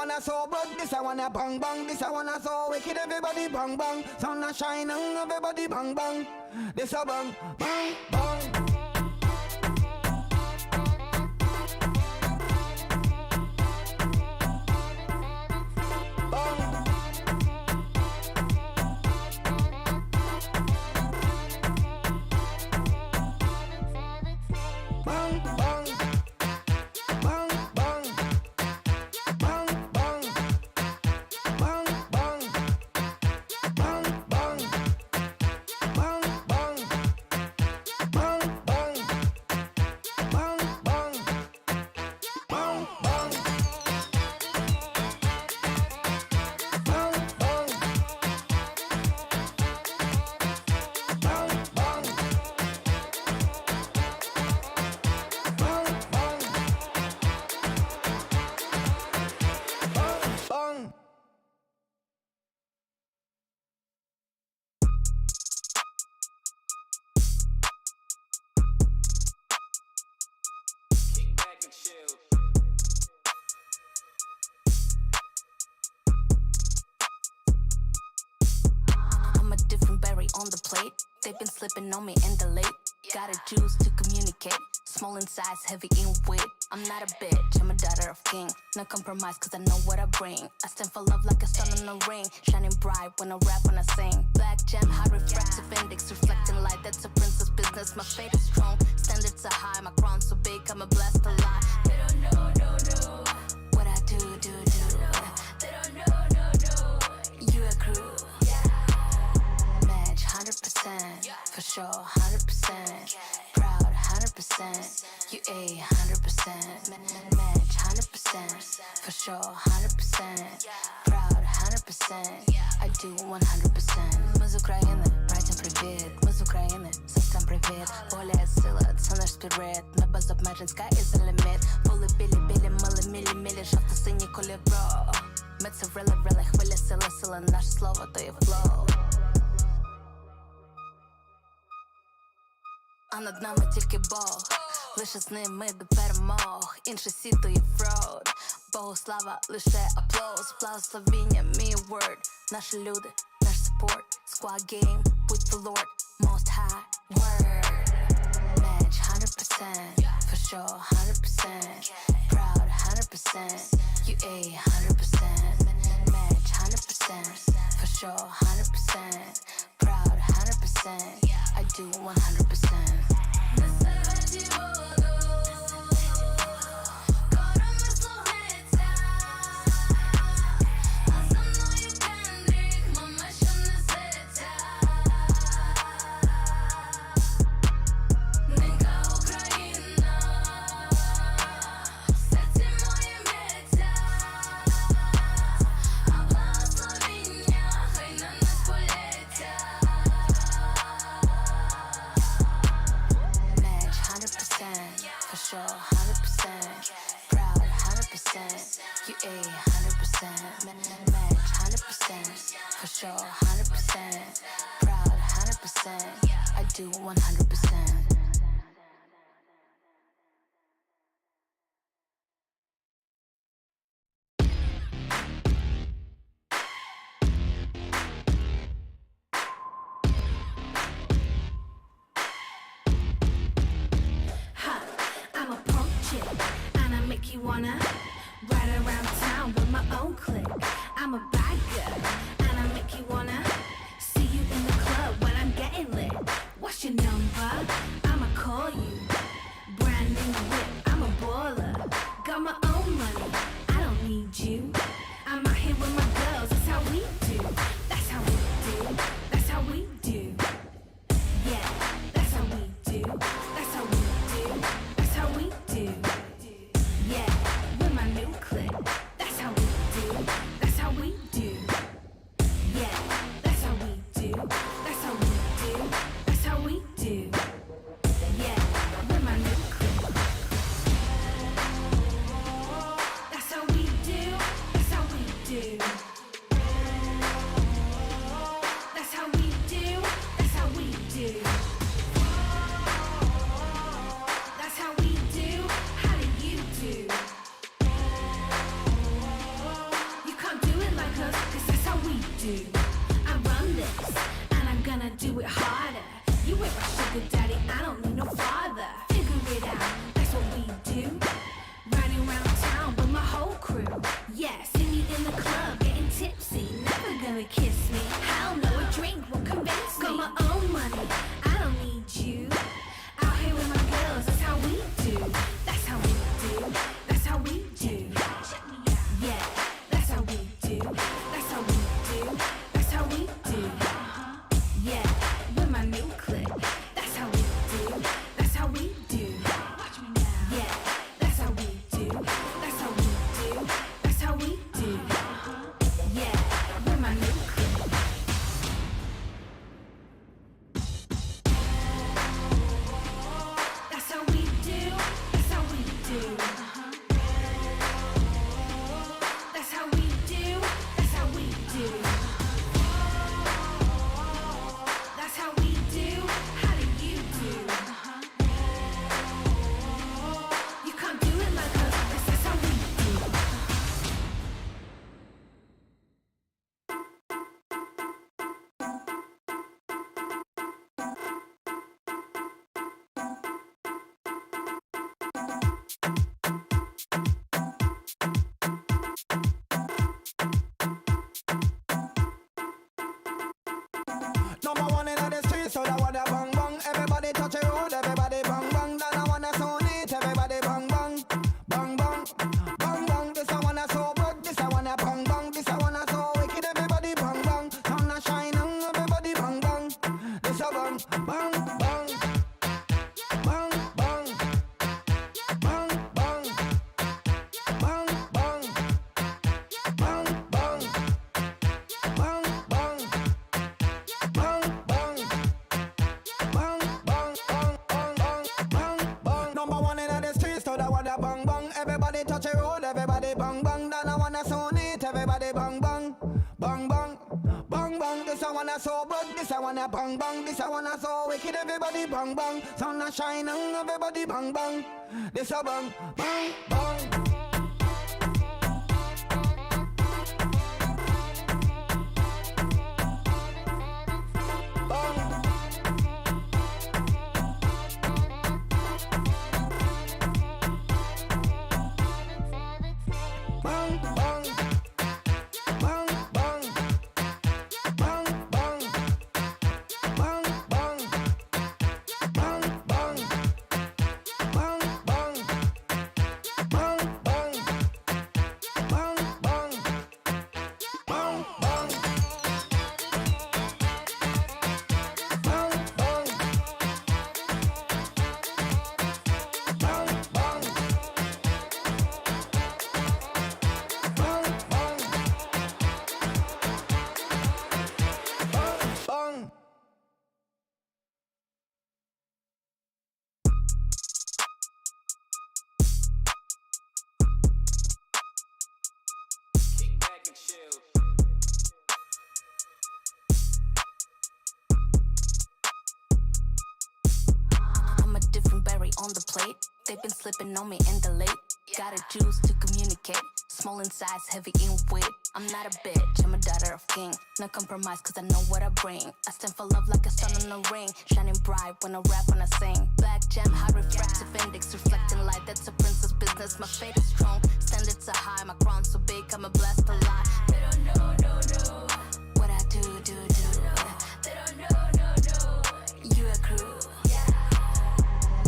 wanna so good, this I wanna bang bang. This I wanna so wicked, everybody bang bang. Sun a shine and everybody bang bang. This a bang bang bang. I'm a different berry on the plate. They've been slipping on me in the late. Got a juice to communicate. Small in size, heavy in weight. I'm not a bitch, I'm a daughter of king. No compromise cause I know what I bring. I stand for love like a sun on a ring. Shining bright when I rap, when I sing. Black gem, high refractive index. Reflecting light, that's a princess business. My fate is strong, standards are high. My crown so big, I'm a blessed to lie. They don't know, no. What I do. They don't know. You a crew. Match 100%, for sure 100%. Proud 100%, you a 100%. Match 100%, for sure 100%. Proud 100%, I do 100%. Мы из Украины, братьям привет. Мы из Украины, сестрам привет. Воля и сила, це наш спірит. Небо з обмежень, sky is the limit. Були білі, мили, жовто-сині кольоро. Ми це рили, хвиля, сила, наше слово то є флоу. А над нами тільки Бог, лише з ним ми до перемог. Інше сіто є фрод, Богу слава, лише аплоз. Благословіння, мій word. Наші люди, наш support. Squad game, with the Lord, most high, word. Match 100%, for sure 100%. Proud 100%, you a 100%. Match 100%, for sure 100%. Proud 100%, I do 100%. Sure, 100%, proud 100%, you a 100%, match 100%, for sure 100%, proud 100%, I do 100%. You wanna ride around town with my own clique. I'm a bad girl, and I make you wanna see you in the club when I'm getting lit. What's your number? I'ma call you. Brand new whip, I'm a baller. Got my own money, I don't need you. I'm out here with my girls, that's how we do. That's how we do. That's how we do. Yeah, that's how we do. That's how we do. That's how we do. Yeah, with my new clip. That's how we do. That's how we do. Yeah, that's how we do. That's how we do. That's how we do. do. That's how we do. That's how we do. Yeah, we're my new crew. That's how we do. That's how we do. That's how we do. That's how we do. That's how we do. How do you do? You can't do it like us. That's how we do. Number one in the street, so that wanna bang bang. Everybody touch a road, everybody bang bang. Then I wanna so neat, everybody bang bang, bang bang, bang bang. This I wanna so broke, this I wanna bang bang. This I wanna so wicked, everybody bang bang. Sun a shining, everybody bang bang. This a bang bang bang, bang bang, bang bang, bang bang, bang bang, bang bang. Bang, bang, bang, bang, bang, bang, bang, bang. Number one in the streets, so that wanna bang bang. Everybody touch a road, everybody bang bang. Then I wanna so neat, everybody bang bang, bang bang, bang bang. This I wanna so broke, this I wanna bang bang. This I wanna so wicked, everybody bang bang. Sun a shining, everybody bang bang. This a bang, bang, bang. Bang, bang, bang, bang, bang, bang, bang, bang, bang, bang, bang, bang, bang, bang, bang, bang, bang, bang. I'm a different berry on the plate. They've been slipping on me in the late. Got a juice to communicate. Small in size, heavy in weight. I'm not a bitch, I'm a daughter of king. No compromise, cause I know what I bring. I stand for love like a sun on a ring. Shining bright when I rap, when I sing. Black gem, high refractive index. Reflecting light, that's a princess business. My fate is strong, standards are high. My crown so big, I'm a blessed alive. They don't know, no. What I do. They don't know. You a crew.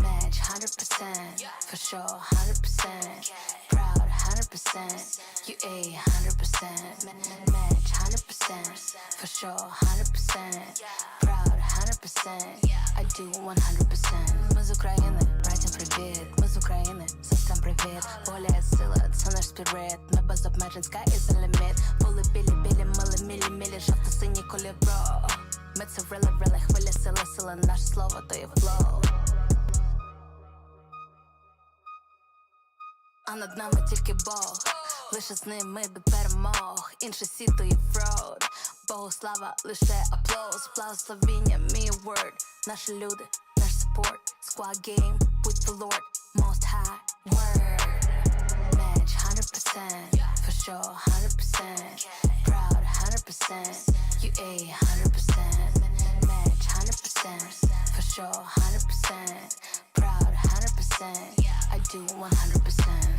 Match 100%, for sure 100%. Proud 100%, you a 100%. Match 100%, for sure 100%. Proud 100%, I do 100%. Мы из Украины, братьям привет. Мы из Украины, сестрам привет. Воля и сила, це наш спірит. Ми без обмежень, sky is the limit. Були білі, мили, жовто-сині кольоро. Ми це рили, хвиля, сила, наше слово то є flow. А над нами тільки Бог, лише з ним ми до перемог. Інший світ то є фрод, Богу слава, лише аплоз. Благословіння, мій word. Наші люди, наш support. Squad game with the Lord, most high word. Match 100%, for sure 100%. Proud 100%, you a 100%. Match 100%, for sure 100%. Proud 100%, I do 100%.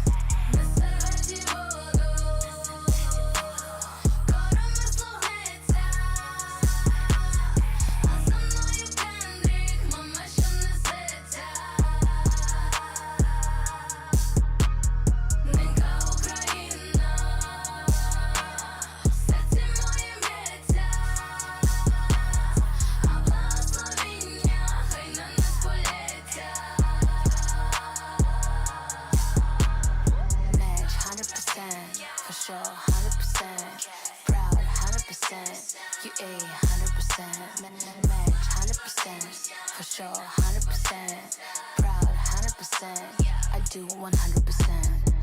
100%. Match 100%. For sure, 100%. Proud 100%. I do 100%.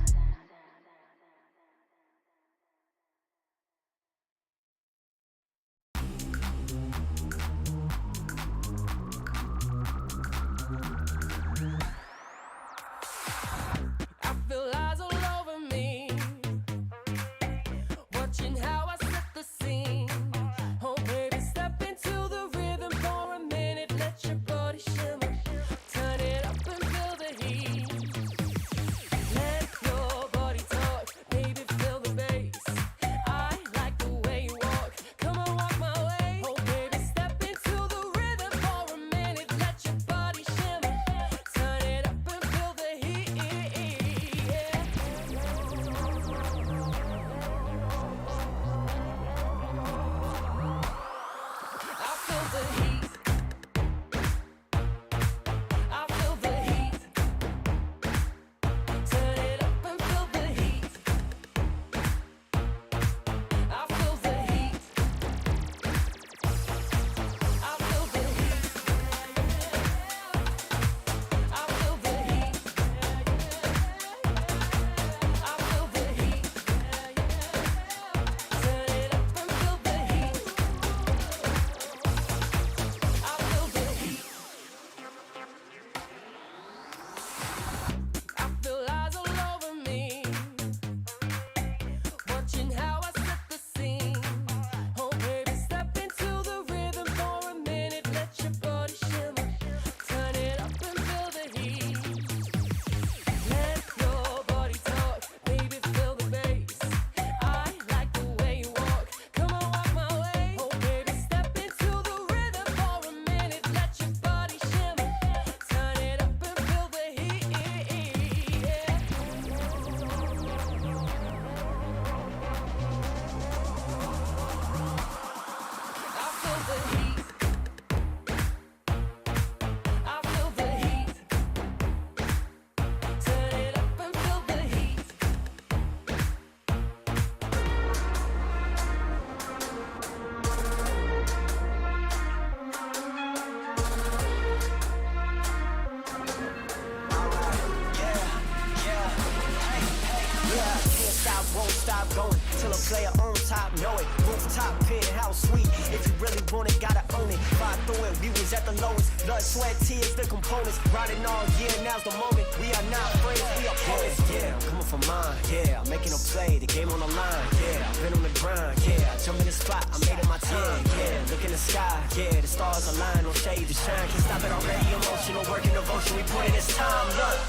Player on top, know it. Rooftop, penthouse suite. If you really want it, gotta own it. Fly through it, we was at the lowest. Blood, sweat, tears, the components. Riding all year, now's the moment. We are not friends, we are opponents. Yeah, I'm coming for mine. Yeah, I'm making a play, the game on the line. Yeah, I've been on the grind. Yeah, I jump in the spot, I made it my time. Yeah, look in the sky. Yeah, the stars align, no shade to shine. Can't stop it already. Emotional work and devotion. We put in this time. Look,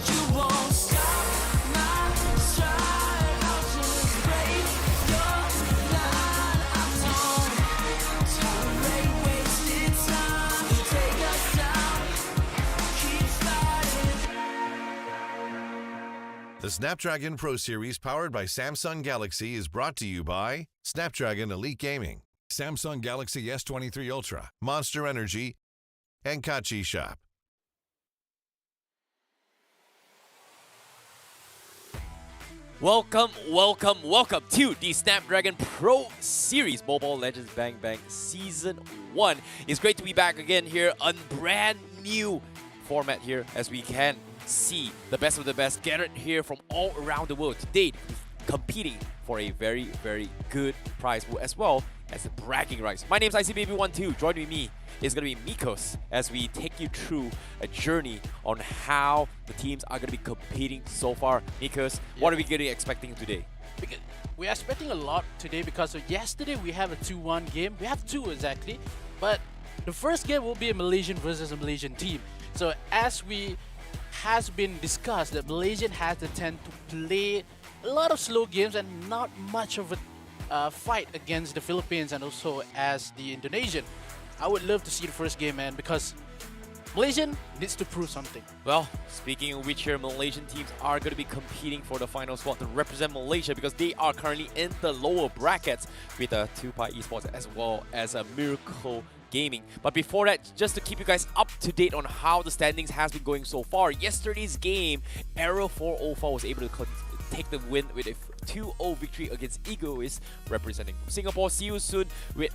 you won't stop my stride. The Snapdragon Pro Series powered by Samsung Galaxy is brought to you by Snapdragon Elite Gaming, Samsung Galaxy S23 Ultra, Monster Energy, and Kachi Shop. Welcome to the Snapdragon Pro Series Mobile Legends Bang Bang Season 1. It's great to be back again here on brand new format here as we can see the best of the best gathered here from all around the world today, competing for a very, very good prize pool as well as the bragging rights. My name is ICBaby12. Joining me is going to be Mikos as we take you through a journey on how the teams are going to be competing so far. Mikos, what are we going to be expecting today? We're expecting a lot today because yesterday we have a 2-1 game. We have two exactly, but the first game will be a Malaysian versus a Malaysian team. So as has been discussed, that Malaysian has the tend to play a lot of slow games and not much of a fight against the Philippines and also as the Indonesian. I would love to see the first game, man, because Malaysian needs to prove something. Well, speaking of which here, Malaysian teams are going to be competing for the final spot to represent Malaysia because they are currently in the lower brackets with TUPAI Esports as well as a Miracle Gaming. But before that, just to keep you guys up to date on how the standings has been going so far, yesterday's game, Arrow 404 was able to take the win with a 2-0 victory against EGOIST, representing from Singapore. See you soon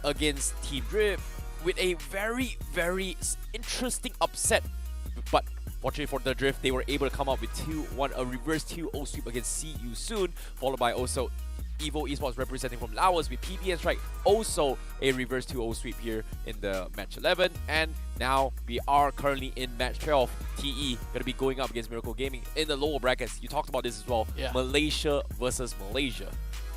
against Team Drip with a very, very interesting upset. But fortunately for the Drift, they were able to come up with 2-1, a reverse 2-0 sweep against See You Soon, followed by also Evo Esports representing from Laos with PB and Strike, also a reverse 2-0 sweep here in the match 11. And now we are currently in match 12. TE going to be going up against Miracle Gaming in the lower brackets. You talked about this as well. Yeah. Malaysia versus Malaysia.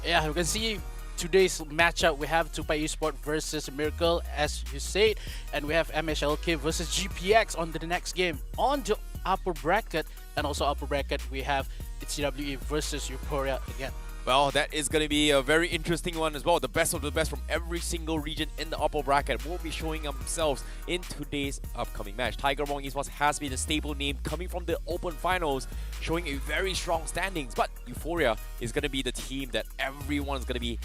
Yeah, you can see today's matchup. We have TUPAI Esports versus Miracle, as you said, and we have MHRLK versus GPX on the next game. On the upper bracket, and also upper bracket, we have TWE versus EUPHORIA again. Well, that is going to be a very interesting one as well. The best of the best from every single region in the upper bracket will be showing themselves in today's upcoming match. Tiger WONG Esports has been a stable name coming from the Open Finals, showing a very strong standings. But EUPHORIA is going to be the team that everyone's going to be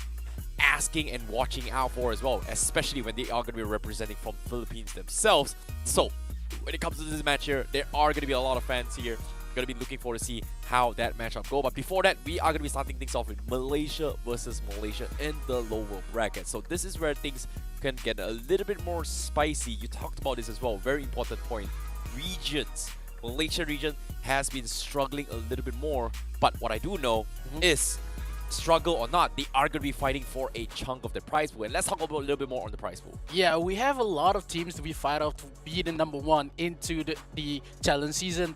asking and watching out for as well, especially when they are going to be representing from Philippines themselves. So, when it comes to this match here, there are going to be a lot of fans here. Going to be looking forward to see how that matchup go. But before that, we are going to be starting things off with Malaysia versus Malaysia in the lower bracket. So this is where things can get a little bit more spicy. You talked about this as well. Very important point. Regions. Malaysia region has been struggling a little bit more. But what I do know is, struggle or not, they are going to be fighting for a chunk of the prize pool. And let's talk about a little bit more on the prize pool. Yeah, we have a lot of teams to be fight out to be the #1 into the challenge season.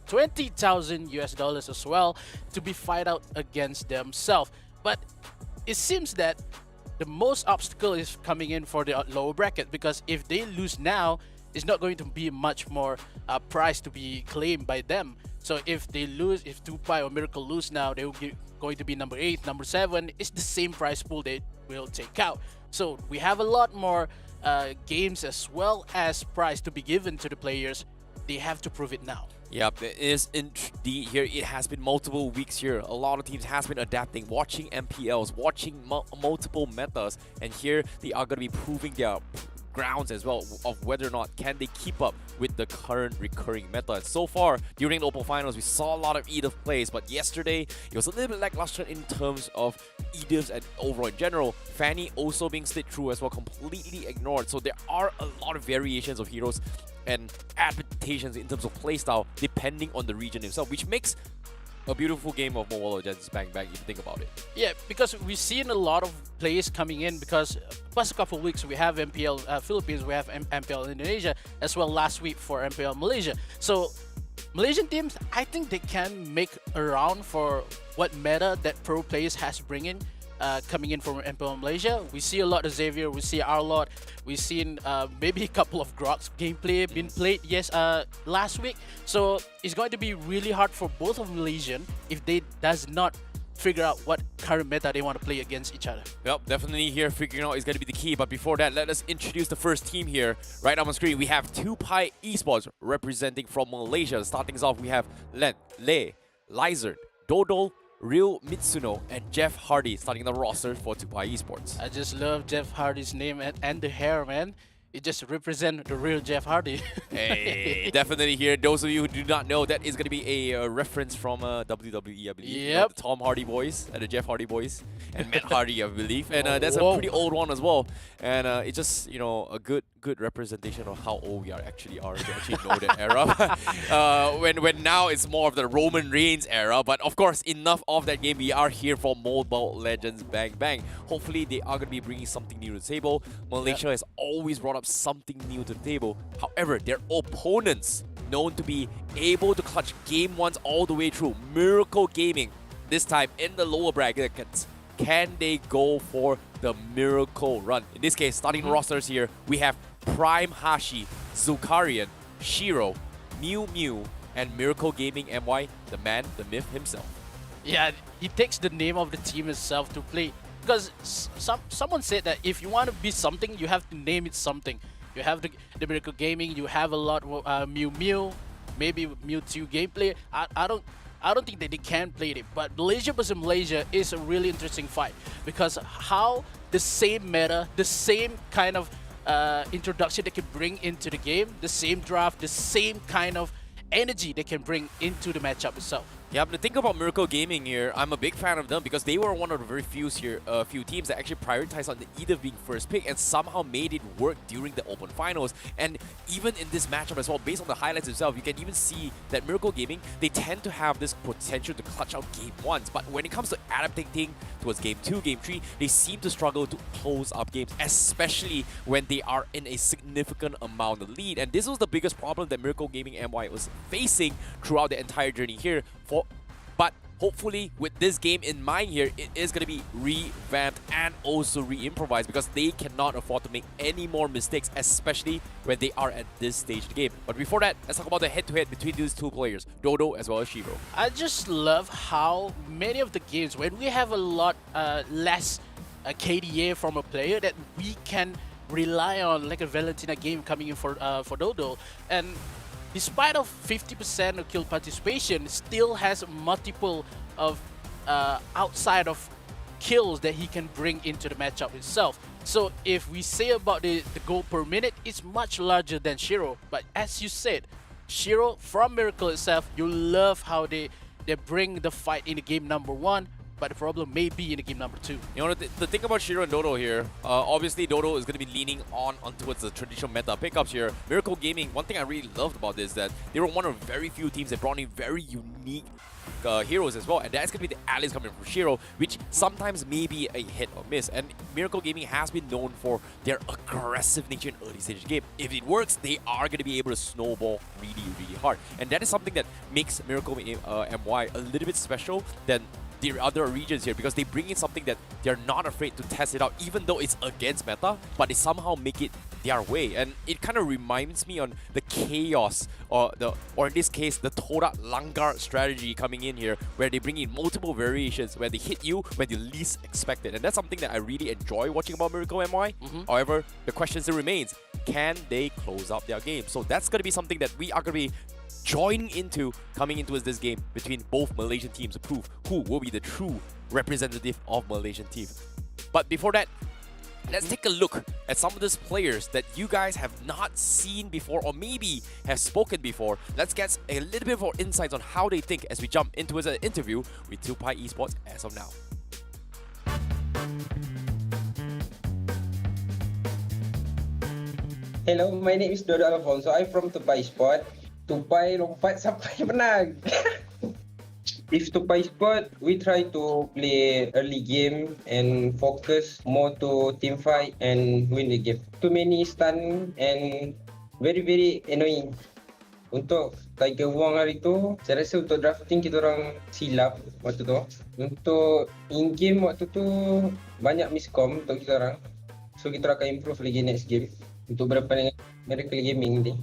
20,000 US dollars as well to be fight out against themselves. But it seems that the most obstacle is coming in for the lower bracket, because if they lose now, it's not going to be much more prize to be claimed by them. So if they lose, if TUPAI or Miracle lose now, they will be going to be number 8, number 7. It's the same prize pool they will take out. So we have a lot more games as well as prize to be given to the players. They have to prove it now. Yep, it is indeed here. It has been multiple weeks here. A lot of teams has been adapting, watching MPLs, watching multiple metas, and here they are going to be proving their grounds as well of whether or not can they keep up with the current recurring meta. So far during the Open Finals, we saw a lot of EDIF plays, but yesterday it was a little bit lackluster in terms of EDIFs and overall in general. Fanny also being slid through as well, completely ignored. So there are a lot of variations of heroes and adaptations in terms of playstyle depending on the region itself, which makes a beautiful game of Mobile Legends Bang Bang if you think about it. Yeah, because we've seen a lot of players coming in, because past a couple of weeks we have MPL Philippines, we have MPL Indonesia, as well last week for MPL Malaysia. So Malaysian teams, I think they can make a round for what meta that pro players has to bring in. Coming in from MPL Malaysia, we see a lot of Xavier, we see Arlot, we've seen maybe a couple of Grok's gameplay been played last week. So it's going to be really hard for both of Malaysian if they does not figure out what current meta they want to play against each other. Yep, definitely here figuring out is going to be the key. But before that, let us introduce the first team here. Right on the screen, we have TUPAI Esports representing from Malaysia. Starting us off, we have Len, Le, Lizard, Dodol, Real Mitsuno, and Jeff Hardy starting the roster for TUPAI Esports. I just love Jeff Hardy's name and the hair, man. It just represents the real Jeff Hardy. Hey, definitely here. Those of you who do not know, that is going to be a reference from WWE, I believe. Yep. You know, the Tom Hardy boys, the Jeff Hardy boys, and Matt Hardy, I believe. And that's a pretty old one as well. And it's just, you know, a good representation of how old we actually know that era. when now it's more of the Roman Reigns era. But of course, enough of that game. We are here for Mobile Legends Bang Bang. Hopefully, they are going to be bringing something new to the table. Malaysia has always brought up something new to the table. However, their opponents, known to be able to clutch game ones all the way through, Miracle Gaming, this time in the lower brackets. Can they go for the Miracle run? In this case, starting rosters here, we have Prime Hashi, Zulkarian, Shiro, Mew Mew, and Miracle Gaming MY, the man, the myth himself. Yeah, he takes the name of the team itself to play. Because someone said that if you want to be something, you have to name it something. You have the Miracle Gaming, you have a lot of Mew Mew, maybe Mewtwo gameplay. I don't think that they can play it. But Malaysia versus Malaysia is a really interesting fight, because how the same meta, the same kind of introduction they can bring into the game, the same draft, the same kind of energy they can bring into the matchup itself. Yeah, but the thing about Miracle Gaming here, I'm a big fan of them because they were one of the very few teams that actually prioritized on either being first pick and somehow made it work during the Open Finals. And even in this matchup as well, based on the highlights itself, you can even see that Miracle Gaming, they tend to have this potential to clutch out game 1s. But when it comes to adapting towards game 2, game 3, they seem to struggle to close up games, especially when they are in a significant amount of lead. And this was the biggest problem that Miracle Gaming MY was facing throughout the entire journey here. But hopefully with this game in mind here, it is going to be revamped and also re-improvised because they cannot afford to make any more mistakes, especially when they are at this stage of the game. But before that, let's talk about the head-to-head between these two players, Dodo as well as Shiro. I just love how many of the games, when we have a lot less KDA from a player, that we can rely on, like a Valentina game coming in for Dodo. And despite of 50% of kill participation, still has multiple of outside of kills that he can bring into the matchup itself. So if we say about the goal per minute, it's much larger than Shiro. But as you said, Shiro from Miracle itself, you love how they bring the fight in the game number 1. But the problem may be in the game number 2. You know, the thing about Shiro and Dodo here, obviously Dodo is going to be leaning on towards the traditional meta pickups here. Miracle Gaming, one thing I really loved about this is that they were one of very few teams that brought in very unique heroes as well. And that's going to be the allies coming from Shiro, which sometimes may be a hit or miss. And Miracle Gaming has been known for their aggressive nature in early stage of the game. If it works, they are going to be able to snowball really, really hard. And that is something that makes Miracle MY a little bit special than the other regions here, because they bring in something that they're not afraid to test it out, even though it's against meta, but they somehow make it their way. And it kind of reminds me on the chaos, or in this case, the Torak Langar strategy coming in here, where they bring in multiple variations where they hit you when you least expect it. And that's something that I really enjoy watching about Miracle MY. However, the question still remains, can they close out their game? So that's going to be something that we are going to be joining into coming into this game between both Malaysian teams to prove who will be the true representative of Malaysian team. But before that, let's take a look at some of these players that you guys have not seen before or maybe have spoken before. Let's get a little bit more insights on how they think as we jump into an interview with TUPAI Esports as of now. Hello, my name is Dodo Alfonso. I'm from TUPAI Esports. TUPAI lompat sampai menang. If TUPAI Esports, we try to play early game and focus more to team fight and win the game. Too many stun and very annoying. Untuk Tiger WONG hari tu, saya rasa untuk drafting kita orang silap waktu tu. Untuk in-game waktu tu, banyak miscom untuk kita orang. So kita akan improve lagi next game. Untuk berdepan dengan Miracle Gaming ni.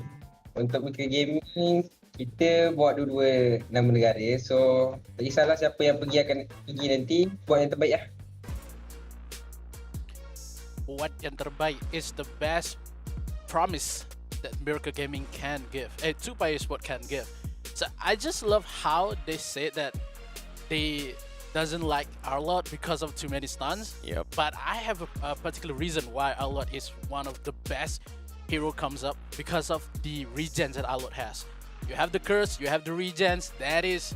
Untuk Miracle Gaming, kita buat dua-dua nama negara. So, tak kisahlah siapa yang akan pergi nanti, buat yang terbaik lah. What yang terbaik is the best promise that Miracle Gaming can give, TUPAI Esports can give. So I just love how they say that they doesn't like Arlot because of too many stuns. Yep. But I have a particular reason why Arlot is one of the best hero comes up, because of the regens that Arlot has. You have the curse, you have the regens, that is,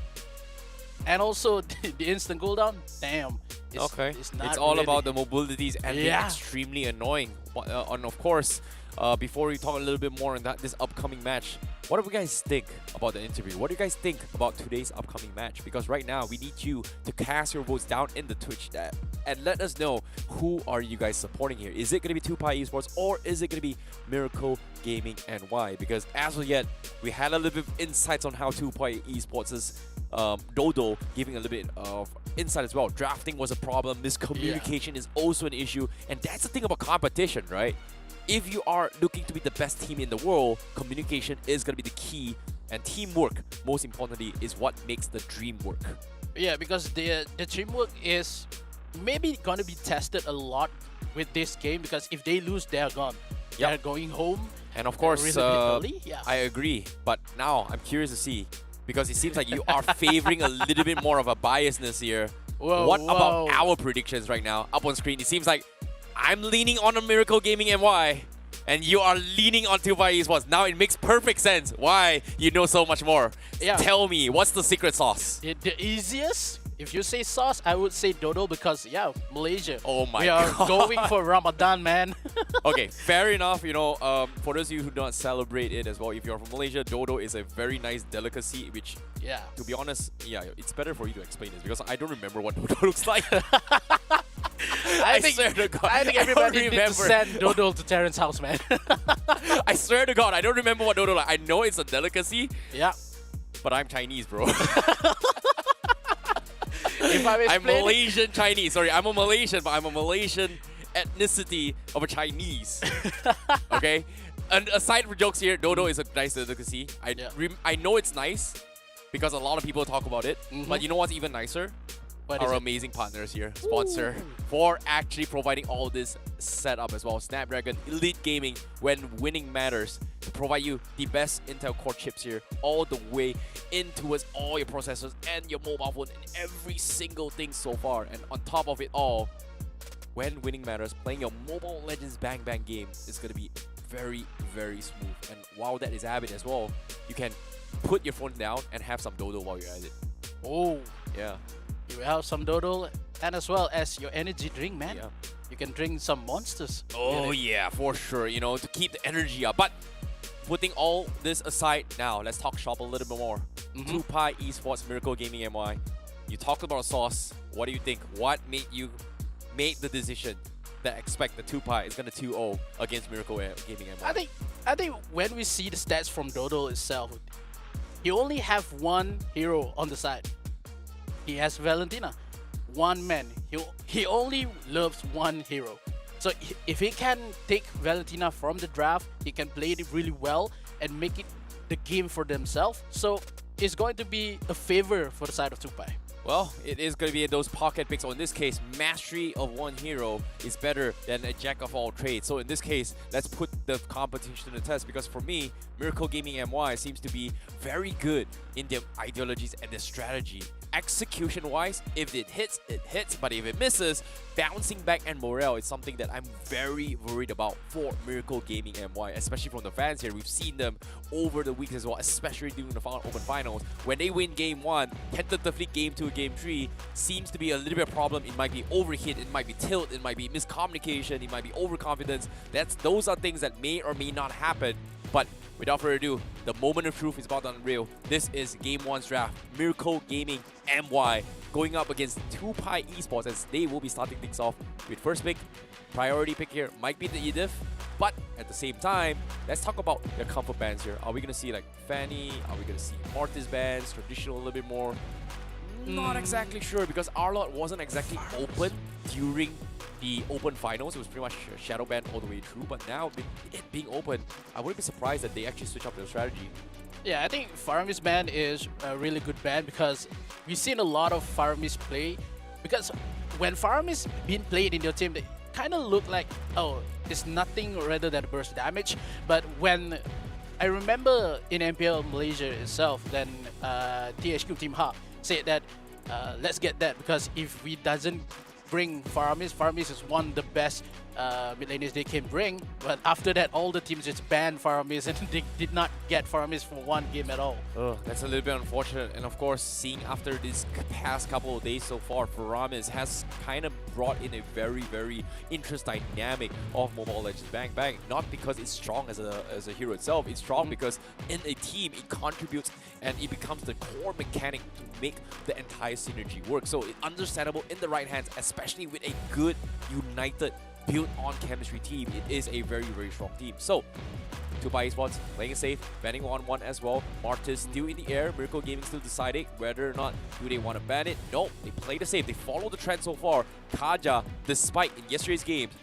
and also the instant cooldown. Damn. It's all really about the mobilities and being extremely annoying. And of course, before we talk a little bit more on this upcoming match, what do you guys think about the interview? What do you guys think about today's upcoming match? Because right now, we need you to cast your votes down in the Twitch chat and let us know, who are you guys supporting here? Is it going to be TUPAI Esports or is it going to be Miracle Gaming and why? Because as of yet, we had a little bit of insights on how TUPAI Esports is Dodo giving a little bit of insight as well. Drafting was a problem, miscommunication is also an issue, and that's the thing about competition, right? If you are looking to be the best team in the world, communication is going to be the key, and teamwork, most importantly, is what makes the dream work. Yeah, because the teamwork is maybe going to be tested a lot with this game, because if they lose, they're gone. They're going home. And of course, really early. I agree. But now I'm curious to see, because it seems like you are favoring a little bit more of a biasness here. What about our predictions right now? Up on screen, it seems like I'm leaning on a Miracle Gaming MY. And you are leaning on TUPAI Esports. Now it makes perfect sense why you know so much more. Yeah. Tell me, what's the secret sauce? The easiest, if you say sauce, I would say Dodo because, yeah, Malaysia. Oh my We are God. going for Ramadan, man. Okay, fair enough. You know, for those of you who don't celebrate it as well, if you're from Malaysia, dodo is a very nice delicacy, which, Yeah. to be honest, yeah, it's better for you to explain this because I don't remember what dodo looks like. I swear to God, I think don't everybody needs to remember. send Dodo to Terrence's house, man. I swear to God, I don't remember what dodo like. I know it's a delicacy, Yeah. but I'm Chinese, bro. If I'm I'm explaining- Malaysian Chinese. Sorry, I'm a Malaysian, but I'm a Malaysian ethnicity of a Chinese. Okay? And aside from jokes here, dodo is a nice delicacy. I know it's nice because a lot of people talk about it. But you know what's even nicer? What is Our it? amazing partners here, sponsor, for actually providing all this setup as well. Snapdragon Elite Gaming, when winning matters, to provide you the best Intel Core chips here, all the way in towards all your processors and your mobile phone and every single thing so far. And on top of it all, when winning matters, playing your Mobile Legends Bang Bang game is going to be very, very smooth. And while that is habit as well, you can put your phone down and have some dodo while you're at it. Oh, Yeah. you have some Dodo and as well as your energy drink, man. Yeah. You can drink some monsters. Oh yeah, for sure. You know, to keep the energy up. But putting all this aside now, let's talk shop a little bit more. TUPAI Esports Miracle Gaming MY. You talked about sauce. What do you think? What made you make the decision that expect the TUPAI is gonna 2-0 against Miracle Gaming MY? I think when we see the stats from Dodo itself, he only have one hero on the side. He has Valentina, one man. He only loves one hero. So if he can take Valentina from the draft, he can play it really well and make it the game for themselves. So it's going to be a favor for the side of TUPAI. Well, it is going to be those pocket picks. Or in this case, mastery of one hero is better than a jack of all trades. So in this case, let's put the competition to the test. Because for me, Miracle Gaming MY seems to be very good in their ideologies and their strategy. Execution-wise, if it hits, it hits. But if it misses, bouncing back and morale is something that I'm very worried about for Miracle Gaming MY, especially from the fans here. We've seen them over the weeks as well, especially during the Open Finals. When they win Game 1, tentatively Game 2, Game 3 seems to be a little bit of a problem. It might be overhit, it might be tilt, it might be miscommunication, it might be overconfidence. Those are things that may or may not happen. But without further ado, the moment of truth is about to unveil. This is Game 1's draft. Miracle Gaming MY going up against TUPAI Esports as they will be starting things off with first pick. Priority pick here might be the EDIF, but at the same time, let's talk about their comfort bands here. Are we going to see like Fanny? Are we going to see Mortis bands? Traditional a little bit more? Not exactly sure because Arlot wasn't exactly open during the Open Finals. It was pretty much shadow banned all the way through, but now with it being open, I wouldn't be surprised that they actually switch up their strategy. Yeah, I think Faramis band is a really good band because we've seen a lot of Faramis play. Because when Faramis being played in your team, they kind of look like, oh, it's nothing rather than burst damage. But when I remember in MPL Malaysia itself, then THQ Team Ha said that let's get that because if we doesn't bring Faramis is one of the best mid laners they can bring. But after that, all the teams just banned Faramis and they did not get Faramis for one game at all. Oh, that's a little bit unfortunate. And of course, seeing after this past couple of days so far, Faramis has kind of brought in a very, very interesting dynamic of Mobile Legends Bang Bang. Not because it's strong as a hero itself, it's strong because in a team, it contributes and it becomes the core mechanic to make the entire synergy work. So it's understandable in the right hands, especially with a good, united, built-on chemistry team. It is a very, very strong team. So, TUPAI Esports playing it safe, banning 1-1 as well. Martis still in the air. Miracle Gaming still deciding whether or not do they want to ban it. No, they play the safe. They follow the trend so far. Kaja, despite in yesterday's games,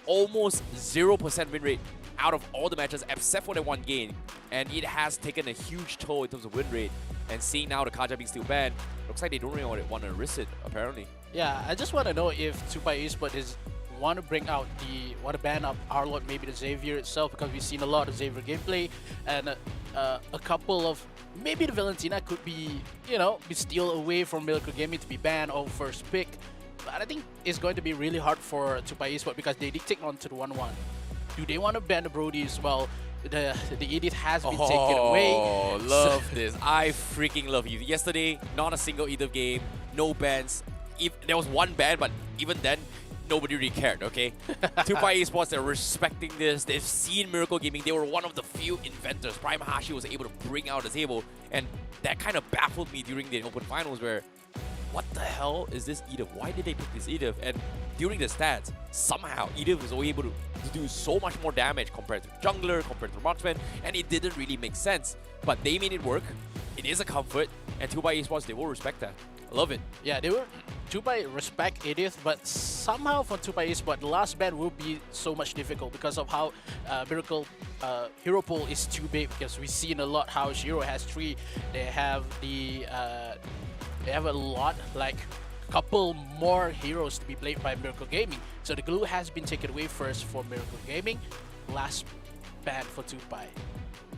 almost 0% win rate out of all the matches except for the one game. And it has taken a huge toll in terms of win rate. And seeing now the Kaja being still banned, looks like they don't really want to risk it, apparently. Yeah, I just want to know if TUPAI Esports want to ban up Arlot, maybe the Xavier itself, because we've seen a lot of Xavier gameplay and a couple of maybe the Valentina could be, you know, be steal away from Miracle Gaming to be banned or first pick. But I think it's going to be really hard for TUPAI Esports because they did take on to the 1-1. Do they want to ban the Brody as well? The edit has been taken away. Oh, love this. I freaking love you. Yesterday, not a single EDIF game, no bans. If there was one ban, but even then, nobody really cared, okay? TUPAI Esports, they're respecting this. They've seen Miracle Gaming. They were one of the few inventors Prime Hashi was able to bring out the table. And that kind of baffled me during the Open Finals where, what the hell is this EDIF? Why did they pick this EDIF? And during the stats, somehow EDIF was able to do so much more damage compared to jungler, compared to marksman, and it didn't really make sense. But they made it work. It is a comfort, and TUPAI Esports, they will respect that. I love it. Yeah, they will. TUPAI respect Edith, but somehow for TUPAI Esports, the last ban will be so much difficult because of how Miracle hero pool is too big. Because we've seen a lot how Shiro has 3. They have they have a lot, like couple more heroes to be played by Miracle Gaming. So the glue has been taken away first for Miracle Gaming. Last ban for TUPAI.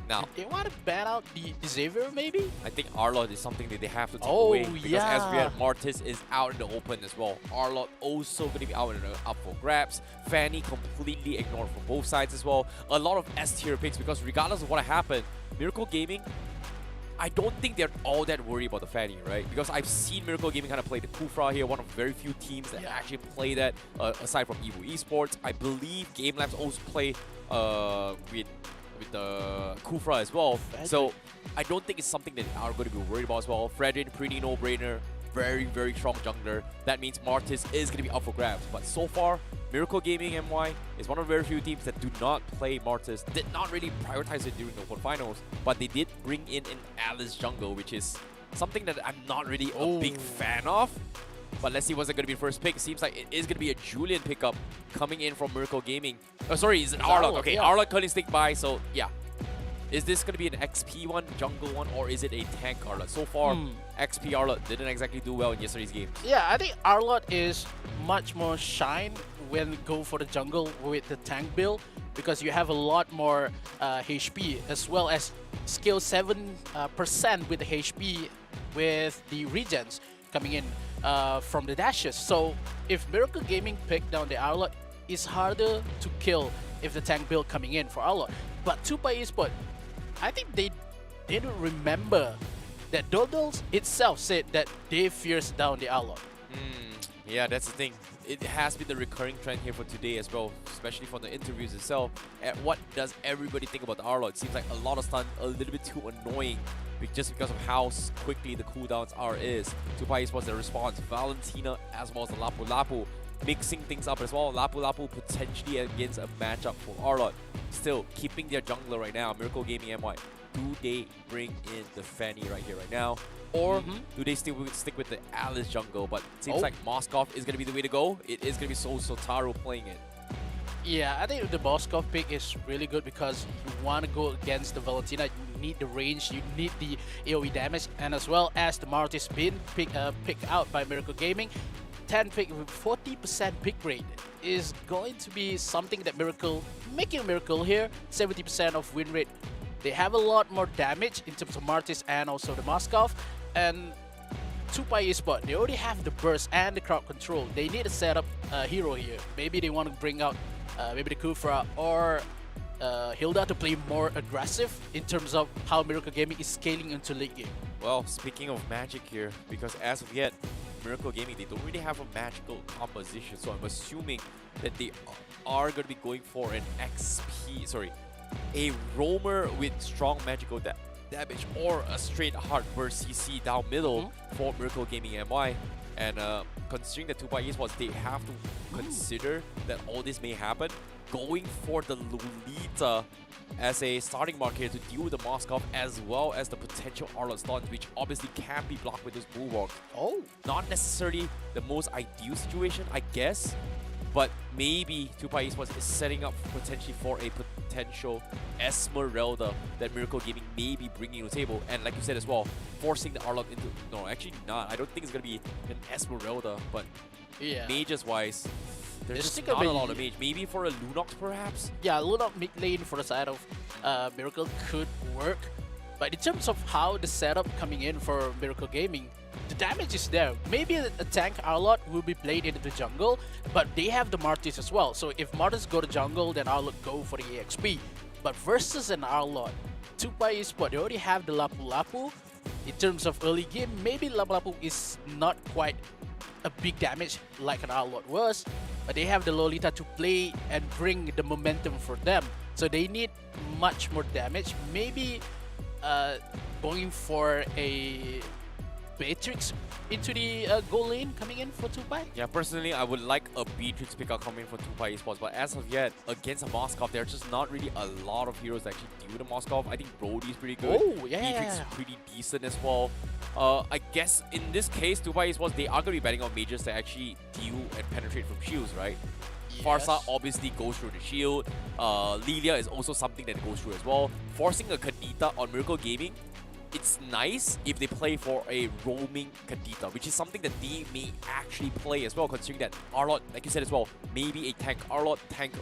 Now, They want to ban out the Xavier, maybe? I think Arlot is something that they have to take Oh, away. Because as we yeah. had, Martis is out in the open as well. Arlot also going to be out in the up for grabs. Fanny completely ignored from both sides as well. A lot of S tier picks because regardless of what happened, Miracle Gaming, I don't think they're all that worried about the Fanny, right? Because I've seen Miracle Gaming kind of play the Kufra here, one of the very few teams that actually play that, aside from Esports. I believe GameLabs also play with the Kufra as well. So I don't think it's something that are going to be worried about as well. Fredrin, pretty no-brainer. Very, very strong jungler. That means Martis is going to be up for grabs. But so far, Miracle Gaming MY is one of the very few teams that do not play Martis. Did not really prioritize it during the Open Finals. But they did bring in an Alice jungle, which is something that I'm not really a big fan of. But let's see what's going to be the first pick. It seems like it is going to be a Julian pickup coming in from Miracle Gaming. Oh, sorry, it's an Arlot. Okay, yeah. Arlot couldn't stick by, so yeah. Is this going to be an XP one, jungle one, or is it a tank Arlot? So far, XP Arlot didn't exactly do well in yesterday's game. Yeah, I think Arlot is much more shine when go for the jungle with the tank build because you have a lot more HP as well as skill 7% with the HP with the regens coming in from the dashes. So if Miracle Gaming pick down the Arlot, it's harder to kill if the tank build coming in for Arlot. But TUPAI Esports, I think they didn't remember that Doodles itself said that they fierce down the Arlot. Yeah, that's the thing. It has been the recurring trend here for today as well, especially from the interviews itself. And what does everybody think about the Arlot? It seems like a lot of stun, a little bit too annoying just because of how quickly the cooldowns is. TUPAI Esports, their response. Valentina as well as the Lapu Lapu mixing things up as well. Lapu Lapu potentially against a matchup for Arlot. Still, keeping their jungler right now, Miracle Gaming MY. Do they bring in the Fanny right here, right now? Or do they still stick with the Alice jungle? But it seems like Moskov is going to be the way to go. It is going to be Sotaro playing it. Yeah, I think the Moskov pick is really good because you want to go against the Valentina. You need the range, you need the AoE damage, and as well as the Martis being picked out by Miracle Gaming. 10 pick with 40% pick rate is going to be something that making a miracle here. 70% of win rate. They have a lot more damage in terms of Martis and also the Moskov. And TUPAI Esports, they already have the burst and the crowd control. They need to set up a hero here. Maybe they want to bring out maybe the Kufra or Hilda to play more aggressive in terms of how Miracle Gaming is scaling into late game. Well, speaking of magic here, because as of yet, Miracle Gaming, they don't really have a magical composition, so I'm assuming that they are going to be going for an a roamer with strong magical damage or a straight hard burst CC down middle for Miracle Gaming MY. And considering that TUPAI Esports, they have to consider that all this may happen. Going for the Lolita as a starting mark here to deal with the Moskov as well as the potential Arlot stuns, which obviously can be blocked with this Bulwark. Not necessarily the most ideal situation, I guess, but maybe TUPAI Esports is setting up potentially for a potential Esmeralda that Miracle Gaming may be bringing to the table. And like you said as well, forcing the Arlot into... No, actually not. I don't think it's going to be an Esmeralda, but mages-wise, there's just not a lot of mage. Maybe for a Lunox perhaps? Yeah, Lunox mid lane for the side of Miracle could work. But in terms of how the setup coming in for Miracle Gaming, the damage is there. Maybe a tank Arlot will be played into the jungle, but they have the Martis as well. So if Martis go to jungle, then Arlot go for the EXP. But versus an Arlot, TUPAI Esports, they already have the Lapu Lapu. In terms of early game, maybe Lapu Lapu is not quite a big damage like an Arlot was, but they have the Lolita to play and bring the momentum for them. So they need much more damage. Maybe going for a Beatrix into the goal lane coming in for TUPAI. Yeah, personally, I would like a Beatrix pickup coming from TUPAI Esports, but as of yet, against a Moskov, there's just not really a lot of heroes that actually deal with a Moskov. I think Brody's pretty good. Oh, yeah. Beatrix is pretty decent as well. I guess in this case, TUPAI Esports, they are going to be betting on mages that actually deal and penetrate from shields, right? Yes. Farsa obviously goes through the shield. Lilia is also something that goes through as well. Forcing a Kadita on Miracle Gaming, it's nice if they play for a roaming Kadita, which is something that they may actually play as well, considering that Arlot, like you said as well, maybe a tank Arlot, tank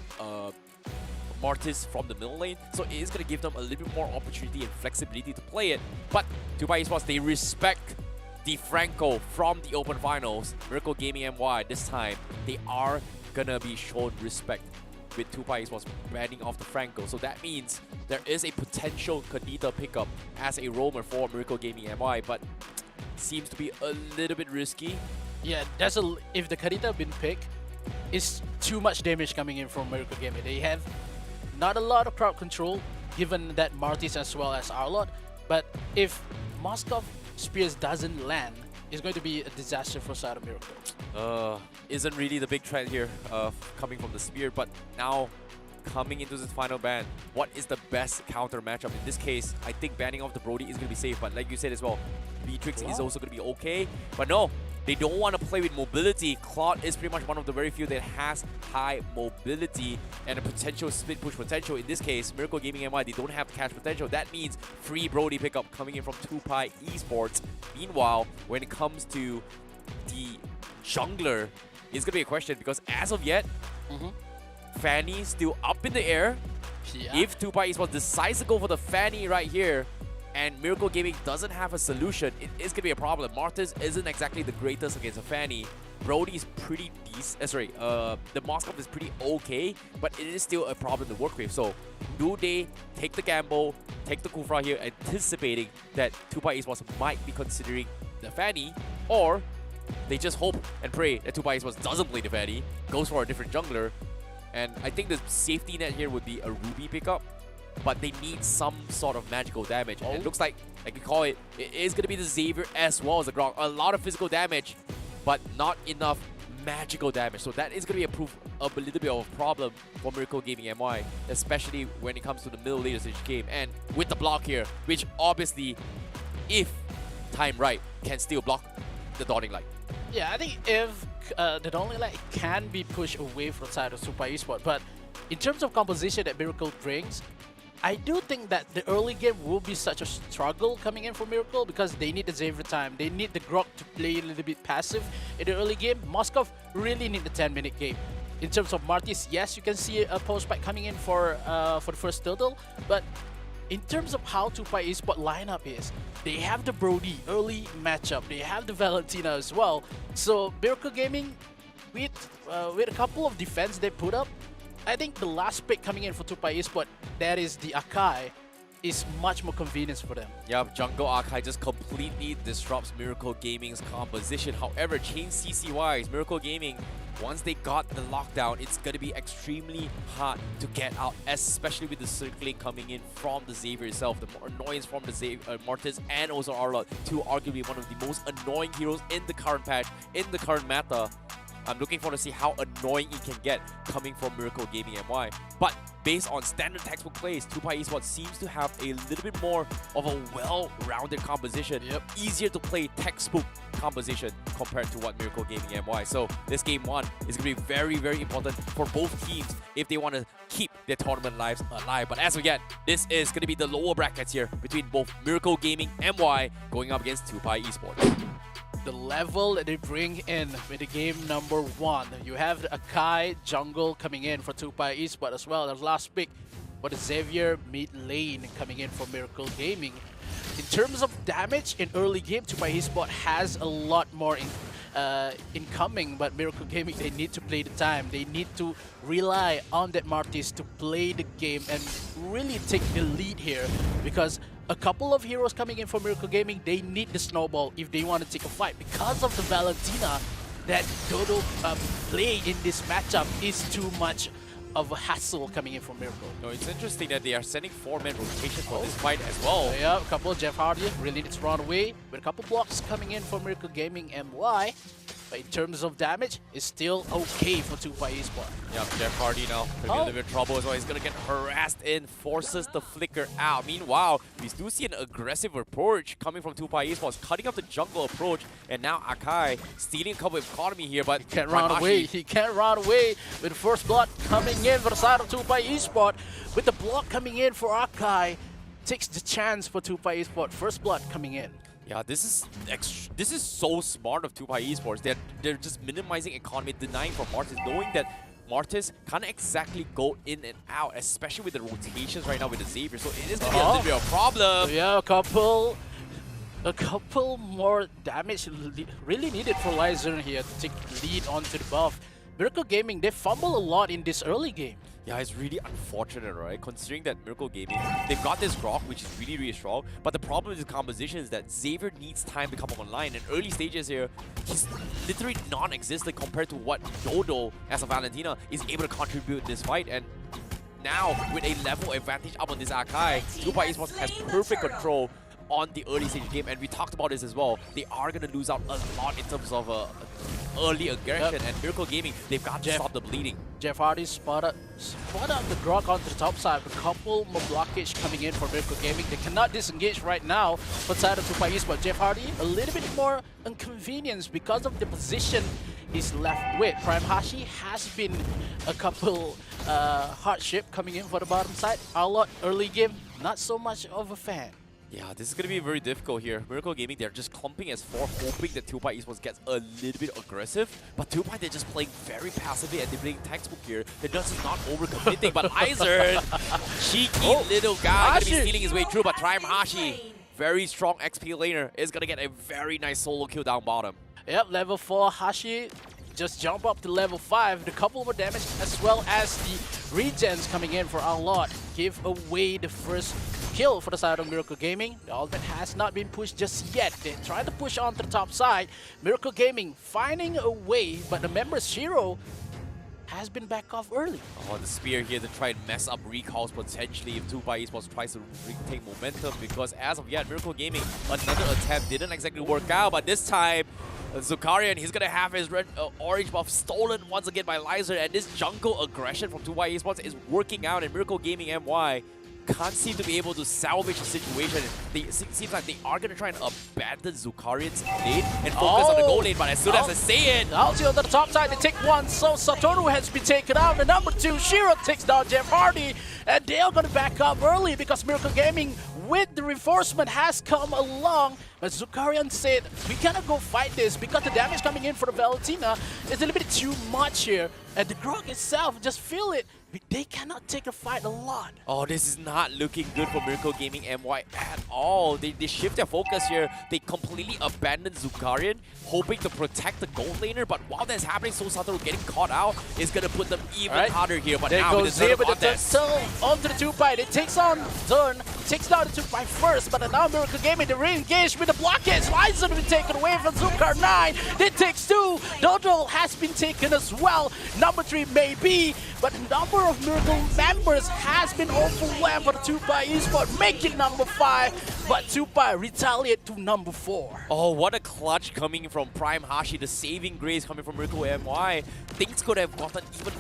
Martis from the middle lane. So it is going to give them a little bit more opportunity and flexibility to play it. But TUPAI Esports, they respect DeFranco from the Open Finals. Miracle Gaming MY, this time, they are going to be shown respect with TUPAI Esports banning off the Franco. So that means there is a potential Kadita pickup as a roamer for Miracle Gaming MY, but seems to be a little bit risky. Yeah, if the Kadita been picked, it's too much damage coming in from Miracle Gaming. They have not a lot of crowd control, given that Martis as well as Arlot. But if Moskov Spears doesn't land, it's going to be a disaster for side of Miracle. Isn't really the big threat here coming from the Spear, but now coming into this final ban, what is the best counter matchup? In this case, I think banning off the Brody is going to be safe, but like you said as well, Beatrix is also going to be okay. But no, they don't want to play with mobility. Claude is pretty much one of the very few that has high mobility and a potential split push potential. In this case, Miracle Gaming MY, they don't have cash potential. That means free Brody pickup coming in from TUPAI Esports. Meanwhile, when it comes to the jungler, it's going to be a question because as of yet, Fanny still up in the air. Yeah. If TUPAI Esports decides to go for the Fanny right here, and Miracle Gaming doesn't have a solution, it is going to be a problem. Martis isn't exactly the greatest against a Fanny. Brody is pretty decent. The Moskov is pretty okay, but it is still a problem to work with. So, do they take the gamble, take the Kufra here, anticipating that TUPAI Esports might be considering the Fanny, or they just hope and pray that TUPAI Esports doesn't play the Fanny, goes for a different jungler? And I think the safety net here would be a Ruby pickup, but they need some sort of magical damage. And it looks like we call it, it is going to be the Xavier as well as the Grok. A lot of physical damage, but not enough magical damage. So that is going to be a little bit of a problem for Miracle Gaming MY, especially when it comes to the middle later stage game. And with the block here, which obviously, if timed right, can still block the Dawning Light. Yeah, I think if the Dawning Light can be pushed away from the side of TUPAI Esports, but in terms of composition that Miracle brings, I do think that the early game will be such a struggle coming in for Miracle because they need the Xavier time. They need the Grok to play a little bit passive in the early game. Moskov really need the 10-minute game. In terms of Martis, yes, you can see a post-spike coming in for the first turtle, but in terms of how TUPAI Esports lineup is, they have the Brody early matchup, they have the Valentina as well. So Miracle Gaming, with a couple of defense they put up, I think the last pick coming in for TUPAI Esports, that is the Akai, is much more convenience for them. Yeah, Jungle Akai just completely disrupts Miracle Gaming's composition. However, change CC-wise, Miracle Gaming, once they got the lockdown, it's going to be extremely hard to get out, especially with the circling coming in from the Xavier itself. The annoyance from the Martis and also Arlot, two arguably one of the most annoying heroes in the current patch, in the current meta. I'm looking forward to see how annoying it can get coming from Miracle Gaming MY. But based on standard textbook plays, TUPAI Esports seems to have a little bit more of a well-rounded composition. Easier to play textbook composition compared to what Miracle Gaming MY. So this game one is going to be very, very important for both teams if they want to keep their tournament lives alive. But as of yet, this is going to be the lower brackets here between both Miracle Gaming MY going up against TUPAI Esports. The level that they bring in with the game number one. You have the Akai jungle coming in for TUPAI Esports as well. The last pick for the Xavier mid lane coming in for Miracle Gaming. in terms of damage in early game, TUPAI Esports has a lot more incoming, but Miracle Gaming, they need to play the time. They need to rely on that Martis to play the game and really take the lead here, because a couple of heroes coming in for Miracle Gaming, they need the snowball if they want to take a fight. Because of the Valentina that Dodo play in this matchup is too much of a hassle coming in from Miracle. No, it's interesting that they are sending 4-man rotation for this fight as well. Yeah, a couple of Jeff Hardy really needs to run away, with a couple blocks coming in for Miracle Gaming MY. But in terms of damage, it's still okay for TUPAI Esports. Yeah, Jeff Hardy now could be a little bit of trouble as well. He's going to get harassed in, forces the flicker out. Meanwhile, we do see an aggressive approach coming from TUPAI Esports, cutting up the jungle approach, and now Akai stealing a couple of economy here, but he can't run away. He can't run away with the first blood coming in for the side of TUPAI Esports. With the block coming in for Akai, takes the chance for TUPAI Esports. First blood coming in. Yeah, this is so smart of TUPAI Esports. They're just minimizing economy, denying for Martis, knowing that Martis can't exactly go in and out, especially with the rotations right now with the Xavier. So it is going to be a little bit of a problem. Yeah, a couple more damage really needed for Lizer here to take lead onto the buff. Miracle Gaming, they fumble a lot in this early game. Yeah, it's really unfortunate, right? Considering that Miracle Gaming, they've got this Grok, which is really, really strong. But the problem with this composition is that Xavier needs time to come online. In early stages here, he's literally non-existent compared to what Dodo, as a Valentina, is able to contribute in this fight. And now, with a level advantage up on this Akai, TUPAI Esports has perfect control on the early stage game, and we talked about this as well. They are going to lose out a lot in terms of early aggression, and Miracle Gaming, they've got to stop the bleeding. Jeff Hardy spot out the Grok onto the top side. A couple more blockage coming in for Miracle Gaming. They cannot disengage right now for side of TUPAI Esports. Jeff Hardy, a little bit more inconvenience because of the position he's left with. Prime Hashi has been a couple hardship coming in for the bottom side. A lot early game, not so much of a fan. Yeah, this is going to be very difficult here. Miracle Gaming, they're just clumping as 4, hoping that TUPAI Esports gets a little bit aggressive. But TUPAI, they're just playing very passively and they're playing textbook here. They're just not overcommitting. But Lizer, cheeky little guy, going to be stealing his way through. But Prime Hashi, very strong XP laner, is going to get a very nice solo kill down bottom. Yep, level 4 Hashi just jump up to level 5. The couple more damage as well as the regens coming in for Outlaw give away the first kill for the side of Miracle Gaming. The ultimate has not been pushed just yet. They try to push onto the top side. Miracle Gaming finding a way, but the member Shiro has been back off early. Oh, the spear here to try and mess up recalls potentially if TUPAI Esports tries to retake momentum, because as of yet, Miracle Gaming, another attempt didn't exactly work out, but this time, Zukarian, he's gonna have his red orange buff stolen once again by Lizer, and this jungle aggression from TUPAI Esports is working out, and Miracle Gaming MY can't seem to be able to salvage the situation. It seems like they are going to try and abandon Zukarian's lane and focus on the gold lane, but as soon as I say it... Alti on the top side, they take one, so Satoru has been taken out. The number 2, Shiro takes down Jeff Hardy, and they are going to back up early because Miracle Gaming, with the reinforcement, has come along. But Zukarian said, we cannot go fight this because the damage coming in for the Valentina is a little bit too much here. And the Grok itself, just feel it. They cannot take a fight a lot. Oh, this is not looking good for Miracle Gaming MY at all. They shift their focus here. They completely abandon Zukarian, hoping to protect the gold laner. But while that's happening, Soul Satoru getting caught out is going to put them even harder here. But there now goes with the turn onto the TUPAI. It takes on Zern, takes down the TUPAI first. But now Miracle Gaming, they re-engage with the blockage. Liza been taken away from Zukar 9. It takes 2. Dodo has been taken as well. Number 3 maybe, but the number of Miracle members has been overwhelmed for the TUPAI Esports, making number 5, but TUPAI retaliate to number 4. Oh, what a clutch coming from Prime Hashi, the saving grace coming from Miracle MY. Things could have gotten even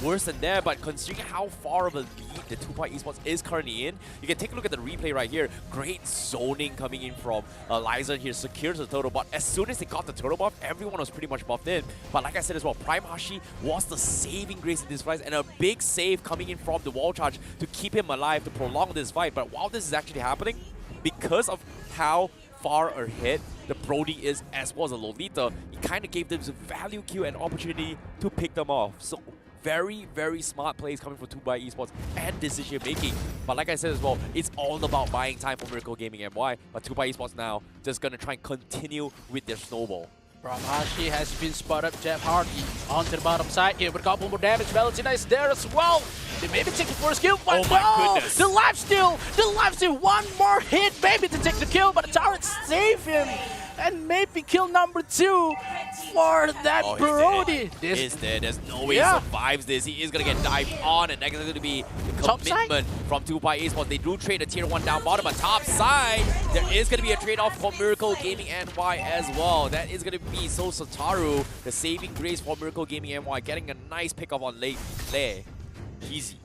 worse than that, but considering how far of a lead the TUPAI Esports is currently in, you can take a look at the replay right here. Great zoning coming in from Liza here, secures the turtle buff. As soon as they got the turtle buff, everyone was pretty much buffed in. But like I said as well, Prime Hashi was the saving grace in this fight, and a big save coming in from the wall charge to keep him alive, to prolong this fight. But while this is actually happening, because of how far ahead the Brody is as well as the Lolita, he kind of gave them some value kill and opportunity to pick them off. So very, very smart plays coming from TUPAI Esports and decision making. But like I said as well, it's all about buying time for Miracle Gaming MY. But TUPAI Esports now just gonna try and continue with their snowball. Brahmashi has been spotted. Jeff Hardy onto the bottom side here with a couple more damage. Valentina is there as well. They maybe take the first kill, but oh my goodness. The lifesteal, one more hit, maybe to take the kill, but the turret save him. And maybe kill number 2 for that Brody. He's dead. There's no way he survives this. He is going to get dived on, and that's going to be the commitment from TUPAI Esports. They do trade a tier 1 down bottom, but top side, there is going to be a trade-off for Miracle Gaming NY as well. That is going to be Sataru, the saving grace for Miracle Gaming NY, getting a nice pick-up on late play. Easy.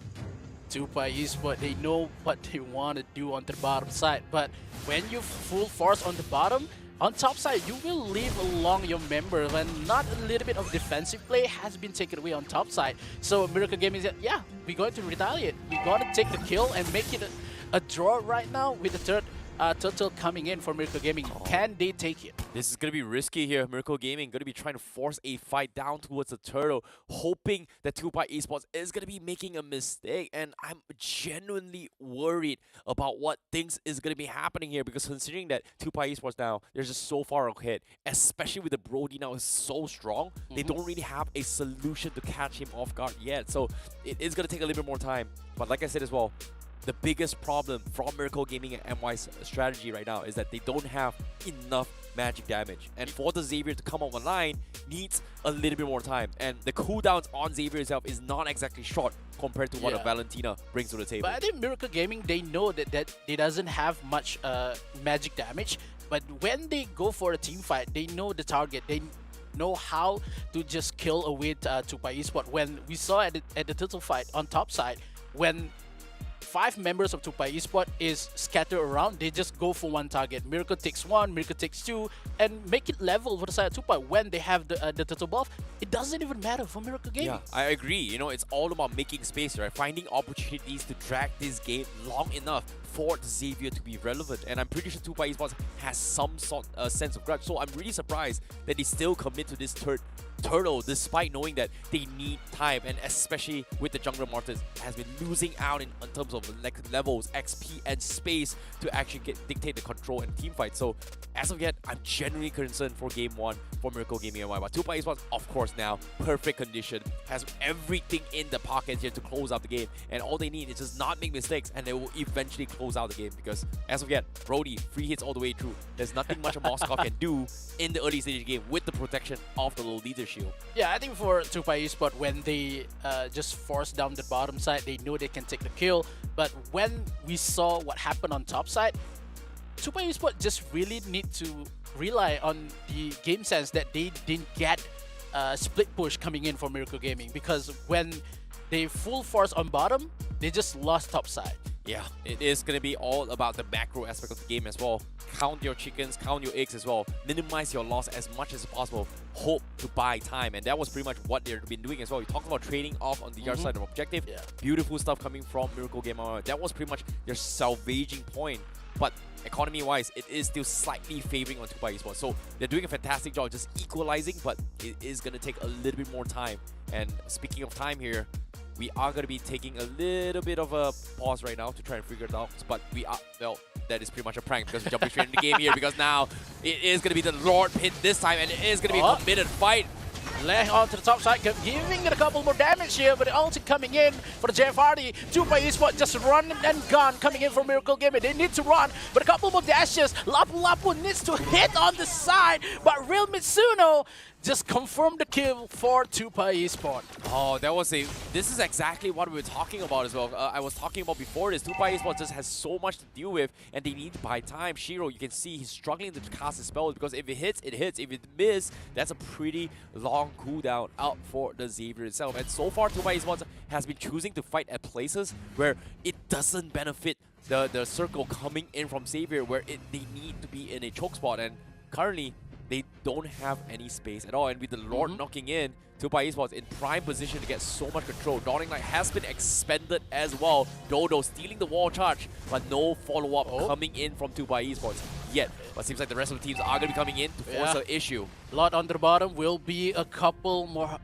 TUPAI Esports, they know what they want to do on the bottom side, but when you full force on the bottom, on top side, you will leave along your member when not a little bit of defensive play has been taken away on top side. So Miracle Gaming said, yeah, we're going to retaliate. We're going to take the kill and make it a draw right now with the third turtle coming in for Miracle Gaming. Can they take it? This is going to be risky here. Miracle Gaming going to be trying to force a fight down towards the turtle, hoping that TUPAI Esports is going to be making a mistake. And I'm genuinely worried about what things is going to be happening here, because considering that TUPAI Esports now, they're just so far ahead, especially with the Brody now is so strong, they don't really have a solution to catch him off guard yet. So it is going to take a little bit more time. But like I said as well, the biggest problem from Miracle Gaming and MY's strategy right now is that they don't have enough magic damage. And for the Xavier to come up online needs a little bit more time. And the cooldowns on Xavier itself is not exactly short compared to what a Valentina brings to the table. But I think Miracle Gaming, they know that it doesn't have much magic damage. But when they go for a team fight, they know the target. They know how to just kill away TUPAI Esports. When we saw at the turtle fight on top side, when 5 members of TUPAI Esports is scattered around, they just go for one target. Miracle takes 1, Miracle takes 2, and make it level for the side of TUPAI. When they have the turtle buff, it doesn't even matter for Miracle Gaming. Yeah, I agree. You know, it's all about making space, right? Finding opportunities to drag this game long enough for the Xavier to be relevant. And I'm pretty sure TUPAI Esports has some sort sense of grudge. So I'm really surprised that they still commit to this turtle despite knowing that they need time, and especially with the jungler Martyrs has been losing out in terms of levels, XP and space to actually dictate the control and team fight. So as of yet, I'm genuinely concerned for game 1 for Miracle Gaming NY. But TUPAI Esports, of course, now perfect condition, has everything in the pocket here to close out the game, and all they need is just not make mistakes, and they will eventually close out the game. Because as of yet, Brody free hits all the way through. There's nothing much a Moskov can do in the early stage of the game with the protection of the low leader shield. Yeah, I think for TUPAI Esports, when they just force down the bottom side, they know they can take the kill. But when we saw what happened on top side, TUPAI Esports just really need to rely on the game sense that they didn't get split push coming in for Miracle Gaming, because when they full force on bottom, they just lost top side. Yeah, it is going to be all about the macro aspect of the game as well. Count your chickens, count your eggs as well. Minimize your loss as much as possible. Hope to buy time. And that was pretty much what they've been doing as well. We talked about trading off on the other side of objective. Yeah. Beautiful stuff coming from Miracle Gaming. That was pretty much their salvaging point. But economy-wise, it is still slightly favoring on TUPAI Esports. So they're doing a fantastic job just equalizing, but it is going to take a little bit more time. And speaking of time here, we are going to be taking a little bit of a pause right now to try and figure it out. But we are, well, that is pretty much a prank because we're jumping straight into the game here, because now it is going to be the Lord Pit this time, and it is going to be a committed fight. Laying onto the top side, giving it a couple more damage here, but the ulti coming in for the Jeff Hardy. TUPAI Esports just run and gun coming in from Miracle Gaming. They need to run, but a couple more dashes. Lapu Lapu needs to hit on the side, but Real Mitsuno just confirmed the kill for TUPAI Esports. Oh, that was this is exactly what we were talking about as well. I was talking about before this. TUPAI Esports just has so much to deal with, and they need to buy time. Shiro, you can see he's struggling to cast his spells, because if it hits, it hits. If it misses, that's a pretty long cooldown out for the Xavier itself. And so far, TUPAI Esports has been choosing to fight at places where it doesn't benefit the circle coming in from Xavier, where they need to be in a choke spot. And currently, they don't have any space at all. And with the Lord knocking in, TUPAI Esports in prime position to get so much control. Dawning Light has been expended as well. Dodo stealing the wall charge, but no follow-up coming in from TUPAI Esports. yet. But seems like the rest of the teams are going to be coming in to force an issue. Lot on the bottom will be a couple more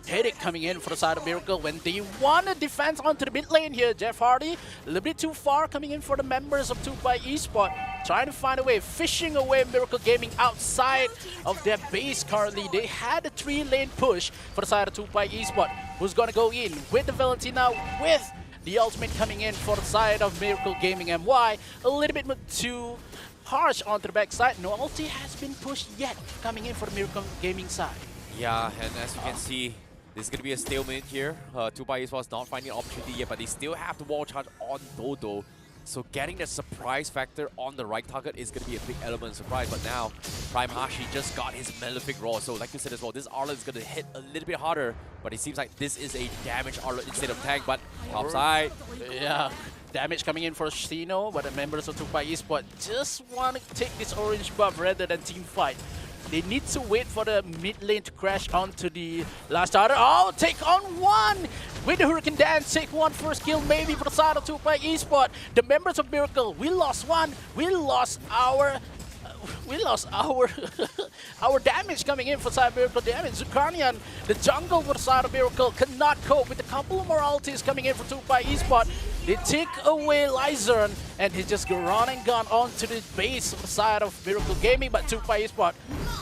headache coming in for the side of Miracle when they want to defense onto the mid lane here. Jeff Hardy a little bit too far coming in for the members of TUPAI Esports, trying to find a way, fishing away Miracle Gaming outside of their base currently. They had a 3-lane push for the side of TUPAI Esports. Who's going to go in with the Valentina, with the ultimate coming in for the side of Miracle Gaming MY. A little bit too harsh onto the backside. No ulti has been pushed yet coming in for the Miracle Gaming side. Yeah, and as you can see, this is going to be a stalemate here. TUPAI Esports not finding an opportunity yet, but they still have to wall charge on Dodo. So getting that surprise factor on the right target is going to be a big element of surprise. But now, Prime Hashi just got his Malefic Roar. So like you said as well, this Arlet is going to hit a little bit harder. But it seems like this is a damage Arlet instead of tank. But top side. Yeah, damage coming in for Shino, but the members of TUPAI Esports just want to take this orange buff rather than team fight. They need to wait for the mid lane to crash onto the last starter. Oh, take on one! With the Hurricane Dance, take one first kill maybe for the side of TUPAI Esports. The members of Miracle, we lost one. We lost our our damage coming in for side of Miracle damage. Zukarnian, the jungle for the side of Miracle, cannot cope with a couple of more ultis coming in for TUPAI Esports. They take away Lyzern, and he just go run and gun onto the base of the side of Miracle Gaming, but TUPAI Esports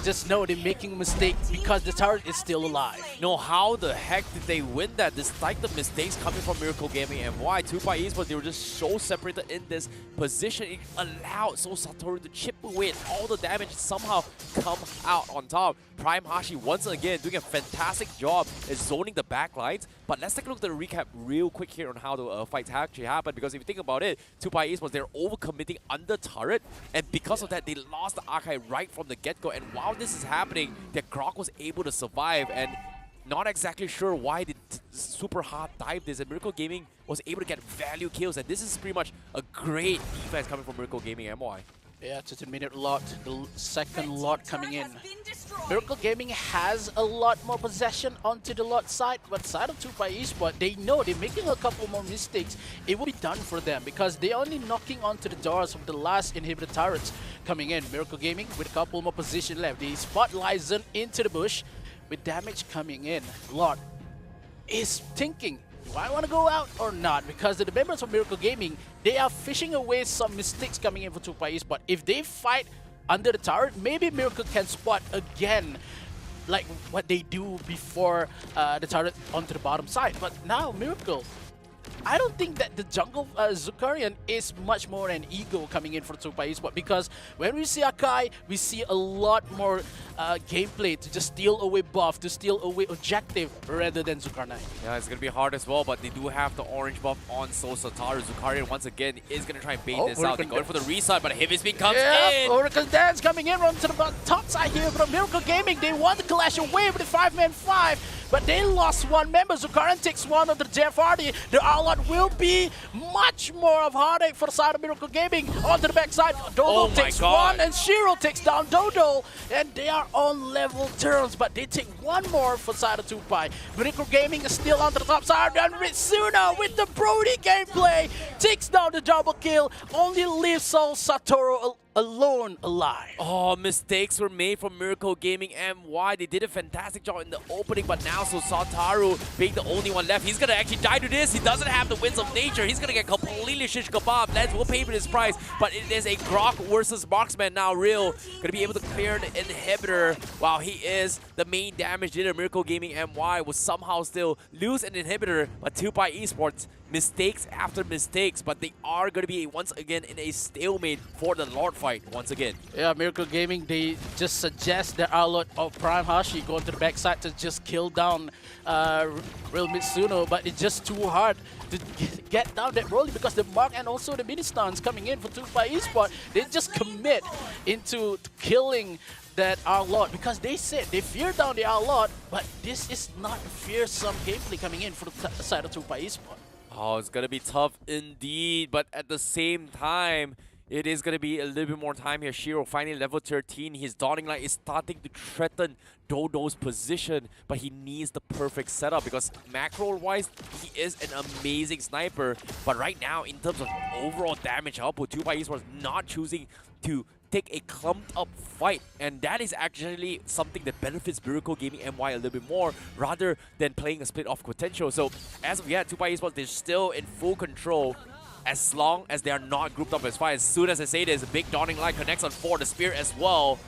just know they're making a mistake because the turret is still alive. No, how the heck did they win that despite the mistakes coming from Miracle Gaming and why? TUPAI Esports, they were just so separated in this position. It allowed Satoru to chip away at all the damage and somehow come out on top. Prime Hashi once again doing a fantastic job at zoning the backlines. But let's take a look at the recap real quick here on how the fights actually happened. Because if you think about it, TUPAI Esports, they're overcommitting under turret. And because of that, they lost the Archive right from the get-go. And while this is happening, their Grok was able to survive. And not exactly sure why they super hard dive this. And Miracle Gaming was able to get value kills. And this is pretty much a great defense coming from Miracle Gaming MY. Yeah, it's a minute lot, the second lot coming in. Miracle Gaming has a lot more possession onto the lot side, but side of TUPAI Esports, they know they're making a couple more mistakes. It will be done for them because they're only knocking onto the doors of the last inhibitor turrets coming in. Miracle Gaming with a couple more position left. They spot Lyzern into the bush with damage coming in. Lot is thinking, do I want to go out or not? Because the members of Miracle Gaming, they are fishing away some mistakes coming in for TUPAI Esports. If they fight under the turret, maybe Miracle can spot again like what they do before the turret onto the bottom side. But now Miracle, I don't think that the jungle Zukarian is much more an ego coming in for TUPAI Esports, because when we see Akai, we see a lot more gameplay to just steal away buff, to steal away objective rather than Zulkarnain. Yeah, it's going to be hard as well, but they do have the orange buff on Sataru. Zukarian once again is going to try and bait this out. They're going for the reset, but Heavy Speed comes in. Hurricane Dance coming in onto the top side here from Miracle Gaming. They want to clash away with the 5-man-5, but they lost one member. Zukarian takes one of the Jeff Hardy. The Arlot will be much more of heartache for the side of Miracle Gaming. Onto the backside, Dodo takes one, and Shiro takes down Dodo, and they are on level terms, but they take one more for side of TUPAI. Miracle Gaming is still on the top side, and Ritsuna with the Brody gameplay takes down the double kill, only leaves Satoru alone alive. Oh, mistakes were made from Miracle Gaming MY. They did a fantastic job in the opening, but now Sataru being the only one left, he's gonna actually die to this. He doesn't have the winds of nature. He's gonna get completely shish kebab. Lens will pay for this price, but it is a Grok versus Marksman now. Real gonna be able to clear the inhibitor while he is the main damage dealer. Miracle Gaming MY will somehow still lose an inhibitor, but TUPAI Esports, mistakes after mistakes, but they are going to be once again in a stalemate for the Lord fight once again. Yeah, Miracle Gaming, they just suggest the Arlot of Prime Hashi going to the backside to just kill down Real Mitsuno, but it's just too hard to get down that Broly because the Mark and also the mini stuns coming in for TUPAI Esports, they just commit into killing that Arlot because they said they fear down the Arlot, but this is not fearsome gameplay coming in for the side of TUPAI Esports. Oh, it's going to be tough indeed, but at the same time, it is going to be a little bit more time here. Shiro finally level 13. His Dawning Light is starting to threaten Dodo's position, but he needs the perfect setup because macro-wise, he is an amazing sniper. But right now, in terms of overall damage output, TUPAI Esports not choosing to take a clumped up fight, and that is actually something that benefits Miracle Gaming MY a little bit more rather than playing a split off potential. So as of yet, TUPAI Esports, they're still in full control as long as they are not grouped up as far. As soon as I say this, a big Dawning Light connects on 4, the Spear as well.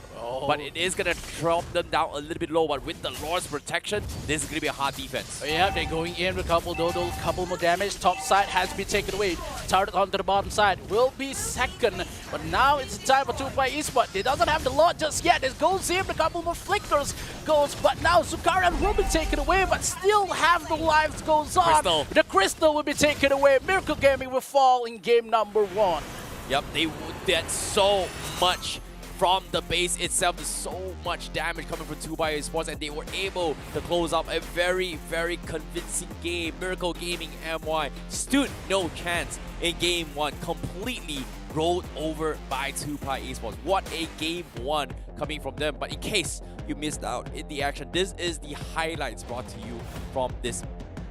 But it is going to drop them down a little bit low, but with the Lord's protection, this is going to be a hard defense. Yeah, they're going in with a couple more damage. Top side has been taken away. Turret onto the bottom side will be second. But now it's time for TUPAI Esports. They doesn't have the Lord just yet. It goes in, a couple more flickers goes, but now Zukarian will be taken away, but still have the lives goes on. Crystal. The Crystal will be taken away. Miracle Gaming will fall in game number 1. Yep, they did so much from the base itself. There's so much damage coming from TUPAI Esports, and they were able to close up a very, very convincing game. Miracle Gaming MY stood no chance in game 1, completely rolled over by TUPAI Esports. What a game 1 coming from them. But in case you missed out in the action, this is the highlights brought to you from this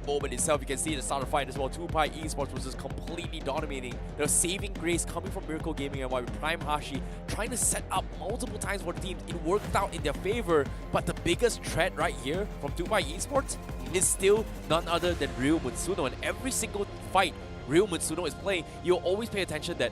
moment itself. You can see the start of the fight as well. TUPAI Esports was just completely dominating. The saving grace coming from Miracle Gaming and with Prime Hashi trying to set up multiple times for the team. It worked out in their favor, but the biggest threat right here from TUPAI Esports is still none other than Ryu Mutsuno. And every single fight Ryu Mutsuno is playing, you'll always pay attention that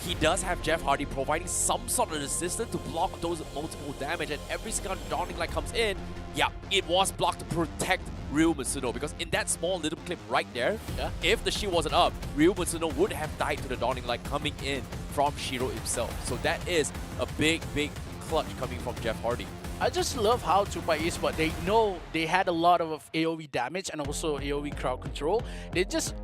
he does have Jeff Hardy providing some sort of assistance to block those multiple damage, and every single Dawning Light comes in, yeah, it was blocked to protect Ryu Mutsuno, because in that small little clip right there, if the shield wasn't up, Ryu Mutsuno would have died to the Dawning Light coming in from Shiro himself. So that is a big, big clutch coming from Jeff Hardy. I just love how TUPAI Esports, they know they had a lot of AoE damage and also AoE crowd control. They just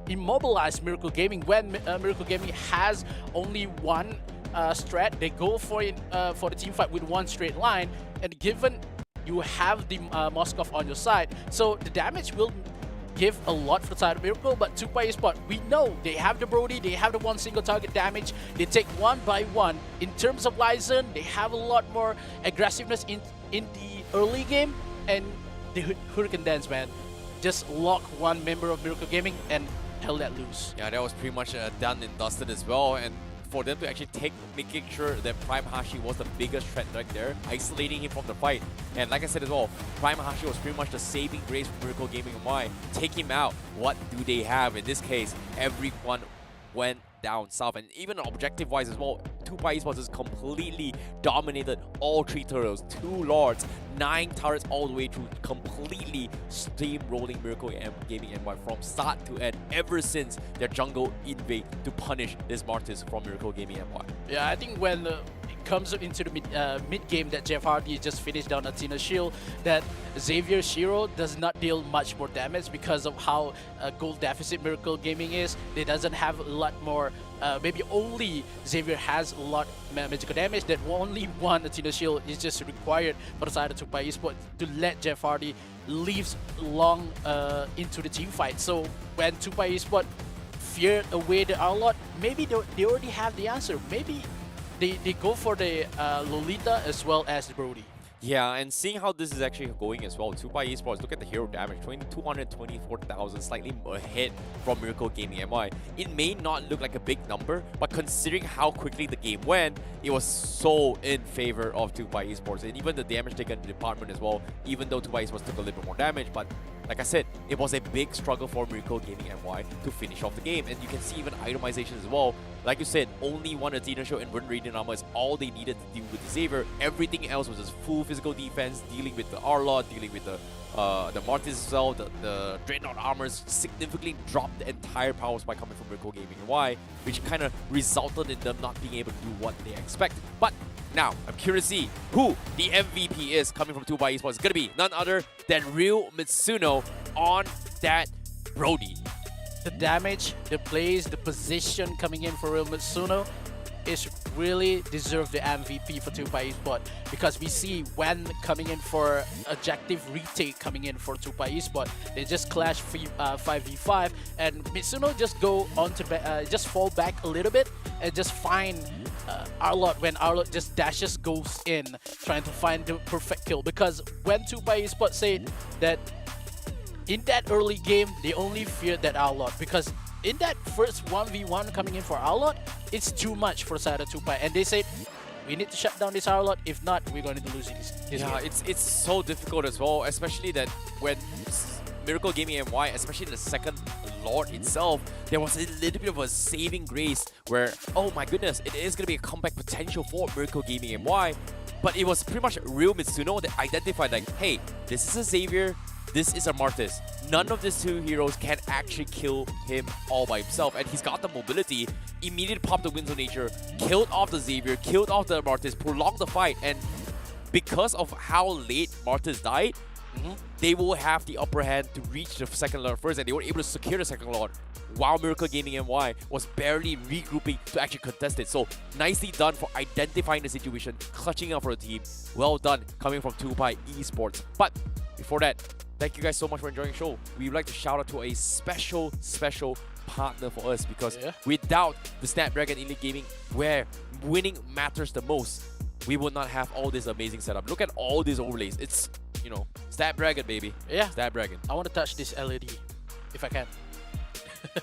immobilize Miracle Gaming. When Miracle Gaming has only one strat, they go for it for the team fight with one straight line, and given you have the Moskov on your side, so the damage will give a lot for the side of Miracle. But TUPAI Esports, we know they have the Brody, they have the one single target damage, they take one by one. In terms of Lysen, they have a lot more aggressiveness in the early game, and the Hurricane Dance, man, just lock one member of Miracle Gaming and held that loose. Yeah, that was pretty much done and dusted as well. And for them to actually making sure that Prime Hashi was the biggest threat right there, isolating him from the fight. And like I said as well, Prime Hashi was pretty much the saving grace for Miracle Gaming and why. Take him out, what do they have? In this case, everyone went down south. And even objective-wise as well, TUPAI Esports has completely dominated all 3 turtles, 2 Lords, 9 turrets all the way through, completely steamrolling Miracle Gaming NY from start to end, ever since their jungle invade to punish this Martis from Miracle Gaming NY. Yeah, I think when it comes into the mid game that Jeff Hardy just finished down Athena Shield, that Xavier Shiro does not deal much more damage because of how gold deficit Miracle Gaming is. They doesn't have a lot more, maybe only Xavier has a lot magical damage, that only one Athena Shield is just required for the side of TUPAI Esports to let Jeff Hardy leaves long into the team fight. So when TUPAI Esports feared away the Arlot, maybe they already have the answer. Maybe they go for the Lolita as well as the Brody. Yeah, and seeing how this is actually going as well, TUPAI Esports, look at the hero damage, 224,000, slightly ahead from Miracle Gaming MY. It may not look like a big number, but considering how quickly the game went, it was so in favor of TUPAI Esports. And even the damage taken department as well, even though TUPAI Esports took a little bit more damage, but like I said, it was a big struggle for Miracle Gaming MY to finish off the game. And you can see even itemization as well. Like you said, only one Athena Show and one Radiant Armor is all they needed to deal with the Xavier. Everything else was just full physical defense, dealing with the Arlot, dealing with the Martis as well. The Dreadnought Armors significantly dropped the entire power spike coming from Miracle Gaming MY, which kind of resulted in them not being able to do what they expected. But now, I'm curious to see who the MVP is coming from TUPAI Esports. It's going to be none other than Ryu Mitsuno on that Brody. The damage, the plays, the position coming in for Ryu Mitsuno is really deserve the MVP for TUPAI Esports, because we see when coming in for objective retake coming in for TUPAI Esports, they just clash 5v5 and Mitsuno just go on to just fall back a little bit and just find Arlot when Arlot just dashes goes in trying to find the perfect kill. Because when TUPAI Esports said that in that early game they only feared that Arlot, because in that first 1v1 coming in for Arlot, it's too much for side of TUPAI, and they said we need to shut down this Arlot. If not, we're going to lose this Yeah, game. it's so difficult as well, especially that when Miracle Gaming MY, especially in the second Lord itself, there was a little bit of a saving grace where, oh my goodness, it is going to be a comeback potential for Miracle Gaming MY. But it was pretty much real Mitsuno that identified like, hey, this is a Xavier, this is a Martis. None of these two heroes can actually kill him all by himself. And he's got the mobility, immediately popped the Winds of Nature, killed off the Xavier, killed off the Martis, prolonged the fight. And because of how late Martis died, they will have the upper hand to reach the second Lord first, and they were able to secure the second Lord while Miracle Gaming MY was barely regrouping to actually contest it. So nicely done for identifying the situation, clutching up for the team. Well done coming from TUPAI Esports. But before that, thank you guys so much for enjoying the show. We would like to shout out to a special partner for us, because without the Snapdragon Elite Gaming, where winning matters the most, we would not have all this amazing setup. Look at all these overlays. It's, you know, Snapdragon, baby. Yeah. Snapdragon. I want to touch this LED if I can.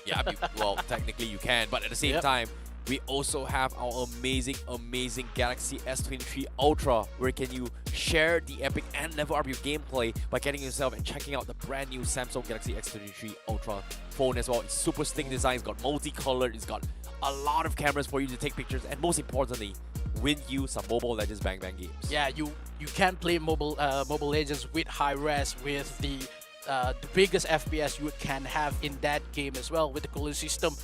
Yeah, I mean, well, technically you can, but at the same time, we also have our amazing Galaxy S23 Ultra, where can you share the epic and level up your gameplay by getting yourself and checking out the brand new Samsung Galaxy S23 Ultra phone as well. It's super slick design, it's got multicolored, it's got a lot of cameras for you to take pictures, and most importantly, win you some Mobile Legends Bang Bang games. Yeah, you can play Mobile Legends with high res, with the biggest FPS you can have in that game as well. With the cooling system,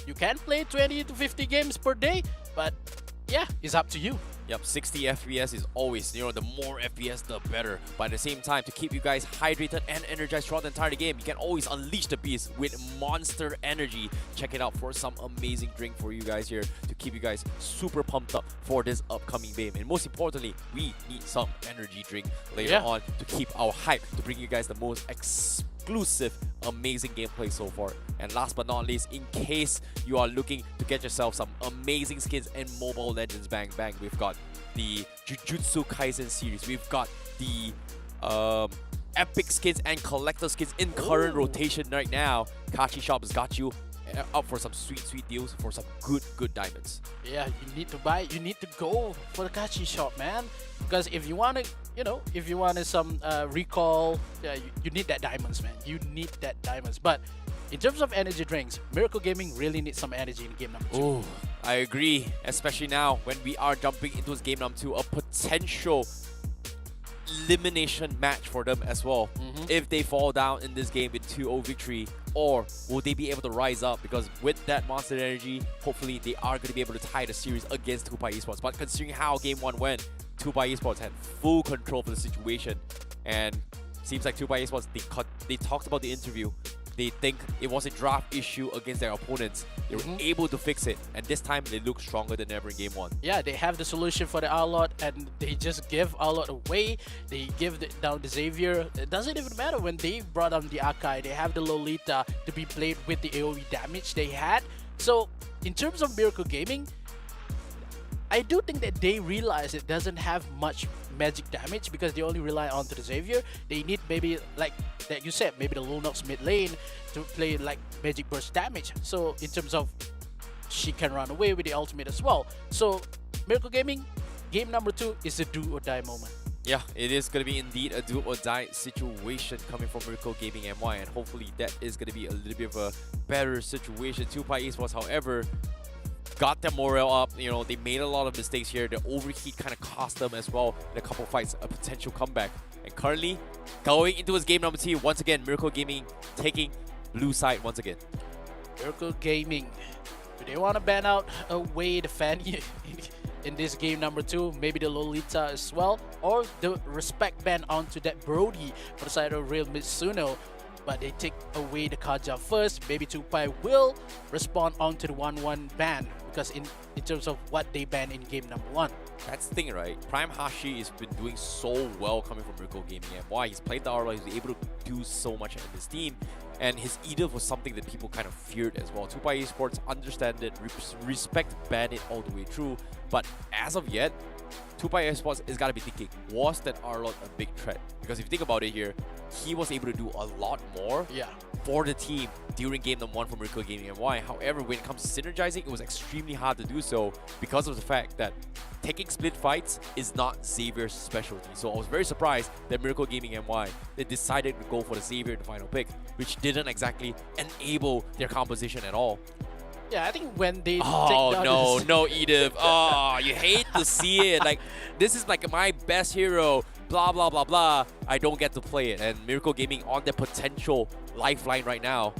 you can play 20 to 50 games per day, but yeah, it's up to you. Yep, 60 FPS is always, you know, the more FPS, the better. But at the same time, to keep you guys hydrated and energized throughout the entire game, you can always unleash the beast with Monster Energy. Check it out for some amazing drink for you guys here to keep you guys super pumped up for this upcoming game. And most importantly, we need some energy drink later on to keep our hype, to bring you guys the most exclusive, amazing gameplay so far. And last but not least, in case you are looking to get yourself some amazing skins in Mobile Legends Bang Bang, we've got the Jujutsu Kaisen series, we've got the epic skins and collector skins in current rotation right now. Kachi Shop has got you up for some sweet deals for some good diamonds. Yeah, you need to buy, you need to go for the Kachi Shop, man, because if you want to, you know, if you wanted some recall, you need that diamonds, man. You need that diamonds. But in terms of energy drinks, Miracle Gaming really needs some energy in game number 2. Oh, I agree, especially now when we are jumping into this game number 2, a potential elimination match for them as well. If they fall down in this game with 2-0 victory, or will they be able to rise up? Because with that Monster Energy, hopefully they are going to be able to tie the series against TUPAI Esports. But considering how game 1 went, TUPAI Esports had full control of the situation, and seems like TUPAI Esports, they talked about the interview. They think it was a draft issue against their opponents. They were able to fix it, and this time they look stronger than ever in game 1. Yeah, they have the solution for the Arlot, and they just give Arlot away. They give down the Xavier. It doesn't even matter when they brought down the Akai. They have the Lolita to be played with the AoE damage they had. So in terms of Miracle Gaming, I do think that they realize it doesn't have much magic damage because they only rely on to the Xavier. They need maybe, like that you said, maybe the Lunox mid lane to play like magic burst damage. So in terms of, she can run away with the ultimate as well. So Miracle Gaming, game number 2 is a do or die moment. Yeah, it is going to be indeed a do or die situation coming from Miracle Gaming MY, and hopefully that is going to be a little bit of a better situation. TUPAI Esports, however, got their morale up. You know, they made a lot of mistakes here. The overheat kind of cost them as well in a couple fights, a potential comeback. And currently, going into his game number 2, once again, Miracle Gaming taking blue side once again. Miracle Gaming, do they want to ban out away the Fanny in this game number 2? Maybe the Lolita as well, or the respect ban onto that Brody for the side of Real Mitsuno. But they take away the Kaja first. Maybe TUPAI will respond onto the 1-1 ban, because in terms of what they banned in game number 1. That's the thing, right? Prime Hashi has been doing so well coming from Miracle Gaming MY. He's played the Arla, he's able to do so much in this team. And his Edith was something that people kind of feared as well. TUPAI Esports understand it, respect ban it all the way through. But as of yet, TUPAI Esports has got to be thinking, was that Arlot a big threat? Because if you think about it here, he was able to do a lot more for the team during game number 1 for Miracle Gaming MY. However, when it comes to synergizing, it was extremely hard to do so because of the fact that taking split fights is not Xavier's specialty. So I was very surprised that Miracle Gaming MY, they decided to go for the Xavier in the final pick, which didn't exactly enable their composition at all. Yeah, I think when they no, Edith. Oh, you hate to see it. Like, this is like my best hero, blah, blah, blah, blah. I don't get to play it. And Miracle Gaming on their potential lifeline right now,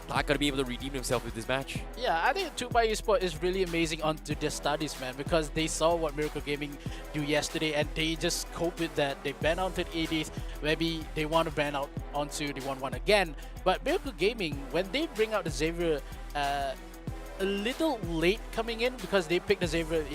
not going to be able to redeem himself with this match. Yeah, I think TUPAI Esports is really amazing onto their studies, man, because they saw what Miracle Gaming do yesterday and they just cope with that. They ban onto the 80th. Maybe they want to ban out onto the 1-1 again. But Miracle Gaming, when they bring out the Xavier a little late coming in because they picked the Xavier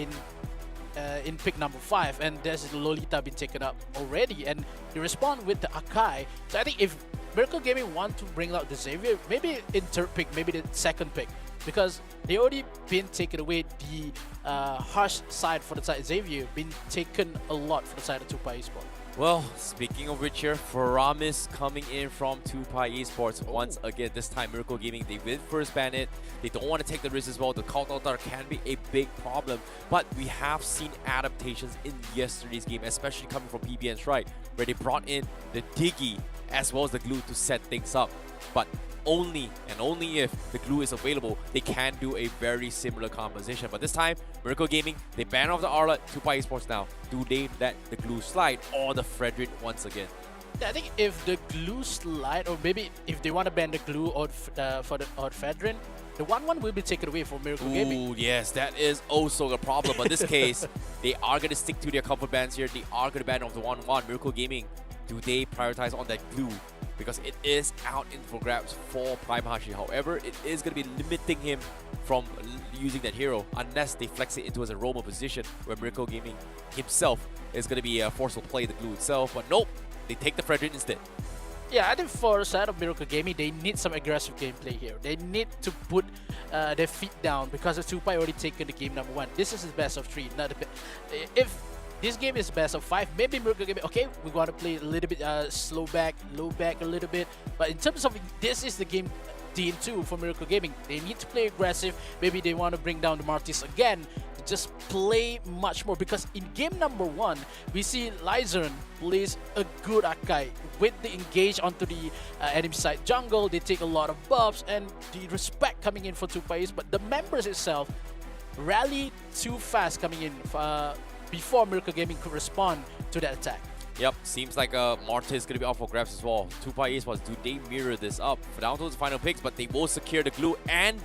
in pick number 5 and there's the Lolita been taken up already and they respond with the Akai. So I think if Miracle Gaming want to bring out the Xavier, maybe in third pick, maybe the second pick, because they already been taken away. The harsh side for the side Xavier been taken a lot for the side of TUPAI Esports. Well, speaking of which here, Faramis coming in from TUPAI Esports once again. This time Miracle Gaming, they will first ban it. They don't want to take the risk as well. The counter can be a big problem. But we have seen adaptations in yesterday's game, especially coming from PBN Strike, where they brought in the Diggy as well as the glue to set things up. But only and only if the glue is available, they can do a very similar composition. But this time, Miracle Gaming, they ban off the Arla. TUPAI Esports now, do they let the glue slide or the Frederick once again? Yeah, I think if the glue slide, or maybe if they want to ban the glue or for the Fedrin, the 1-1 will be taken away from Miracle Gaming. Ooh, yes, that is also a problem. But in this case, they are going to stick to their comfort bans here. They are going to ban off the 1-1. Miracle Gaming, do they prioritize on that glue? Because it is out in for grabs for Prime Hashi. However, it is going to be limiting him from using that hero unless they flex it into his Aroma position where Miracle Gaming himself is going to be forced to play the glue itself. But nope, they take the Frederick instead. Yeah, I think for the side of Miracle Gaming, they need some aggressive gameplay here. They need to put their feet down because the TUPAI already taken the game number 1. This is the best of 3. Not if this game is best of 5, maybe Miracle Gaming, okay, we want to play a little bit slow back, low back a little bit. But in terms of this is the game team 2 for Miracle Gaming. They need to play aggressive. Maybe they want to bring down the Martis again to just play much more, because in game number 1, we see Lyzern plays a good Akai with the engage onto the enemy side jungle. They take a lot of buffs and the respect coming in for TUPAI, but the members itself rally too fast coming in before Miracle Gaming could respond to that attack. Yep, seems like Marta is going to be off for grabs as well. TUPAI Esports, do they mirror this up? Down to the final picks, but they will secure the glue and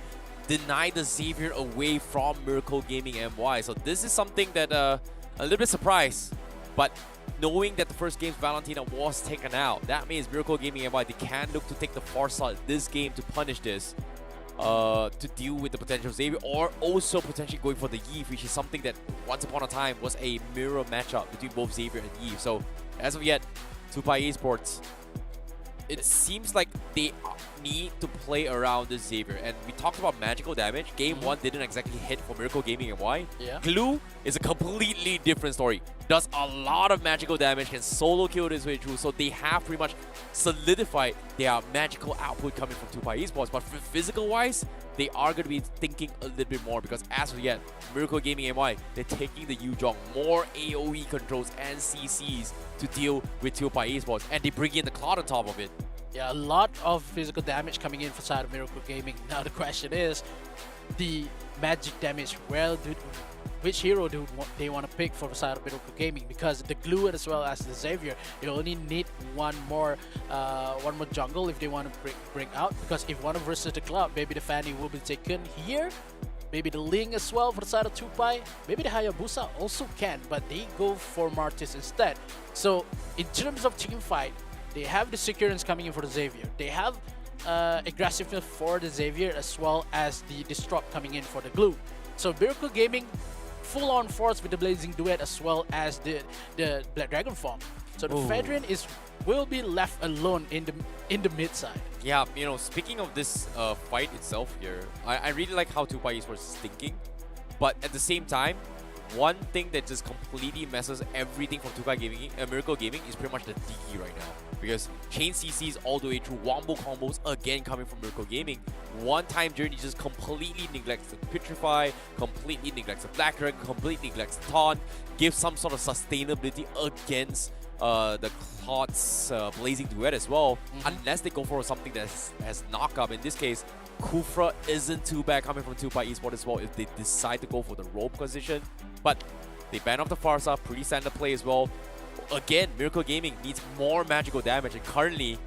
deny the Xavier away from Miracle Gaming MY. So this is something that a little bit surprised, but knowing that the first game's Valentina was taken out, that means Miracle Gaming MY, they can look to take the Farsight this game to punish this. To deal with the potential Xavier, or also potentially going for the Eve, which is something that once upon a time was a mirror matchup between both Xavier and Eve. So as of yet, TUPAI Esports, it seems like they need to play around this Xavier. And we talked about magical damage. Game 1 didn't exactly hit for Miracle Gaming and why. Yeah. Glue is a completely different story. Does a lot of magical damage, can solo kill this way through. So they have pretty much solidified their magical output coming from TUPAI Esports. But for physical wise, they are going to be thinking a little bit more, because as of yet, Miracle Gaming MY, they're taking the Yuzhong, more AoE controls and CCs to deal with TUPAI Esports, and they bring in the Cloud on top of it. Yeah, a lot of physical damage coming in for side of Miracle Gaming. Now the question is, the magic damage, which hero do they want to pick for the side of Miracle Gaming? Because the glue as well as the Xavier, you only need one more jungle if they want to bring out. Because if one versus the Cloud, maybe the Fanny will be taken here. Maybe the Ling as well for the side of TUPAI. Maybe the Hayabusa also can, but they go for Martis instead. So in terms of team fight, they have the Securance coming in for the Xavier. They have aggressiveness for the Xavier as well as the Disrupt coming in for the Glue. So Miracle Gaming full-on force with the Blazing Duet as well as the Black Dragon form. So the Fedrin will be left alone in the mid side. Yeah, you know, speaking of this fight itself here, I really like how TUPAI Esports is thinking, but at the same time, one thing that just completely messes everything from TUPAI Gaming, Miracle Gaming is pretty much the DG right now. Because chain CCs all the way through, wombo combos again coming from Miracle Gaming. One-time journey just completely neglects the Petrify, completely neglects the Black Dragon, completely neglects the Taunt, gives some sort of sustainability against the Cloud's Blazing Duet as well, unless they go for something that has knock-up. In this case, Kufra isn't too bad coming from TUPAI Esports as well if they decide to go for the rope position. But they ban off the Farsa, pretty standard play as well. Again, Miracle Gaming needs more magical damage, and currently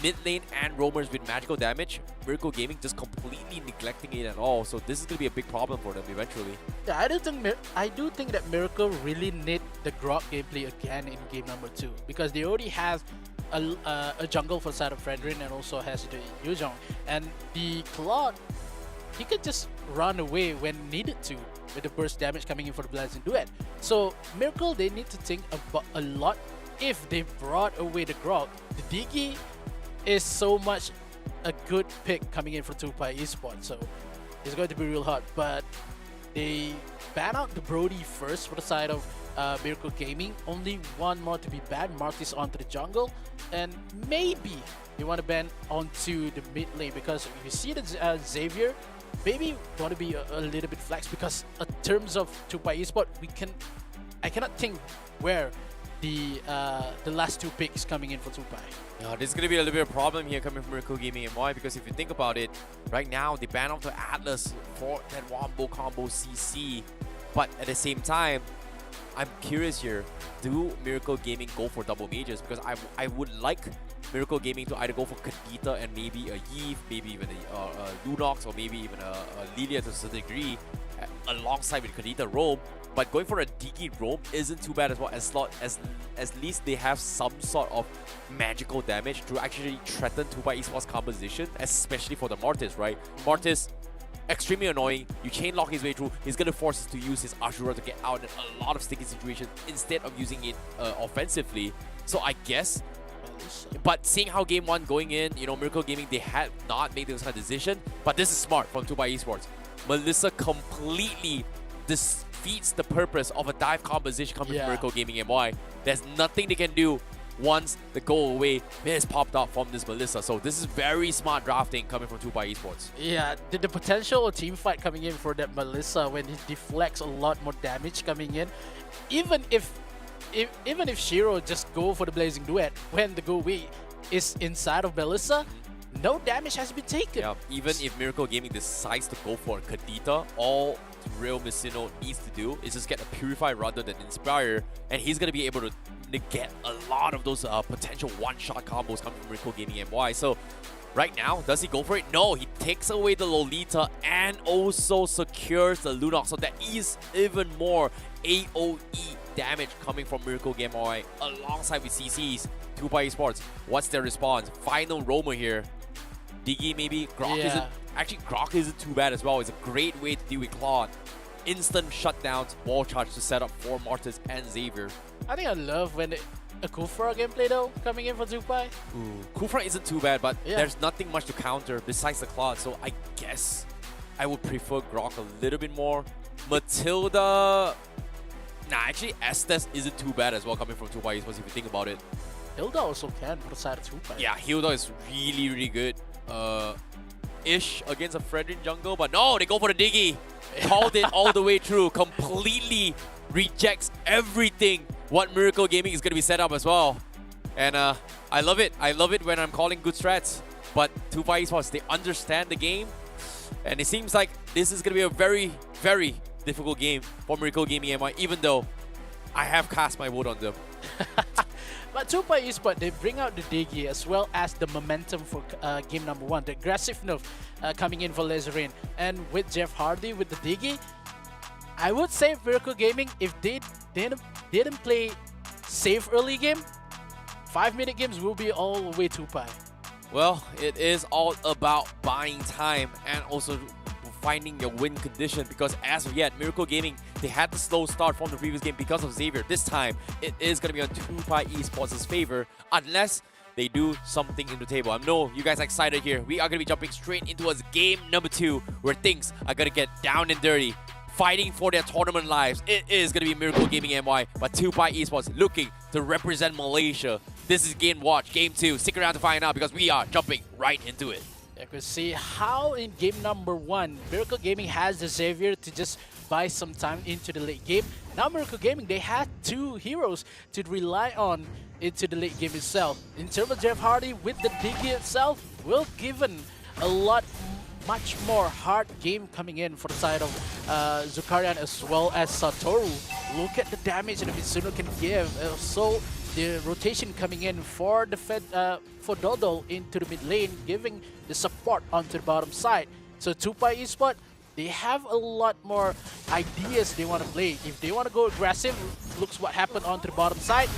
mid lane and roamers with magical damage, Miracle Gaming just completely neglecting it at all. So this is going to be a big problem for them eventually. Yeah, I do think that Miracle really need the Grok gameplay again in game number 2, because they already have a jungle for side of Fredrin and also has the Yuzhong, and the Claude, he could just run away when needed to with the burst damage coming in for the Blazing Duet. So Miracle, they need to think about a lot if they brought away the Grok. The Digi is so much a good pick coming in for TUPAI Esports, so it's going to be real hard. But they ban out the Brody first for the side of Miracle Gaming. Only one more to be banned, Martis onto the jungle, and maybe they want to ban onto the mid lane, because if you see the Xavier, maybe want to be a little bit flex, because in terms of TUPAI Esports, I cannot think where the last 2 picks coming in for TUPAI. Yeah, this is going to be a little bit of a problem here coming from Miracle Gaming. And why? Because if you think about it, right now they ban off the Atlas for that wombo combo CC. But at the same time, I'm curious here, do Miracle Gaming go for double mages? Because I would like Miracle Gaming to either go for Kadita and maybe a Yves, maybe even a Lunox, or maybe even a Lilia to a certain degree, alongside with Kadita Roam. But going for a Digi Roam isn't too bad as well, as least they have some sort of magical damage to actually threaten TUPAI Esports' composition, especially for the Mortis, right? Mortis, extremely annoying. You chain lock his way through, he's going to force us to use his Ashura to get out in a lot of sticky situations instead of using it offensively. So I guess, but seeing how game 1 going in, you know, Miracle Gaming, they had not made this kind of decision, but this is smart from TUPAI Esports. Melissa completely defeats the purpose of a dive composition coming from Miracle Gaming MY. There's nothing they can do once the go away is popped up from this Melissa. So this is very smart drafting coming from TUPAI Esports. Yeah, the potential team fight coming in for that Melissa when he deflects a lot more damage coming in. Even if Shiro just go for the Blazing Duet when the go away is inside of Melissa, no damage has been taken. Yeah, even if Miracle Gaming decides to go for Kadita, all Real Messino needs to do is just get a Purify rather than Inspire, and he's going to be able to negate a lot of those potential one-shot combos coming from Miracle Gaming MY. So right now, does he go for it? No, he takes away the Lolita and also secures the Lunox, so that is even more AoE damage coming from Miracle Gaming MY alongside with CCs. TUPAI Esports, what's their response? Final roamer here. Digi maybe, Grok isn't. Actually, Grok isn't too bad as well. It's a great way to deal with Claude. Instant shutdowns, wall charge to set up for Mortis and Xavier. I think I love when a Kufra gameplay though coming in for TUPAI. Kufra isn't too bad, but there's nothing much to counter besides the Claude. So I guess I would prefer Grok a little bit more. Matilda, nah, actually Estes isn't too bad as well coming from TUPAI Esports if you think about it. Hilda also can for the side of TUPAI. Yeah, Hilda is really, really good. Ish against a Fredrin jungle, but no, they go for the Diggy. Called it all the way through, completely rejects everything what Miracle Gaming is going to be set up as well. And I love it. I love it when I'm calling good strats. But TUPAI Esports, they understand the game. And it seems like this is going to be a very, very difficult game for Miracle Gaming MI, even though I have cast my vote on them. But TUPAI Esports, they bring out the Digi as well as the momentum for game number 1. The aggressive nerf coming in for Lazarin. And with Jeff Hardy with the Digi, I would say Miracle Gaming, if they didn't play safe early game, 5-minute games will be all the way TUPAI. Well, it is all about buying time and also finding your win condition, because as of yet, Miracle Gaming, they had the slow start from the previous game because of Xavier. This time, it is going to be on TUPAI Esports' favor unless they do something in the table. I know you guys are excited here. We are going to be jumping straight into us game number 2 where things are going to get down and dirty. fighting for their tournament lives. It is going to be Miracle Gaming MY, but TUPAI Esports looking to represent Malaysia. This is Game Watch, Game 2. Stick around to find out because we are jumping right into it. You can see how in game number 1, Miracle Gaming has the Xavier to just buy some time into the late game. Now Miracle Gaming, they had 2 heroes to rely on into the late game itself. In terms of Jeff Hardy with the Diggy itself, will given a much more hard game coming in for the side of Zukarian as well as Satoru. Look at the damage that Mizuno can give. So the rotation coming in for the for Dodo into the mid lane, giving the support onto the bottom side. So TUPAI Esports, they have a lot more ideas they want to play. If they want to go aggressive, looks what happened onto the bottom side.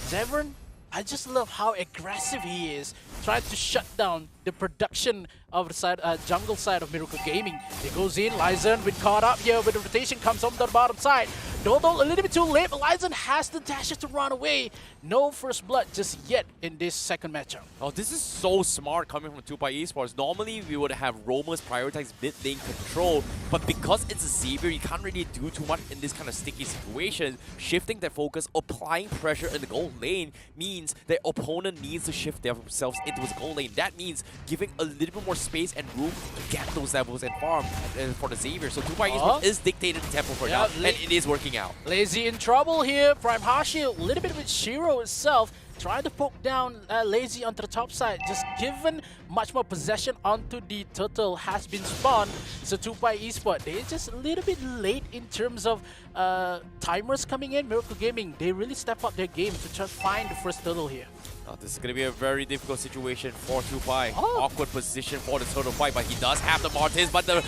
Zevran, I just love how aggressive he is, trying to shut down the production of the side, jungle side of Miracle Gaming. It goes in, Lyzen with caught up here with the rotation, comes on the bottom side. Dodo a little bit too late, but Lyzen has the dashes to run away. No first blood just yet in this second matchup. Oh, this is so smart coming from TUPAI Esports. Normally, we would have roamers prioritize mid lane control, but because it's a Xavier, you can't really do too much in this kind of sticky situation. Shifting their focus, applying pressure in the gold lane means their opponent needs to shift themselves into his gold lane. That means giving a little bit more space and room to get those levels and farm for the Xavier. So TUPAI Esports is dictating the tempo for now, and it is working out. Lazy in trouble here. Prime Hashi a little bit with Shiro itself, trying to poke down Lazy onto the top side. Just given much more possession onto the turtle has been spawned. So TUPAI Esports, they're just a little bit late in terms of timers coming in. Miracle Gaming, they really step up their game to try to find the first turtle here. Oh, this is going to be a very difficult situation for TUPAI. Awkward position for the turtle fight, but he does have the Martins, but the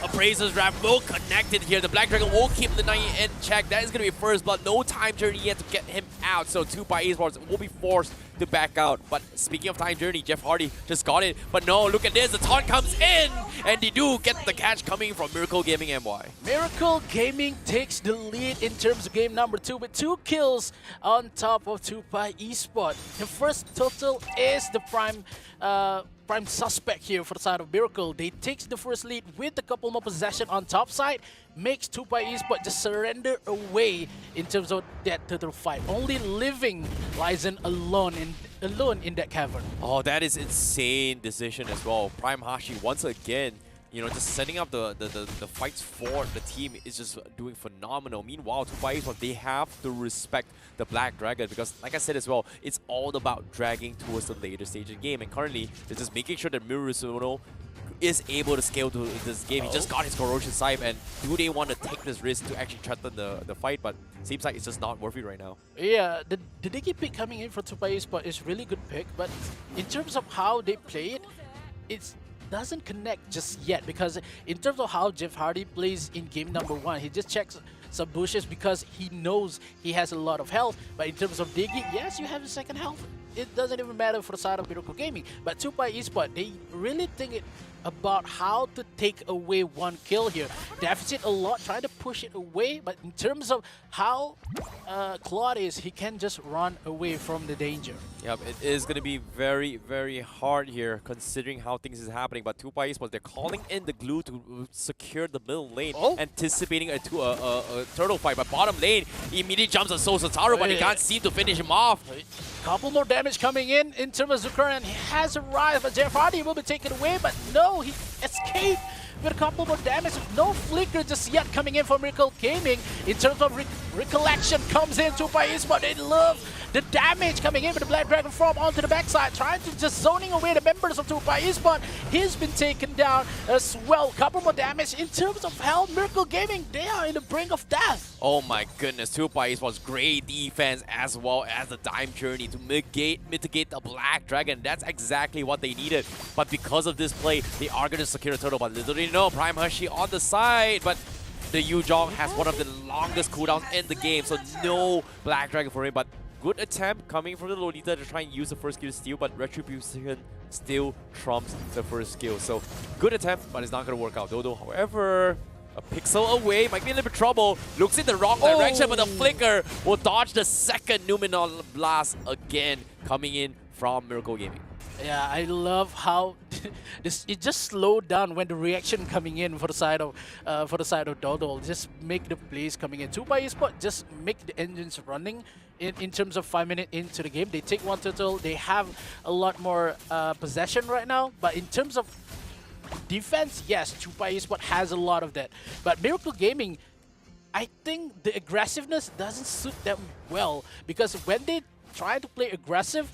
Appraiser's Wrath will connect it here. The Black Dragon will keep the 90 in check. That is going to be first blood. No time journey yet to get him out, so TUPAI Esports will be forced to back out. But speaking of time journey, Jeff Hardy just got it. But no, look at this. The taunt comes in, and they do get the catch coming from Miracle Gaming MY. Miracle Gaming takes the lead in terms of game number 2 with 2 kills on top of TUPAI Esports. The first turtle is the prime suspect here for the side of Miracle. They take the first lead with a couple more possession on top side, makes TUPAI Esports just surrender away in terms of that turtle fight. Only living Lyzen alone in that cavern. Oh, that is insane decision as well. Prime Hashi once again, you know, just setting up the fights for the team is just doing phenomenal. Meanwhile, TUPAI Esports, they have to respect the Black Dragon because, like I said as well, it's all about dragging towards the later stage of the game. And currently, they're just making sure that Mirusuno is able to scale to this game. He just got his Corrosion Scythe, and do they want to take this risk to actually threaten the fight? But seems like it's just not worth it right now. Yeah, the Diggy pick coming in for TUPAI Esports is really good pick, but in terms of how they play it, it's doesn't connect just yet, because in terms of how Jeff Hardy plays in game number 1, he just checks some bushes because he knows he has a lot of health. But in terms of Diggy, yes, you have the second health. It doesn't even matter for the side of Miracle Gaming. But TUPAI Esports, they really think about how to take away 1 kill here. Deficit a lot, trying to push it away, but in terms of how Claude is, he can just run away from the danger. Yep, it is going to be very, very hard here considering how things is happening. But TUPAI Esports, they're calling in the glue to secure the middle lane, anticipating a turtle fight. But bottom lane, he immediately jumps on Satoru, but he can't seem to finish him off. Couple more damage coming in terms of Zukarian. He has arrived, but Jeff Hardy will be taken away, but no, he escaped with a couple more damage. No flicker just yet coming in from Miracle Gaming. In terms of recollection comes in, TUPAI Esports, they love the damage coming in with the Black Dragon from onto the backside, trying to just zoning away the members of TUPAI Esports. He's been taken down as well. Couple more damage in terms of health. Miracle Gaming, they are in the brink of death. Oh my goodness, TUPAI Esports, great defense as well as the time journey to mitigate the Black Dragon. That's exactly what they needed. But because of this play, they are going to secure the turtle. But literally no, Prime Hashi on the side, but the Yu Zhong has one of the longest cooldowns in the game, so no Black Dragon for him. But good attempt coming from the Lolita to try and use the first skill to steal, but Retribution still trumps the first skill. So good attempt, but it's not going to work out. Dodo, however, a pixel away, might be in a little bit of trouble. Looks in the wrong direction, but the flicker will dodge the second Numenor Blast again, coming in from Miracle Gaming. Yeah, I love how it just slowed down when the reaction coming in for the side of Dodo. Just make the plays coming in. TUPAI Esports just make the engines running. In terms of 5 minutes into the game, they take one turtle. They have a lot more possession right now. But in terms of defense, yes, TUPAI Esports has a lot of that. But Miracle Gaming, I think the aggressiveness doesn't suit them well, because when they try to play aggressive,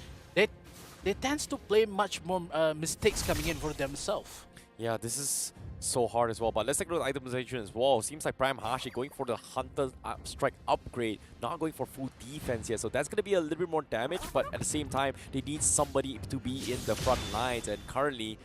they tend to play much more mistakes coming in for themselves. Yeah, this is so hard as well. But let's take a look at itemization as well. Seems like Prime Hashi going for the Hunter Strike upgrade, not going for full defense here. So that's going to be a little bit more damage, but at the same time, they need somebody to be in the front lines. And currently,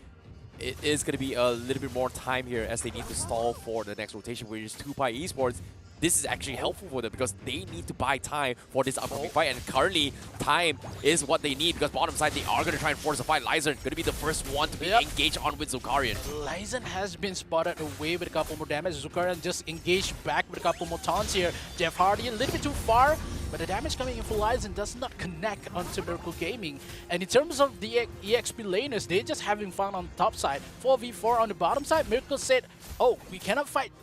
it is going to be a little bit more time here as they need to stall for the next rotation, which is TUPAI Esports. This is actually helpful for them because they need to buy time for this upcoming fight, and currently time is what they need because bottom side they are going to try and force a fight. Lyzern going to be the first one to be engaged on with Zukarian. Lyzern has been spotted away with a couple more damage. Zukarian just engaged back with a couple more taunts here. Jeff Hardy a little bit too far, but the damage coming in for Lyzern does not connect onto Miracle Gaming. And in terms of the EXP laners, they're just having fun on the top side. 4v4 on the bottom side. Miracle said, oh, we cannot fight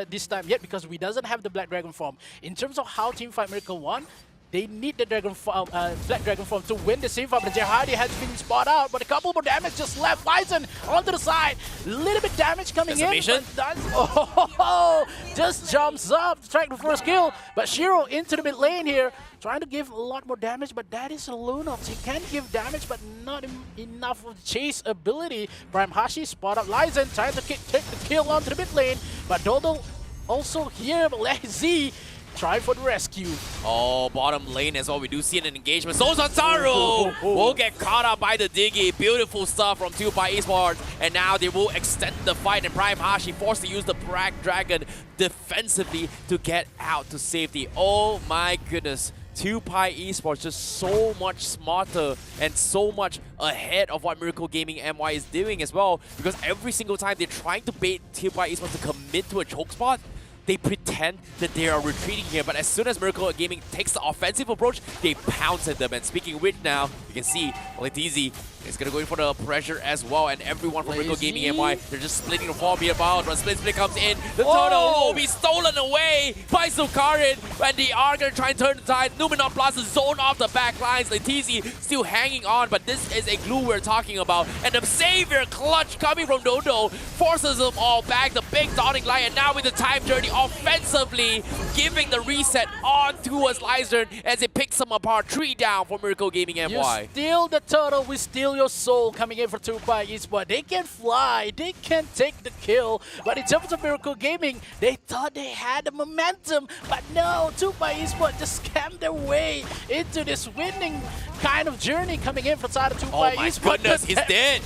this time yet because we doesn't have the Black Dragon form. In terms of how Teamfight Miracle won, they need the Black Dragon form to win the same fight, but Jehadi has been spot out, but a couple more damage just left. Lyzern onto the side, little bit damage coming in, but just jumps up to track the first kill, but Shiro into the mid lane here, trying to give a lot more damage, but that is a Lunox. He can give damage, but not enough of the chase ability. Prime Hashi spot up Lyzern, trying to take the kill onto the mid lane, but Dodo also here, but Lazy try for the rescue. Oh, bottom lane as well. We do see an engagement. So Sansaru will get caught up by the Diggy. Beautiful stuff from TUPAI Esports. And now they will extend the fight. And Prime Hashi forced to use the Black Dragon defensively to get out to safety. Oh my goodness. TUPAI Esports just so much smarter and so much ahead of what Miracle Gaming MY is doing as well. Because every single time they're trying to bait TUPAI Esports to commit to a choke spot, they pretend that they are retreating here, but as soon as Miracle Gaming takes the offensive approach, they pounce at them. And speaking of which now, you can see Letizi is going to go in for the pressure as well, and everyone from Miracle Gaming MY, they're just splitting the 4 about. When Split comes in, the turtle will be stolen away by Zukarian, and they are going to try and turn the tide. Numenor Plus is zone off the back lines. Letizi still hanging on, but this is a glue we're talking about. And the Savior clutch coming from Dodo forces them all back. The big dotting line, and now with the time journey offensively, giving the reset on towards Lyzern as it picks them apart. 3 down for Miracle Gaming MY. You steal the turtle, we steal your soul coming in for TUPAI Esports. They can fly, they can take the kill, but in terms of Miracle Gaming, they thought they had the momentum, but no, TUPAI Esports just scammed their way into this winning kind of journey coming in for side of TUPAI Esports. Oh my goodness, he's dead.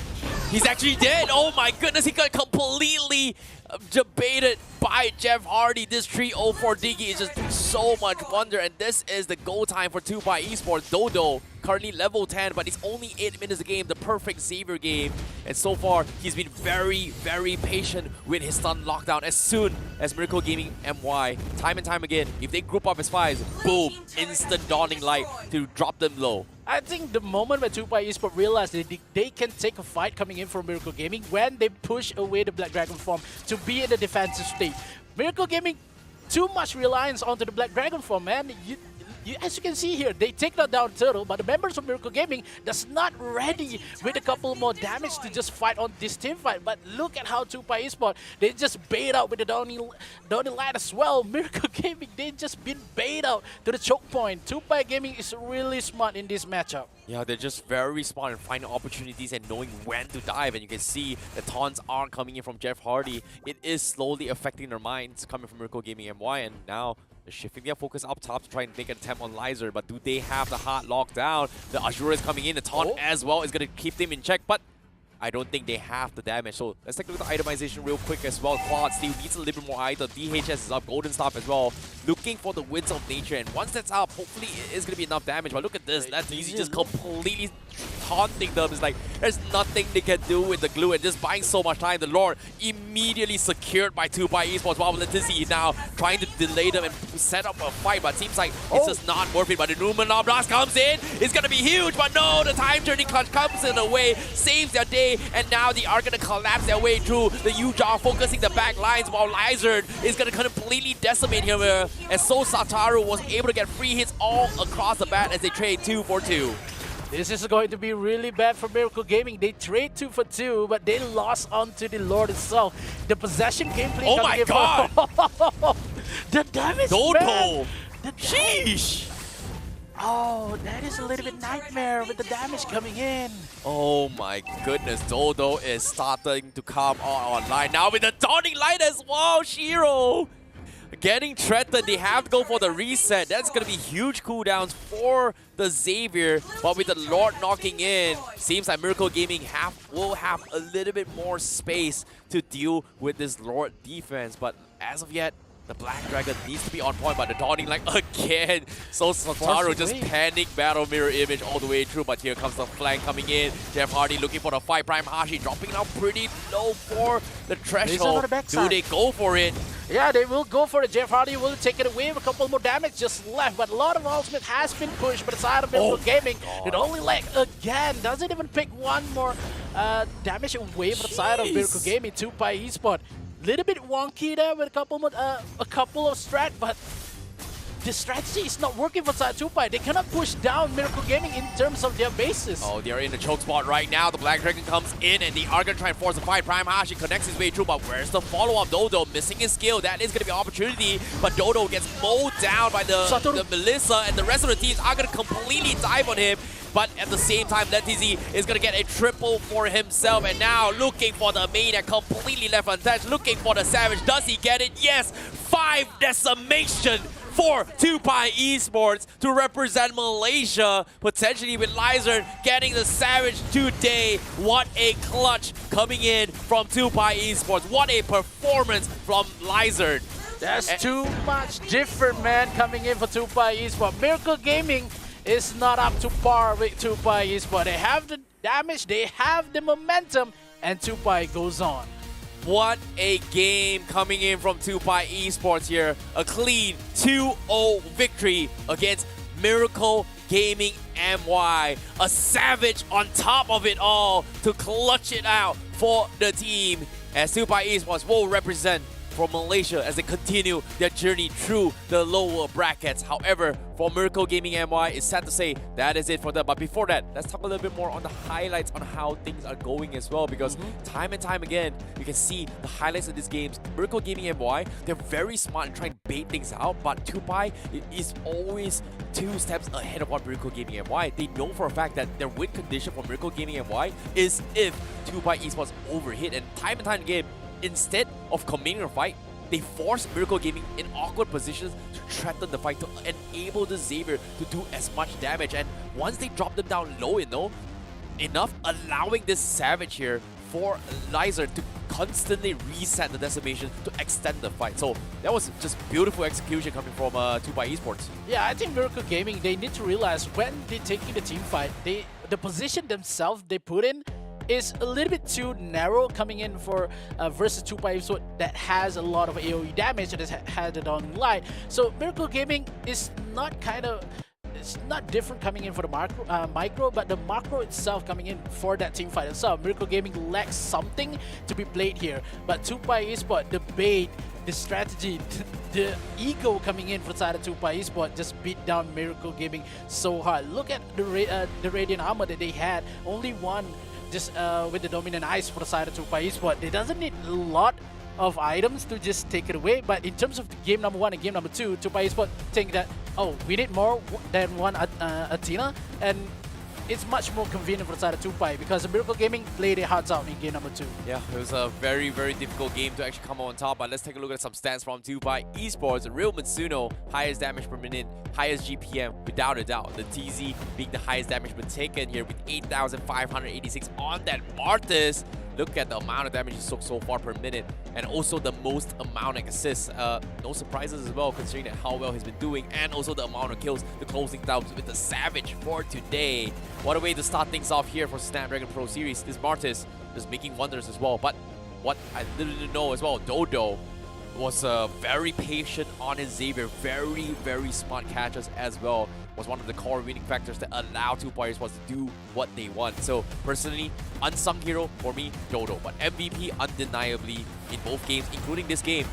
He's actually dead. Oh my goodness, he got completely debated by Jeff Hardy. This 3-0 for Diggy is just so much wonder, and this is the go time for TUPAI Esports. Dodo currently level 10, but it's only 8 minutes a game, the perfect Xavier game. And so far, he's been very, very patient with his stun lockdown. As soon as Miracle Gaming MY, time and time again, if they group up his fives, boom, instant dawning light to drop them low. I think the moment when TUPAI Esports realized that they can take a fight coming in from Miracle Gaming when they push away the Black Dragon form to be in the defensive state. Miracle Gaming, too much reliance onto the Black Dragon form, man. As you can see here, they take that down turtle, but the members of Miracle Gaming that's not ready with a couple more damage to just fight on this team fight. But look at how TUPAI Esports, they just bait out with the downy line as well. Miracle Gaming, they just been bait out to the choke point. TUPAI Gaming is really smart in this matchup. Yeah, they're just very smart in finding opportunities and knowing when to dive. And you can see the taunts are coming in from Jeff Hardy. It is slowly affecting their minds coming from Miracle Gaming MY, and now they're shifting their focus up top to try and make an attempt on Lyzern, but do they have the heart locked down? The Azura is coming in, the taunt as well is going to keep them in check, but I don't think they have the damage. So let's take a look at the itemization real quick as well. Claude still needs a little bit more item. DHS is up, Golden Staff as well. Looking for the Winds of Nature, and once that's up, hopefully it is going to be enough damage. But look at this, that's easy, just completely taunting them. It's like there's nothing they can do with the glue and just buying so much time. The Lord immediately secured by TUPAI Esports, while Letizzi now trying to delay them and set up a fight, but it seems like it's just not worth it. But the Numenor Blast comes in, it's gonna be huge, but no, the time turning clutch comes in the way, saves their day, and now they are gonna collapse their way through. The Ujar focusing the back lines, while Lizard is gonna completely decimate here, as So Sataru was able to get free hits all across the bat as they trade 2 for 2. This is going to be really bad for Miracle Gaming. They trade 2 for 2, but they lost onto the Lord itself. The possession gameplay. Oh my god! The damage, Dodo! man. The Sheesh! Oh, that is a little bit nightmare with the damage coming in. Oh my goodness, Dodo is starting to come online now with the Dawning Light as well, Shiro! Getting threatened, they have to go for the reset. That's going to be huge cooldowns for the Xavier. But with the Lord knocking in, seems like Miracle Gaming will have a little bit more space to deal with this Lord defense. But as of yet, the Black Dragon needs to be on point, but the Dawning Light again. So Sataru just panic battle mirror image all the way through, but here comes the flank coming in. Jeff Hardy looking for the fight. Prime Hashi dropping down pretty low for the threshold. Do they go for it? Yeah, they will go for it. Jeff Hardy will take it away. A couple more damage just left, but a lot of ultimate has been pushed by the side of Miracle Gaming. The only leg again doesn't even pick one more damage away from the side of Miracle Gaming. TUPAI Esports. Little bit wonky there with a couple of strat, but the strategy is not working for side TUPAI. They cannot push down Miracle Gaming in terms of their bases. Oh, they're in the choke spot right now. The Black Dragon comes in and they are going to try and force a fight. Prime Hashi connects his way through, but where's the follow-up? Dodo missing his skill. That is going to be an opportunity, but Dodo gets mowed down by the Melissa, and the rest of the teams are going to completely dive on him. But at the same time, Letizzi is going to get a triple for himself. And now looking for the Maniac, completely left untouched. Looking for the Savage. Does he get it? Yes! 5 decimation for TUPAI Esports to represent Malaysia. Potentially with Lizard getting the Savage today. What a clutch coming in from TUPAI Esports. What a performance from Lizard. That's too much different, man, coming in for TUPAI Esports. Miracle Gaming is not up to par with TUPAI Esports. They have the damage, they have the momentum, and TUPAI goes on. What a game coming in from TUPAI Esports here. A clean 2-0 victory against Miracle Gaming MY. A Savage on top of it all to clutch it out for the team, as TUPAI Esports will represent for Malaysia as they continue their journey through the lower brackets. However, for Miracle Gaming MY, it's sad to say that is it for them. But before that, let's talk a little bit more on the highlights on how things are going as well, because time and time again, you can see the highlights of these games. Miracle Gaming MY, they're very smart in trying to bait things out, but TUPAI is always 2 steps ahead of what Miracle Gaming MY. They know for a fact that their win condition for Miracle Gaming MY is if TUPAI Esports overhit, and time again, instead of committing a fight, they force Miracle Gaming in awkward positions to threaten the fight, to enable the Xavier to do as much damage. And once they drop them down low enough, allowing this Savage here for Lizard to constantly reset the decimation to extend the fight. So that was just beautiful execution coming from TUPAI Esports. Yeah, I think Miracle Gaming, they need to realize when they're taking the team fight, the position themselves they put in is a little bit too narrow coming in for versus TUPAI Esports that has a lot of AoE damage and has had it on light. So Miracle Gaming is not it's not different coming in for the micro, but the macro itself coming in for that team fight itself. Miracle Gaming lacks something to be played here, but TUPAI Esports, the bait, the strategy, the ego coming in for the side of TUPAI Esports just beat down Miracle Gaming so hard. Look at the Radiant Armor that they had, only one just with the Dominant Ice for the side of TUPAI Esports. They doesn't need a lot of items to just take it away, but in terms of game number 1 and game number 2, TUPAI Esports think that, oh, we need more than one Athena, and it's much more convenient for the side of TUPAI because Miracle Gaming played their hearts out in game number 2. Yeah, it was a very, very difficult game to actually come on top, but let's take a look at some stats from TUPAI Esports. Real Mitsuno, highest damage per minute, highest GPM, without a doubt. The TZ being the highest damage per taken here with 8,586 on that Martis. look at the amount of damage he took so far per minute, and also the most amount of assists. No surprises as well, considering how well he's been doing, and also the amount of kills, the closing down with the Savage for today. What a way to start things off here for Snapdragon Pro Series. This Martis is making wonders as well. But what I didn't know as well, Dodo was very patient on his Xavier. Very smart catches as well. Was one of the core winning factors that allow TUPAI Esports to do what they want. So personally, unsung hero for me, Dodo. But MVP undeniably in both games, including this game,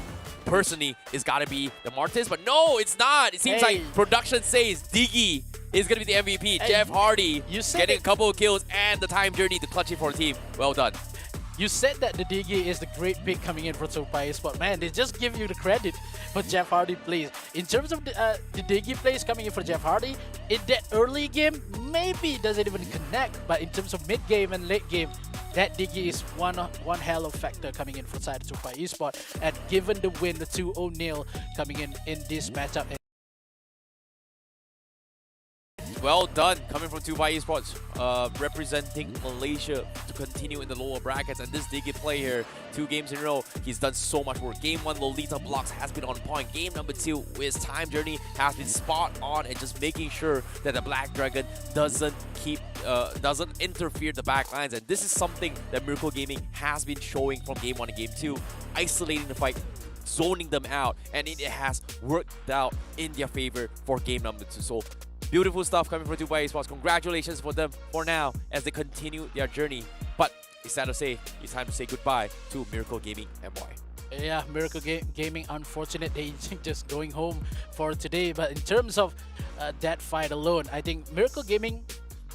personally, is gotta be the Martis. But no, it's not. It seems like production says Diggy is gonna be the MVP. Hey, Jeff Hardy getting a it. couple of kills and the time journey to clutch it for the team. Well done. You said that the Diggy is the great pick coming in for TUPAI Esports. Man, they just give you the credit for Jeff Hardy plays. In terms of the Diggy plays coming in for Jeff Hardy, in that early game, maybe it doesn't even connect. But in terms of mid game and late game, that Diggy is one hell of factor coming in for side of TUPAI Esports. And given the win, the 2-0 coming in this matchup. Well done, coming from TUPAI Esports, representing Malaysia to continue in the lower brackets. And this Diggy play here, 2 games in a row, he's done so much work. Game 1, Lolita blocks has been on point. Game number 2, his time journey has been spot on, and just making sure that the Black Dragon doesn't interfere the back lines. And this is something that Miracle Gaming has been showing from Game 1 and Game 2, isolating the fight, zoning them out, and it has worked out in their favor for game number 2. So beautiful stuff coming from TUPAI Esports. Congratulations for them for now as they continue their journey. But it's sad to say, it's time to say goodbye to Miracle Gaming MY. Yeah, Miracle Gaming, unfortunate they just going home for today. But in terms of that fight alone, I think Miracle Gaming,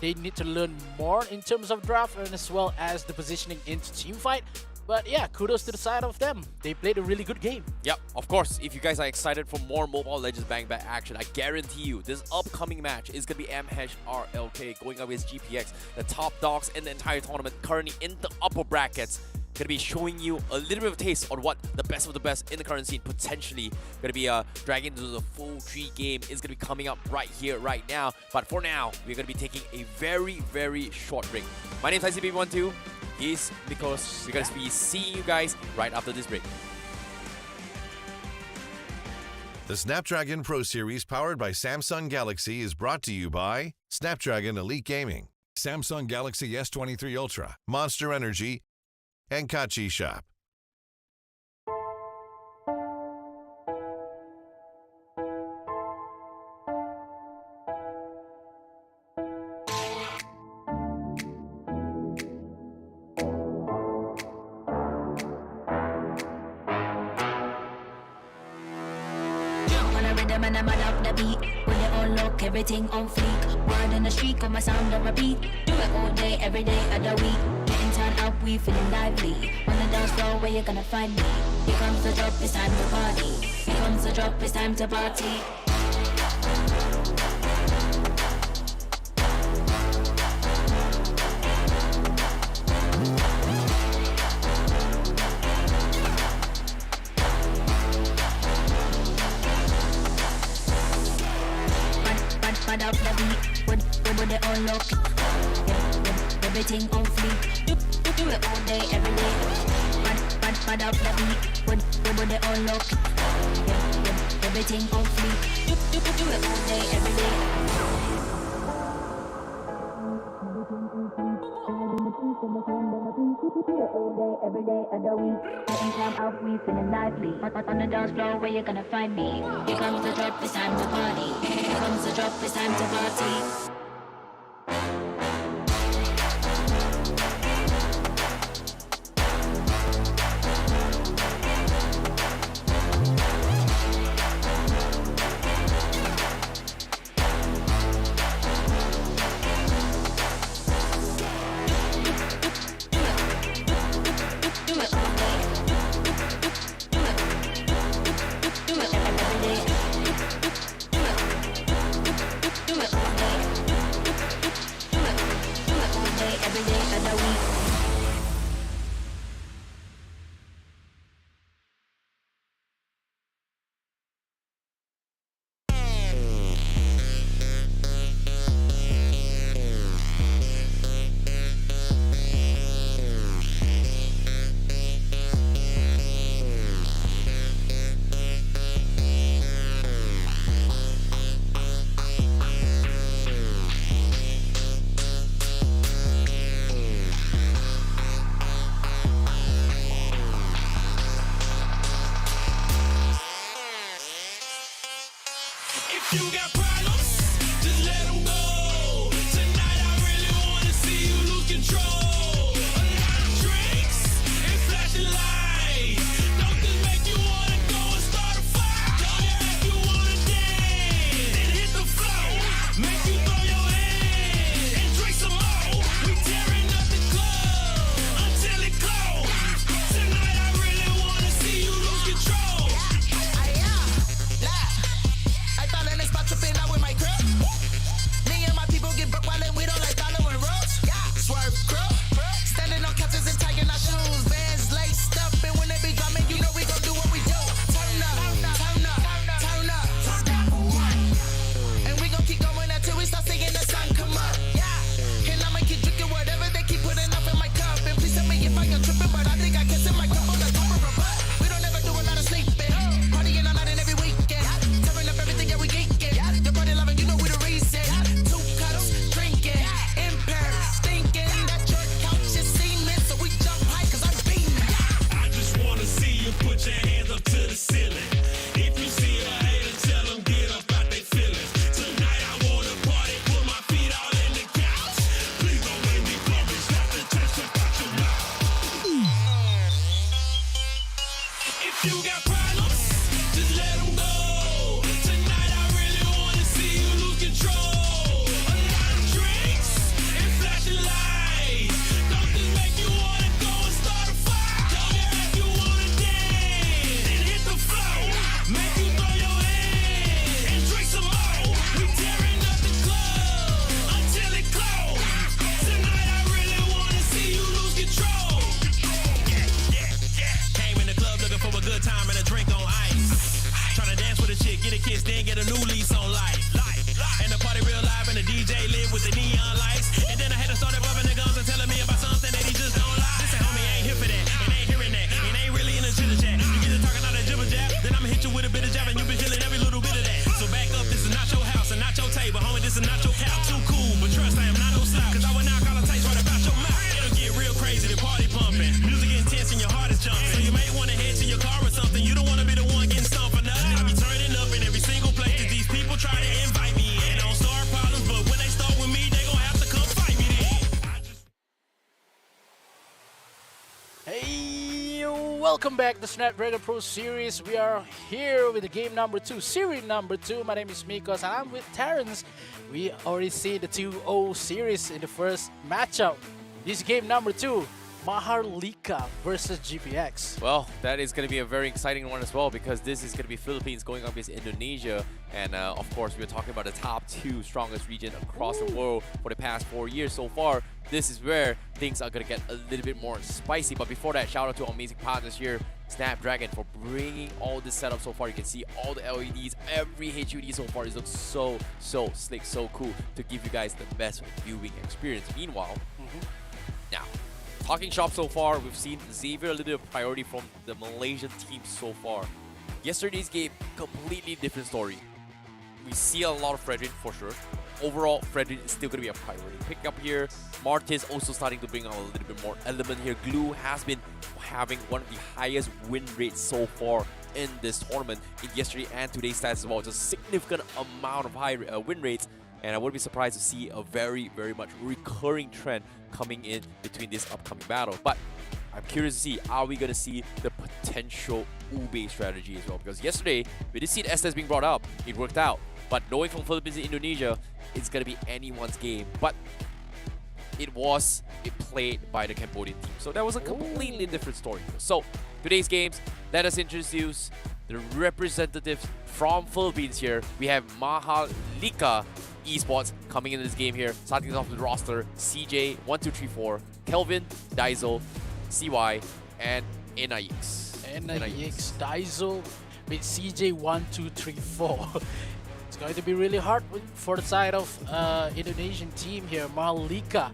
they need to learn more in terms of draft and as well as the positioning into team fight. But yeah, kudos to the side of them. They played a really good game. Yep, of course, if you guys are excited for more Mobile Legends Bang Bang action, I guarantee you this upcoming match is going to be MHRLK going up against GPX, the top dogs in the entire tournament, currently in the upper brackets. Going to be showing you a little bit of a taste on what the best of the best in the current scene potentially going to be dragging into the full 3 game is going to be coming up right here, right now. But for now, we're going to be taking a very short break. My name is ICB12. He's because we're going to be seeing you guys right after this break. The Snapdragon Pro Series powered by Samsung Galaxy is brought to you by Snapdragon Elite Gaming, Samsung Galaxy S23 Ultra, Monster Energy, and Kachi Shop. And I'm up the beat. When it all look, everything on fleek. Word in the street, on my sound on repeat. Do it all day, every day of the week. Getting turned up, we feeling lively. On the dance floor, where you gonna find me? Here comes the drop, it's time to party. Here comes the drop, it's time to party. Up the beat, when it all look, everything on fleek. Do it all day, every day. Bad up the beat, when it all look, everything on fleek. Do it all day, every day. Every day of the week, getting time out, we feeling lively. On the dance floor, where you gonna find me? Here comes the drop, it's time to party. Here comes the drop, it's time to party. Do it all day. welcome back to Snapdragon Pro Series. We are here with the game number 2, series number 2. My name is Mikos and I'm with Terrence. We already see the 2-0 series in the first matchup. This game number 2, MHRLK versus GPX. Well, that is going to be a very exciting one as well, because this is going to be Philippines going up against Indonesia. And of course, we're talking about the top 2 strongest region across the world for the past 4 years so far. This is where things are going to get a little bit more spicy. But before that, shout out to our amazing partners here, Snapdragon, for bringing all this setup so far. You can see all the LEDs, every HUD so far. It looks so slick, so cool to give you guys the best viewing experience. Meanwhile, now, talking shop so far, we've seen Xavier a little bit of priority from the Malaysian team so far. Yesterday's game, completely different story. We see a lot of Fredrin for sure. Overall, Fredrin is still going to be a priority pick up here. Martis also starting to bring out a little bit more element here. Glue has been having one of the highest win rates so far in this tournament in yesterday and today's stats as well. Just a significant amount of high win rates. And I wouldn't be surprised to see a very much recurring trend coming in between this upcoming battle. But I'm curious to see, are we going to see the potential Ube strategy as well? Because yesterday, we did see the SS being brought up. It worked out. But knowing from Philippines and Indonesia, it's going to be anyone's game. But it was played by the Cambodian team. So that was a completely different story. So today's games, let us introduce the representatives from Philippines here. We have MHRLK Esports coming into this game here. Starting off with the roster, CJ, 1, 2, 3, 4, Kelvin, Daiso, CY, and NIX. NIX, Daiso with CJ, 1, 2, 3, 4. It's going to be really hard for the side of Indonesian team here, MHRLK.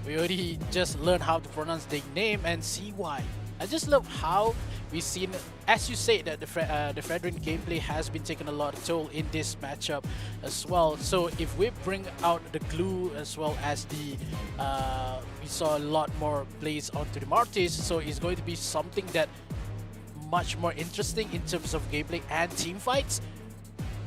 We already just learned how to pronounce their name, and CY. I just love how we've seen, as you say, that the Fredrin gameplay has been taking a lot of toll in this matchup as well. So if we bring out the glue as well as the, we saw a lot more plays onto the Martis, so it's going to be something that much more interesting in terms of gameplay and team fights,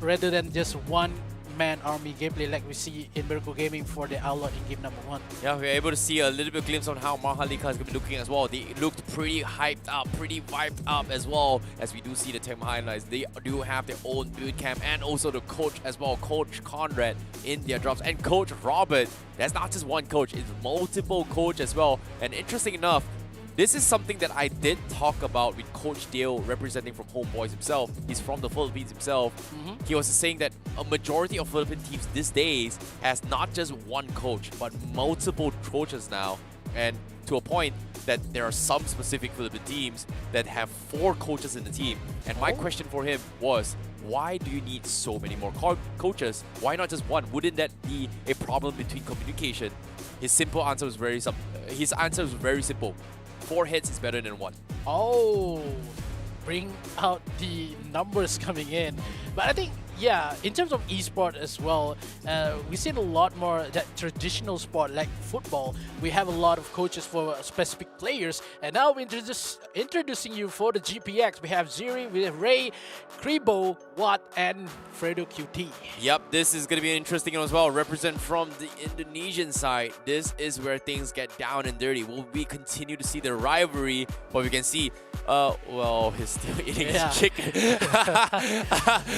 rather than just one-man army gameplay like we see in Miracle Gaming for the ALVA in game number 1. Yeah, we're able to see a little bit of glimpse on how MHRLK is going to be looking as well. They looked pretty hyped up, pretty vibed up as well, as we do see the team highlights. They do have their own boot camp and also the coach as well, Coach Conrad in their drops, and Coach Robert. That's not just one coach, it's multiple coach as well. And interesting enough, this is something that I did talk about with Coach Dale, representing from Homeboys himself. He's from the Philippines himself. He was saying that a majority of Philippine teams these days has not just one coach, but multiple coaches now. And to a point that there are some specific Philippine teams that have 4 coaches in the team. And my question for him was, why do you need so many more coaches? Why not just one? Wouldn't that be a problem between communication? His answer was very simple. 4 hits is better than 1. Oh, bring out the numbers coming in. But I think, yeah, in terms of esport as well, we've seen a lot more that traditional sport like football. We have a lot of coaches for specific players, and now we're introducing you for the GPX. We have Ziri, we have Ray, Kribo, Watt, and Fredo QT. Yep, this is going to be interesting as well. Represent from the Indonesian side. This is where things get down and dirty. Will we continue to see the rivalry? But we can see, well, he's still eating his chicken.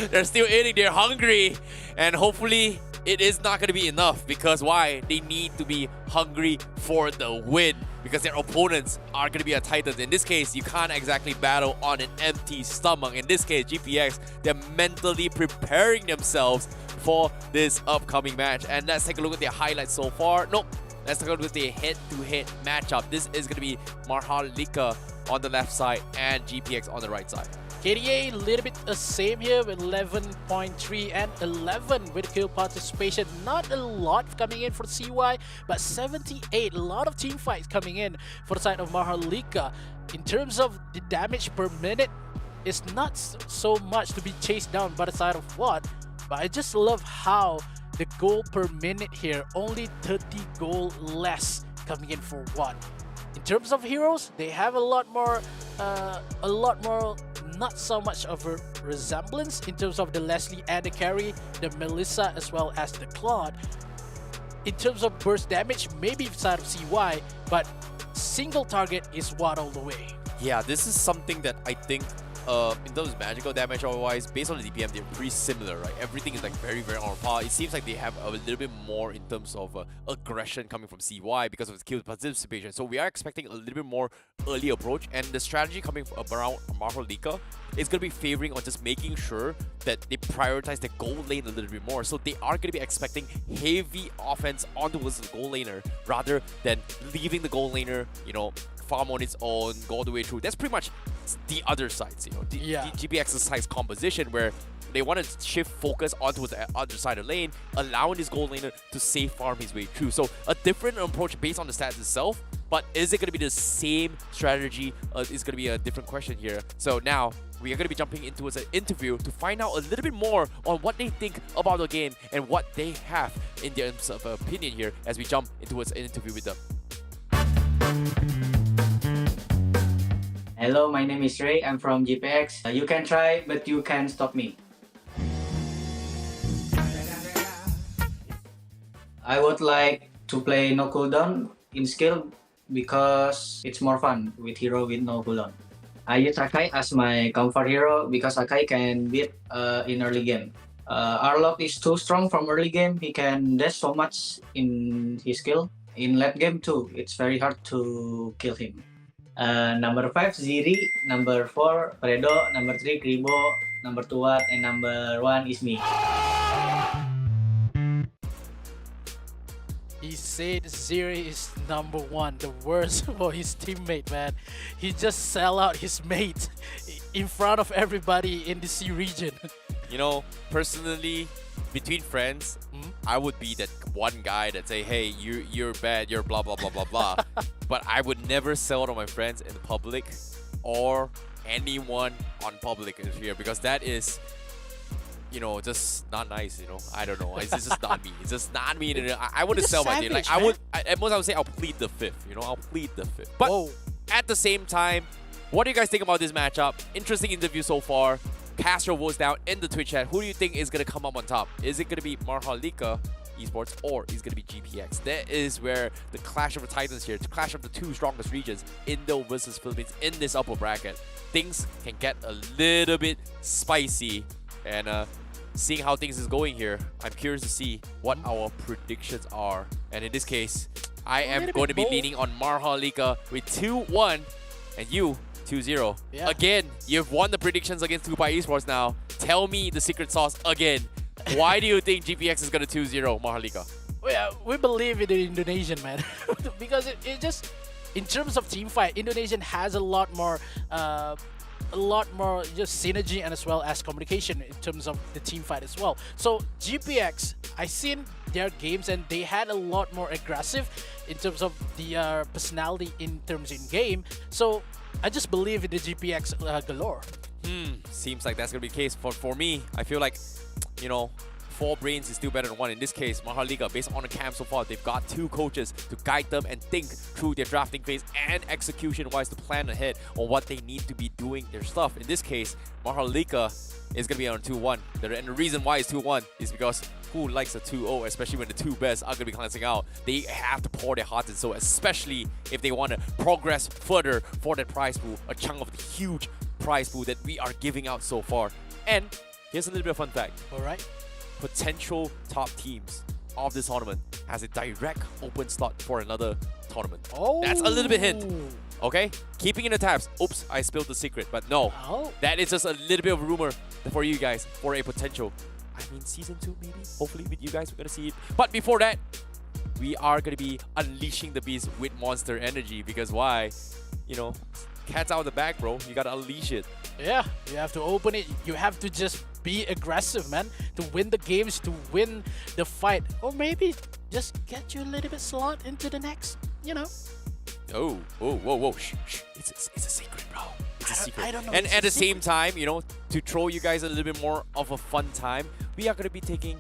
They're still eating. They're hungry, and hopefully it is not going to be enough, because why? They need to be hungry for the win, because their opponents are going to be a Titan. In this case, you can't exactly battle on an empty stomach. In this case, GPX, they're mentally preparing themselves for this upcoming match. And let's take a look at their highlights so far. Nope, let's take a look at the head-to-head matchup. This is going to be MHRLK on the left side and GPX on the right side. KDA a little bit the same here with 11.3 and 11 with kill participation. Not a lot coming in for CY, but 78. A lot of team fights coming in for the side of MHRLK. In terms of the damage per minute, it's not so much to be chased down by the side of Watt, but I just love how the goal per minute here, only 30 goal less coming in for Watt. In terms of heroes, they have a lot more, not so much of a resemblance in terms of the Leslie and the carry, the Melissa as well as the Claude. In terms of burst damage, maybe side of CY, but single target is Watt all the way. Yeah, this is something that I think, in terms of magical damage otherwise, based on the DPM, they're pretty similar, right? Everything is like very, very on par. It seems like they have a little bit more in terms of aggression coming from CY because of the kill participation. So we are expecting a little bit more early approach, and the strategy coming from around MHRLK is going to be favoring on just making sure that they prioritize the goal lane a little bit more. So they are going to be expecting heavy offense onto the goal laner rather than leaving the goal laner, you know, farm on its own, go all the way through. That's pretty much the other sides, you know, the GPX's side's composition, where they want to shift focus onto the other side of the lane, allowing this gold laner to safe farm his way through. So a different approach based on the stats itself, but is it going to be the same strategy? Is going to be a different question here. So now we are going to be jumping into an interview to find out a little bit more on what they think about the game and what they have in terms of opinion here as we jump into an interview with them. Hello, my name is Ray. I'm from GPX. You can try, but you can stop me. I would like to play no cooldown in skill because it's more fun with hero with no cooldown. I use Akai as my comfort hero because Akai can beat in early game. Arlok is too strong from early game. He can dash so much in his skill. In late game too, it's very hard to kill him. Number 5, Ziri. Number 4, Fredo. Number 3, Kribo. Number 2, Watt. And number 1 is me. He said Ziri is number 1, the worst for his teammate, man. He just sell out his mate in front of everybody in the C region. You know, personally, between friends, I would be that one guy that say, hey, you're bad, you're blah, blah, blah, blah, blah. But I would never sell to my friends in public or anyone on public here, because that is, you know, just not nice, you know. I don't know. It's just not me. It's just not me. I wouldn't sell my team. Like, at most I would say I'll plead the fifth, you know. I'll plead the fifth. But at the same time, what do you guys think about this matchup? Interesting interview so far. Castro votes down in the Twitch chat. Who do you think is going to come up on top? Is it going to be MHRLK Esports, or is it going to be GPX? That is where the clash of the titans here, the clash of the two strongest regions, Indo versus Philippines, in this upper bracket. Things can get a little bit spicy. And seeing how things is going here, I'm curious to see what our predictions are. And in this case, I am going to be leaning on MHRLK with 2-1, and you 2-0. Yeah. Again, you've won the predictions against TUPAI Esports now. Tell me the secret sauce again. Why do you think GPX is going to 2-0 MHRLK? Well, yeah, we believe in the Indonesian, man. Because it just, in terms of team fight, Indonesian has a lot more just synergy and as well as communication in terms of the team fight as well. So GPX, I seen their games and they had a lot more aggressive in terms of the personality in terms in game. So I just believe in the GPX galore. Seems like that's gonna be the case. For me, I feel like, you know, 4 brains is still better than 1. In this case, MHRLK, based on the camp so far, they've got 2 coaches to guide them and think through their drafting phase and execution-wise to plan ahead on what they need to be doing their stuff. In this case, MHRLK is going to be on 2-1. And the reason why it's 2-1 is because who likes a 2-0, especially when the 2 best are going to be cleansing out. They have to pour their hearts and soul, especially if they want to progress further for that prize pool, a chunk of the huge prize pool that we are giving out so far. And here's a little bit of fun fact. All right. Potential top teams of this tournament has a direct open slot for another tournament. Oh, that's a little bit hint. Okay, keeping in the tabs. Oops, I spilled the secret, but no, that is just a little bit of a rumor for you guys for a potential. I mean, season 2 maybe. Hopefully with you guys we're gonna see it. But before that, we are gonna be unleashing the beast with monster energy, because why? You know, cat's out of the bag, bro. You gotta unleash it. Yeah, you have to open it. You have to just be aggressive, man, to win the games, to win the fight, or maybe just get you a little bit slot into the next, you know. Whoa. Shh. It's a secret, bro. It's a secret. I don't know. And at the same time, you know, to throw you guys a little bit more of a fun time, we are gonna be taking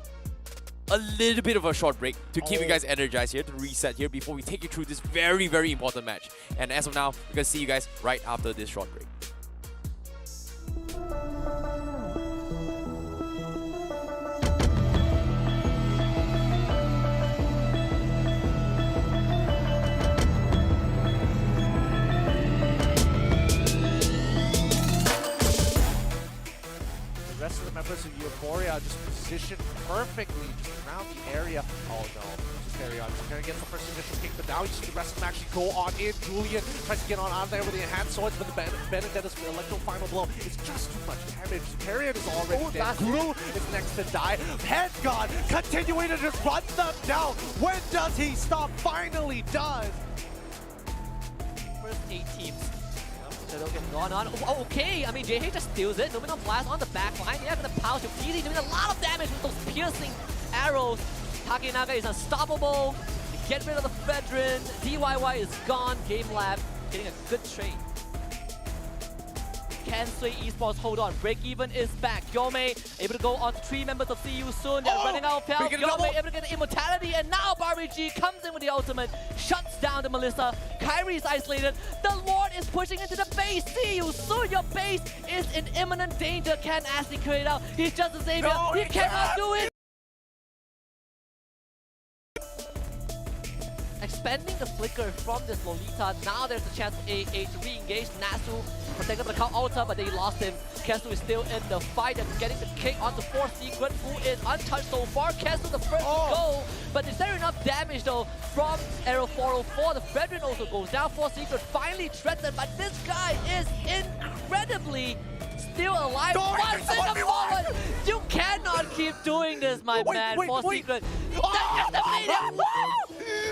a little bit of a short break to keep you guys energized here, to reset here before we take you through this very, very important match. And as of now, we're gonna see you guys right after this short break. positioned perfectly around the area. Oh no, Carry on. He's gonna get the first initial kick, but now the rest of them actually go on in. Julian tries to get on out there with the enhanced swords, but the Benedetta's electro final blow is just too much damage. Carrion is already dead. Glue is next to die. Head God continuing to just run them down. When does he stop? Finally does. First 8 teams. So they'll get gone on. Oh, okay, I mean, JH just steals it. Luminum Blast on the back line. They're gonna pounce to easy, doing a lot of damage with those piercing arrows. Takinaga is unstoppable. Get rid of the Fredrin. DYY is gone. GameLab getting a good trade. Can Sway Esports hold on? Break even is back. Yome able to go on 3 members of See You Soon. They're running out of health. Yome able to get the immortality, and now Barbie G comes in with the ultimate, shuts down the Melissa. Kyrie is isolated. The Lord is pushing into the base. See You Soon, your base is in imminent danger. Can Ashley clear it out? He's just a savior. No, he cannot do it. Expanding the flicker from this Lolita, now there's a chance for AA to re-engage. Nasu protected by the Count Ultra, but they lost him. Kesu is still in the fight and getting the kick onto 4th Secret, who is untouched so far. Kesu the first to go, but is there enough damage though from Arrow 404? The Fredrin also goes down. 4th Secret finally threatened, but this guy is incredibly still alive. Once in the forward! You cannot keep doing this, my man. 4th Secret.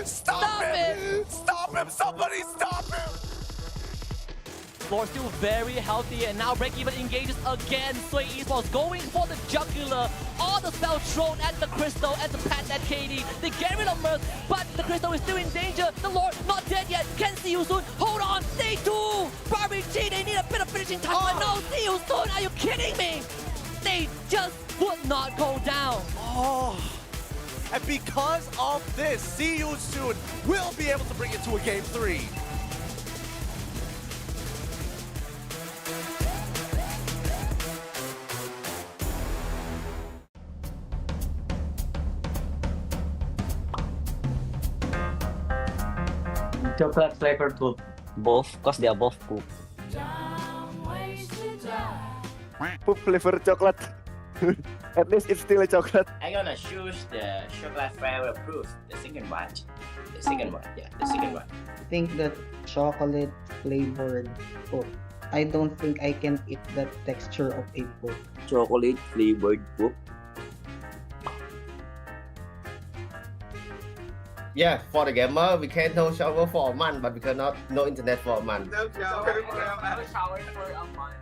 Stop him! Stop him! Somebody stop him! Lord still very healthy, and now Break Even engages again. Sway Esports going for the jugular. All the spells thrown at the Crystal, at the Pat, at KD. They get rid of Mirth, but the Crystal is still in danger. The Lord not dead yet. Can See You Soon. Hold on, they do! Barbie G, they need a bit of finishing touch, but no, See You Soon. Are you kidding me? They just would not go down. And because of this, See You Soon will be able to bring it to a Game 3. Chocolate flavored poop. Both, because they are both poop. Poop flavored chocolate. At least it's still a chocolate. I'm gonna choose the chocolate flavor proof, the second one. The second one, yeah, the second one. I think that chocolate flavored poop. I don't think I can eat the texture of a poop. Chocolate flavored poop. Yeah, for the gamer, we can no shower for a month, but we cannot no internet for a month. No shower for a month.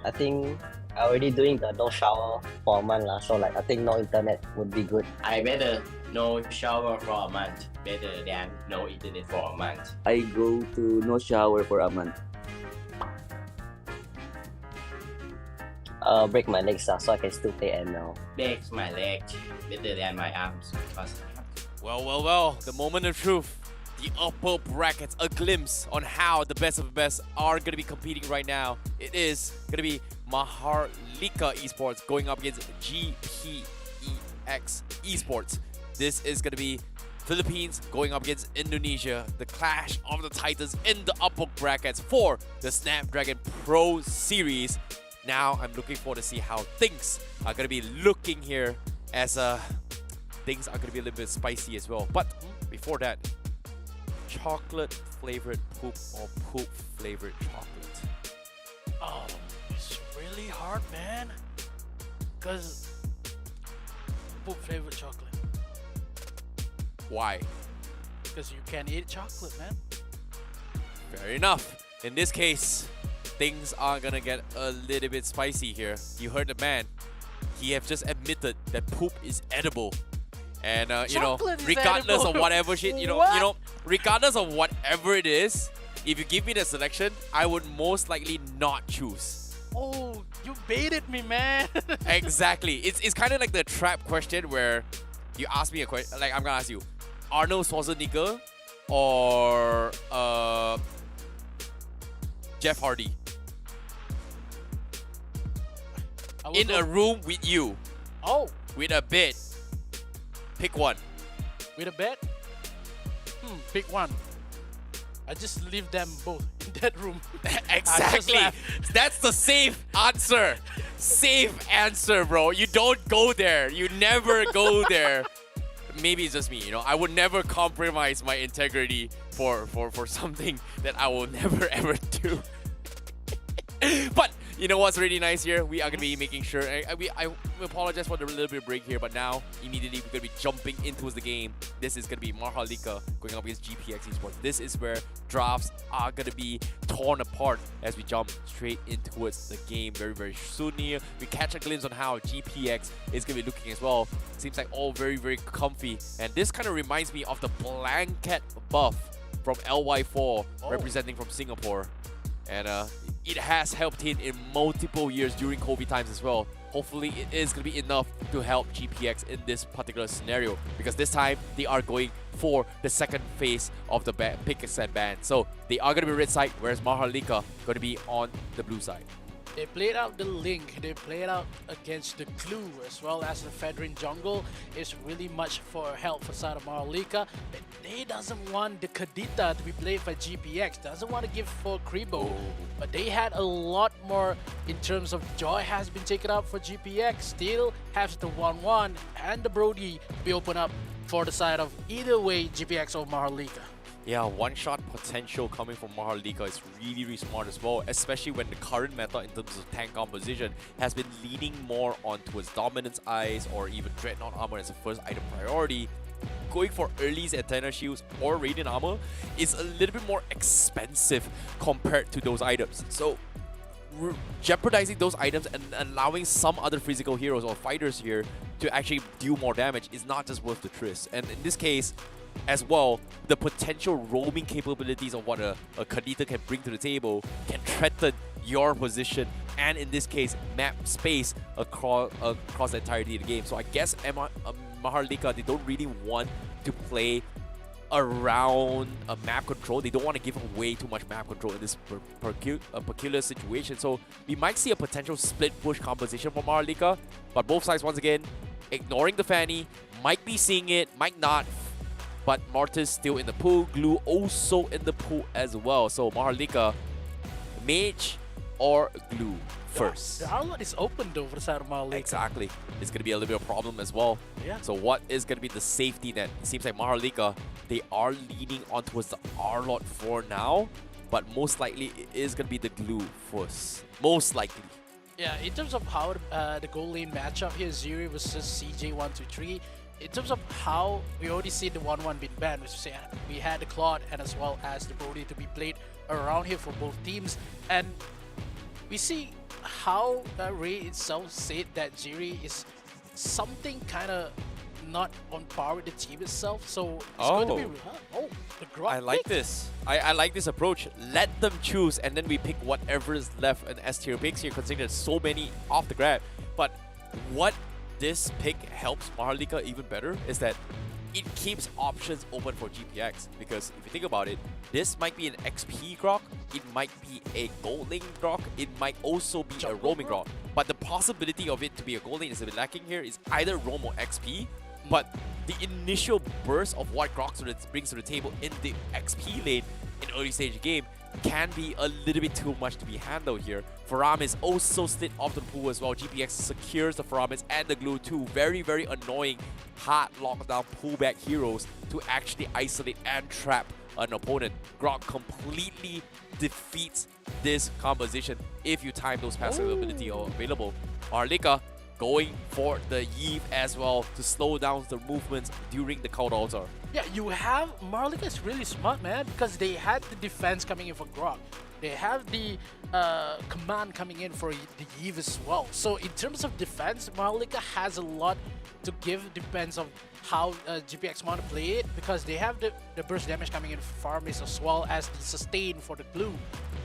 I think I already doing the no shower for a month lah. So like I think no internet would be good. I better no shower for a month, better than no internet for a month. I go to no shower for a month. Break my legs so I can still play ML. Breaks my leg better than my arms. Well, the moment of truth. The upper brackets, a glimpse on how the best of the best are going to be competing right now. It is going to be MHRLK Esports going up against GPEX Esports. This is going to be Philippines going up against Indonesia. The clash of the titans in the upper brackets for the Snapdragon Pro Series. Now I'm looking forward to see how things are going to be looking here, as things are going to be a little bit spicy as well. But before that, chocolate flavored poop or poop flavored chocolate? Oh, it's really hard, man. Because poop flavored chocolate. Why? Because you can eat chocolate, man. Fair enough. In this case, things are gonna get a little bit spicy here. You heard the man. He have just admitted that poop is edible. And you know, regardless of whatever shit, regardless of whatever it is, if you give me the selection, I would most likely not choose. Oh, you baited me, man. Exactly. It's kind of like the trap question where you ask me a question. Like I'm gonna ask you, Arnold Schwarzenegger or Jeff Hardy in a room with you. Oh, with a bed. Pick one. With a bed? Pick one. I just leave them both in that room. Exactly. That's the safe answer. Safe answer, bro. You don't go there. You never go there. Maybe it's just me, you know. I would never compromise my integrity for something that I will never ever do. But you know what's really nice here? We are going to be making sure... I apologize for the little bit of break here, but now, immediately, we're going to be jumping into the game. This is going to be MHRLK going up against GPX Esports. This is where drafts are going to be torn apart as we jump straight into towards the game very, very soon here. We catch a glimpse on how GPX is going to be looking as well. Seems like all very, very comfy. And this kind of reminds me of the blanket buff from LY4 representing from Singapore. And it has helped him in multiple years during COVID times as well. Hopefully it is going to be enough to help GPX in this particular scenario, because this time they are going for the second phase of the pick and ban. So they are going to be red side, whereas MHRLK going to be on the blue side. They played out the Link, they played out against the Glue, as well as the Fedrin jungle is really much for help for side of MHRLK. They doesn't want the Kadita to be played by GPX, doesn't want to give for Kribo. But they had a lot more in terms of Joy has been taken up for GPX, still has the 1-1 and the Brody be open up for the side of either way GPX or MHRLK. Yeah, one-shot potential coming from MHRLK is really, really smart as well, especially when the current meta in terms of tank composition has been leaning more on towards Dominance Eyes or even Dreadnought Armor as a first item priority. Going for early's Antenna Shields or Radiant Armor is a little bit more expensive compared to those items. So jeopardizing those items and allowing some other physical heroes or fighters here to actually do more damage is not just worth the tryst. And in this case, as well, the potential roaming capabilities of what a Kadita can bring to the table can threaten your position and, in this case, map space across the entirety of the game. So I guess MHRLK, they don't really want to play around a map control. They don't want to give away too much map control in this peculiar situation. So we might see a potential split push composition from MHRLK, but both sides, once again, ignoring the Fanny, might be seeing it, might not. But Mortis still in the pool, Glue also in the pool as well. So MHRLK, Mage or Glue first. The outlet is open though for the side of MHRLK. Exactly. It's going to be a little bit of a problem as well. Yeah. So what is going to be the safety net? It seems like MHRLK, they are leaning on towards the R-Lot for now. But most likely it is going to be the Glue first. Most likely. Yeah, in terms of how the goal lane matchup here, Ziri versus CJ123. In terms of how we already see the 1-1 being banned, which we had the Claude and as well as the Brody to be played around here for both teams. And we see how Ray itself said that Jiri is something kind of not on par with the team itself. So it's going to be... the Grok I like this. I like this approach. Let them choose and then we pick whatever is left in S tier picks here, considering there's so many off the grab. But what this pick helps MHRLK even better is that it keeps options open for GPX, because if you think about it, this might be an XP Grok, it might be a gold lane Grok, it might also be a roaming Grok. But the possibility of it to be a gold lane is a bit lacking here. Is either roam or XP, but the initial burst of what Grok brings to the table in the XP lane in early stage game can be a little bit too much to be handled here. Faramis also slid off the pool as well. GPX secures the Faramis and the Glue, two very, very annoying hard lockdown pullback heroes to actually isolate and trap an opponent. Grok completely defeats this composition if you time those passive ability available. MHRLK going for the Yeeve as well to slow down the movements during the Cult Altar. Yeah, you have... MHRLK is really smart, man, because they had the defense coming in for Grok. They have the command coming in for the Yeeve as well. So in terms of defense, MHRLK has a lot to give, depends on how GPX want to play it, because they have the burst damage coming in for Farmis as well as the sustain for the Glue.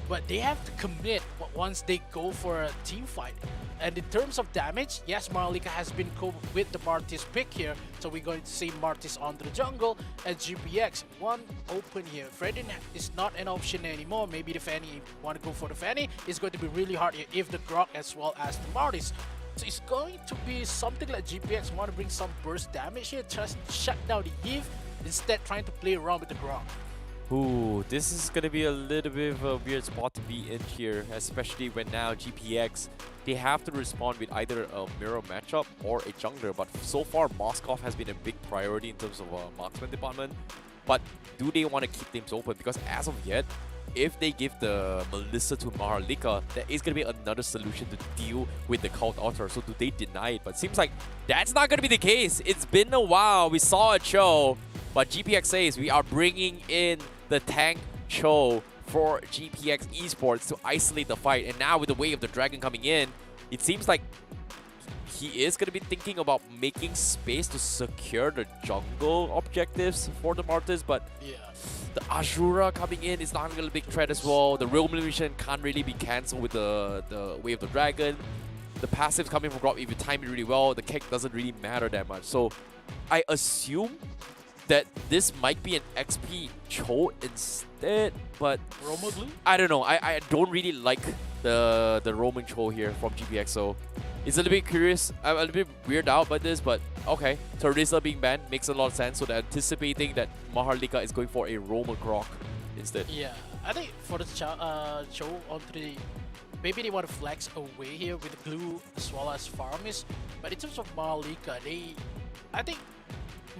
But they have to commit once they go for a team fight. And in terms of damage, yes, MHRLK has been cool with the Martis pick here. So we're going to see Martis onto the jungle and GPX. One open here. Fredin is not an option anymore. Maybe the Fanny, want to go for the Fanny. It's going to be really hard here if the Grok as well as the Martis. So it's going to be something like GPX want to bring some burst damage here, just shut down the Eve, instead trying to play around with the Grok. Ooh, this is gonna be a little bit of a weird spot to be in here, especially when now GPX, they have to respond with either a mirror matchup or a jungler, but so far Moskov has been a big priority in terms of marksman department. But do they want to keep things open? Because as of yet, if they give the Melissa to MHRLK, there is going to be another solution to deal with the Cult Altar. So do they deny it? But seems like that's not going to be the case. It's been a while. We saw a Cho, but GPX says we are bringing in the tank Cho for GPX Esports to isolate the fight. And now with the Way of the Dragon coming in, it seems like he is going to be thinking about making space to secure the jungle objectives for the Martyrs, but the Azura coming in is not going to be a big threat as well. The revolution can't really be cancelled with the Way of the Dragon. The passives coming from Grop, if you time it really well, the kick doesn't really matter that much. So I assume that this might be an XP Cho instead, but I don't know. I don't really like the Roman Cho here from GPX, so it's a little bit curious. I'm a little bit weirded out by this, but okay. Teresa being banned makes a lot of sense, so they're anticipating that MHRLK is going for a Roman Grok instead. Yeah, I think for the Cho onto the... Maybe they want to flex away here with Blue as well as Farmis, but in terms of MHRLK, I think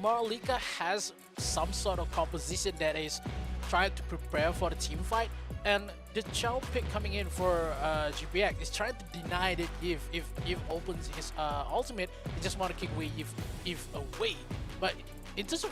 MHRLK has some sort of composition that is trying to prepare for the team fight, and the Chow pick coming in for GPX is trying to deny that if opens his ultimate, he just want to kick away if away. But in terms of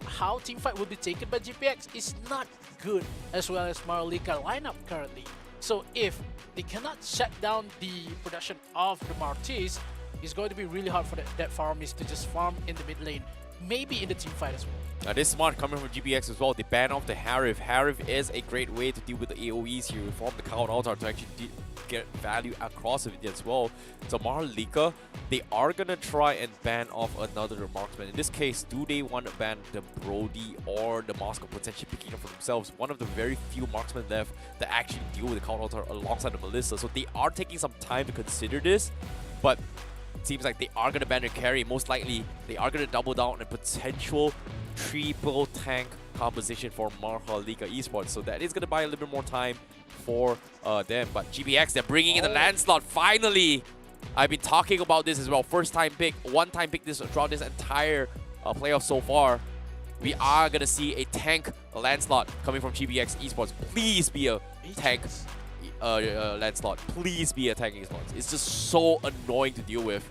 how team fight will be taken by GPX, is not good as well as MHRLK lineup currently. So if they cannot shut down the production of the Martyrs, it's going to be really hard for that Farmis to just farm in the mid lane, maybe in the team fight as well. This is smart coming from GPX as well. They ban off the Harif. Harif is a great way to deal with the AoEs here. Reform the Cloud Altar to actually get value across of it as well. So MHRLK, they are going to try and ban off another marksman. In this case, do they want to ban the Brody or the Moscow, potentially picking up for themselves? One of the very few marksmen left that actually deal with the Cloud Altar alongside the Melissa. So they are taking some time to consider this, but it seems like they are going to ban their carry. Most likely, they are going to double down on a potential triple tank composition for MHRLK Esports. So that is going to buy a little bit more time for them. But GPX, they're bringing in the Lancelot finally. I've been talking about this as well. First time pick, one time pick this throughout this entire playoff so far. We are going to see a tank Lancelot coming from GPX Esports. Please be a tank Lancelot. Please be a tank Esports. It's just so annoying to deal with.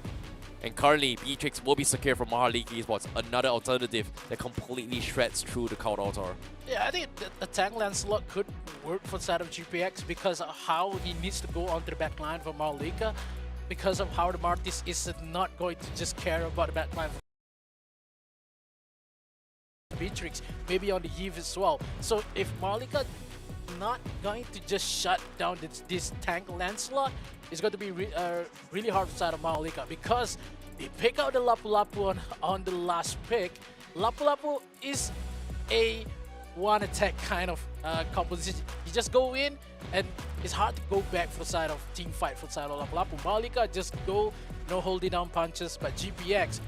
And currently, Beatrix will be secure from MHRLK Esports, another alternative that completely shreds through the Cloud Altar. Yeah, I think a tank Lancelot could work for the side of GPX because of how he needs to go onto the back line for MHRLK, because of how the Martyrs is not going to just care about the back line for Beatrix, maybe on the Eve as well. So if MHRLK not going to just shut down this tank Lancelot, it's going to be really hard for the side of MHRLK, because they pick out the Lapu Lapu on the last pick. Lapu Lapu is a one attack kind of composition. You just go in and it's hard to go back for the side of team fight for the side of Lapu Lapu. MHRLK just go, no holding down punches, but GPX,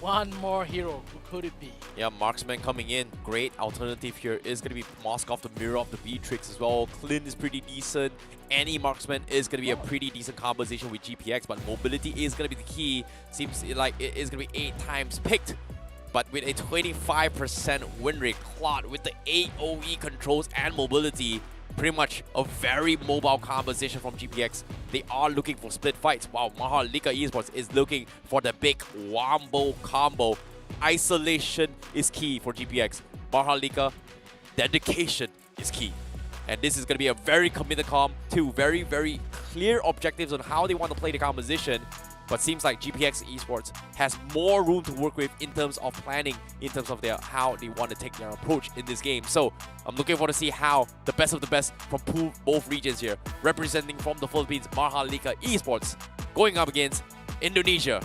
one more hero. Who could it be? Yeah, marksman coming in. Great alternative here is going to be Moskov to mirror off the Beatrix as well. Clint is pretty decent. Any marksman is going to be a pretty decent composition with GPX, but mobility is going to be the key. Seems like it is going to be 8 times picked, but with a 25% win rate. Claude with the AoE controls and mobility. Pretty much a very mobile composition from GPX. They are looking for split fights, while MHRLK Esports is looking for the big wombo combo. Isolation is key for GPX. MHRLK, dedication is key. And this is going to be a very committed comp, two very, very clear objectives on how they want to play the composition. But seems like GPX Esports has more room to work with in terms of planning, in terms of how they want to take their approach in this game. So I'm looking forward to see how the best of the best from both regions here, representing from the Philippines, MHRLK Esports, going up against Indonesia.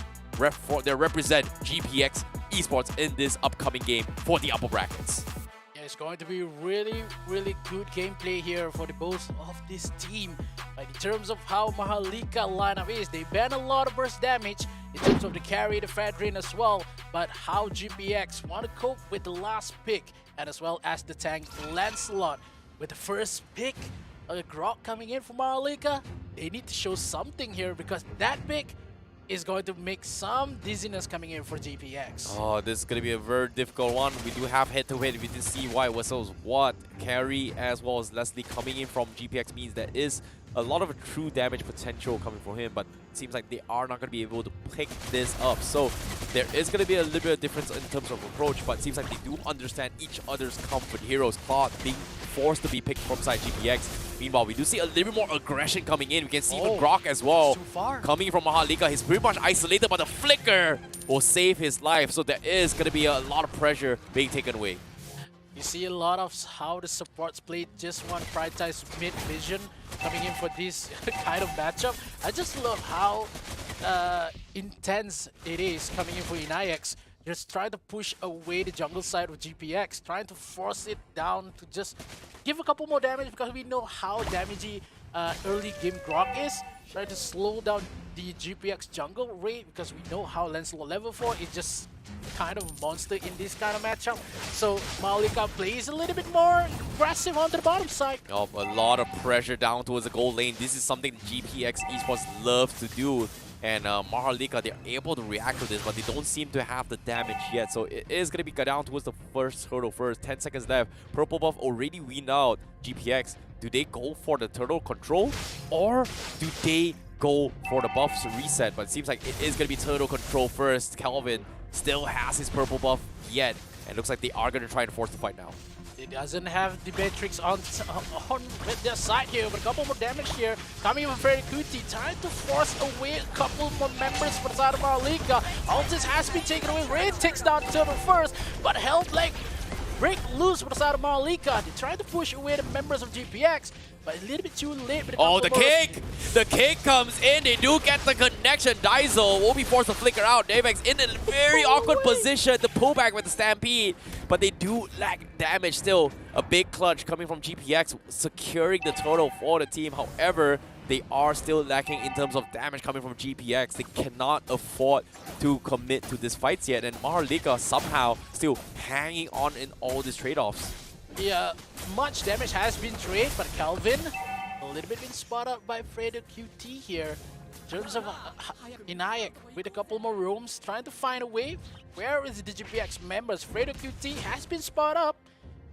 They represent GPX Esports in this upcoming game for the upper brackets. It's going to be really, really good gameplay here for the both of this team. Like in terms of how MHRLK lineup is, they ban a lot of burst damage in terms of the carry, the Fadrin as well. But how GPX want to cope with the last pick and as well as the tank Lancelot. With the first pick, a Grok coming in from MHRLK, they need to show something here because that pick is going to make some dizziness coming in for GPX. Oh, this is going to be a very difficult one. We do have head-to-head. We did see why Whistles, what, Carry, as well as Leslie coming in from GPX means there is a lot of true damage potential coming from him, but it seems like they are not going to be able to pick this up. So there is going to be a little bit of difference in terms of approach, but it seems like they do understand each other's comfort. Heroes, Claude being forced to be picked from side GPX. Meanwhile, we do see a little bit more aggression coming in. We can see even Grok as well. Too far. Coming from MHRLK, he's pretty much isolated, but the flicker will save his life. So there is going to be a lot of pressure being taken away. You see a lot of how the supports play just want to prioritize mid vision coming in for this kind of matchup. I just love how intense it is coming in for Inax. Just trying to push away the jungle side of GPX, trying to force it down to just give a couple more damage because we know how damagey early game Grok is. Trying to slow down the GPX jungle rate because we know how Lancelot level 4 is just kind of a monster in this kind of matchup. So MHRLK plays a little bit more aggressive onto the bottom side. Oh, a lot of pressure down towards the gold lane. This is something GPX Esports love to do. And MHRLK, they're able to react to this, but they don't seem to have the damage yet. So it is going to be down towards the first hurdle first. 10 seconds left. Purple buff already weaned out GPX. Do they go for the turtle control? Or do they go for the buffs reset? But it seems like it is going to be turtle control first. Kelvin still has his purple buff yet. And looks like they are going to try and force the fight now. It doesn't have the Matrix on their side here, but a couple more damage here. Coming in from Freddy Kuti, trying to force away a couple more members for the side of MHRLK. Altis has been taken away. Ray takes down Turtle first, but Held Leg break loose for the side of MHRLK. They try to push away the members of GPX, but a little bit too late. Oh, the kick! The kick comes in. They do get the connection. Daiso will be forced to flicker out. Davex in a very awkward position to pull back with the Stampede, but they do lack damage still. A big clutch coming from GPX, securing the total for the team. However, they are still lacking in terms of damage coming from GPX. They cannot afford to commit to this fight yet, and MHRLK somehow still hanging on in all these trade-offs. Yeah, much damage has been traded, but Calvin a little bit been spotted up by Fredo QT here. In terms of Inayak with a couple more rooms, trying to find a way. Where is the GPX members? Fredo QT has been spotted up,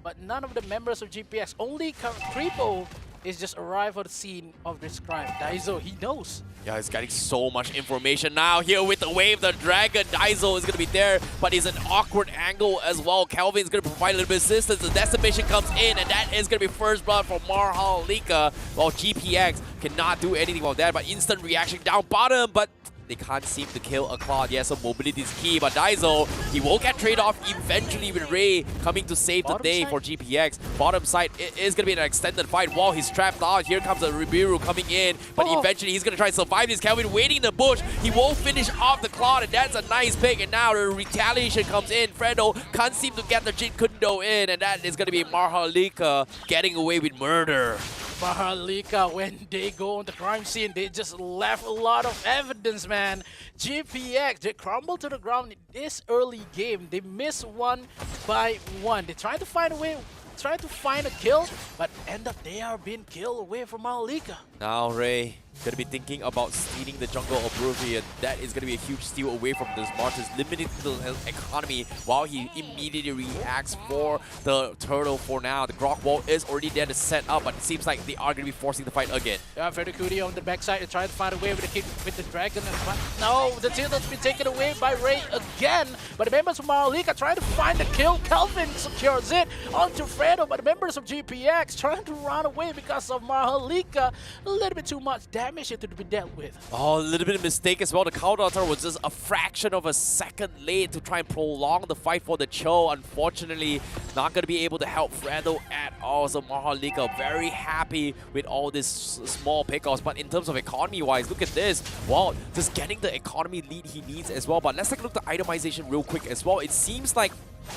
but none of the members of GPX, only Creepo is just arrived on the scene of this crime. Daiso, he knows. Yeah, he's getting so much information now here with the wave. The Dragon Daiso is going to be there, but he's an awkward angle as well. Calvin's going to provide a little bit of assistance. The decimation comes in, and that is going to be first blood for MHRLK, while GPX cannot do anything about that, but instant reaction down bottom, but they can't seem to kill a Claude. Yeah, so mobility is key, but Daiso, he will get trade-off eventually with Ray coming to save the day for GPX. Bottom side, it is going to be an extended fight while he's trapped out. Here comes a Ribiru coming in, but eventually he's going to try to survive this. Kelvin waiting in the bush. He won't finish off the Claude, and that's a nice pick. And now the retaliation comes in. Fredo can't seem to get the Jin Kundo in, and that is going to be MHRLK getting away with murder. MHRLK, when they go on the crime scene, they just left a lot of evidence, man. GPX, they crumble to the ground in this early game. They miss one by one. They try to find a way, try to find a kill, but end up they are being killed away from MHRLK. Now Ray gonna be thinking about stealing the jungle of Oblivion. That is gonna be a huge steal away from this Martyrs, limiting the economy while he immediately reacts for the turtle for now. The Grok wall is already there to set up, but it seems like they are gonna be forcing the fight again. Yeah, Verticudi on the backside and trying to find a way with the kick with the dragon. But no, the tilt's been taken away by Ray again. But the members of MHRLK trying to find the kill. Kelvin secures it onto Fredo, but the members of GPX trying to run away because of MHRLK. A little bit too much damage to be dealt with. Oh, a little bit of mistake as well. The counter was just a fraction of a second late to try and prolong the fight for the Cho. Unfortunately, not going to be able to help Fredo at all. So MHRLK very happy with all these small pickoffs. But in terms of economy-wise, look at this. Wow, just getting the economy lead he needs as well. But let's take a look at the itemization real quick as well. It seems like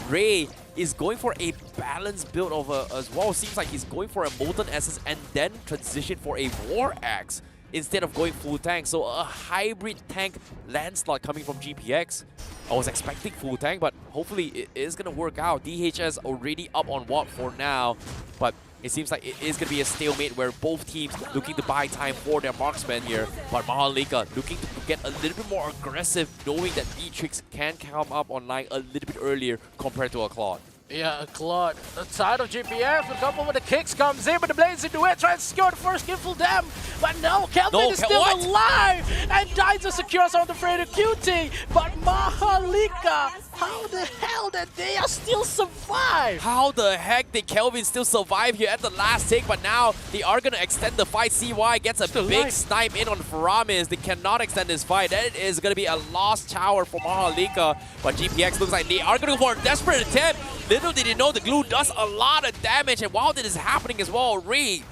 Ray is going for a balanced build of as well. Seems like he's going for a Molten Essence and then transition for a War Axe. instead of going full tank. So a hybrid tank landslide coming from GPX. I was expecting full tank, but hopefully it is going to work out. DHS already up on Watt for now, but it seems like it is going to be a stalemate where both teams looking to buy time for their marksman here. But MHRLK looking to get a little bit more aggressive, knowing that Beatrix can come up online a little bit earlier compared to a Claude. Yeah, Claude, the side of GPF, a couple of the kicks comes in, but the Blaze into it, tries to secure the first kill for them. But no, Kelvin is still alive and dies to secure some of the Fredo QT. But MHRLK, how the hell did they still survive? How the heck did Kelvin still survive here at the last tick? But now they are going to extend the fight. CY gets a big snipe in on Faramis. They cannot extend this fight. That is going to be a lost tower for MHRLK. But GPX looks like they are going to go for a desperate attempt. Little did they know the glue does a lot of damage, and while this is happening as well, Ray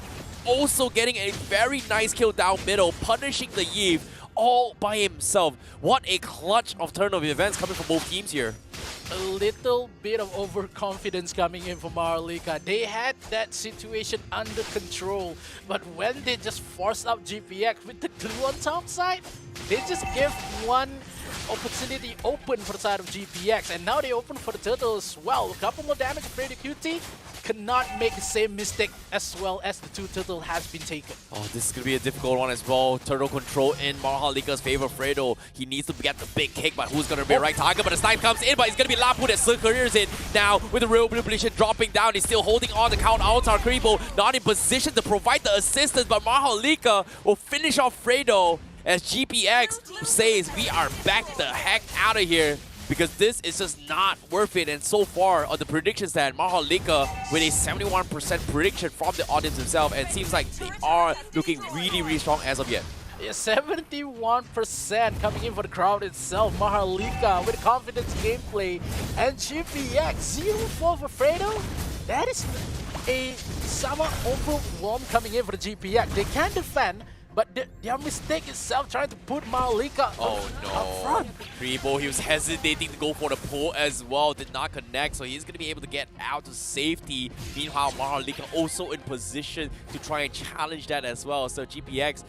also getting a very nice kill down middle, punishing the Yves all by himself. What a clutch of turn of events coming from both teams here. A little bit of overconfidence coming in from MHRLK. They had that situation under control, but when they just forced out GPX with the glue on top side, they just give one opportunity open for the side of GPX, and now they open for the Turtle as well. A couple more damage for the QT, cannot make the same mistake as well as the two Turtle has been taken. Oh, this is going to be a difficult one as well. Turtle control in MHRLK's favor. Fredo, he needs to get the big kick, but who's going to be right target? But the snipe comes in, but it's going to be Lapu that careers in. Now, with the revolution dropping down, he's still holding on the count. Altar Kribo not in position to provide the assistance, but MHRLK will finish off Fredo as GPX says, we are back the heck out of here, because this is just not worth it. And so far on the prediction stand, MHRLK with a 71% prediction from the audience themselves, and it seems like they are looking really, really strong as of yet. Yeah, 71% coming in for the crowd itself. MHRLK with confidence gameplay, and GPX 0-4 for Fredo. That is a somewhat overwhelmed coming in for the GPX. They can defend, but their mistake itself trying to put MHRLK up front. Kribo, he was hesitating to go for the pull as well, did not connect, so he's going to be able to get out to safety. Meanwhile, MHRLK also in position to try and challenge that as well. So GPX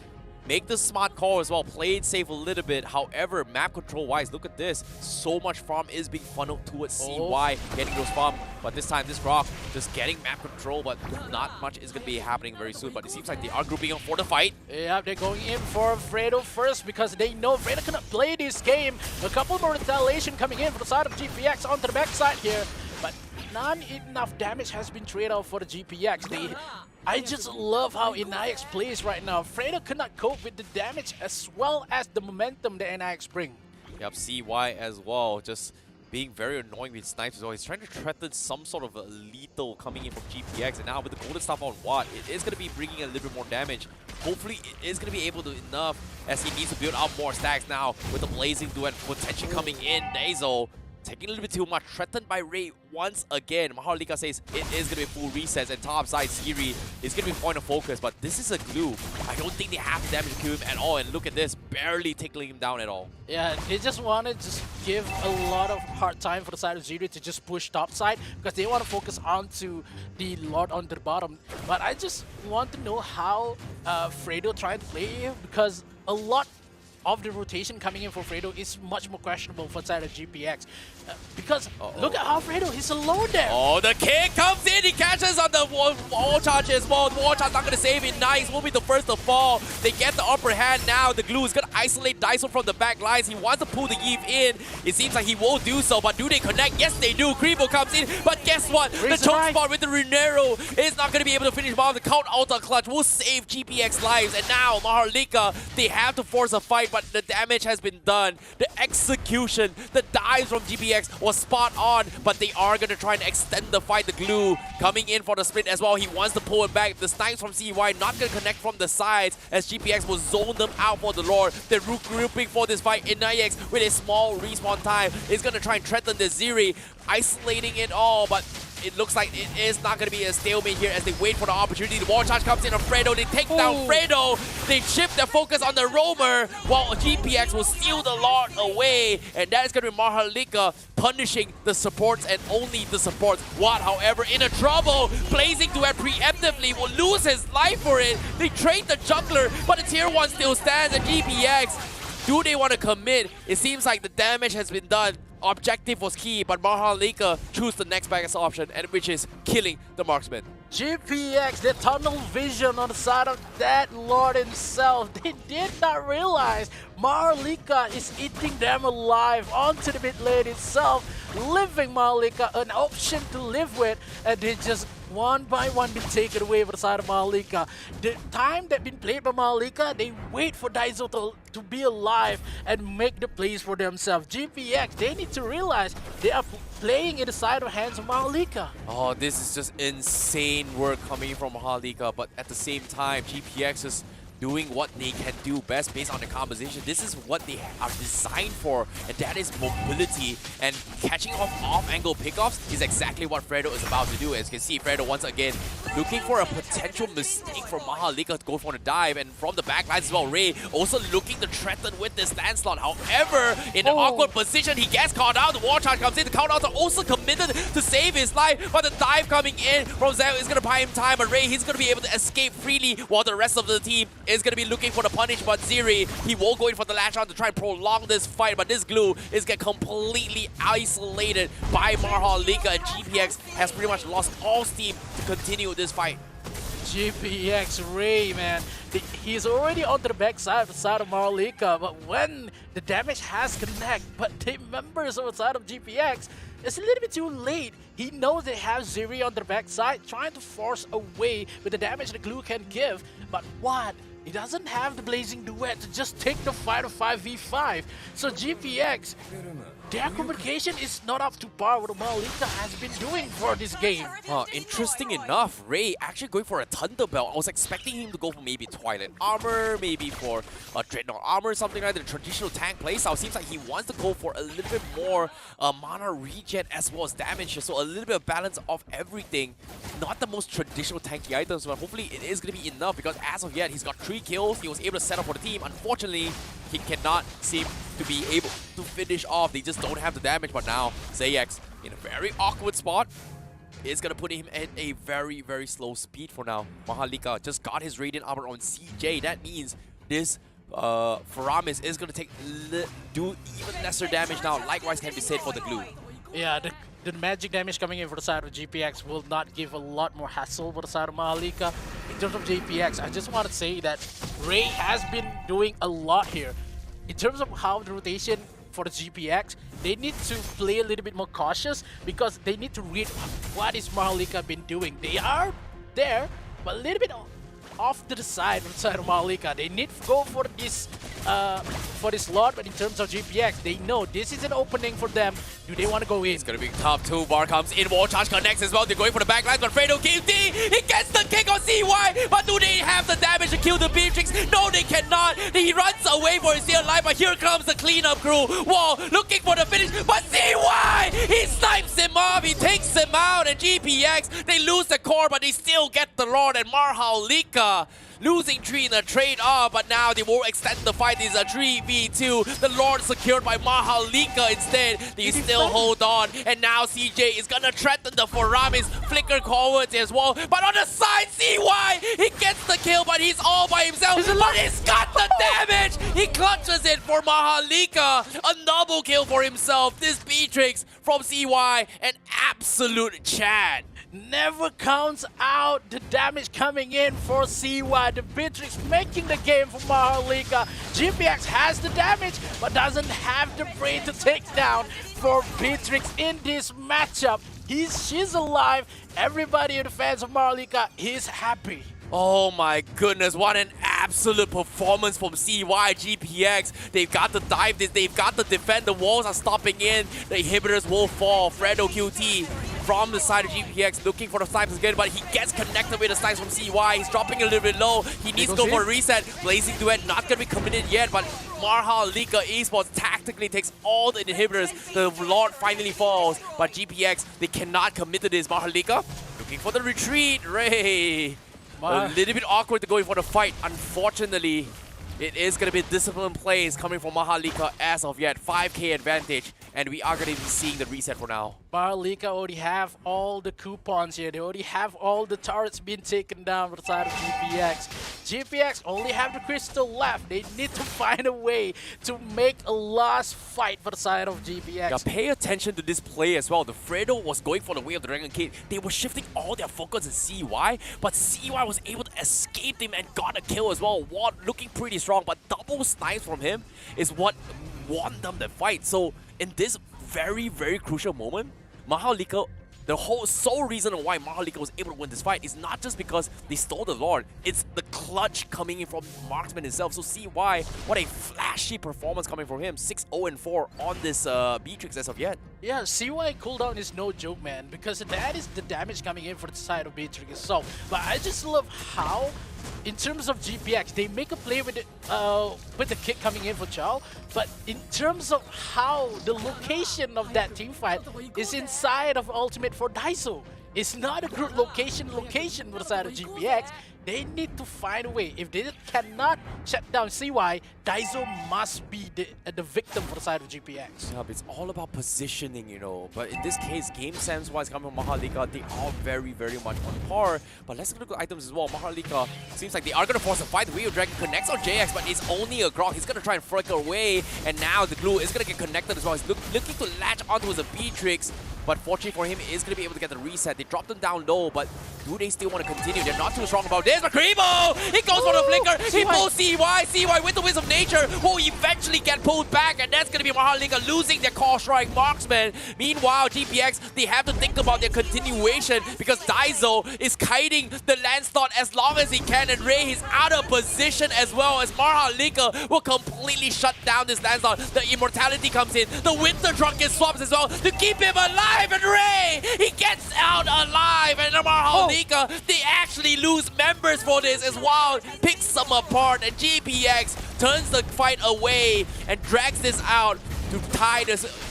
make the smart call as well, play it safe a little bit. However, map control wise, look at this. So much farm is being funneled towards CY, getting those farm. But this time, this Rock just getting map control, but not much is going to be happening very soon. But it seems like they are grouping up for the fight. Yeah, they're going in for Fredo first because they know Fredo cannot play this game. A couple more retaliation coming in from the side of GPX onto the backside here. But not enough damage has been traded out for the GPX. I just love how NIX plays right now. Fredo cannot cope with the damage as well as the momentum that NIX bring. Yep, CY as well, just being very annoying with snipes as well. He's trying to threaten some sort of a lethal coming in from GPX, and now with the golden stuff on Watt, it is going to be bringing a little bit more damage. Hopefully it is going to be able to enough, as he needs to build up more stacks now with the blazing duet potentially coming in. Nazo taking a little bit too much, threatened by Ray once again. MHRLK says it is going to be full resets, and top side Siri is going to be point of focus, but this is a glue. I don't think they have the damage to kill him at all, and look at this, barely tickling him down at all. Yeah, they just want to just give a lot of hard time for the side of Siri to just push top side, because they want to focus onto the Lord on the bottom. But I just want to know how Fredo tried to play here, because a lot of the rotation coming in for Fredo is much more questionable for the side of GPX. Because look at how Fredo, he's alone there. Oh, the kick comes in, he catches on the wall charge as well. The wall charge not going to save it. Nice, will be the first to fall. They get the upper hand now. The glue is going to isolate Daiso from the back lines. He wants to pull the Eve in. It seems like he will do so, but do they connect? Yes, they do. Kribo comes in, but guess what? The choke spot with the Renero is not going to be able to finish off. The count altar clutch will save GPX lives, and now MHRLK, they have to force a fight, but the damage has been done. The execution, the dives from GPX was spot on, but they are going to try and extend the fight. The glue coming in for the split as well. He wants to pull it back. The snipes from CY not going to connect from the sides, as GPX will zone them out for the Lord. They're regrouping for this fight. NIX with a small respawn time is going to try and threaten the Ziri, isolating it all, but it looks like it is not going to be a stalemate here as they wait for the opportunity. The wall charge comes in on Fredo. They take down Fredo. They shift their focus on the roamer while GPX will steal the Lord away. And that is going to be MHRLK punishing the supports and only the supports. Watt, however, in a trouble. Blazing Duet preemptively will lose his life for it. They trade the jungler, but the tier 1 still stands. And GPX, do they want to commit? It seems like the damage has been done. Objective was key, but MHRLK choose the next best option, and which is killing the marksman. GPX, the tunnel vision on the side of that Lord himself. They did not realize MHRLK is eating them alive onto the mid lane itself, leaving MHRLK an option to live with, and they just one by one been taken away from the side of MHRLK. The time that been played by MHRLK, they wait for Daiso to be alive and make the plays for themselves. GPX, they need to realize they are playing in the side of hands of MHRLK. Oh, this is just insane work coming from MHRLK, but at the same time, GPX is doing what they can do best based on the composition. This is what they are designed for, and that is mobility. And catching off-angle pickoffs is exactly what Fredo is about to do. As you can see, Fredo once again looking for a potential mistake for MHRLK to go for the dive, and from the backlines as well, Ray also looking to threaten with this landslot. However, in an awkward position, he gets caught out. The wall charge comes in. The countouts are also committed to save his life, but the dive coming in from Zeo is going to buy him time, but Ray, he's going to be able to escape freely while the rest of the team is going to be looking for the punish, but Ziri, he will go in for the latch on to try and prolong this fight, but this glue is get completely isolated by MHRLK, and GPX has pretty much lost all steam to continue this fight. GPX Ray, man, he's already on the backside of the side of MHRLK, but when the damage has connect, but the members on the side of GPX, it's a little bit too late. He knows they have Ziri on the backside, trying to force away with the damage the glue can give, but what? He doesn't have the Blazing Duet to just take the fight of 5v5. So GPX, their communication is not up to par what MHRLK has been doing for this game. Interesting enough, Ray actually going for a Thunderbelt. I was expecting him to go for maybe Twilight Armor, maybe for a Dreadnought Armor, something like the traditional tank playstyle. Seems like he wants to go for a little bit more mana regen as well as damage, so a little bit of balance of everything. Not the most traditional tanky items, but hopefully it is going to be enough, because as of yet, he's got 3 kills. He was able to set up for the team. Unfortunately, he cannot seem to be able to finish off. They just don't have the damage, but now Zayax in a very awkward spot is going to put him at a very, very slow speed for now. MHRLK just got his Radiant Armor on CJ. That means this Faramis is going to do even lesser damage now. Likewise can be said for the glue. Yeah, the magic damage coming in for the side of GPX will not give a lot more hassle for the side of MHRLK. In terms of GPX, I just want to say that Ray has been doing a lot here. In terms of how the rotation for the GPX, they need to play a little bit more cautious, because they need to read what is MHRLK been doing. They are there, but a little bit off to the side of MHRLK. They need to go for this slot, but in terms of GPX, they know this is an opening for them. Do they want to go in? It's going to be tough. 2 bar comes in. Wall charge connects as well. They're going for the backlines, but Fredo kills D. He gets the kick on CY, but do they have the damage to kill the Beatrix? No, they cannot. He runs away for his dear life, but here comes the cleanup crew. Wall looking for the finish, but CY! He snipes him off. He takes him out, and GPX, they lose the core, but they still get the Lord, and MHRLK losing 3 in a trade-off, but now they will extend the fight. This is a 3v2. The Lord secured by MHRLK instead. They still hold on, and now CJ is gonna threaten the Faramis, flicker forwards as well. But on the side, CY, he gets the kill, but he's all by himself. But he's got the damage. He clutches it for MHRLK. A double kill for himself. This Beatrix from CY, an absolute chat. Never counts out the damage coming in for CY. The Beatrix making the game for MHRLK. GPX has the damage, but doesn't have the brain to take down for Beatrix in this matchup. She's alive. Everybody in the fans of MHRLK is happy. Oh my goodness, what an absolute performance from CY GPX. They've got to dive this, they've got to defend, the walls are stopping in, the inhibitors will fall. Fredo QT from the side of GPX, looking for the snipes again, but he gets connected with the snipes from CY. He's dropping a little bit low. He needs to go for a reset. Blazing Duet not going to be committed yet, but MHRLK Esports tactically takes all the inhibitors. The Lord finally falls, but GPX, they cannot commit to this. MHRLK looking for the retreat. Ray, a little bit awkward to go in for the fight. Unfortunately, it is going to be disciplined plays coming from MHRLK as of yet. 5k advantage, and we are going to be seeing the reset for now. MHRLK already have all the coupons here. They already have all the turrets being taken down for the side of GPX. GPX only have the crystal left. They need to find a way to make a last fight for the side of GPX. Yeah, pay attention to this play as well. The Fredo was going for the way of the Dragon Kid. They were shifting all their focus in CY, but CY was able to escape them and got a kill as well. Watt looking pretty strong, but double snipes from him is what won them the fight. So in this very, very crucial moment, MHRLK, the whole sole reason why MHRLK was able to win this fight is not just because they stole the Lord, it's the clutch coming in from Marksman himself. So CY, what a flashy performance coming from him. 6-0-4 on this Beatrix as of yet. Yeah, CY cooldown is no joke, man, because that is the damage coming in for the side of Beatrix itself. But I just love how, in terms of GPX, they make a play with the kick coming in for Chow, but in terms of how the location of that team fight is inside of Ultimate for Daiso. It's not a good location for the side of GPX. They need to find a way. If they cannot shut down CY, Daiso must be the victim for the side of GPX. Yeah, but it's all about positioning, you know. But in this case, game sense-wise, coming from MHRLK, they are very, very much on par. But let's look at items as well. MHRLK seems like they are going to force a fight. The Wheel Dragon connects on JX, but it's only a Grok. He's going to try and flicker away, and now the glue is going to get connected as well. He's looking to latch onto his Beatrix. But fortunately for him, he is going to be able to get the reset. They dropped him down low, but do they still want to continue? They're not too strong about this. But Kribo! He goes for the flicker. He pulls CY. CY with the Wisdom of Nature will eventually get pulled back, and that's going to be MHRLK losing their core strike marksman. Meanwhile, GPX, they have to think about their continuation because Daiso is kiting the Landslot as long as he can, and Ray is out of position as well as MHRLK will completely shut down this Landslot. The Immortality comes in. The Winter Trunk is swapped as well to keep him alive. And Ray, he gets out alive, and MHRLK, they actually lose members for this as well. Picks them apart, and GPX turns the fight away and drags this out to tie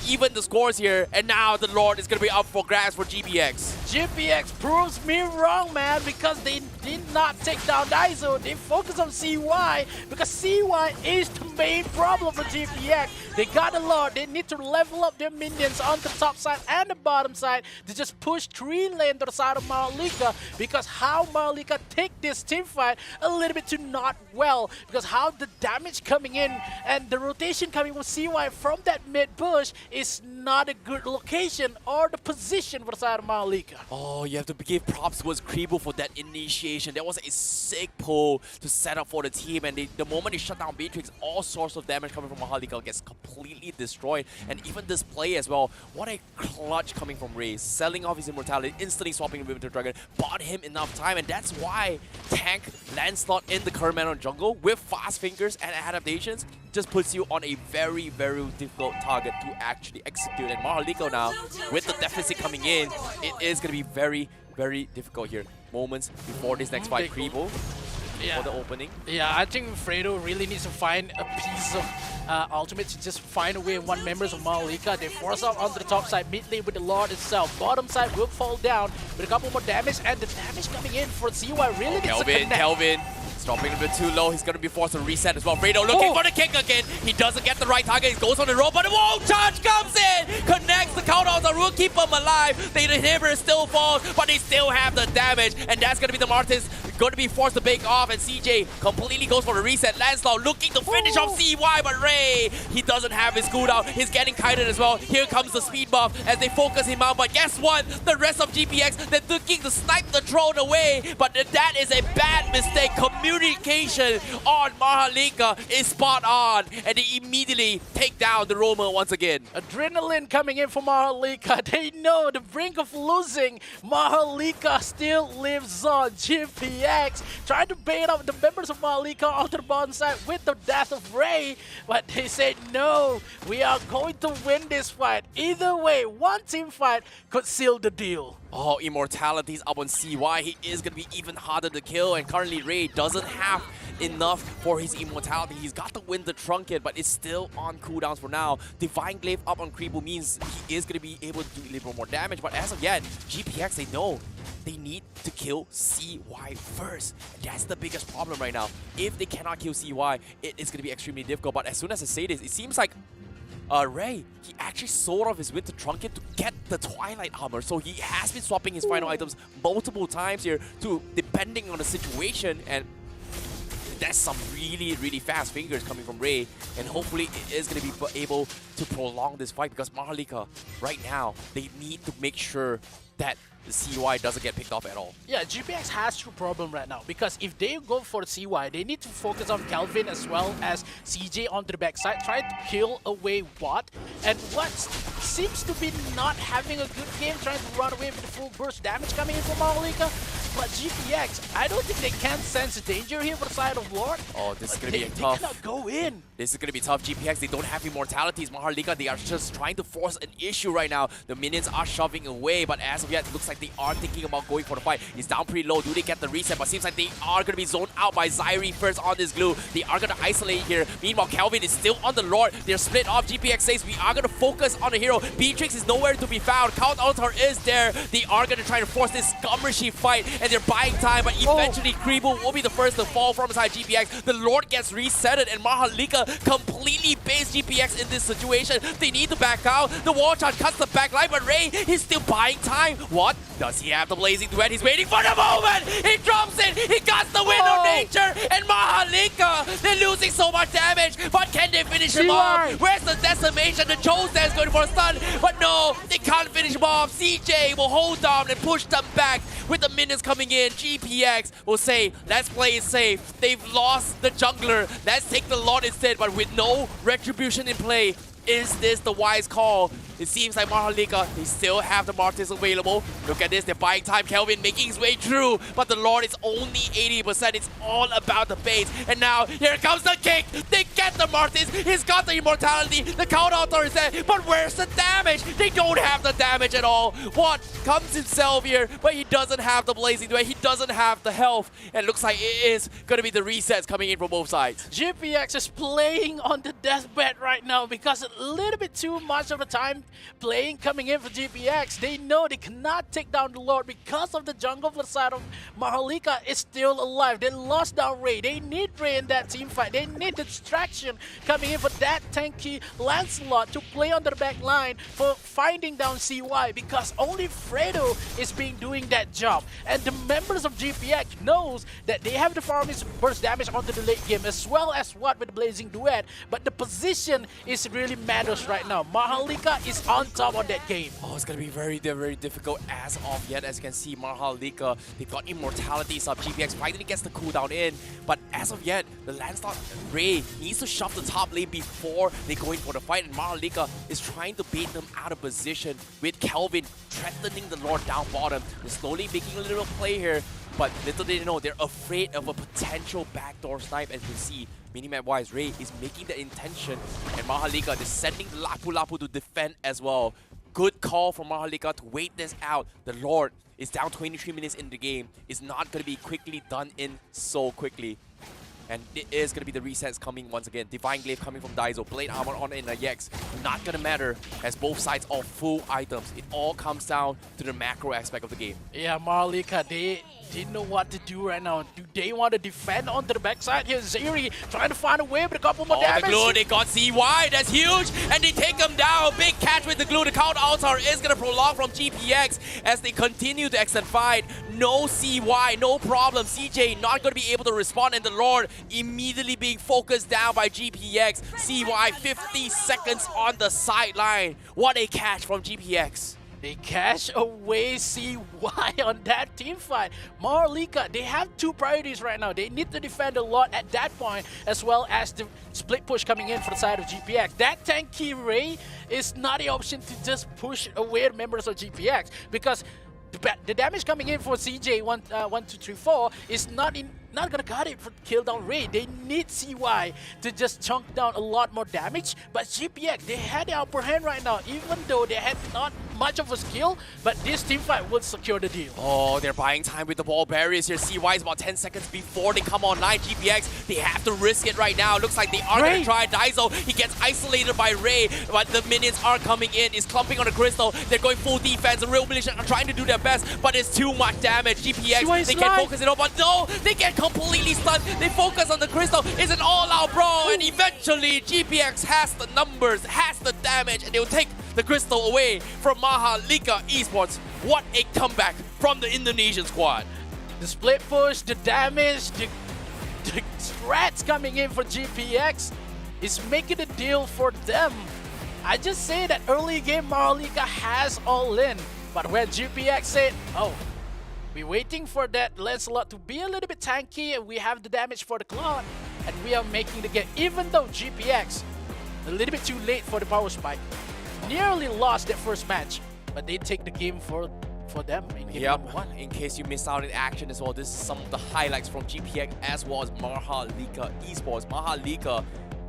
even the scores here. And now the Lord is going to be up for grabs for GPX. GPX proves me wrong, man, because they did not take down Daiso. They focus on CY because CY is the main problem for GPX. They got a lot. They need to level up their minions on the top side and the bottom side to just push 3 lane to the side of MHRLK, because how MHRLK take this team fight a little bit too not well, because how the damage coming in and the rotation coming with CY from that mid push is not a good location or the position for the side of MHRLK. Oh, you have to give props towards Kribo for that initiation. That was a sick pull to set up for the team, and the moment they shut down Beatrix, all sorts of damage coming from MHRLK gets completely destroyed. And even this play as well, what a clutch coming from Ray, selling off his immortality, instantly swapping with Winter Dragon, bought him enough time, and that's why tank Landslot in the current meta jungle with fast fingers and adaptations just puts you on a very, very difficult target to actually execute. And MHRLK now, with the deficit coming in, it is going to be very, very difficult here. Moments before this next fight, Kribo. For the opening. Yeah, I think Fredo really needs to find a piece of ultimate to just find a way and one members of MHRLK. They force out onto the top side, mid lane with the Lord itself. Bottom side will fall down with a couple more damage, and the damage coming in for CY really needs to connect. Kelvin. Dropping a bit too low, he's going to be forced to reset as well. Fredo looking for the kick again. He doesn't get the right target. He goes on the rope, but the wall charge comes in. Connects the counter on the rule, keep him alive. The inhibitor still falls, but they still have the damage. And that's going to be the Martins going to be forced to bake off. And CJ completely goes for the reset. Landslot looking to finish off CY, but Ray, he doesn't have his cooldown. He's getting kited as well. Here comes the speed buff as they focus him out. But guess what? The rest of GPX, they're looking to snipe the drone away. But that is a bad mistake. Communication on MHRLK is spot on, and they immediately take down the roamer once again. Adrenaline coming in for MHRLK. They know the brink of losing. MHRLK still lives on. GPX GPX trying to bait up the members of MHRLK onto the bottom side with the death of Ray, but they said no, we are going to win this fight. Either way, one team fight could seal the deal. Oh, Immortality's up on CY. He is going to be even harder to kill, and currently Ray doesn't have enough for his Immortality. He's got to win the Trunket, but it's still on cooldowns for now. Divine Glaive up on Kribu means he is going to be able to do a little more damage, but as of yet, GPX, they know they need to kill CY first. That's the biggest problem right now. If they cannot kill CY, it is going to be extremely difficult, but as soon as I say this, it seems like Ray, he actually sold off his Winter Trunket to get the Twilight Armor, so he has been swapping his final items multiple times here to depending on the situation, and that's some really fast fingers coming from Ray, and hopefully it is going to be able to prolong this fight because MHRLK right now, they need to make sure that the CY doesn't get picked off at all. Yeah, GPX has true problem right now because if they go for the CY, they need to focus on Kelvin as well as CJ onto the backside, try to kill away Watt. And Watt seems to be not having a good game, trying to run away with the full burst damage coming in from MHRLK. But GPX, I don't think they can sense danger here for the side of Lord. Oh, this is going to be tough. They cannot go in. This is going to be tough. GPX, they don't have Immortalities. MHRLK, they are just trying to force an issue right now. The minions are shoving away, but as of yet, it looks like they are thinking about going for the fight. He's down pretty low. Do they get the reset? But seems like they are going to be zoned out by Zyrie first on this glue. They are going to isolate here. Meanwhile, Kelvin is still on the Lord. They're split off. GPX says we are going to focus on the hero. Beatrix is nowhere to be found. Count Altar is there. They are going to try to force this Scummershy fight, and they're buying time, but eventually Kribu will be the first to fall from inside GPX. The Lord gets resetted, and MHRLK completely based GPX in this situation. They need to back out. The wall charge cuts the back line, but Ray is still buying time. What? Does he have the Blazing Duet? He's waiting for the moment! He drops it! He got the win on nature! And MHRLK, they're losing so much damage, but can they finish him off? Where's the decimation? The Chosen is going for a stun, but no, they can't finish him off. CJ will hold on and push them back with the minions coming in. GPX will say, let's play it safe. They've lost the jungler. Let's take the Lord instead, but with no retribution in play. Is this the wise call? It seems like MHRLK, they still have the Martyrs available. Look at this, they're buying time. Kelvin making his way through, but the Lord is only 80%. It's all about the base. And now, here comes the kick. They get the Martyrs. He's got the Immortality. The Count Altar is there, but where's the damage? They don't have the damage at all. What comes himself here, but he doesn't have the Blazing Duet. He doesn't have the health. And it looks like it is going to be the resets coming in from both sides. GPX is playing on the deathbed right now because a little bit too much of the time playing coming in for GPX. They know they cannot take down the Lord because of the jungle for the side of MHRLK is still alive. They lost down Ray. They need Ray in that team fight. They need the distraction coming in for that tanky Lancelot to play on the back line for finding down CY because only Fredo is doing that job. And the members of GPX knows that they have the farming burst damage onto the late game as well as what with the Blazing Duet. But the position is really matters right now. MHRLK is on top of that game. Oh, it's going to be very difficult as of yet. As you can see, MHRLK, they've got Immortalities up. GPX finally gets the cooldown in. But as of yet, the Lancelot Ray needs to shove the top lane before they go in for the fight. And MHRLK is trying to bait them out of position with Kelvin threatening the Lord down bottom. They're slowly making a little play here. But little they know, they're afraid of a potential backdoor snipe. As you can see, minimap-wise, Ray is making the intention. And MHRLK is sending Lapu Lapu to defend as well. Good call from MHRLK to wait this out. The Lord is down 23 minutes in the game. It's not going to be quickly done in so quickly. And it is going to be the resets coming once again. Divine Glaive coming from Daizo. Blade Armor on in a Yex. Not going to matter as both sides are full items. It all comes down to the macro aspect of the game. Yeah, MHRLK, they didn't know what to do right now. Do they want to defend onto the backside? Here's Zyrie trying to find a way with a couple more damage. The glue, they got CY. That's huge. And they take him down. Big catch with the glue. The Count Altar is going to prolong from GPX as they continue to extend fight. No CY, no problem. CJ not going to be able to respond. And the Lord immediately being focused down by GPX. CY 50 seconds on the sideline. What a catch from GPX. They cash away CY on that team fight. MHRLK, they have two priorities right now. They need to defend a lot at that point, as well as the split push coming in for the side of GPX. That tanky Ray is not the option to just push away the members of GPX, because the damage coming in for CJ 1234 is not gonna cut it for kill down Ray. They need CY to just chunk down a lot more damage. But GPX, they had the upper hand right now, even though they had not much of a skill, but this team fight will secure the deal. Oh, they're buying time with the ball barriers here. CY is about 10 seconds before they come online. GPX, they have to risk it right now. Looks like they are going to try Daiso. He gets isolated by Ray, but the minions are coming in. He's clumping on the crystal. They're going full defense. The Real Militia are trying to do their best, but it's too much damage. GPX, they can't focus it on, but no, they get completely stunned. They focus on the crystal. It's an all-out brawl, and eventually GPX has the numbers, has the damage, and they'll take the crystal away from MHRLK Esports. What a comeback from the Indonesian squad. The split push, the damage, the strats coming in for GPX is making a deal for them. I just say that early game MHRLK has all in, but when GPX said, oh, we're waiting for that Lancelot to be a little bit tanky and we have the damage for the Cloud, and we are making the game, even though GPX a little bit too late for the power spike, nearly lost that first match, but they take the game for them in game number 1. In case you missed out in action as well, this is some of the highlights from GPX as well as MHRLK Esports. MHRLK,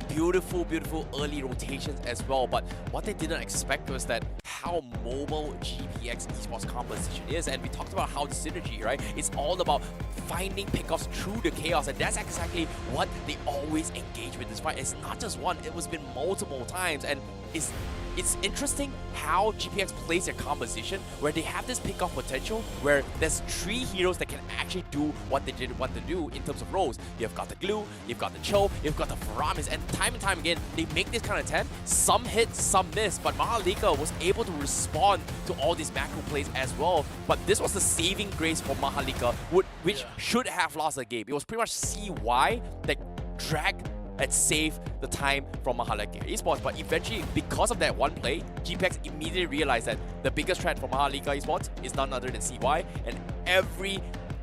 beautiful early rotations as well, but what they didn't expect was that how mobile GPX Esports composition is, and we talked about how the synergy, right? It's all about finding pickoffs through the chaos, and that's exactly what they always engage with this fight. It's not just one, it was been multiple times, and it's interesting how GPX plays their composition where they have this pick-off potential where there's 3 heroes that can actually do what they did want to do in terms of roles. You've got the Glue, you've got the Cho, you've got the Faramis, and time again, they make this kind of 10. Some hit, some miss, but MHRLK was able to respond to all these macro plays as well. But this was the saving grace for MHRLK, which should have lost the game. It was pretty much CY that dragged and save the time from MHRLK Esports, but eventually, because of that one play, GPX immediately realized that the biggest threat for MHRLK Esports is none other than CY, and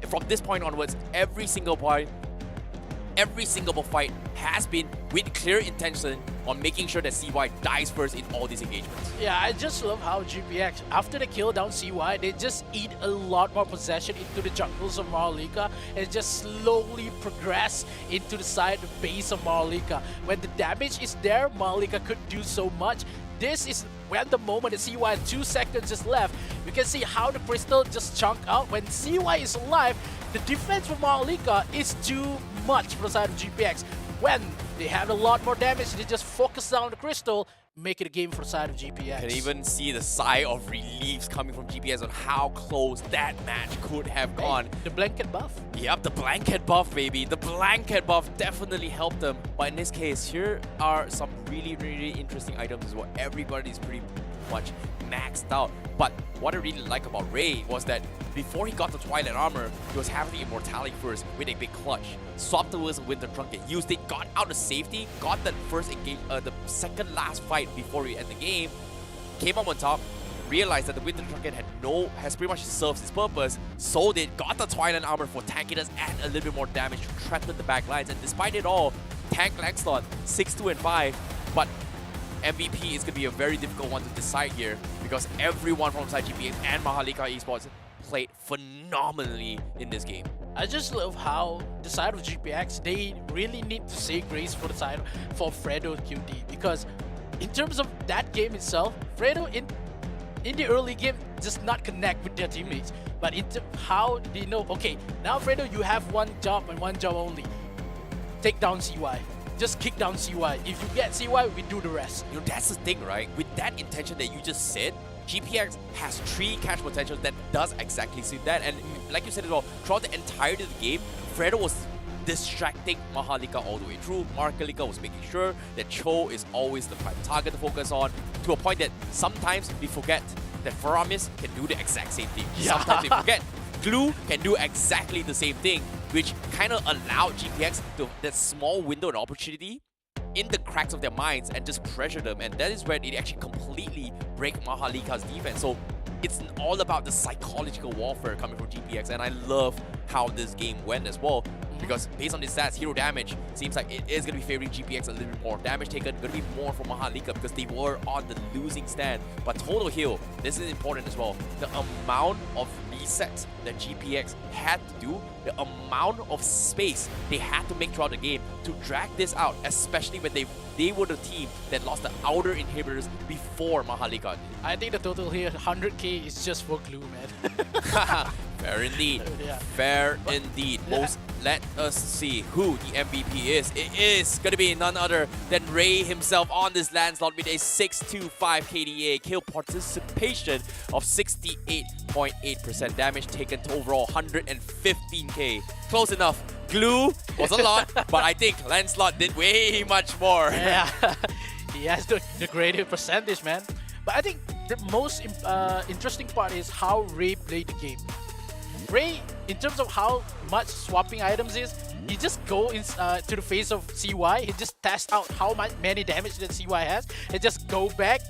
from this point onwards, every single fight has been with clear intention on making sure that CY dies first in all these engagements. Yeah, I just love how GPX, after they kill down CY, they just eat a lot more possession into the jungles of MHRLK and just slowly progress into the side base of MHRLK. When the damage is there, MHRLK could do so much. This is when the moment that CY had 2 seconds just left, you can see how the crystal just chunk out. When CY is alive, the defense for MHRLK is too much for the side of GPX. When they have a lot more damage, they just focus down the crystal, make it a game for the side of GPX. You can even see the sigh of relief coming from GPX on how close that match could have gone. The blanket buff. Yep, the blanket buff, baby. The blanket buff definitely helped them. But in this case, here are some really interesting items as well. Everybody's pretty much maxed out. But what I really like about Ray was that before he got the Twilight Armor, he was having Immortality first with a big clutch. Swapped the Wizard Winter Trunket, used it, got out of safety, got that first engage, the second last fight before we end the game, came up on top, realized that the Winter Trunket has pretty much served its purpose, sold it, got the Twilight Armor for tankiness and a little bit more damage to threaten the back lines, and despite it all, tank Lancelot 6-2 and 5, but MVP is going to be a very difficult one to decide here because everyone from side GPX and MHRLK Esports played phenomenally in this game. I just love how the side of GPX, they really need to say grace for the side for Fredo QD, because in terms of that game itself, Fredo in the early game just not connect with their teammates, but into how they know, okay, now Fredo, you have one job and one job only. Take down CY. Just kick down CY. If you get CY, we do the rest. You know, that's the thing, right? With that intention that you just said, GPX has 3 catch potentials that does exactly suit that. And like you said as well, throughout the entirety of the game, Fredo was distracting MHRLK all the way through. MHRLK was making sure that Cho is always the prime target to focus on, to a point that sometimes we forget that Faramis can do the exact same thing. Yeah. Sometimes we forget Glue can do exactly the same thing, which kind of allowed GPX to that small window of opportunity in the cracks of their minds and just pressure them, and that is where it actually completely break MHRLK's defense. So it's all about the psychological warfare coming from GPX, and I love how this game went as well, because based on the stats, hero damage seems like it is going to be favoring GPX a little bit more. Damage taken going to be more for MHRLK because they were on the losing stand. But total heal, this is important as well. The amount of resets that GPX had to do, the amount of space they had to make throughout the game to drag this out, especially when they were the team that lost the outer inhibitors before MHRLK. I think the total here, 100k, is just for glue, man. Fair indeed. Yeah. Fair indeed. Let us see who the MVP is. It is going to be none other than Ray himself on this landslot with a 625 KDA kill participation of 68.8%. Damage taken to overall 115k. Close enough. Glue was a lot, but I think Lancelot did way much more. Yeah, he has the greater percentage, man. But I think the most interesting part is how Ray played the game. Ray, in terms of how much swapping items is, he just go to the face of CY, he just test out how many damage that CY has, he just go back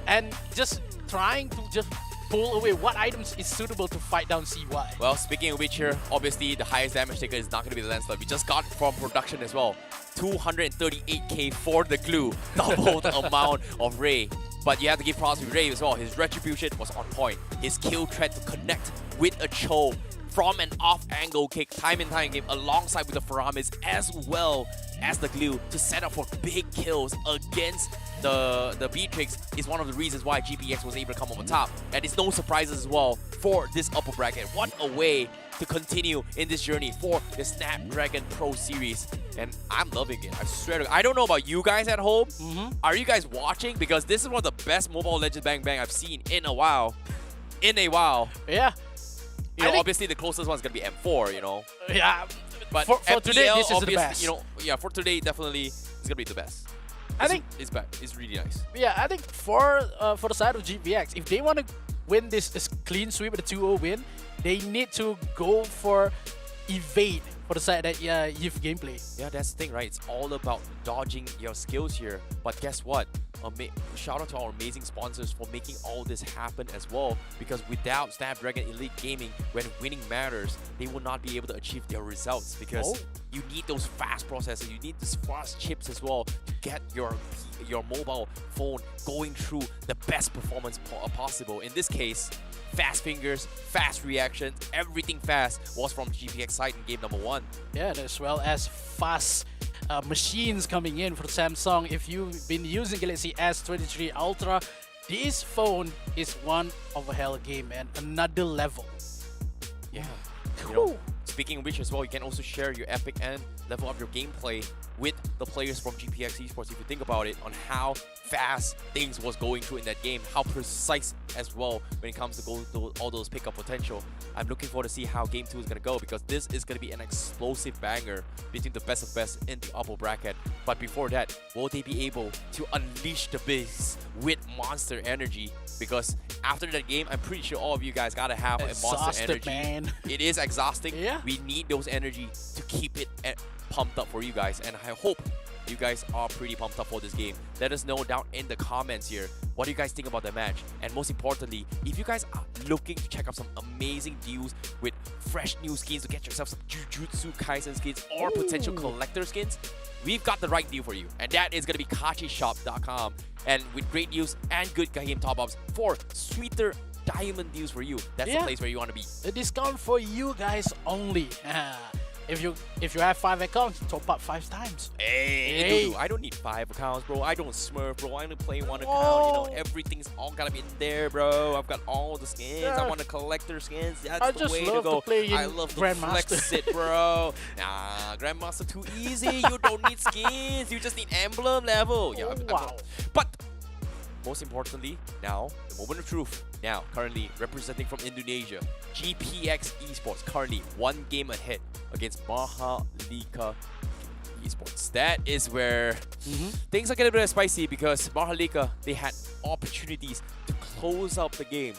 and just trying to just pull away what items is suitable to fight down CY. Well, speaking of which here, obviously the highest damage taker is not going to be the Lancelot. We just got from production as well. 238k for the glue, double the amount of Ray. But you have to give props to Ray as well. His retribution was on point. His kill threat to connect with a Cho from an off-angle kick time and time again alongside with the Faramis as well as the glue to set up for big kills against the Beatrix is one of the reasons why GPX was able to come on top. And it's no surprises as well for this upper bracket. What a way to continue in this journey for the Snapdragon Pro Series. And I'm loving it. I swear to God. I don't know about you guys at home. Are you guys watching? Because this is one of the best Mobile Legends Bang Bang I've seen in a while. Yeah. You know, obviously the closest one's gonna be M4, you know. Yeah. But for FPL, today, this is the best. You know, yeah, for today, definitely it's gonna be the best. I think it's back. It's really nice. Yeah, I think for the side of GPX, if they want to win this clean sweep with a 2-0 win, they need to go for evade for the side that you've gameplay. Yeah, that's the thing, right? It's all about dodging your skills here. But guess what? Shout out to our amazing sponsors for making all this happen as well, because without Snapdragon Elite Gaming, when winning matters, they will not be able to achieve their results, because you need those fast processors, you need these fast chips as well to get your mobile phone going through the best performance possible. In this case, fast fingers, fast reactions, everything fast was from GPX side in game number 1. Yeah, as well as fast machines coming in for Samsung. If you've been using Galaxy S23 Ultra, this phone is one of a hell game, man. Another level. Yeah. You know, speaking of which as well, you can also share your epic and level up your gameplay with the players from GPX Esports. If you think about it, on how fast things was going through in that game, how precise as well when it comes to going through all those pickup potential. I'm looking forward to see how game 2 is going to go, because this is going to be an explosive banger between the best of best in the upper bracket. But before that, will they be able to unleash the beast with monster energy? Because after that game, I'm pretty sure all of you guys gotta have a monster energy. Man. It is exhausting. Yeah. We need those energy to keep it pumped up for you guys, and I hope you guys are pretty pumped up for this game. Let us know down in the comments here, what do you guys think about the match? And most importantly, if you guys are looking to check out some amazing deals with fresh new skins to get yourself some Jujutsu Kaisen skins or potential collector skins, we've got the right deal for you, and that is going to be kachishop.com. And with great deals and good game top-ups for sweeter diamond deals for you, that's the place where you want to be. A discount for you guys only. If you have 5 accounts, top up 5 times. Hey, dude, I don't need 5 accounts, bro. I don't smurf, bro. I only play 1 account. You know, everything's all gotta be in there, bro. I've got all the skins. I want the collector skins. That's the way to go. I love to flex it, bro. Nah, Grandmaster too easy. You don't need skins. You just need emblem level. Yeah, but most importantly, now, the moment of truth. Now, currently representing from Indonesia, GPX Esports, currently 1 game ahead against MHRLK Esports. That is where things are getting a bit spicy, because MHRLK, they had opportunities to close out the game,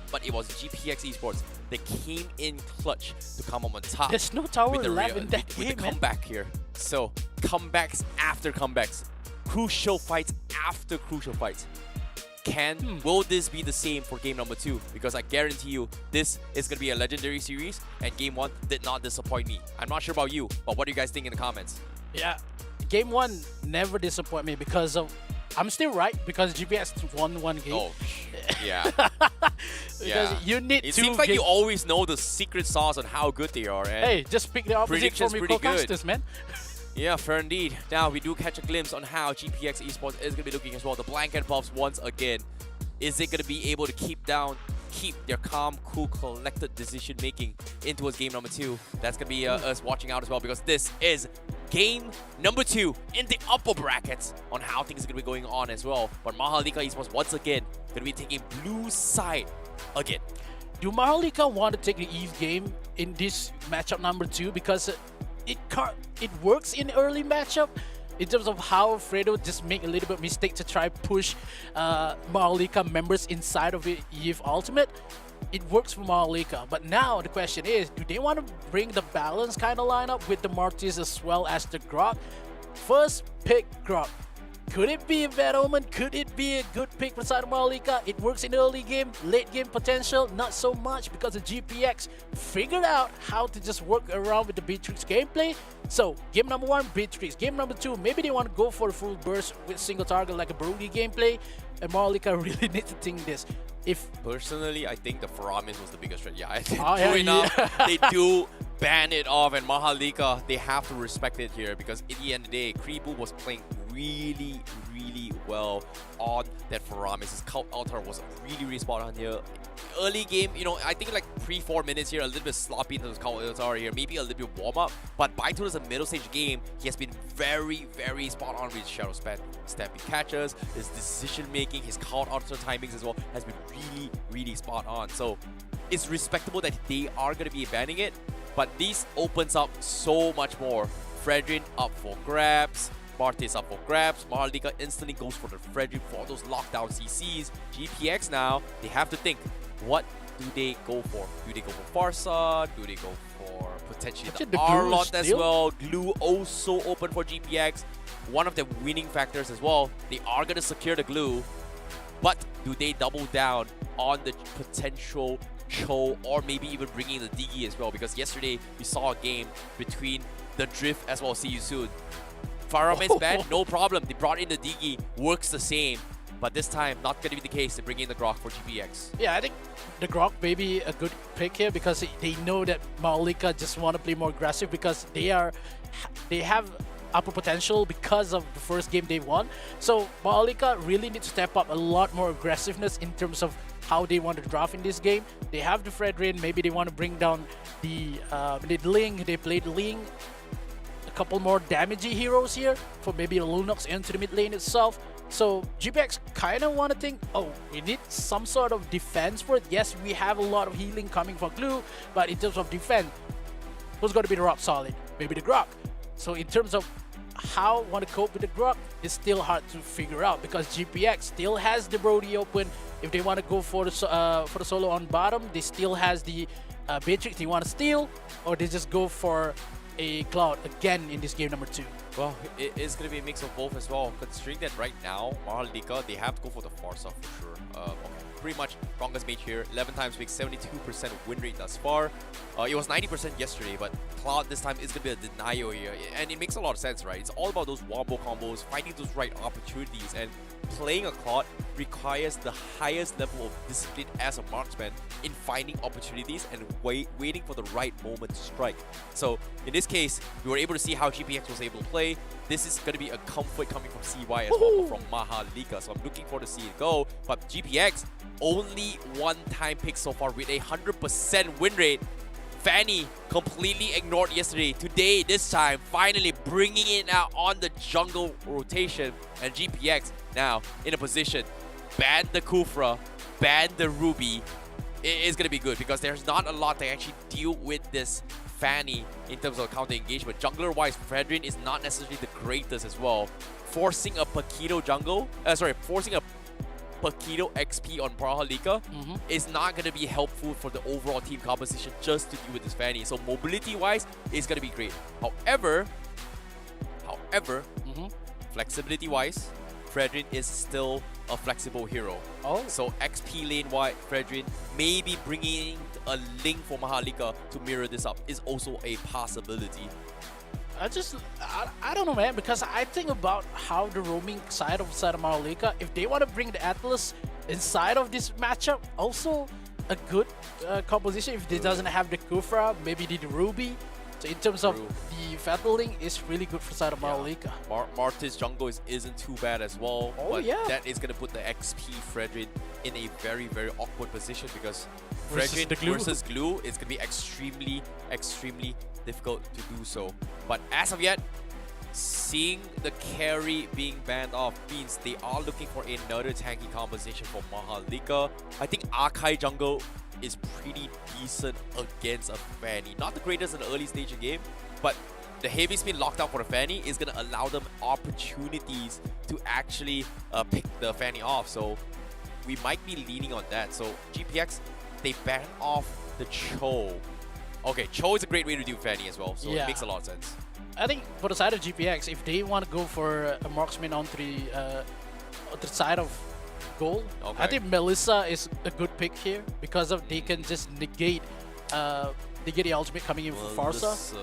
but it was GPX Esports that came in clutch to come on top. There's no tower left in that game, with the comeback here. So, comebacks after comebacks. Crucial fights after crucial fights. Will this be the same for game number 2? Because I guarantee you, this is going to be a legendary series, and game 1 did not disappoint me. I'm not sure about you, but what do you guys think in the comments? Yeah, game 1 never disappointed me because of I'm still right because GPX won one game. Oh, yeah. Because you need it two seems like games. you always know the secret sauce on how good they are. And Hey, just pick the opposite prediction's from your pretty good. podcasters, man. Yeah, fair indeed. Now we do catch a glimpse on how GPX Esports is going to be looking as well. The blanket buffs once again. Is it going to be able to keep their calm, cool, collected decision making in towards game number 2? That's going to be us watching out as well, because this is game number 2 in the upper brackets on how things are going to be going on as well. But MHRLK Esports once again going to be taking blue side again. Do MHRLK want to take the Eve game in this matchup number 2? Because it works in early matchup in terms of how Fredo just make a little bit mistake to try push MHRLK members inside of the Eve Ultimate. It works for MHRLK, but now the question is, do they want to bring the balance kind of lineup with the Martis as well as the Grok? First pick Grok. Could it be a bad omen? Could it be a good pick for side of MHRLK? It works in the early game, late game potential, not so much because the GPX figured out how to just work around with the Beatrix gameplay. So, game number 1, Beatrix. Game number 2, maybe they want to go for a full burst with single target like a Brody gameplay. And MHRLK really needs to think this. Personally, I think the Faramis was the biggest threat. Yeah, I think they do ban it off, and MHRLK, they have to respect it here, because at the end of the day, Kribu was playing really, really well on that Faramis. His Cult Altar was really spot on here. Early game, you know, I think like 3-4 minutes here, a little bit sloppy into his Cult Altar here, maybe a little bit warm up, but by towards the middle stage game, he has been very, very spot on with Shadow Stamping catches, his decision making, his Cult Altar timings as well has been really, really spot on. So it's respectable that they are going to be banning it, but this opens up so much more. Fredrin up for grabs, Martis up for grabs, MHRLK instantly goes for the Fredrin for those lockdown CCs. GPX now, they have to think, what do they go for? Do they go for Farsa? Do they go for potentially the R-Lot as well? Glue also open for GPX. One of the winning factors as well. They are going to secure the glue, but do they double down on the potential Cho, or maybe even bringing the Digi as well? Because yesterday we saw a game between the Drift as well. See you soon. Faramis ban, no problem. They brought in the Digi, works the same. But this time, not going to be the case. They bring in the Grok for GPX. Yeah, I think the Grok may be a good pick here, because they know that MHRLK just want to play more aggressive, because they have upper potential because of the first game they won. So MHRLK really need to step up a lot more aggressiveness in terms of how they want to draft in this game. They have the Fredrin, maybe they want to bring down the Ling. They played Ling, a couple more damagey heroes here for maybe a Lunox into the mid lane itself. So GPX kind of want to think, oh, we need some sort of defense for it. Yes, we have a lot of healing coming from Glue, but in terms of defense, who's going to be the rock solid? Maybe the Grok. So in terms of how want to cope with the Grok, it's still hard to figure out, because GPX still has the Brody open. If they want to go for the solo on bottom, they still has the Beatrix they want to steal, or they just go for a Cloud again in this game number 2. Well, it is going to be a mix of both as well, considering that right now, MHRLK, they have to go for the Farsa for sure. Okay, pretty much strongest mage here, 11 times pick, 72% win rate thus far. It was 90% yesterday, but Cloud this time is going to be a denial here, and it makes a lot of sense, right? It's all about those wombo combos, finding those right opportunities, and playing a Cloud requires the highest level of discipline as a marksman in finding opportunities and waiting for the right moment to strike. So in this case, we were able to see how GPX was able to play. This is going to be a comfort coming from CY as well, from MHRLK, so I'm looking forward to see it go. But GPX, only one-time pick so far with a 100% win rate. Fanny completely ignored yesterday. Today, this time, finally bringing it out on the jungle rotation. And GPX now in a position, ban the Kufra, ban the Ruby. It is going to be good, because there's not a lot to actually deal with this Fanny in terms of counter engagement. Jungler-wise, Fredrin is not necessarily the greatest as well. Forcing a Paquito jungle, forcing a Paquito XP on MHRLK is not going to be helpful for the overall team composition just to deal with this Fanny. So mobility-wise, it's going to be great. However, flexibility-wise, Fredrin is still a flexible hero. So XP lane-wide, Fredrin, maybe bringing a link for MHRLK to mirror this up is also a possibility. I don't know, man, because I think about how the roaming side of MHRLK, if they want to bring the Atlas inside of this matchup, also a good composition. If they doesn't have the Kufra, maybe the Ruby. So in terms of the Fatal Link, it's really good for side of MHRLK. Martis jungle isn't too bad as well. Oh, but yeah. that is going to put the XP Fredrin in a very, very awkward position because Versus Fredrin the glue. versus Glue is going to be extremely, extremely difficult to do so. But as of yet, seeing the carry being banned off means they are looking for another tanky composition for MHRLK. I think Akai jungle is pretty decent against a Fanny. Not the greatest in the early stage of the game, but the heavy spin locked out for the Fanny is going to allow them opportunities to actually pick the Fanny off. So we might be leaning on that. So GPX, they ban off the Cho. Okay, Cho is a great way to do Fanny as well, so it makes a lot of sense. I think for the side of GPX, if they want to go for a marksman on the side of goal, I think Melissa is a good pick here because of they can just negate the ultimate coming in for Farsa.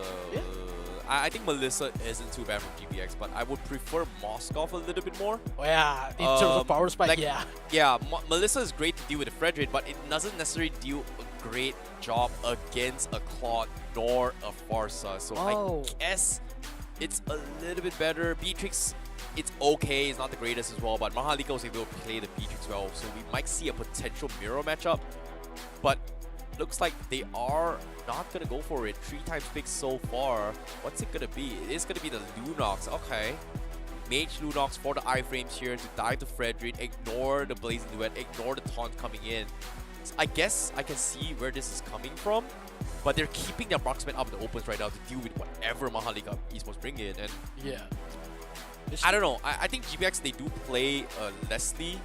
I think Melissa isn't too bad from GPX, but I would prefer Moskov a little bit more. Oh yeah, in terms of power spike, like, yeah. Yeah, Melissa is great to deal with the Fredrin, but it doesn't necessarily do a great job against a Claude nor a Farsa. So I guess it's a little bit better. Beatrix, it's okay, it's not the greatest as well, but MHRLK was able to play the Beatrix well, so we might see a potential mirror matchup. But looks like they are not gonna go for it. 3 times pick so far. What's it gonna be? It is gonna be the Lunox. Okay. Mage Lunox for the iframes here to die to Fredrin, ignore the Blazing Duet, ignore the taunt coming in. So I guess I can see where this is coming from, but they're keeping their marksman up in the opens right now to deal with whatever MHRLK Esports bring in. And yeah, I don't know. I think GPX, they do play Leslie.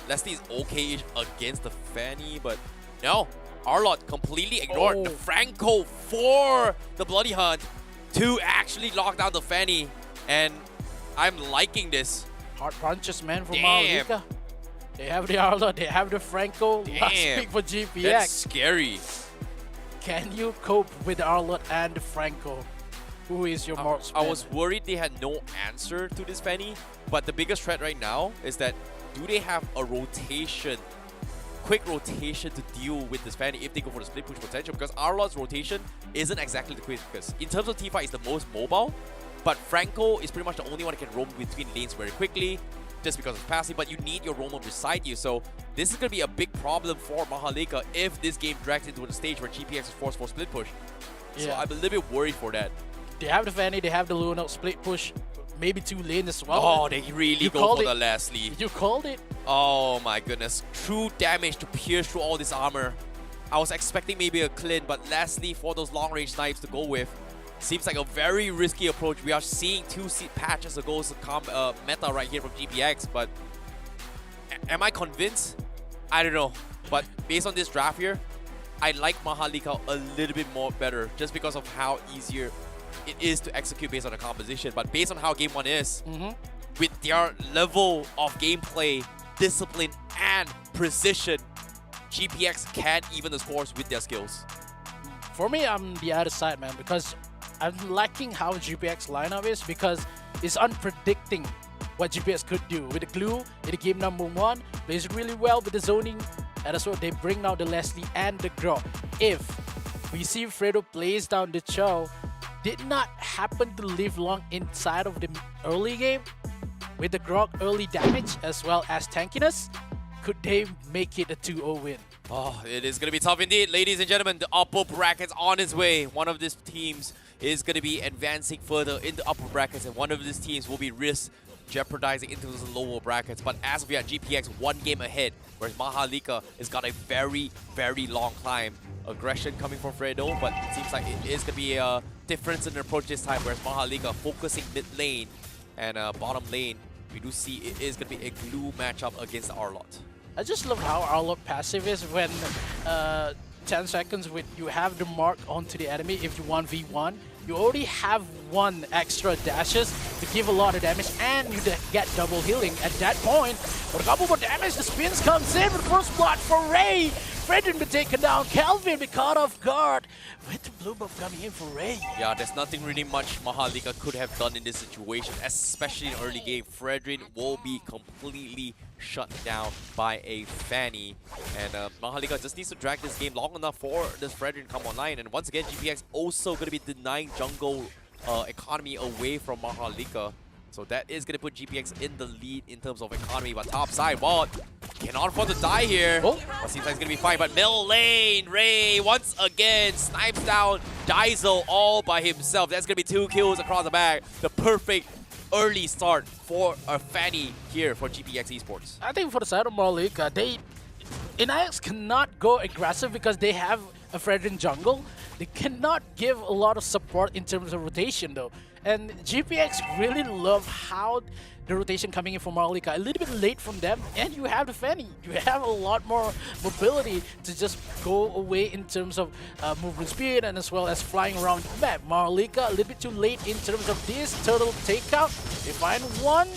Leslie is okay-ish against the Fanny, but no. Arlott completely ignored the Franco for the Bloody Hunt to actually lock down the Fanny. And I'm liking this. Hard punches, man, from MHRLK. They have the Arlott, they have the Franco. Last pick for GPX. That's scary. Can you cope with the Arlott and the Franco? Who is your marksman? I was worried they had no answer to this Fanny, but the biggest threat right now is that do they have a rotation, quick rotation to deal with this Fanny if they go for the split push potential? Because Arlott's rotation isn't exactly the quickest. In terms of T5, it's the most mobile, but Franco is pretty much the only one that can roam between lanes very quickly just because of passive, but you need your roamer beside you. So this is going to be a big problem for MHRLK if this game drags into a stage where GPX is forced for split push. So I'm a little bit worried for that. They have the Fanny, they have the Luno split push, maybe 2 lanes as well. Oh, they really go for the Leslie. You called it. Oh my goodness. True damage to pierce through all this armor. I was expecting maybe a Clint, but Leslie for those long range snipes to go with. Seems like a very risky approach. We are seeing 2 patches ago meta right here from GPX, but am I convinced? I don't know. But based on this draft here, I like MHRLK a little bit more better just because of how easier it is to execute based on the composition. But based on how game 1 is, with their level of gameplay, discipline, and precision, GPX can't even the scores with their skills. For me, I'm the other side, man, because I'm liking how GPX lineup is because it's unpredicting what GPX could do. With the glue in the game number 1, plays really well with the zoning, and that's what they bring now the Leslie and the Grok. If we see Fredo plays down the Chow, did not happen to live long inside of the early game, with the Grok early damage as well as tankiness, could they make it a 2-0 win? Oh, it is going to be tough indeed. Ladies and gentlemen, the upper bracket's on its way. One of these teams is going to be advancing further in the upper brackets, and one of these teams will be jeopardizing into those lower brackets. But as of yet, GPX 1 game ahead, whereas MHRLK has got a very, very long climb. Aggression coming from Fredo, but it seems like it is going to be a difference in the approach this time, whereas MHRLK focusing mid lane and bottom lane. We do see it is going to be a glue matchup against Arlott. I just love how Arlott passive is when 10 seconds with you have the mark onto the enemy. If you 1v1, you already have 1 extra dashes to give a lot of damage, and you get double healing at that point. But a couple more damage, the spins comes in with first blood for Ray. Fredrin be taken down. Kelvin be caught off guard. With the blue buff coming in for Ray. Yeah, there's nothing really much MHRLK could have done in this situation, especially in early game. Fredrin will be completely shut down by a Fanny. And MHRLK just needs to drag this game long enough for this Fredrin come online. And once again, GPX also going to be denying jungle economy away from MHRLK. So that is going to put GPX in the lead in terms of economy. But top side, Walt cannot afford to die here. Oh. But seems like it's going to be fine. But middle lane, Ray once again snipes down Daiso all by himself. That's going to be 2 kills across the back. The perfect early start for a Fanny here for GPX Esports. I think for the side of MHRLK, NIX cannot go aggressive because they have a Fredrin jungle. They cannot give a lot of support in terms of rotation though. And GPX really love how the rotation coming in from MHRLK. A little bit late from them, and you have the Fanny. You have a lot more mobility to just go away in terms of movement speed and as well as flying around the map. MHRLK a little bit too late in terms of this turtle takeout. They find one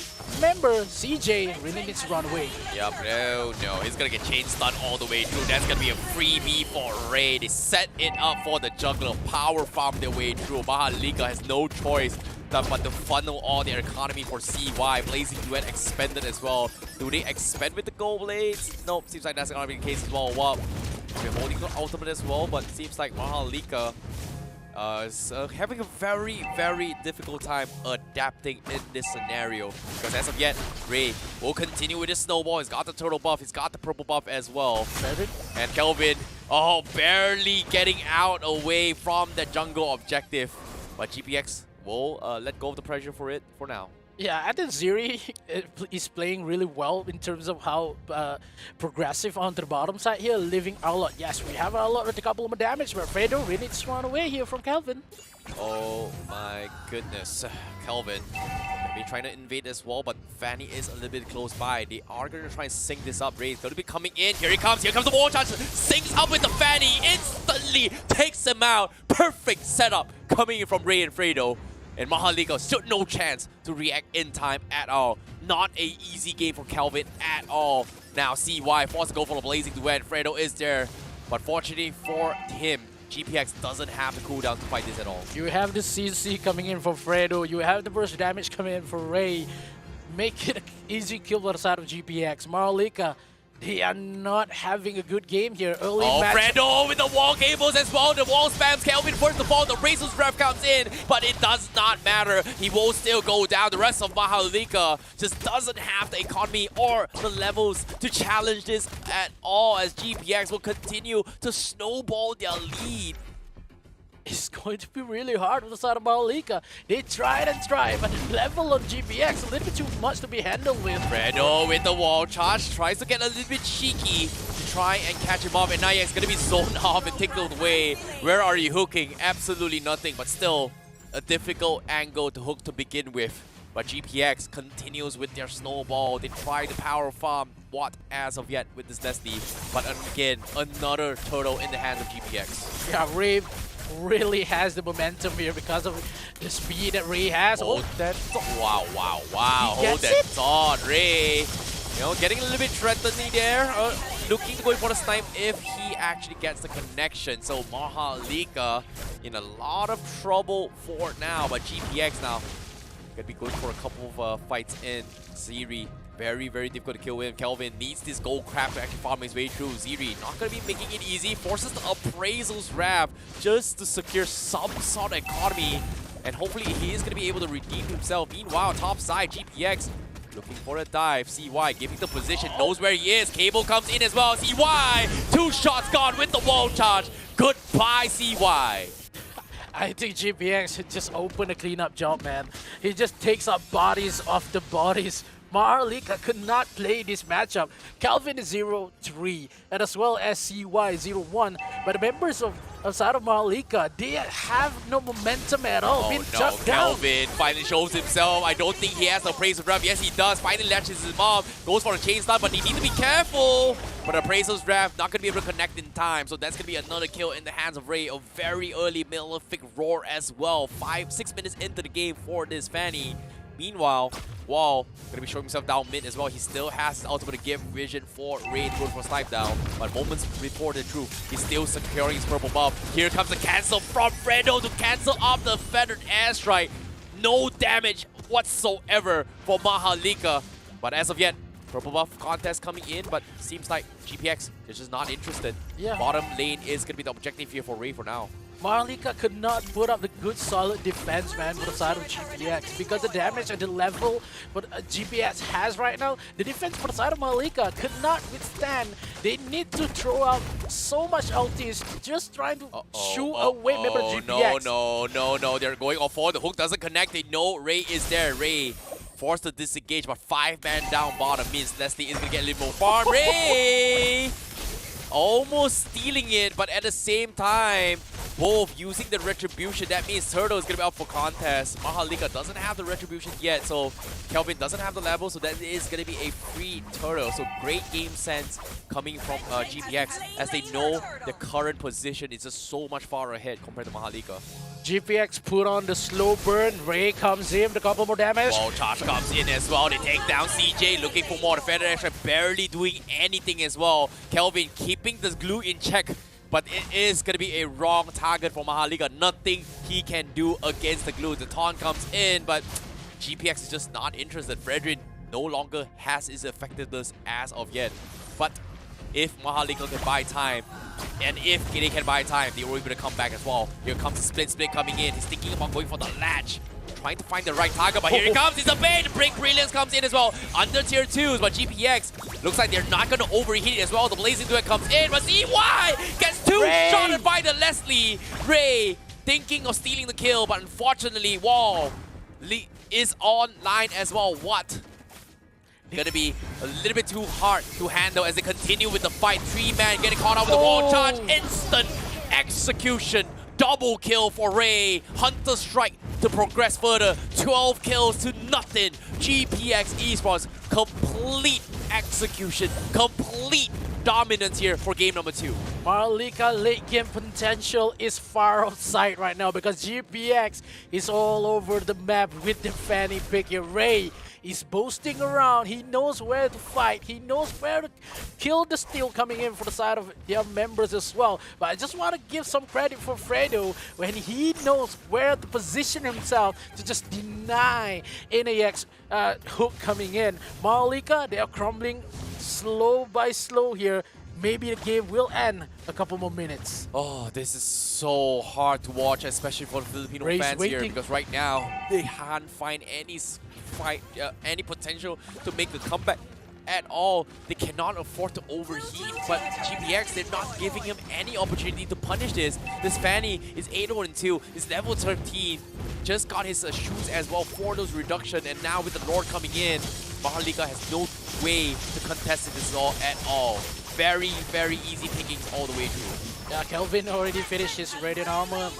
member, CJ, really needs to run away. Yep, no, he's gonna get chain stun all the way through. That's gonna be a freebie for Ray. They set it up for the jungler, power farm their way through. MHRLK has no choice but to funnel all their economy for CY. Blazing Duet expended as well. Do they expend with the gold blades? Nope, seems like that's gonna be the case as well. Wow, they're holding the ultimate as well, but seems like MHRLK is having a very, very difficult time adapting in this scenario. Because as of yet, Ray will continue with his snowball. He's got the turtle buff, he's got the purple buff as well. And Kelvin, barely getting out away from the jungle objective. But GPX will let go of the pressure for it for now. Yeah, I think Ziri is playing really well in terms of how progressive on the bottom side here, leaving Arlot. Yes, we have Arlot with a couple of damage, but Fredo really needs to run away here from Kelvin. Oh my goodness, Kelvin. They're trying to invade as well, but Fanny is a little bit close by. They are going to try and sync this up. Ray's going to be coming in. Here comes the wall charge. Syncs up with the Fanny. Instantly takes him out. Perfect setup coming in from Ray and Fredo. And MHRLK stood no chance to react in time at all. Not a easy game for Kelvin at all. Now CY forced to go for the Blazing Duet. Fredo is there. But fortunately for him, GPX doesn't have the cooldown to fight this at all. You have the CC coming in for Fredo. You have the burst damage coming in for Ray. Make it an easy kill for the side of GPX. MHRLK, they are not having a good game here. Early match. Fredo with the wall cables as well. The wall spams Kelvin first of all. The Razor's Rev comes in, but it does not matter. He will still go down. The rest of MHRLK just doesn't have the economy or the levels to challenge this at all, as GPX will continue to snowball their lead. It's going to be really hard with the side of MHRLK. They tried and tried, but the level on GPX a little bit too much to be handled with. Fredo with the wall charge tries to get a little bit cheeky to try and catch him off, and now he's going to be zoned off and tickled away. Where are you hooking? Absolutely nothing, but still a difficult angle to hook to begin with. But GPX continues with their snowball. They try to power farm what as of yet with this Destiny, but again, another turtle in the hands of GPX. Yeah, Ray really has the momentum here because of the speed that Ray has. Wow. Hold that thought, Ray. You know, getting a little bit threatening there. Looking to go for the snipe if he actually gets the connection. So MHRLK in a lot of trouble for now, but GPX now gonna be going for a couple of fights in. Ziri, very, very difficult to kill him. Kelvin needs this gold crab to actually farm his way through. Ziri not gonna be making it easy. Forces the Appraisal's Wrath just to secure some sort of economy. And hopefully he is gonna be able to redeem himself. Meanwhile, top side, GPX looking for a dive. CY giving the position, knows where he is. Cable comes in as well. CY, 2 shots gone with the wall charge. Goodbye, CY. I think GPX should just open a cleanup job, man. He just takes up bodies off the bodies. MHRLK could not play this matchup. Calvin is 0-3, and as well as CY 0-1. But the members of outside of MHRLK, they have no momentum at all. Oh no, Kelvin finally shows himself. I don't think he has the Appraisal's Wrath. Yes, he does. Finally latches his mom. Goes for a chain stun, but he needs to be careful. But Appraisal's Wrath not going to be able to connect in time. So that's going to be another kill in the hands of Ray. A very early Malefic Roar as well. 5-6 minutes into the game for this Fanny. Meanwhile, Wall gonna be showing himself down mid as well. He still has his ultimate to give vision for Ray to go for snipe down. But moments before the truth, he's still securing his purple buff. Here comes the cancel from Fredo to cancel off the feathered airstrike. No damage whatsoever for MHRLK. But as of yet, purple buff contest coming in, but seems like GPX is just not interested. Yeah. Bottom lane is gonna be the objective here for Ray for now. MHRLK could not put up the good solid defense, man, for the side of GPX because the damage at the level what GPX has right now, the defense for the side of MHRLK could not withstand. They need to throw out so much ultis just trying to shoo away member GPX. No, they're going all for the hook doesn't connect. They know Ray is there. Ray forced to disengage, but 5-man down bottom means Leslie is gonna get a little more farm. Ray almost stealing it, but at the same time, both using the retribution. That means Turtle is gonna be out for contest. MHRLK doesn't have the retribution yet, so Kelvin doesn't have the level, so that is gonna be a free Turtle. So great game sense coming from GPX as they know the current position is just so much far ahead compared to MHRLK. GPX put on the slow burn. Ray comes in with a couple more damage. Wall charge comes in as well. They take down CJ, looking for more. The Federation barely doing anything as well. Kelvin keeping the glue in check, but it is going to be a wrong target for MHRLK. Nothing he can do against the glue. The taunt comes in, but GPX is just not interested. Fredrin no longer has his effectiveness as of yet. But if MHRLK can buy time, and if they can buy time, they will be able to come back as well. Here comes the split coming in. He's thinking about going for the latch. Trying to find the right target, but here he comes. It's a bait. Break Brilliance comes in as well. Under tier 2s, but GPX looks like they're not going to overheat as well. The Blazing Duet comes in, but CY gets two-shotted by the Leslie. Ray thinking of stealing the kill, but unfortunately, Wall is online as well. What? Gonna be a little bit too hard to handle as they continue with the fight. 3-man getting caught out with the wall charge. Instant execution. Double kill for Ray. Hunter strike to progress further. 12 kills to nothing. GPX Esports, complete execution. Complete dominance here for game number 2. MHRLK late game potential is far outside right now because GPX is all over the map with the Fanny pick here. Ray is boasting around. He knows where to fight. He knows where to kill the steal coming in for the side of their members as well. But I just want to give some credit for Fredo when he knows where to position himself to just deny NAX hook coming in. MHRLK, they are crumbling slow by slow here. Maybe the game will end a couple more minutes. Oh, this is so hard to watch, especially for the Filipino fans here, because right now they can't find any potential to make the comeback at all. They cannot afford to overheat, but GPX, they're not giving him any opportunity to punish this. This Fanny is 8-2, is level 13, just got his shoes as well for those reduction, and now with the Lord coming in, MHRLK has no way to contest this at all. Very, very easy pickings all the way through. Yeah, Kelvin already finished his Radiant Armor.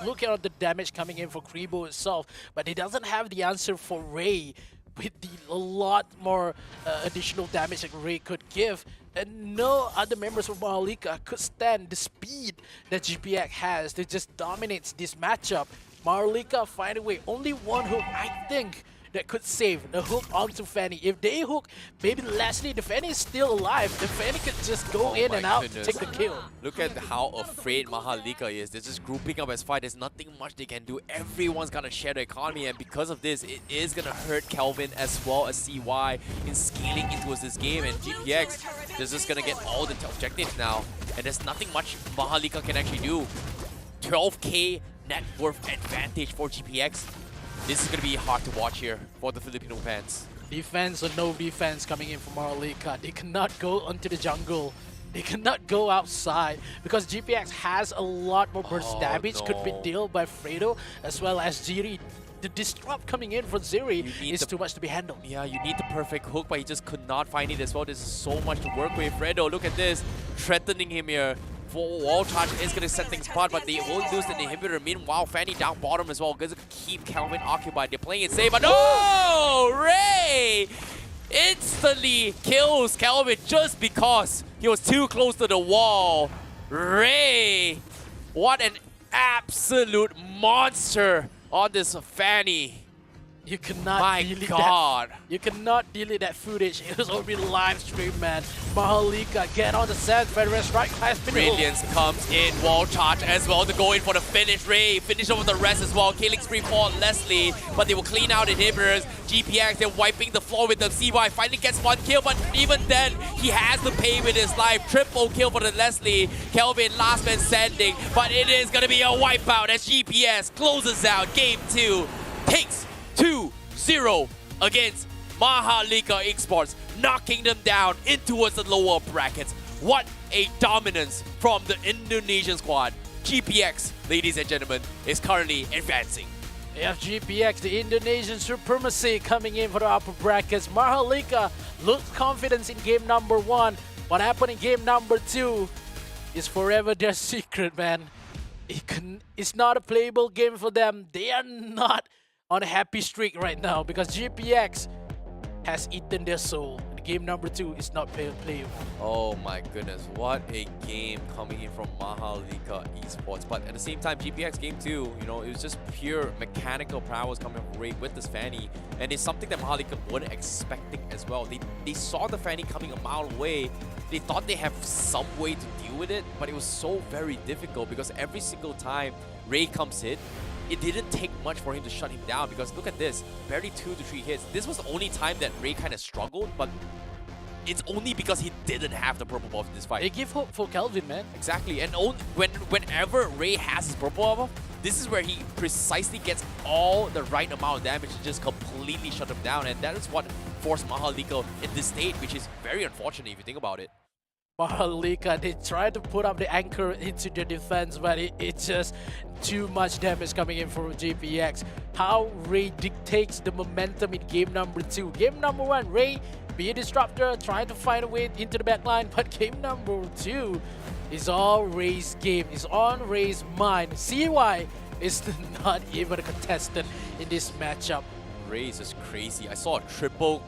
Look at the damage coming in for Kribo itself, but he doesn't have the answer for Ray with a lot more additional damage that Ray could give. And no other members of MHRLK could stand the speed that GPX has. They just dominates this matchup. MHRLK find a way. Only one hook, I think, that could save the hook onto Fanny. If they hook, maybe Leslie, the Fanny is still alive. The Fanny could just go in and out, take the kill. Look at how afraid MHRLK is. They're just grouping up as fight. There's nothing much they can do. Everyone's gonna share the economy, and because of this, it is gonna hurt Kelvin as well as CY in scaling into this game. And GPX, they're just gonna get all the objectives now, and there's nothing much MHRLK can actually do. 12k net worth advantage for GPX. This is going to be hard to watch here for the Filipino fans. Defense or no defense coming in from MHRLK. They cannot go onto the jungle. They cannot go outside because GPX has a lot more burst damage. Could be dealt by Fredo as well as Ziri. The disrupt coming in from Ziri is too much to be handled. Yeah, you need the perfect hook, but he just could not find it as well. There's so much to work with. Fredo, look at this. Threatening him here. Wall charge is going to set things apart, but they will lose the inhibitor. Meanwhile, Fanny down bottom as well. Going to keep Kelvin occupied. They're playing it safe, but no! Ray instantly kills Kelvin just because he was too close to the wall. Ray, what an absolute monster on this Fanny. You cannot My delete God. that. You cannot delete that footage. It was already live stream, man. MHRLK get on the set. Federer right class Brilliance comes in, wall charge as well to go in for the finish. Ray finish over the rest as well. Killing spree for Leslie, but they will clean out inhibitors. GPX, they're wiping the floor with them. CY finally gets one kill, but even then, he has to pay with his life. Triple kill for the Leslie. Kelvin, last man standing, but it is going to be a wipeout as GPS closes out Game 2. Takes 2-0 against MHRLK Esports, knocking them down in towards the lower brackets. What a dominance from the Indonesian squad. GPX, ladies and gentlemen, is currently advancing. We have GPX, the Indonesian supremacy, coming in for the upper brackets. MHRLK looks confident in game number 1. What happened in game number 2 is forever their secret, man. It's not a playable game for them. They are not on a happy streak right now because GPX has eaten their soul. And game number 2 is not playable. Oh my goodness, what a game coming in from MHRLK Esports. But at the same time, GPX game 2, you know, it was just pure mechanical prowess coming from Ray with this Fanny. And it's something that MHRLK weren't expecting as well. They saw the Fanny coming a mile away. They thought they have some way to deal with it, but it was so very difficult because every single time Ray comes in, it didn't take much for him to shut him down because look at this, barely 2 to 3 hits. This was the only time that Ray kind of struggled, but it's only because he didn't have the purple buff in this fight. They give hope for Kelvin, man. Exactly, and whenever Ray has his purple buff, this is where he precisely gets all the right amount of damage to just completely shut him down, and that is what forced MHRLK in this state, which is very unfortunate if you think about it. MHRLK, they try to put up the anchor into their defense, but it's just too much damage coming in from GPX. How Ray dictates the momentum in game number 2. Game number 1, Ray be a disruptor, trying to find a way into the backline, but game number 2 is all Ray's game. It's on Ray's mind. CY is not even a contestant in this matchup. Ray is just crazy. I saw a triple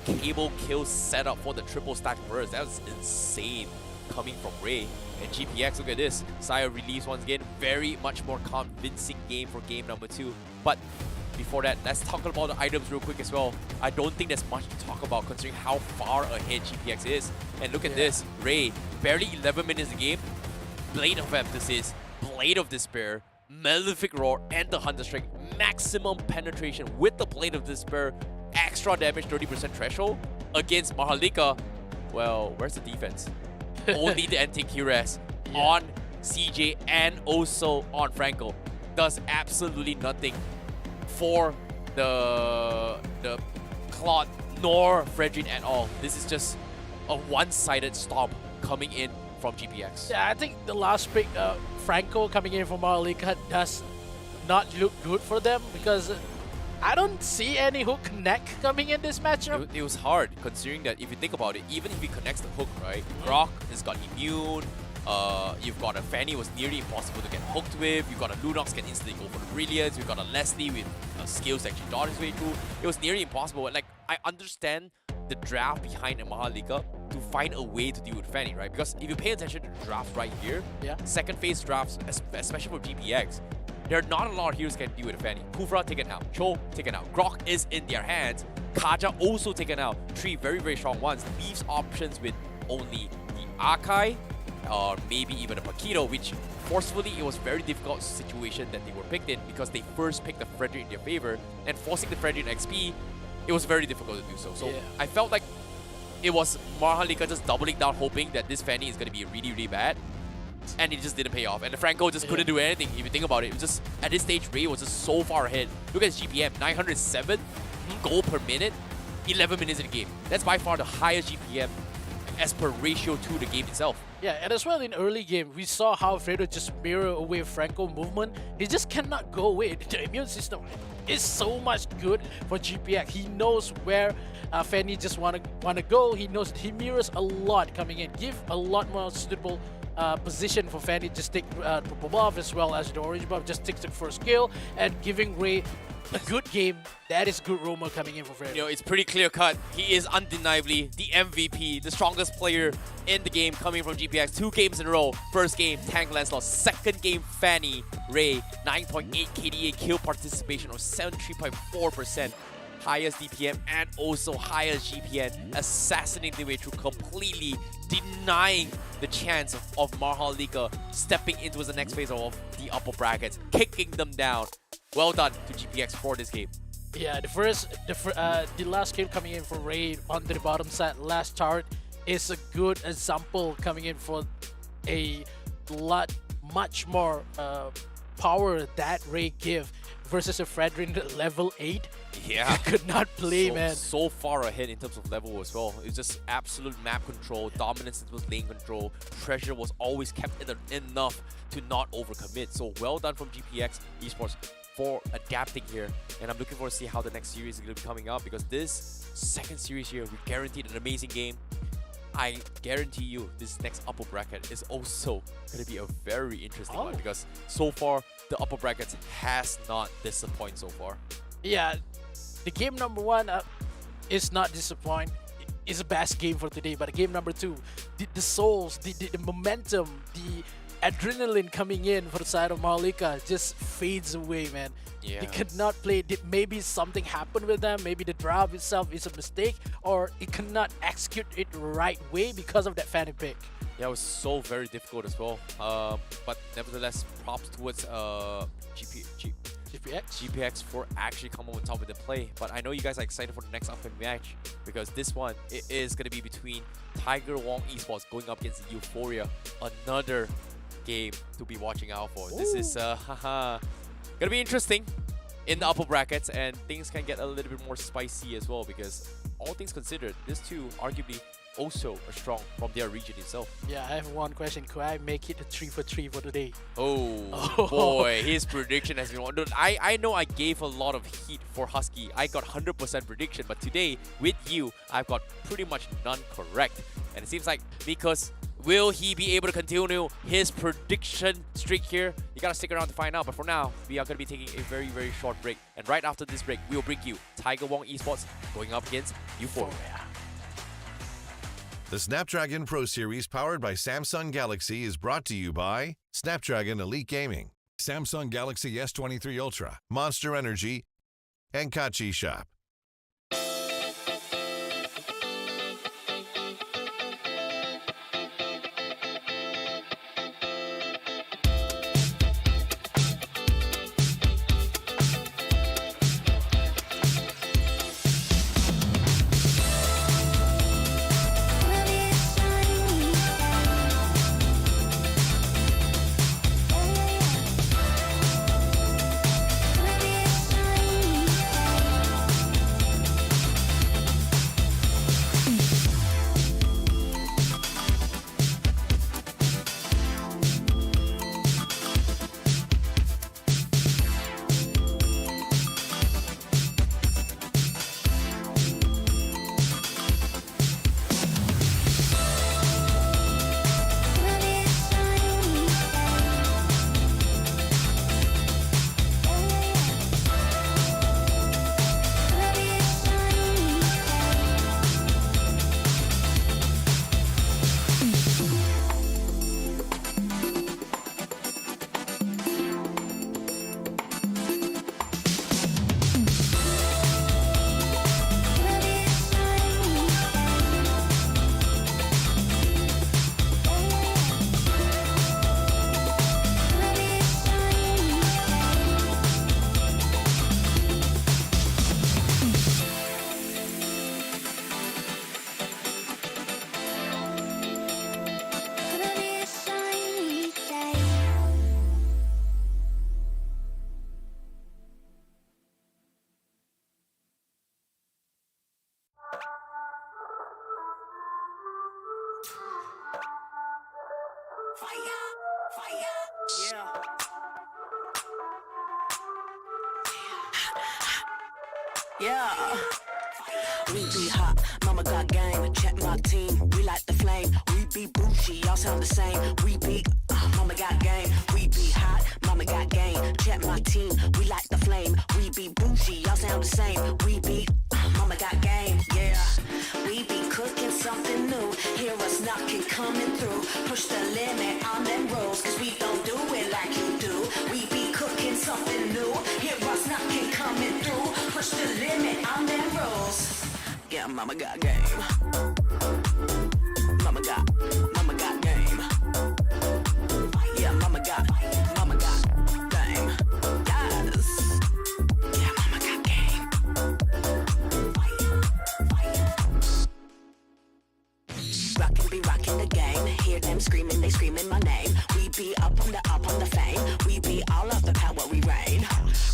cable kill setup for the triple stack burst. That was insane coming from Ray. And GPX, look at this. Sire release once again. Very much more convincing game for game number 2. But before that, let's talk about the items real quick as well. I don't think there's much to talk about considering how far ahead GPX is. And look at this. Ray, barely 11 minutes of the game. Blade of Emphasis, Blade of Despair, Malefic Roar, and the Hunter Strike. Maximum penetration with the Blade of Despair. Extra damage, 30% threshold against MHRLK. Well, where's the defense? Only the anti-Kires on CJ and also on Franco. Does absolutely nothing for the Claude nor Fredrin at all. This is just a one-sided stomp coming in from GPX. Yeah, I think the last pick, Franco coming in from MHRLK, does not look good for them because I don't see any hook connect coming in this matchup. It was hard considering that if you think about it, even if he connects the hook, right? Grok has got immune. You've got a Fanny was nearly impossible to get hooked with. You've got a Lunox can instantly go for the Brilliance. You've got a Leslie with skills that actually dodge his way through. It was nearly impossible. And like, I understand the draft behind MHRLK to find a way to deal with Fanny, right? Because if you pay attention to the draft right here, second phase drafts, especially for GPX, there are not a lot of heroes can deal with Fanny. Kufra taken out, Cho taken out, Grok is in their hands, Kaja also taken out. 3 very, very strong ones. Leaves options with only the Akai, or maybe even a Paquito, which forcefully it was very difficult situation that they were picked in because they first picked the Fredrin in their favor, and forcing the Fredrin XP, it was very difficult to do so. So I felt like it was MHRLK just doubling down, hoping that this Fanny is going to be really, really bad. And it just didn't pay off. And the Franco just couldn't do anything. If you think about it, it was just, at this stage, Ray was just so far ahead. Look at his GPM, 907 goal per minute, 11 minutes in the game. That's by far the highest GPM as per ratio to the game itself. Yeah, and as well in early game, we saw how Fredo just mirror away Franco movement. He just cannot go away. The immune system is so much good for GPX. He knows where Fanny just wanna go. He knows he mirrors a lot coming in. Give a lot more suitable position for Fanny. Just take purple buff as well as the orange buff. Just takes the first kill and giving Ray a good game. That is good rumor coming in for Fred. You know, it's pretty clear cut. He is undeniably the MVP, the strongest player in the game coming from GPX. 2 games in a row. First game, Tank Lancelot. Second game, Fanny Ray. 9.8 KDA kill participation of 73.4%. Highest DPM and also highest GPN. Assassinating the way through, completely denying the chance of MHRLK stepping into the next phase of the upper brackets, kicking them down. Well done to GPX for this game. Yeah, the last game coming in for Ray on the bottom side, last chart is a good example coming in for a much more power that Ray give versus a Fredrin level 8. Yeah. Could not play, man. So far ahead in terms of level as well. It's just absolute map control, dominance was lane control, pressure was always kept enough to not overcommit. So well done from GPX Esports for adapting here. And I'm looking forward to see how the next series is going to be coming up, because this second series here, we guaranteed an amazing game. I guarantee you this next upper bracket is also going to be a very interesting one, because so far the upper brackets has not disappointed so far. Yeah, the game number 1 is not disappointing. It's the best game for today, but game number 2, the souls, the momentum, the adrenaline coming in for the side of MHRLK just fades away, man. Yeah. They could not play. Maybe something happened with them. Maybe the draft itself is a mistake, or it cannot execute it right way because of that fanny pick. Yeah, it was so very difficult as well. But nevertheless, props towards GPX for actually coming on top of the play. But I know you guys are excited for the next upcoming match, because this one, it is going to be between Tiger WONG Esports going up against EUPHORIA. Another game to be watching out for. Ooh. This is gonna be interesting in the upper brackets, and things can get a little bit more spicy as well, because all things considered, these two arguably also are strong from their region itself. Yeah, I have one question. Could I make it a 3 for 3 for today? Oh boy, his prediction has been on. I know I gave a lot of heat for Husky. I got 100% prediction, but today with you, I've got pretty much none correct. And it seems like, because will he be able to continue his prediction streak here? You gotta stick around to find out. But for now, we are gonna be taking a very, very short break. And right after this break, we will bring you Tiger WONG Esports going up against EUPHORIA. The Snapdragon Pro Series, powered by Samsung Galaxy, is brought to you by Snapdragon Elite Gaming, Samsung Galaxy S23 Ultra, Monster Energy, and Kachi Shop. Yeah. We be hot, mama got game, check my team, we like the flame. We be bougie, y'all sound the same. We be Mama got game, we be hot. Mama got game, check my team. We like the flame, we be bougie. Y'all sound the same. We be Mama got game, yeah. We be cooking something new. Hear us knocking, coming through. Push the limit on them rules, cause we don't do it like you do. We be cooking something new. Hear us knocking, coming through. Push the limit on them rules. Yeah, Mama got game. Mama got game. Yeah, Mama got game. Yes. Yeah, Mama got game. Rockin' be rockin' the game. Hear them screaming, they screaming my name. We be up on the fame. We be all of the power, we reign.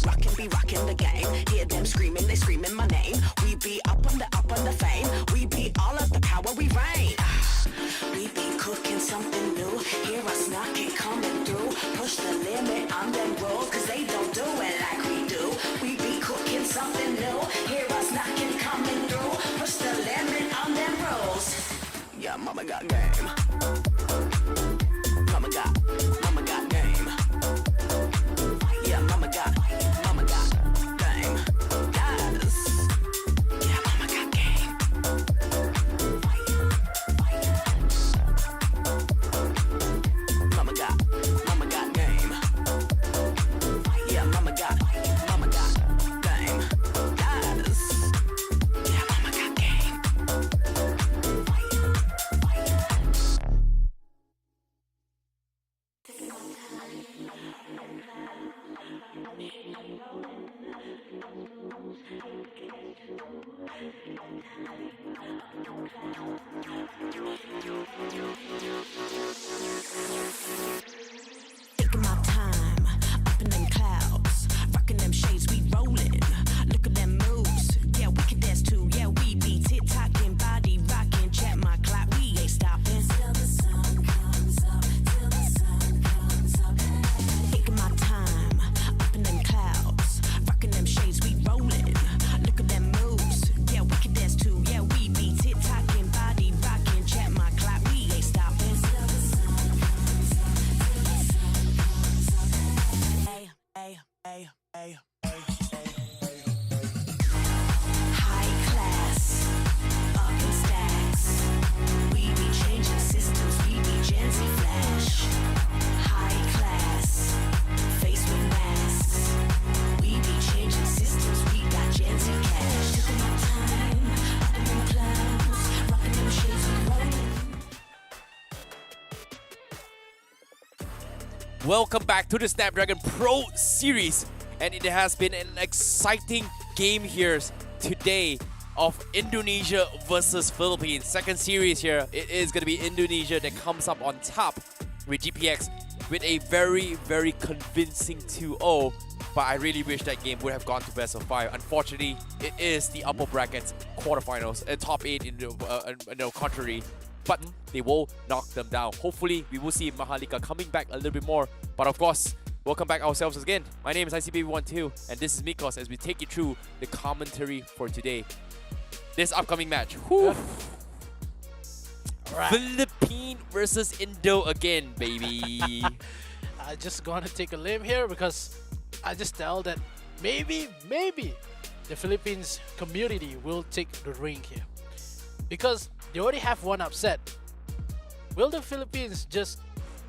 Rockin' be rockin' the game. Hear them screaming, they screaming my name. We be up on the fame. We be all of the power, we reign. We be cooking something new. Hear us knocking, coming through. Push the limit on them rules, cause they don't do it like we do. We be cooking something new. Hear us knocking, coming through. Push the limit on them rules. Yeah, Mama got game. Mama got game. Yeah, Mama got game. Yes. Yeah, Mama got game. Mama got game. Yeah, Mama got game. Yes. Yeah, Mama got game. Taking my time, up in them clouds, rocking them shades, we rolling. Look at them moves, yeah, we can dance too. Yeah, we be tick-tocking, body rocking, check my clock, we ain't stopping. Till the sun comes up, till the sun comes up. Taking my time, up in them clouds, rocking them shades, we rolling. Look at them moves, yeah, we can dance too. Yeah, we be tick-tocking, body rocking, check my clock, we ain't stopping. Till the sun comes up, till the sun comes up. Hey, hey, hey, hey, hey, hey. High class, up in stacks. We be changing systems, we be Gen Z flash. High class, face with masks. We be changing systems, we got Gen Z cash. Taking my time, up in them clouds, rocking them shades, we rolling. Welcome back to the Snapdragon Pro Series, and it has been an exciting game here today of Indonesia versus Philippines. Second series here, it is going to be Indonesia that comes up on top with GPX with a very, very convincing 2-0. But I really wish that game would have gone to best of 5. Unfortunately, it is the upper brackets quarterfinals, top 8 in the contrary. But they will knock them down. Hopefully, we will see MHRLK coming back a little bit more. But of course, welcome back ourselves again. My name is ICBaby12, and this is Mikos as we take you through the commentary for today. This upcoming match. Whew. Right. Philippines versus Indo again, baby. I just gonna take a limb here because I just tell that maybe the Philippines community will take the ring here because they already have one upset. Will the Philippines just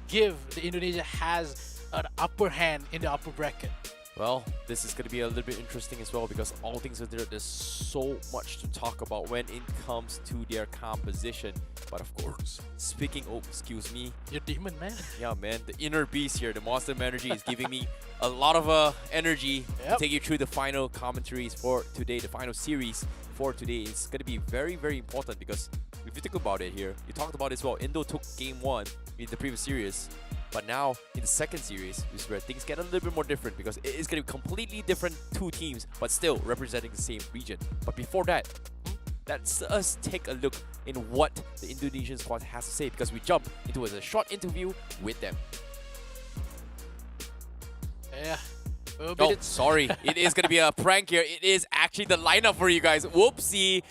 give the Indonesia has an upper hand in the upper bracket? Well, this is going to be a little bit interesting as well because all things considered, there's so much to talk about when it comes to their composition. But of course, speaking of, excuse me. Your demon, man. Yeah, man. The inner beast here, the monster energy is giving me a lot of energy to take you through the final commentaries for today, the final series for today. It's going to be very, very important because if you think about it here, you talked about it as well. Indo took game 1 in the previous series. But now, in the second series, is where things get a little bit more different because it is going to be completely different two teams, but still representing the same region. But before that, let's us take a look in what the Indonesian squad has to say because we jump into a short interview with them. Yeah. Oh, sorry. It is going to be a prank here. It is actually the lineup for you guys. Whoopsie.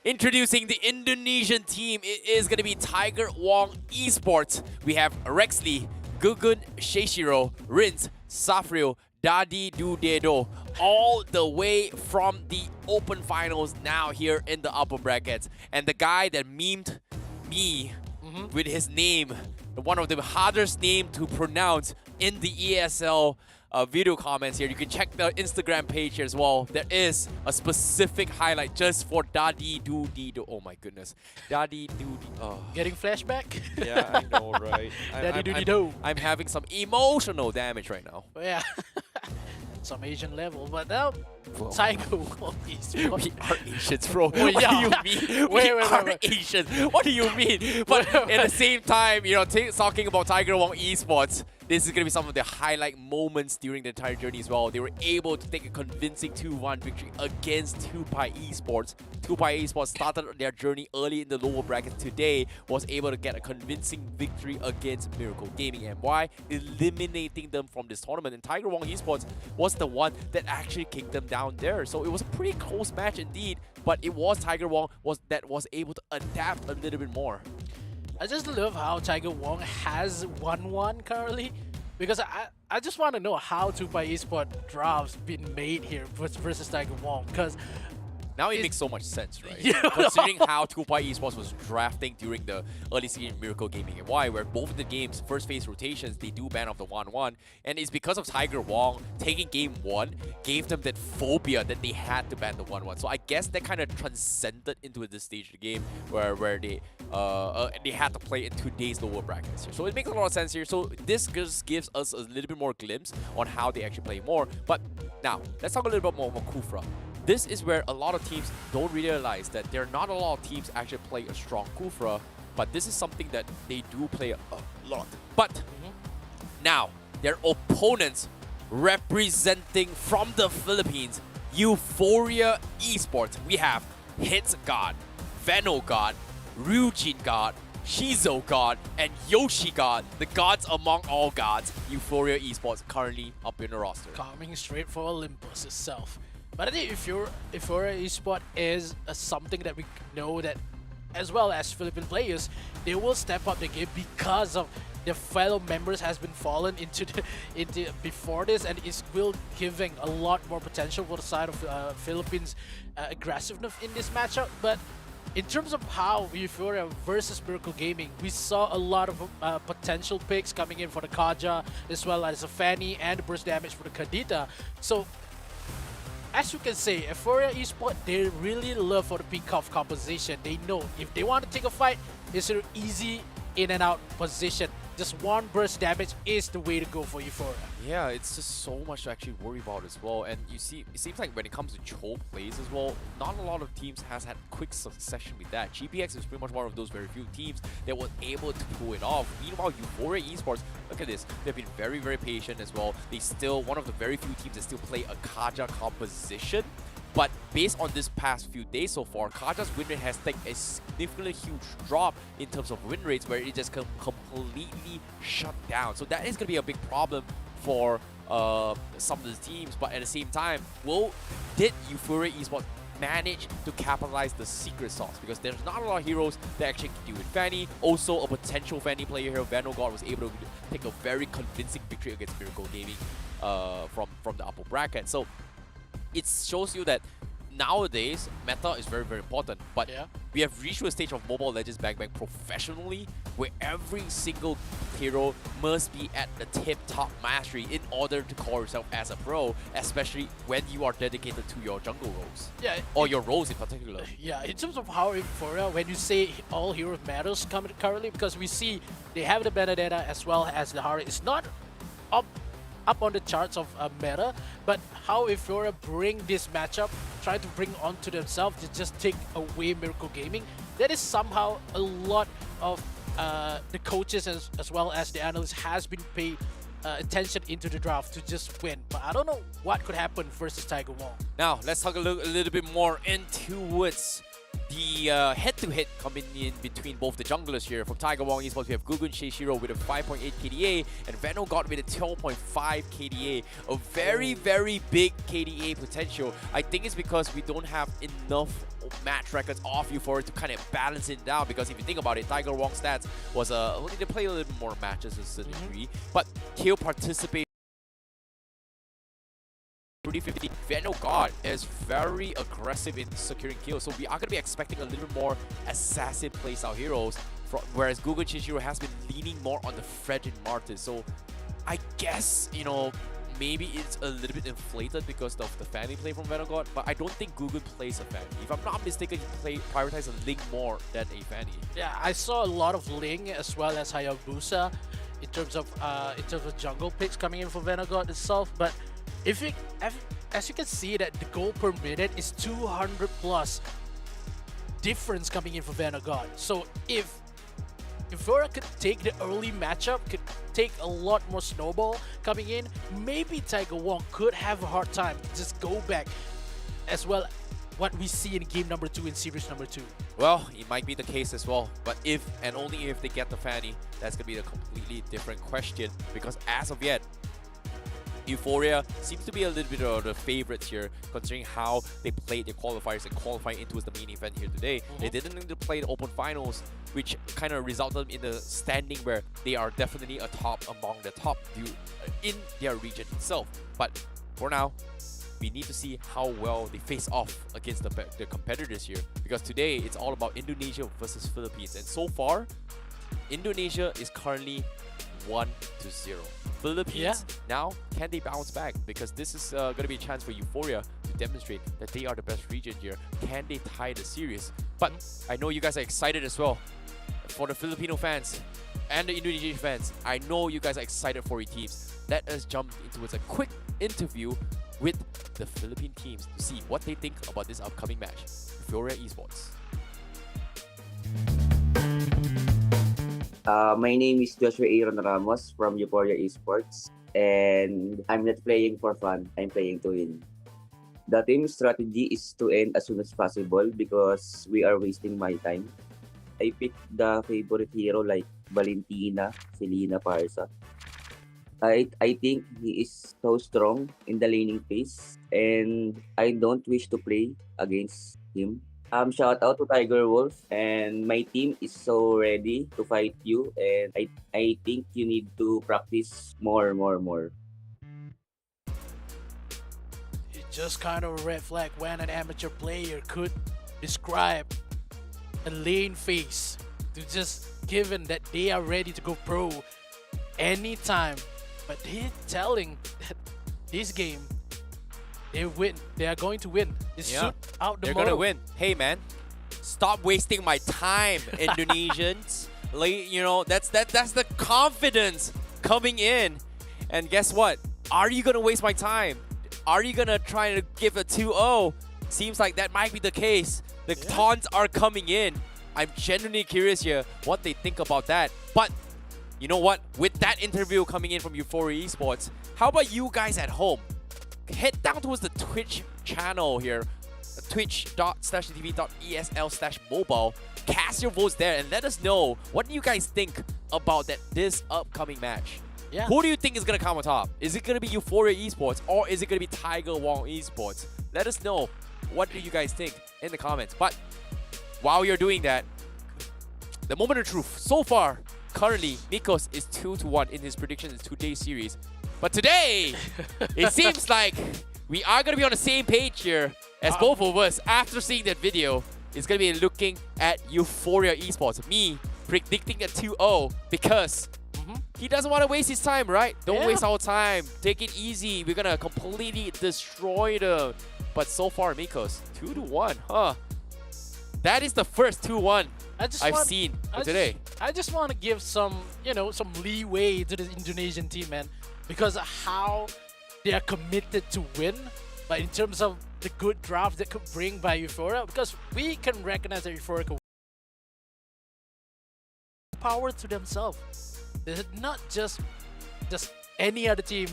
Introducing the Indonesian team, it is going to be Tiger, WONG, Esports. We have Rexley, Gugun Sheishiro, Rins, Safrio, Dadi Dudedo, all the way from the Open Finals now here in the upper brackets. And the guy that memed me with his name, one of the hardest name to pronounce in the ESL video comments here. You can check the Instagram page here as well. There is a specific highlight just for Dadi Dudedo. Oh my goodness. Dadi Dudedo. Oh. Getting flashback? Yeah, I know, right? I'm having some emotional damage right now. Yeah. Some Asian level, but now Tiger Wong Esports. We are Asians, bro. Well, yeah. What do you mean? We are Asians. What do you mean? But at the same time, you know, talking about Tiger Wong Esports, this is going to be some of the highlight moments during the entire journey as well. They were able to take a convincing 2-1 victory against TUPAI Esports. TUPAI Esports started their journey early in the lower brackets. Today was able to get a convincing victory against Miracle Gaming. And why? Eliminating them from this tournament. And Tiger Wong Esports was the one that actually kicked them down there. So it was a pretty close match indeed. But it was Tiger Wong that was able to adapt a little bit more. I just love how Tiger Wong has 1-1 currently, because I just want to know how TUPAI Esports drafts been made here versus Tiger Wong, because now it makes so much sense, right? Yeah. Considering how TUPAI Esports was drafting during the early season Miracle Gaming and why, where both of the games, first phase rotations, they do ban off the 1-1. And it's because of Tiger Wong taking game 1, gave them that phobia that they had to ban the 1-1. So I guess that kind of transcended into this stage of the game where they had to play in today's lower brackets here. So it makes a lot of sense here. So this just gives us a little bit more glimpse on how they actually play more. But now, let's talk a little bit more about Kufra. This is where a lot of teams don't realize that there are not a lot of teams actually play a strong Kufra, but this is something that they do play a lot. But now, their opponents representing from the Philippines, EUPHORIA Esports. We have Hits God, Veno God, Ryujin God, Shizo God, and Yoshi God, the gods among all gods. EUPHORIA Esports currently up in the roster. Coming straight for Olympus itself. But I think EUPHORIA Esports is something that we know that, as well as Philippine players, they will step up the game because of their fellow members has been fallen into before this, and is will giving a lot more potential for the side of Philippines' aggressiveness in this matchup. But in terms of how EUPHORIA versus Miracle Gaming, we saw a lot of potential picks coming in for the Kaja, as well as the Fanny and the burst damage for the Kadita. So, as you can say, EUPHORIA Esports, they really love for the pick-off composition. They know if they want to take a fight, it's an easy in and out position. Just one burst damage is the way to go for EUPHORIA. Yeah, it's just so much to actually worry about as well. And you see, it seems like when it comes to choke plays as well, not a lot of teams has had quick succession with that. GPX is pretty much one of those very few teams that was able to pull it off. Meanwhile, EUPHORIA Esports, look at this. They've been very, very patient as well. They still, one of the very few teams that still play a Kaja composition. But based on this past few days so far, Kaja's win rate has taken a significantly huge drop in terms of win rates, where it just completely shut down. So that is going to be a big problem for some of the teams. But at the same time, did EUPHORIA Esports manage to capitalize the secret sauce? Because there's not a lot of heroes that actually can deal with Fanny. Also, a potential Fanny player here, Venogod, was able to take a very convincing victory against Miracle Gaming from the upper bracket. So it shows you that nowadays, meta is very, very important. But we have reached to a stage of Mobile Legends Bang Bang professionally, where every single hero must be at the tip-top mastery in order to call yourself as a pro, especially when you are dedicated to your jungle roles. Yeah. Or your roles in particular. Yeah, in terms of how EUPHORIA, when you say all heroes matters currently, because we see they have the Benedetta as well as the Hari. It's not up on the charts of meta, but how EUPHORIA bring this matchup, try to bring onto themselves to just take away Miracle Gaming, that is somehow a lot of the coaches as well as the analysts has been paid attention into the draft to just win. But I don't know what could happen versus Tiger Wong. Now, let's talk a little bit more into the head-to-head coming in between both the junglers here. From Tiger Wong Esports, we have Gugun Sheishiro with a 5.8 KDA and Venogod with a 12.5 KDA. A very, very big KDA potential. I think it's because we don't have enough match records off you for it to kind of balance it down, because if you think about it, Tiger Wong's stats was only they play a little more matches to a certain degree, but he'll participate. 350. Venogod is very aggressive in securing kills, so we are going to be expecting a little more assassin playstyle heroes, whereas Gugun Shinshiro has been leaning more on the Fredrin Martyrs. So I guess, you know, maybe it's a little bit inflated because of the Fanny play from Venogod, but I don't think Gugun plays a Fanny. If I'm not mistaken, he prioritizes a Ling more than a Fanny. Yeah, I saw a lot of Ling as well as Hayabusa in terms of jungle picks coming in for Venogod itself, but as you can see that the goal per minute is 200 plus difference coming in for Venogod. So if Euphoria could take the early matchup, could take a lot more snowball coming in, maybe Tiger Wong could have a hard time to just go back as well what we see in game number 2 in series number 2. Well, it might be the case as well, but if and only if they get the Fanny, that's going to be a completely different question, because as of yet, Euphoria seems to be a little bit of the favorites here, considering how they played their qualifiers and qualifying into the main event here today. They didn't need to play the open finals, which kind of resulted in the standing where they are definitely a top among the top in their region itself. But for now, we need to see how well they face off against the competitors here, because today it's all about Indonesia versus Philippines, and so far, Indonesia is currently 1-0. Philippines, now, can they bounce back? Because this is going to be a chance for Euphoria to demonstrate that they are the best region here. Can they tie the series? But I know you guys are excited as well. For the Filipino fans and the Indonesian fans, I know you guys are excited for your teams. Let us jump into a quick interview with the Philippine teams to see what they think about this upcoming match. Euphoria Esports. My name is Joshua Aaron Ramos from Euphoria Esports, and I'm not playing for fun, I'm playing to win. The team strategy is to end as soon as possible because we are wasting my time. I picked the favorite hero like Valentina, Selena Parsa. I think he is so strong in the laning phase, and I don't wish to play against him. Shout out to Tiger Wolf, and my team is so ready to fight you, and I think you need to practice more. It's just kind of a red flag when an amateur player could describe a lane phase to just given that they are ready to go pro anytime, but they're telling that this game they are going to win. Just shoot out the They're going to win. Hey man, stop wasting my time, Indonesians. Like, you know, that's the confidence coming in. And guess what? Are you going to waste my time? Are you going to try to give a 2-0? Seems like that might be the case. The taunts are coming in. I'm genuinely curious here what they think about that. But you know what? With that interview coming in from Euphoria Esports, how about you guys at home? Head down towards the Twitch channel here, twitch.tv.esl/mobile. Cast your votes there and let us know what do you guys think about this upcoming match. Yeah. Who do you think is going to come on top? Is it going to be Euphoria Esports or is it going to be Tiger Wong Esports? Let us know. What do you guys think in the comments? But while you're doing that, the moment of truth. So far, currently, Nikos is 2-1 in his predictions in today's series. But today, it seems like we are going to be on the same page here as both of us. After seeing that video, is going to be looking at Euphoria Esports. Me predicting a 2-0 because he doesn't want to waste his time, right? Don't waste our time. Take it easy. We're going to completely destroy them. But so far, Nikos, 2-1, huh? That is the first 2-1 I've seen today. I just want to give some, some leeway to the Indonesian team, man. Because of how they are committed to win, but in terms of the good draft that could bring by Euphoria, because we can recognize that Euphoria can power to themselves. They're not just any other team,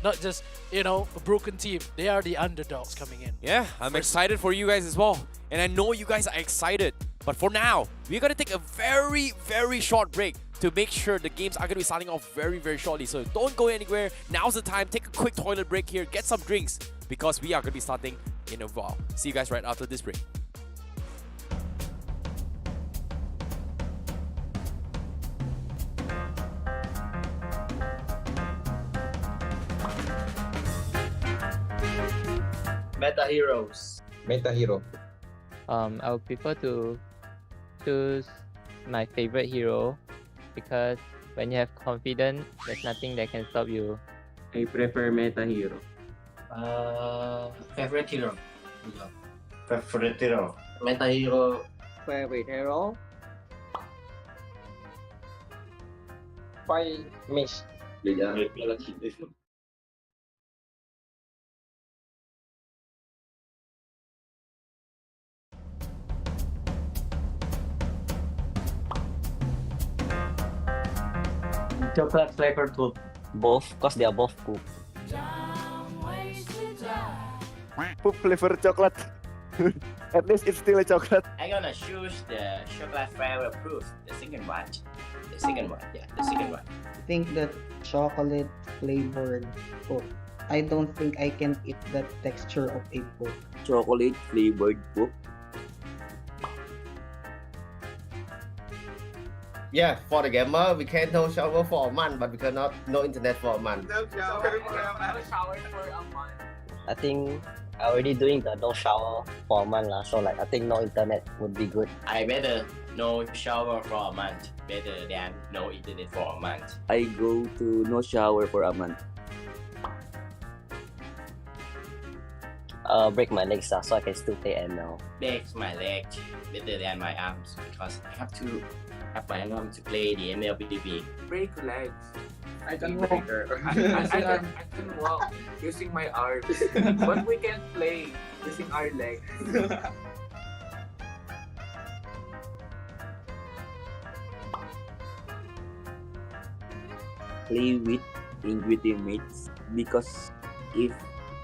not just, a broken team. They are the underdogs coming in. Yeah, I'm excited for you guys as well. And I know you guys are excited. But for now, we're going to take a very, very short break to make sure the games are going to be starting off very, very shortly. So don't go anywhere. Now's the time. Take a quick toilet break here. Get some drinks because we are going to be starting in a while. See you guys right after this break. Meta heroes. Meta hero. I would prefer to choose my favorite hero because when you have confidence, there's nothing that can stop you. I prefer meta hero. Favorite hero. Favorite hero. Meta hero. Favorite hero? Pai miss. Chocolate flavored food. Both, cause they are both cool. Poop flavor chocolate. At least it's still a chocolate. I'm gonna choose the chocolate flavored fruit. The second one. The second one. Yeah, the second one. I think that chocolate flavored Coke. I don't think I can eat the texture of a Coke. Chocolate flavored Coke. Yeah, for the gamer, we can no shower for a month, but we cannot no internet for a month. I think I already doing the no shower for a month lah. So like I think no internet would be good. I better no shower for a month. Better than no internet for a month. I go to no shower for a month. Break my legs so I can still play ML. Breaks my leg better than my arms because I have to have my arm to play the MLBB. Break legs. I can walk. I can walk using my arms, but we can play using our legs. Play with English mates because if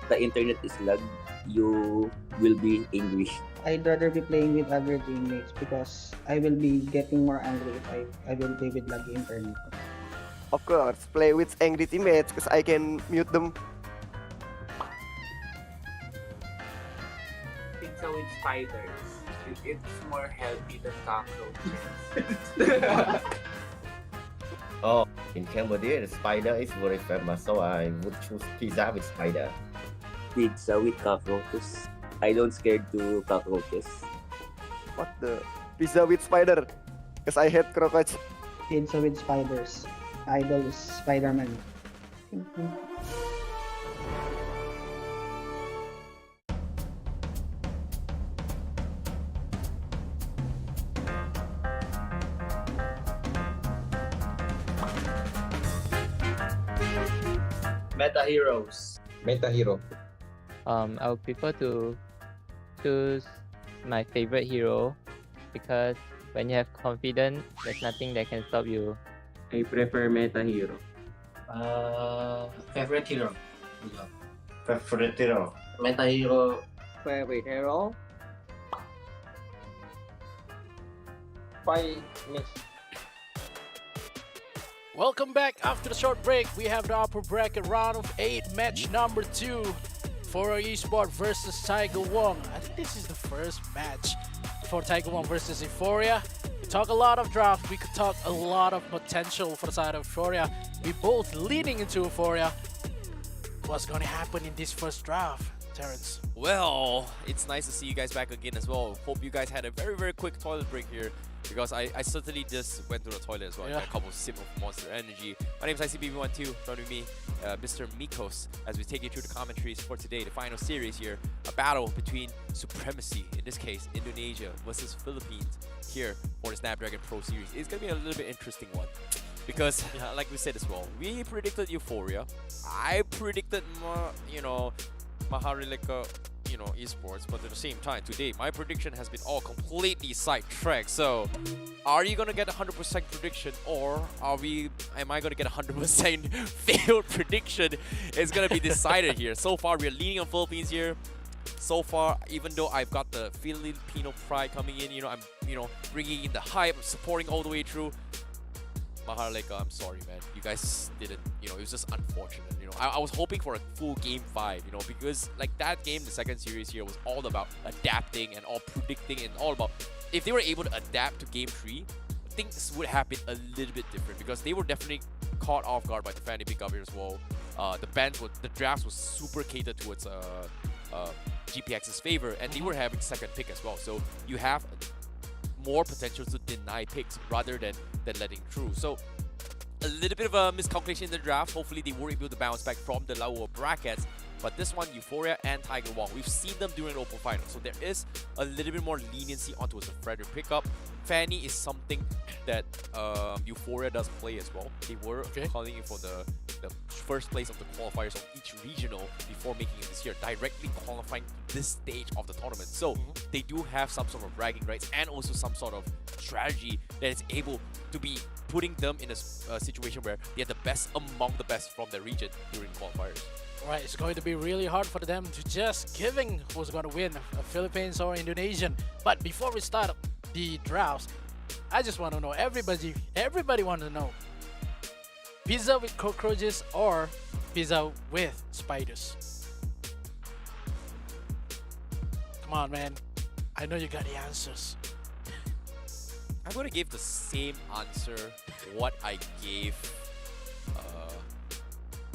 the internet is lag, you will be English. I'd rather be playing with other teammates because I will be getting more angry if I will play with laggy internet. Of course, play with angry teammates because I can mute them. Pizza with spiders. It's more healthy than cockroaches. Oh, in Cambodia, the spider is very famous, so I would choose pizza with spider. Pizza with cockroaches. I don't scared to cockroaches. What the? Pizza with spider. Because I hate cockroach. Pizza with spiders. Idol is Spider-Man. Meta heroes. Meta hero. I would prefer to choose my favorite hero because when you have confidence, there's nothing that can stop you. I prefer meta hero. Favorite hero. Favorite hero. Meta hero. Favorite hero? Pai miss. Welcome back after the short break. We have the upper bracket round of 8, match number 2 for our eSport versus Tiger Wong. I think this is the first match for Tiger Wong versus Euphoria. We talk a lot of draft, we could talk a lot of potential for the side of Euphoria. We both leaning into Euphoria. What's gonna happen in this first draft, Terrence? Well, it's nice to see you guys back again as well. Hope you guys had a very, very quick toilet break here because I certainly just went to the toilet as well. Yeah. Got a couple of sips of Monster Energy. My name is ICBB12, joining me, Mr. Mikos, as we take you through the commentaries for today, the final series here. A battle between supremacy, in this case, Indonesia versus Philippines here for the Snapdragon Pro Series. It's going to be a little bit interesting one. Because, like we said as well, we predicted Euphoria. I predicted, MHRLK, esports, but at the same time, today, my prediction has been all completely sidetracked. So, are you gonna get 100% prediction, or am I gonna get 100% failed prediction? It's gonna be decided here. So far, we're leaning on Philippines here. so far, even though I've got the Filipino pride coming in, I'm, bringing in the hype, supporting all the way through. MHRLK, I'm sorry, man. You guys didn't, it was just unfortunate. I was hoping for a full game 5, because like that game, the second series here was all about adapting and all predicting and all about, if they were able to adapt to game 3, things would have been a little bit different because they were definitely caught off guard by the Fanny pickup here as well. The drafts was super catered towards GPX's favor, and they were having second pick as well. So you have more potential to deny picks rather than letting through. So a little bit of a miscalculation in the draft. Hopefully they were able to bounce back from the lower brackets. But this one, EUPHORIA and Tiger Wong, we've seen them during the Open Final. So there is a little bit more leniency onto the Frederick pickup. Fanny is something that EUPHORIA does play as well. They were calling it for the first place of the qualifiers of each regional before making it this year, directly qualifying this stage of the tournament. So they do have some sort of bragging rights and also some sort of strategy that is able to be putting them in a situation where they're the best among the best from their region during qualifiers. Right, it's going to be really hard for them to just giving who's going to win, Philippines or Indonesian. But before we start the drafts, I just want to know, everybody wants to know, pizza with cockroaches or pizza with spiders? Come on, man. I know you got the answers. I'm going to give the same answer what I gave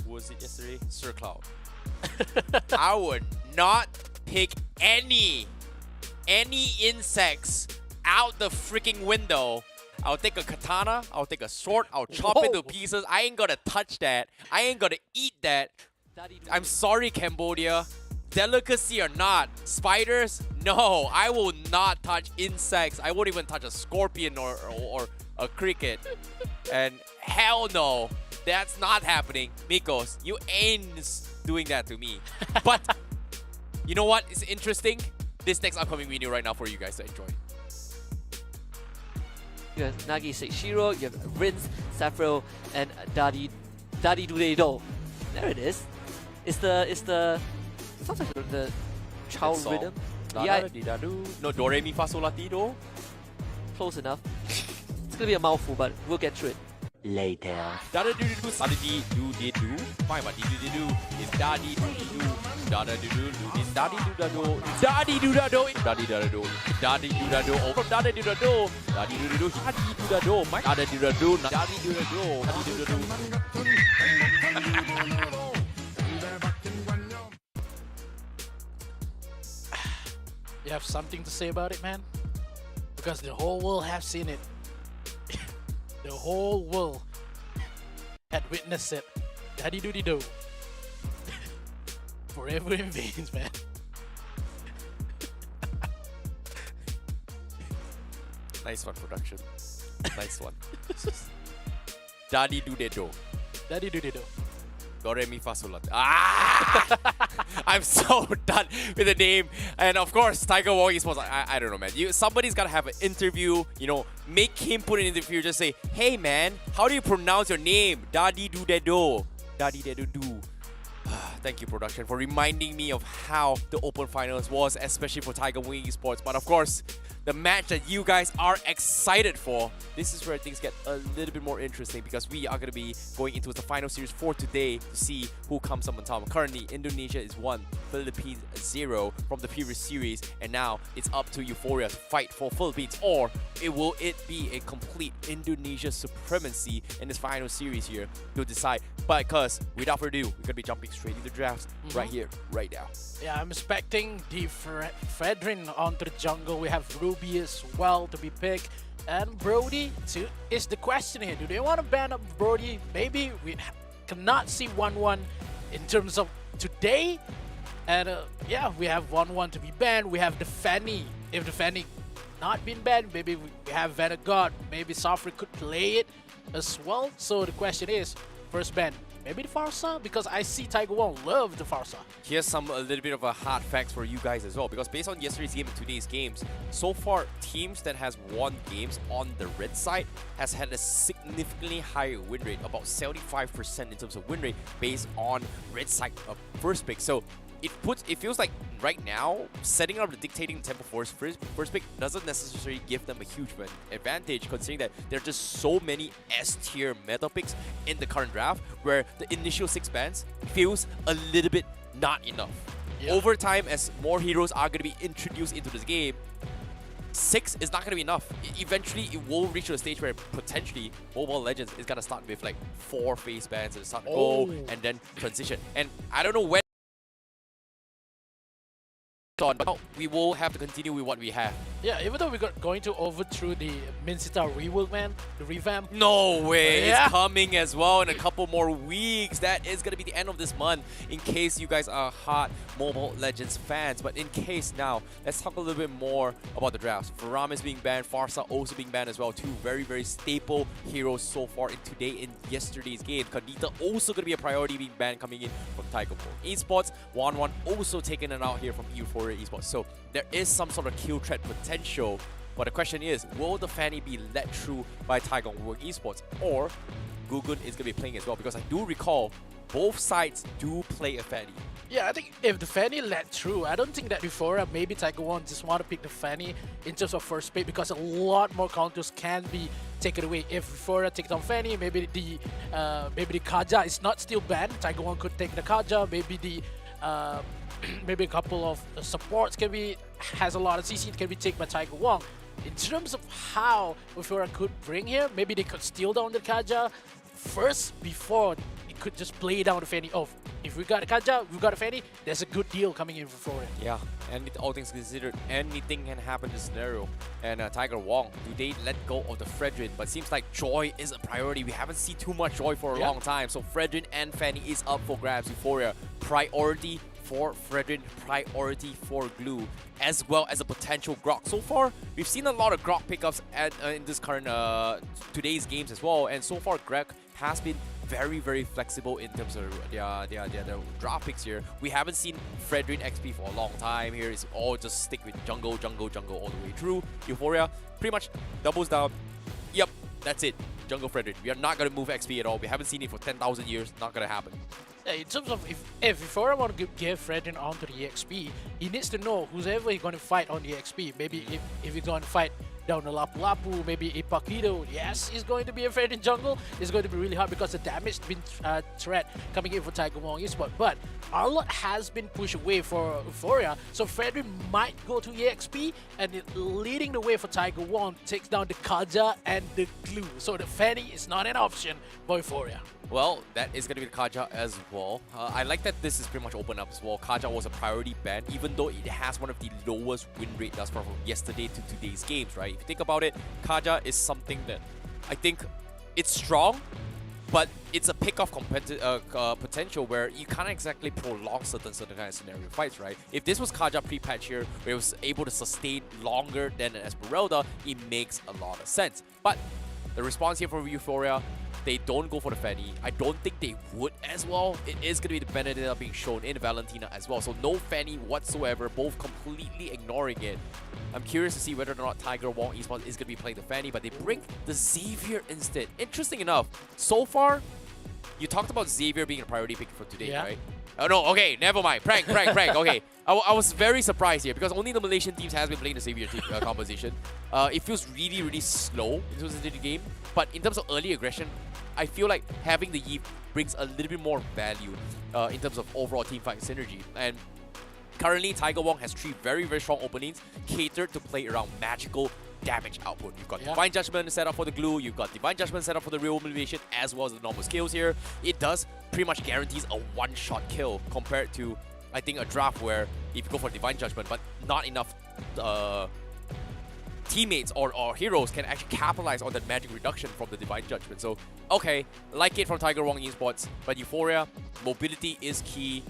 who was it yesterday? Sir Cloud. I would not pick any insects out the freaking window. I'll take a katana, I'll take a sword, I'll chop it to pieces. I ain't gonna touch that. I ain't gonna eat that. I'm sorry, Cambodia. Delicacy or not, spiders? No, I will not touch insects. I won't even touch a scorpion or a cricket. And hell no, that's not happening. Mikos, you ain't doing that to me. But you know what? It's interesting. This next upcoming video right now for you guys to enjoy. You have Nagi Seixiro, you have Rince, Saffro, and Dadi Dudedo. There it is. It's the sounds like the child rhythm. Yeah. No, do re mi fa sol la ti do. Close enough. It's gonna be a mouthful, but we'll get through it. Later. Da da do do do. Da di do di do. Fine, but di do di do. It's da di do di do. Da da do do do. It's da di do da do. Da di do da do. Da di da do. Da di do da do. Oh, from da di do da do. Da di do da do. Da di do da do. Da di do da do. Da di do da do. Da di do da do. You have something to say about it, man? Because the whole world have seen it. The whole world had witnessed it. Daddy doody do. Forever in veins, man. Nice one, production. Nice one. Daddy do de do. Daddy doody do. Do re mi fa sol la ti. Ah! I'm so done with the name. And of course, Tiger Wong Esports. I don't know, man. Somebody's gotta have an interview. Make him put an interview. Just say, hey, man, how do you pronounce your name? Daddy do de do. Daddy de do do. Thank you, production, for reminding me of how the Open Finals was, especially for Tiger Wing Esports. But of course, the match that you guys are excited for, this is where things get a little bit more interesting because we are going to be going into the final series for today to see who comes up on top. Currently, Indonesia is 1, Philippines 0 from the previous series, and now it's up to EUPHORIA to fight for Philippines, or will it be a complete Indonesia supremacy in this final series here to decide. But because without further ado, we're going to be jumping straight into drafts right here, right now. Yeah, I'm expecting the Fredrin onto the jungle. We have Ruby as well to be picked. And Brody is the question here. Do they want to ban up Brody? Maybe we cannot see 1-1 in terms of today. And yeah, we have 1-1 to be banned. We have the Fanny. If the Fanny not been banned, maybe we have Vanguard. Maybe Safri could play it as well. So the question is, first ban, maybe the Farsa, because I see Tiger Wong love the Farsa. Here's a little bit of a hard facts for you guys as well, because based on yesterday's game and today's games, so far teams that has won games on the red side has had a significantly higher win rate, about 75% in terms of win rate based on red side first pick. So it feels like right now setting up the dictating tempo force first pick doesn't necessarily give them a huge advantage, considering that there are just so many S tier meta picks in the current draft where the initial 6 bans feels a little bit not enough. Yeah. Over time, as more heroes are going to be introduced into this game, 6 is not going to be enough. Eventually, it will reach to a stage where potentially Mobile Legends is going to start with like 4 face bans and start go and then transition. And I don't know when, but we will have to continue with what we have. Yeah, even though we're going to overthrow the Minsita rework, man, the revamp. No way, Yeah. it's coming as well in a couple more weeks. That is going to be the end of this month, in case you guys are hot Mobile Legends fans. But in case now, let's talk a little bit more about the drafts. Varram is being banned, Farsa also being banned as well. 2 very, very staple heroes so far in today and yesterday's game. Kadita also going to be a priority being banned coming in from Tiger Pro Esports. WONG also taking it out here from EUPHORIA Esports. So there is some sort of kill threat potential, but the question is, will the Fanny be led through by Tiger Pro Esports, or Gugun is going to be playing as well? Because I do recall both sides do play a Fanny. Yeah, I think if the Fanny led through, I don't think that before maybe Tiger Wong just want to pick the Fanny in terms of first pick, because a lot more counters can be taken away. If Euphoria takes on Fanny, maybe the Kaja is not still banned. Tiger Wong could take the Kaja. Maybe the maybe a couple of supports has a lot of CC can be taken by Tiger Wong. In terms of how Euphoria could bring here, maybe they could steal down the Kaja first before it could just play down the Fanny off. If we got a Kaja, we got a Fanny, there's a good deal coming in for Euphoria. Yeah, and with all things considered, anything can happen in this scenario. And Tiger Wong, do they let go of the Fredrin? But seems like Joy is a priority. We haven't seen too much Joy for a long time. So Fredrin and Fanny is up for grabs. Euphoria, priority for Fredrin, priority for Glue, as well as a potential Grok. So far, we've seen a lot of Grok pickups in this current today's games as well. And so far, Greg has been very, very flexible in terms of their draft picks here. We haven't seen Fredrin XP for a long time here. It's all just stick with jungle all the way through. Euphoria pretty much doubles down. Yep, that's it. Jungle Fredrin. We are not going to move XP at all. We haven't seen it for 10,000 years. Not going to happen. Yeah, in terms of if Euphoria want to give Fredrin onto the EXP, he needs to know who's ever going to fight on the EXP. Maybe if he's going to fight down the Lapu Lapu, maybe Ipakido, yes, it's going to be a Fredrin jungle. It's going to be really hard because the damage been threat coming in for Tiger Wong Esports. But Arlot has been pushed away for Euphoria, so Fredrin might go to EXP, and leading the way for Tiger Wong takes down the Kaja and the Glue. So the Fanny is not an option for Euphoria. Well, that is going to be the Kaja as well. I like that this is pretty much open up as well. Kaja was a priority ban, even though it has one of the lowest win rate thus far from yesterday to today's games, right? If you think about it, Kaja is something that I think it's strong, but it's a pick-off potential where you can't exactly prolong certain kind of scenario fights, right? If this was Kaja pre-patch here, where it was able to sustain longer than an Esmeralda, it makes a lot of sense. But the response here for Euphoria, they don't go for the Fanny. I don't think they would as well. It is going to be the Benedetta being shown in Valentina as well. So no Fanny whatsoever, both completely ignoring it. I'm curious to see whether or not Tiger Wong Esports is going to be playing the Fanny, but they bring the Xavier instead. Interesting enough, so far, you talked about Xavier being a priority pick for today, right? Oh no, okay, never mind. Prank. Okay, I was very surprised here because only the Malaysian teams has been playing the Xavier composition. It feels really, really slow in terms of the game. But in terms of early aggression, I feel like having the Yeep brings a little bit more value in terms of overall team fight synergy. And currently, Tiger Wong has 3 very, very strong openings catered to play around magical damage output. You've got Divine Judgment set up for the Glue, you've got Divine Judgment set up for the Real Motivation, as well as the normal skills here. It does pretty much guarantees a one-shot kill compared to, I think, a draft where if you go for Divine Judgment, but not enough teammates or heroes can actually capitalize on that magic reduction from the Divine Judgment. So, okay, like it from Tiger Wong Esports, but Euphoria, mobility is key.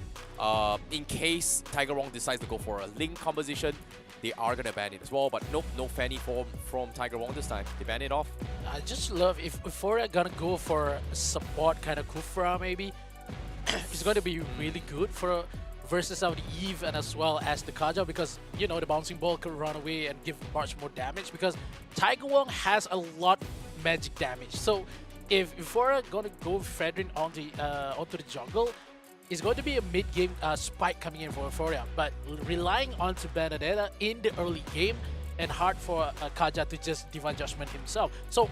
In case Tiger Wong decides to go for a Link composition, they are going to ban it as well, but nope, no Fanny from Tiger Wong this time. They ban it off. I just love if Euphoria gonna go for a support kind of Kufra maybe. It's going to be really good for versus out the Eve and as well as the Kaja, because you know the bouncing ball can run away and give much more damage, because Tiger Wong has a lot magic damage. So if Euphoria gonna go Fredrin onto the jungle, it's going to be a mid-game spike coming in for Euphoria, but relying on to Benedetta in the early game and hard for Kaja to just Divine Judgment himself. So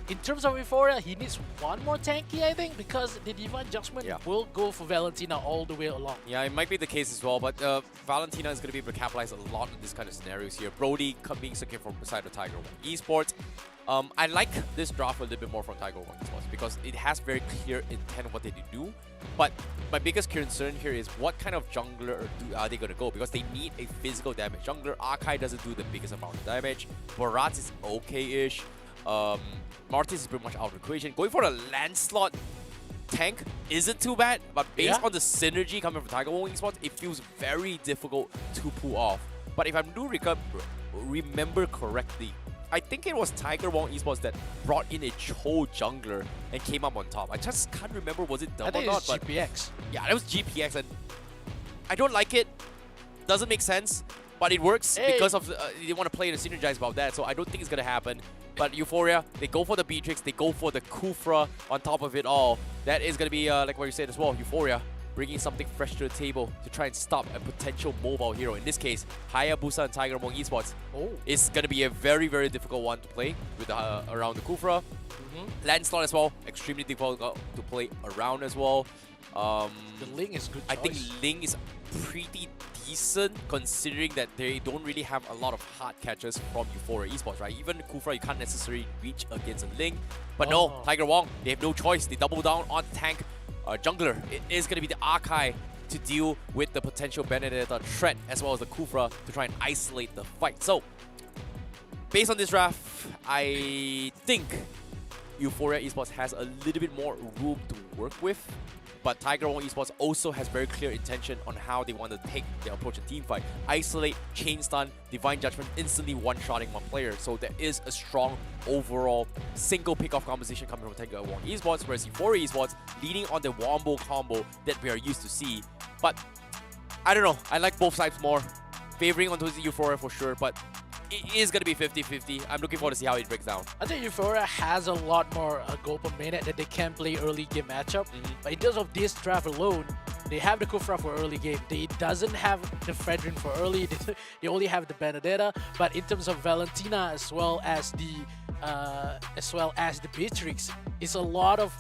in terms of Euphoria, he needs one more tanky, I think, because the Divine Judgment will go for Valentina all the way along. Yeah, it might be the case as well, but Valentina is going to be able to capitalize a lot on this kind of scenarios here. Brody being secure from beside the Tiger Wong Esports. I like this draft a little bit more from Tiger Wong Esports because it has very clear intent of what they do. But my biggest concern here is what kind of jungler are they going to go, because they need a physical damage jungler. Akai doesn't do the biggest amount of damage. Borat is okay-ish. Martis is pretty much out of the equation. Going for a Lancelot tank isn't too bad, but based on the synergy coming from Tiger Wong Esports, it feels very difficult to pull off. But if I do remember correctly, I think it was Tiger Wong Esports that brought in a Cho jungler and came up on top. I just can't remember, was it them or not? I think it was GPX. Yeah, it was GPX, and I don't like it. Doesn't make sense, but it works because of they want to play and synergize about that. So I don't think it's gonna happen. But Euphoria, they go for the Beatrix, they go for the Kufra on top of it all. That is gonna be like what you said as well. Euphoria bringing something fresh to the table to try and stop a potential mobile hero. In this case, Hayabusa and Tiger Wong Esports. It's going to be a very, very difficult one to play with around the Kufra. Lancelot as well, extremely difficult to play around as well. The Ling is good choice. I think Ling is pretty decent considering that they don't really have a lot of hard catches from Euphoria Esports, right? Even Kufra, you can't necessarily reach against a Ling. But no, Tiger Wong, they have no choice. They double down on tank. Jungler, it is going to be the Akai to deal with the potential Benedetta threat as well as the Kufra to try and isolate the fight. So, based on this draft, I think Euphoria Esports has a little bit more room to work with. But Tiger Wong Esports also has very clear intention on how they want to take their approach in team fight. Isolate, chain stun, Divine Judgment, instantly one-shotting one player. So there is a strong overall single pick-off composition coming from Tiger Wong Esports, whereas Euphoria Esports leaning on the wombo combo that we are used to see. But I don't know, I like both sides more. Favoring onto Euphoria for sure, but it is going to be 50-50. I'm looking forward to see how it breaks down. I think Euphoria has a lot more goal per minute that they can play early game matchup. But in terms of this draft alone, they have the Kufra for early game. They doesn't have the Fredrin for early. They only have the Benedetta. But in terms of Valentina as well as the Beatrix, it's a lot of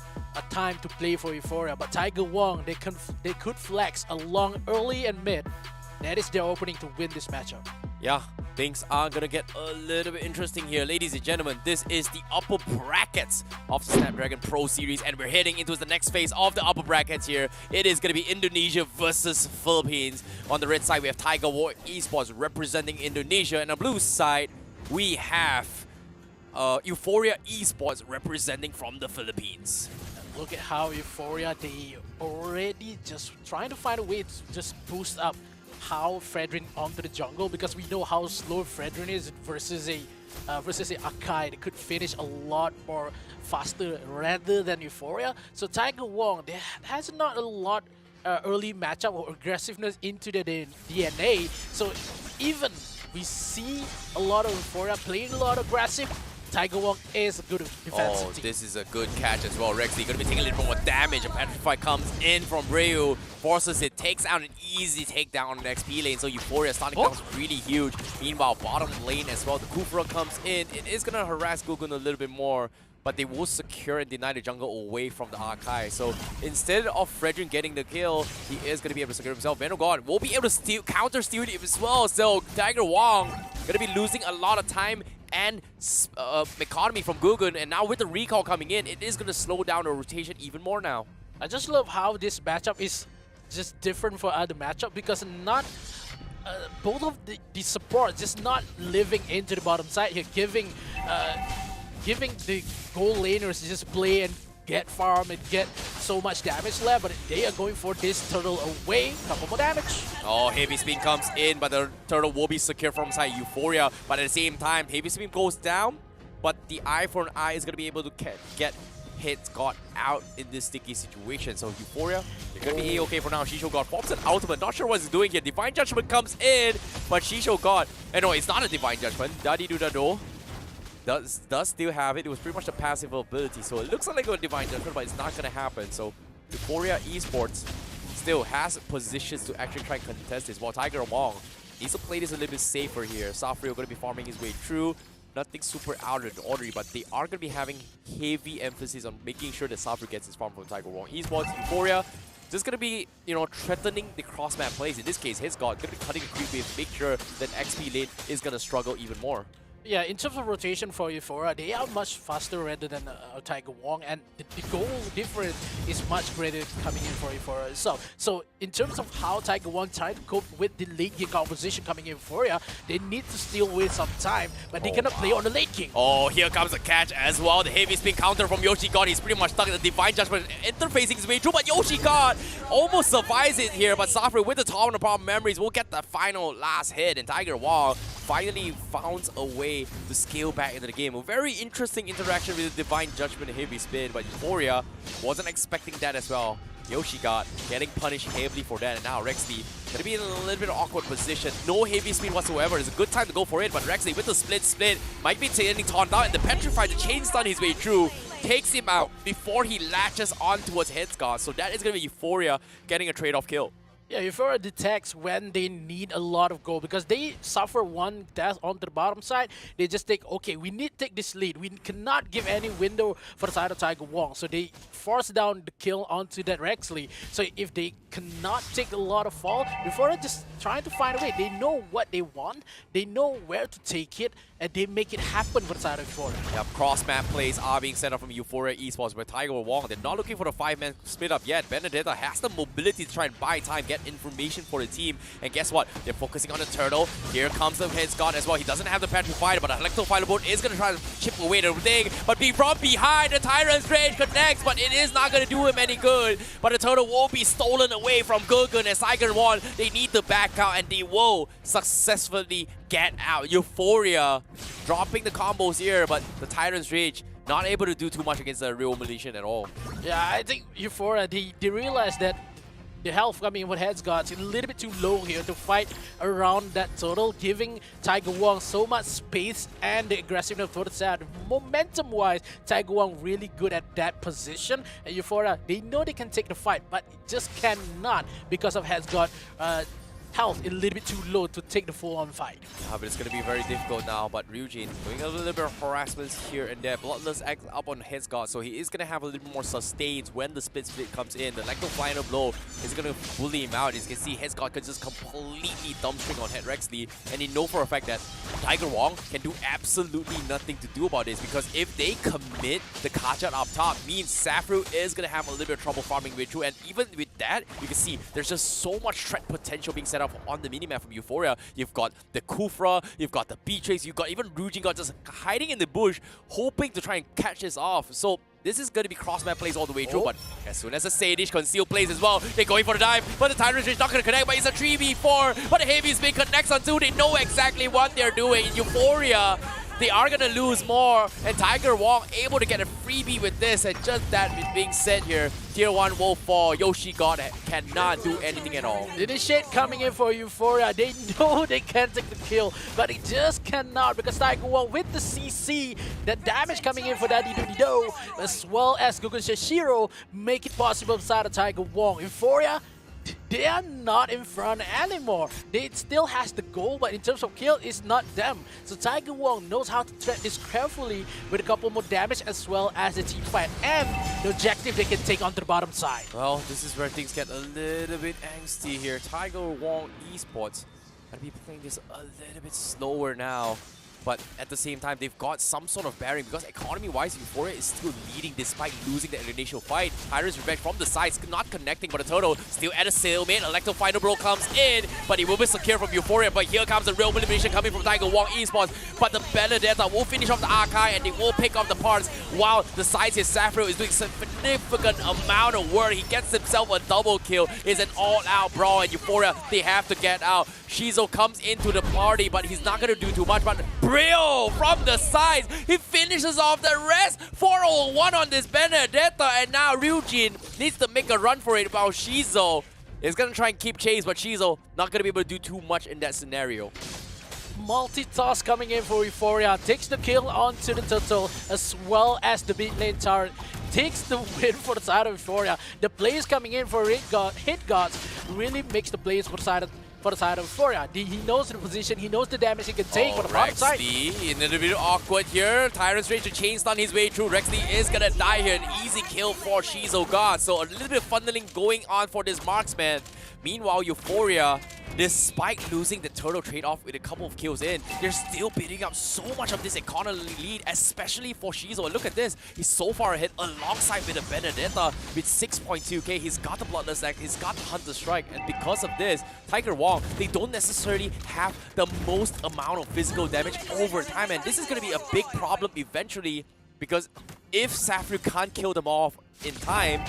time to play for Euphoria. But Tiger Wong, they could flex along early and mid. That is their opening to win this matchup. Yeah, things are gonna get a little bit interesting here. Ladies and gentlemen, this is the upper brackets of the Snapdragon Pro Series, and we're heading into the next phase of the upper brackets here. It is gonna be Indonesia versus Philippines. On the red side, we have Tiger Wong Esports representing Indonesia, and on the blue side, we have Euphoria Esports representing from the Philippines. Look at how Euphoria, they already just trying to find a way to just boost up how Fredrin onto the jungle, because we know how slow Fredrin is versus a Akai. They could finish a lot more faster rather than Euphoria. So Tiger Wong, there has not a lot early matchup or aggressiveness into the DNA. So even we see a lot of Euphoria playing a lot aggressive, Tiger Wong is a good defensive team. This is a good catch as well. Rexy going to be taking a little more damage. A Petrify comes in from Ryu, forces it, takes out an easy takedown on the XP lane. So Euphoria starting comes really huge. Meanwhile, bottom lane as well, the Kufra comes in. It is going to harass Gugun a little bit more, but they will secure and deny the jungle away from the Akai. So instead of Fredrin getting the kill, he is going to be able to secure himself. Venogod will be able to counter-steal it as well. So Tiger Wong going to be losing a lot of time and economy from Gugun, and now with the recall coming in, it is going to slow down the rotation even more now. I just love how this matchup is just different for other matchup, because not both of the supports just not living into the bottom side here, giving the gold laners just play and get farm and get so much damage left, but they are going for this turtle away. Couple more damage. Oh, Heavy Spin comes in, but the turtle will be secure from side Euphoria. But at the same time, Heavy Spin goes down, but the eye for an eye is going to be able to get hits got out in this sticky situation. So Euphoria, they're going to be A-okay for now. Shisho God pops an ultimate. Not sure what he's doing here. Divine Judgment comes in, but Shisho God, no, it's not a Divine Judgment. Daddy-do-da-do. Does still have it. It was pretty much a passive ability, so it looks like a Divine Judgment, but it's not going to happen. So Euphoria Esports still has positions to actually try and contest this. While Tiger Wong needs to play this a little bit safer here. Safrio going to be farming his way through. Nothing super out of the ordinary, but they are going to be having heavy emphasis on making sure that Safrio gets his farm from Tiger Wong. Esports, EUPHORIA, just going to be, you know, threatening the cross-map plays. In this case, his God going to be cutting a creep wave, make sure that XP lane is going to struggle even more. Yeah, in terms of rotation for EUPHORIA, they are much faster rather than Tiger Wong, and the goal difference is much greater coming in for EUPHORIA itself. So in terms of how Tiger Wong tried to cope with the late game composition coming in EUPHORIA, they need to still wait some time, but they cannot play on the late game. Oh, here comes a catch as well. The heavy spin counter from Yoshi God. He's pretty much stuck in the Divine Judgment, interfacing his way through, but Yoshi God almost survives it here, but Safrio with the top of the problem memories will get the final last hit, and Tiger Wong finally found a way to scale back into the game. A very interesting interaction with the Divine Judgment and heavy spin, but EUPHORIA wasn't expecting that as well. Yoshi got getting punished heavily for that, and now Rexley gonna be in a little bit of awkward position. No heavy spin whatsoever. It's a good time to go for it, but Rexley with the split might be getting taunted out, and the Petrify, the chain stun his way through, takes him out before he latches on towards Headsguard. So that is gonna be EUPHORIA getting a trade-off kill. Yeah, EUPHORIA detects when they need a lot of gold because they suffer one death onto the bottom side. They just think, okay, we need to take this lead. We cannot give any window for the side of Tiger Wong. So they force down the kill onto that Rexley. So if they cannot take a lot of fall, EUPHORIA just trying to find a way. They know what they want. They know where to take it, and they make it happen for the side of EUPHORIA. Yep, cross-map plays are being set up from EUPHORIA Esports, where Tiger Wong, they're not looking for the 5-man split up yet. Benedetta has the mobility to try and buy time, get information for the team. And guess what? They're focusing on the turtle. Here comes the Headsguard as well. He doesn't have the Petrified, but Electro Firebolt is going to try to chip away the thing. But from behind, the Tyrant's Rage connects, but it is not going to do him any good. But the turtle will be stolen away from Gurgun as Tiger Wong. They need to back out, and they will successfully get out. EUPHORIA dropping the combos here, but the Tyrant's Rage not able to do too much against the real Malaysian at all. Yeah, I think EUPHORIA, they realize that the health coming with Headsguard is a little bit too low here to fight around that turtle, giving Tiger Wong so much space and the aggressiveness for the side. Momentum-wise, Tiger Wong really good at that position. And EUPHORIA, they know they can take the fight, but just cannot because of Headsguard. Health a little bit too low to take the full-on fight. Yeah, but it's going to be very difficult now. But Ryujin doing a little bit of harassments here and there. Bloodless acts up on Headsguard, so he is going to have a little more sustains when the split comes in. The Electro Final Blow is going to bully him out. As you can see, Headsguard can just completely dumpstring on Head Rexley, and you know for a fact that Tiger Wong can do absolutely nothing to do about this, because if they commit the Kachat up top, means Safrio is going to have a little bit of trouble farming way through. And even with that, you can see there's just so much threat potential being set up on the minimap from EUPHORIA. You've got the Kufra, you've got the B-Trace, you've got even Ryujin got just hiding in the bush, hoping to try and catch this off. So this is going to be cross-map plays all the way through, but as soon as the Sadish conceal plays as well, they're going for the dive, but the Tyrant's Rage not going to connect, but it's a 3v4, but the Heavy Spin connects on two. They know exactly what they're doing. In EUPHORIA, they are going to lose more, and Tiger Wong able to get a freebie with this, and just that being said here, Tier 1 will fall. Yoshi God cannot do anything at all. Initiate coming in for EUPHORIA. They know they can take the kill, but they just cannot because Tiger Wong with the CC, the damage coming in for Daddy Doody-Do, as well as Gurgun Shashiro, make it possible beside of Tiger Wong. EUPHORIA, they are not in front anymore. They still has the goal, but in terms of kill, it's not them. So Tiger Wong knows how to tread this carefully with a couple more damage as well as the team fight and the objective they can take onto the bottom side. Well, this is where things get a little bit angsty here. Tiger Wong Esports gonna be playing this a little bit slower now. But at the same time, they've got some sort of bearing because economy-wise, EUPHORIA is still leading despite losing the initial fight. Tyrant's Revenge from the sides, not connecting, but the turtle still at a stalemate. Electro Final Bro comes in, but he will be secure from EUPHORIA. But here comes the real elimination coming from Tiger Wong Esports. But the Benedetta will finish off the Archive and they will pick up the parts while the sides here, Safrio is doing significant amount of work. He gets himself a double kill. It's an all-out brawl, and EUPHORIA, they have to get out. Shizo comes into the party, but he's not going to do too much. But Brio from the sides, he finishes off the rest. 401 on this Benedetta, and now Ryujin needs to make a run for it, while Shizo is going to try and keep chase, but Shizo not going to be able to do too much in that scenario. Multi-toss coming in for EUPHORIA, takes the kill onto the turtle as well as the mid lane turret. takes the win for the side of Euphoria. The plays coming in for hit gods really makes the plays for the side of Euphoria. He knows the position, he knows the damage he can take for the bottom side. Rexley, a little bit awkward here. Tyrant's Rage to chain stun his way through. Rexley is gonna die here. An easy kill for Shizo God. So a little bit of funneling going on for this marksman. Meanwhile, Euphoria, despite losing the turtle trade-off with a couple of kills in, they're still building up so much of this economy lead, especially for Shizo. And look at this, he's so far ahead alongside with a Benedetta with 6.2k. He's got the Bloodless Axe, he's got the Hunter Strike, and because of this, Tiger Wong, they don't necessarily have the most amount of physical damage over time, and this is going to be a big problem eventually, because if Safru can't kill them off in time,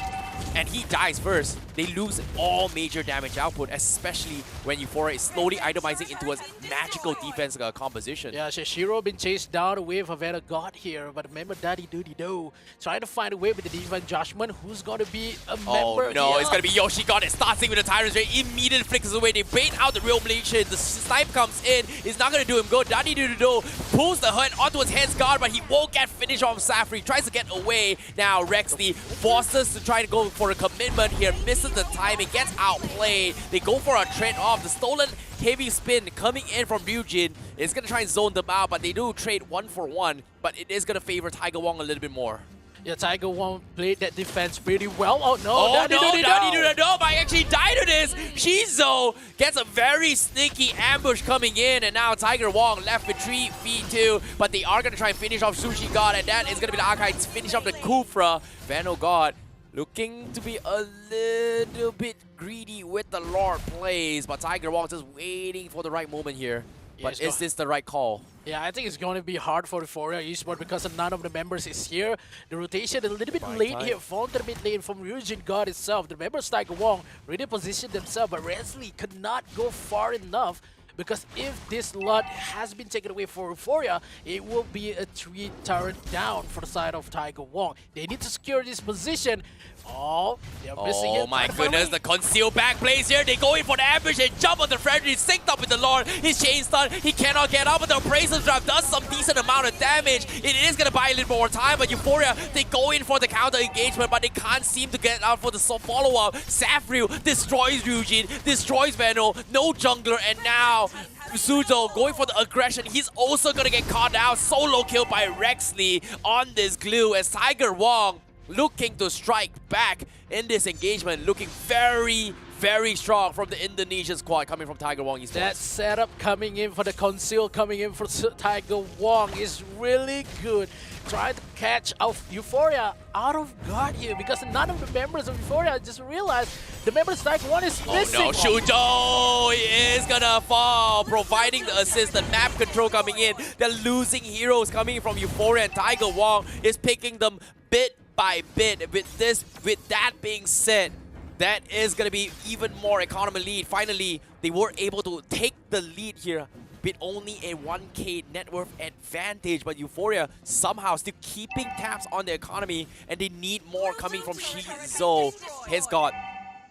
and he dies first, they lose all major damage output, especially when Euphoria is slowly itemizing into a magical defense composition. Yeah, Shiro been chased down away from Havana God here, but remember Daddy Doody Do trying to find a way with the Divine Judgment. Who's gonna be a member? Oh no, here? it's gonna be Yoshi God. It starts with the Tyrant's Ray, immediately flickers away. They bait out the real Malaysian. The snipe comes in, it's not gonna do him good. Daddy Doody Do pulls the hurt onto his hands guard, but he won't get finished off Safri. Tries to get away. Now Rexley forces to try to go for a commitment here, misses the timing, gets outplayed. They go for a trade off. The stolen heavy spin coming in from Ryujin is going to try and zone them out, but they do trade 1-for-1, but it is going to favor Tiger Wong a little bit more. Yeah, Tiger Wong played that defense pretty well. Oh no, oh Daddy no, no, I actually died to this. Shizo gets a very sneaky ambush coming in, and now Tiger Wong left with 3 feet 2, but they are going to try and finish off Sushi God, and that is going to be the Archives finish off the Kufra. Vano God looking to be a little bit greedy with the Lord plays, but Tiger Wong just waiting for the right moment here. But is this the right call? Yeah, I think it's going to be hard for Euphoria Esports because none of the members is here. The rotation a little bit late here, found a bit late from Ryujin God itself. The members Tiger Wong really positioned themselves, but Resley could not go far enough. Because if this lot has been taken away for Euphoria, it will be a 3 turret down for the side of Tiger Wong. They need to secure this position. Oh, they're missing it. Oh my goodness, the concealed back plays here. They go in for the ambush and jump on the Frederick, synced up with the Lord. His chain stun, he cannot get up, but the Appraiser's Draft does some decent amount of damage. It is going to buy a little more time, but Euphoria, they go in for the counter engagement, but they can't seem to get out for the follow-up. Safryu destroys Ryujin, destroys Veno, no jungler, and now Suzo going for the aggression. He's also going to get caught out. Solo kill by Rexley on this glue as Tiger Wong looking to strike back in this engagement, looking very, very strong from the Indonesian squad coming from Tiger Wong Esports. That setup coming in for the conceal, coming in for Tiger Wong is really good. Try to catch Euphoria out of guard here because none of the members of Euphoria just realized the members Tiger Wong is missing. Oh no, Shujo is gonna fall, providing the assist, the map control coming in. The losing heroes coming from Euphoria, and Tiger Wong is picking them bit by bit. With that being said, that is going to be even more economy lead. Finally, they were able to take the lead here with only a 1k net worth advantage, but Euphoria somehow still keeping tabs on the economy, and they need more coming from Shizo. His God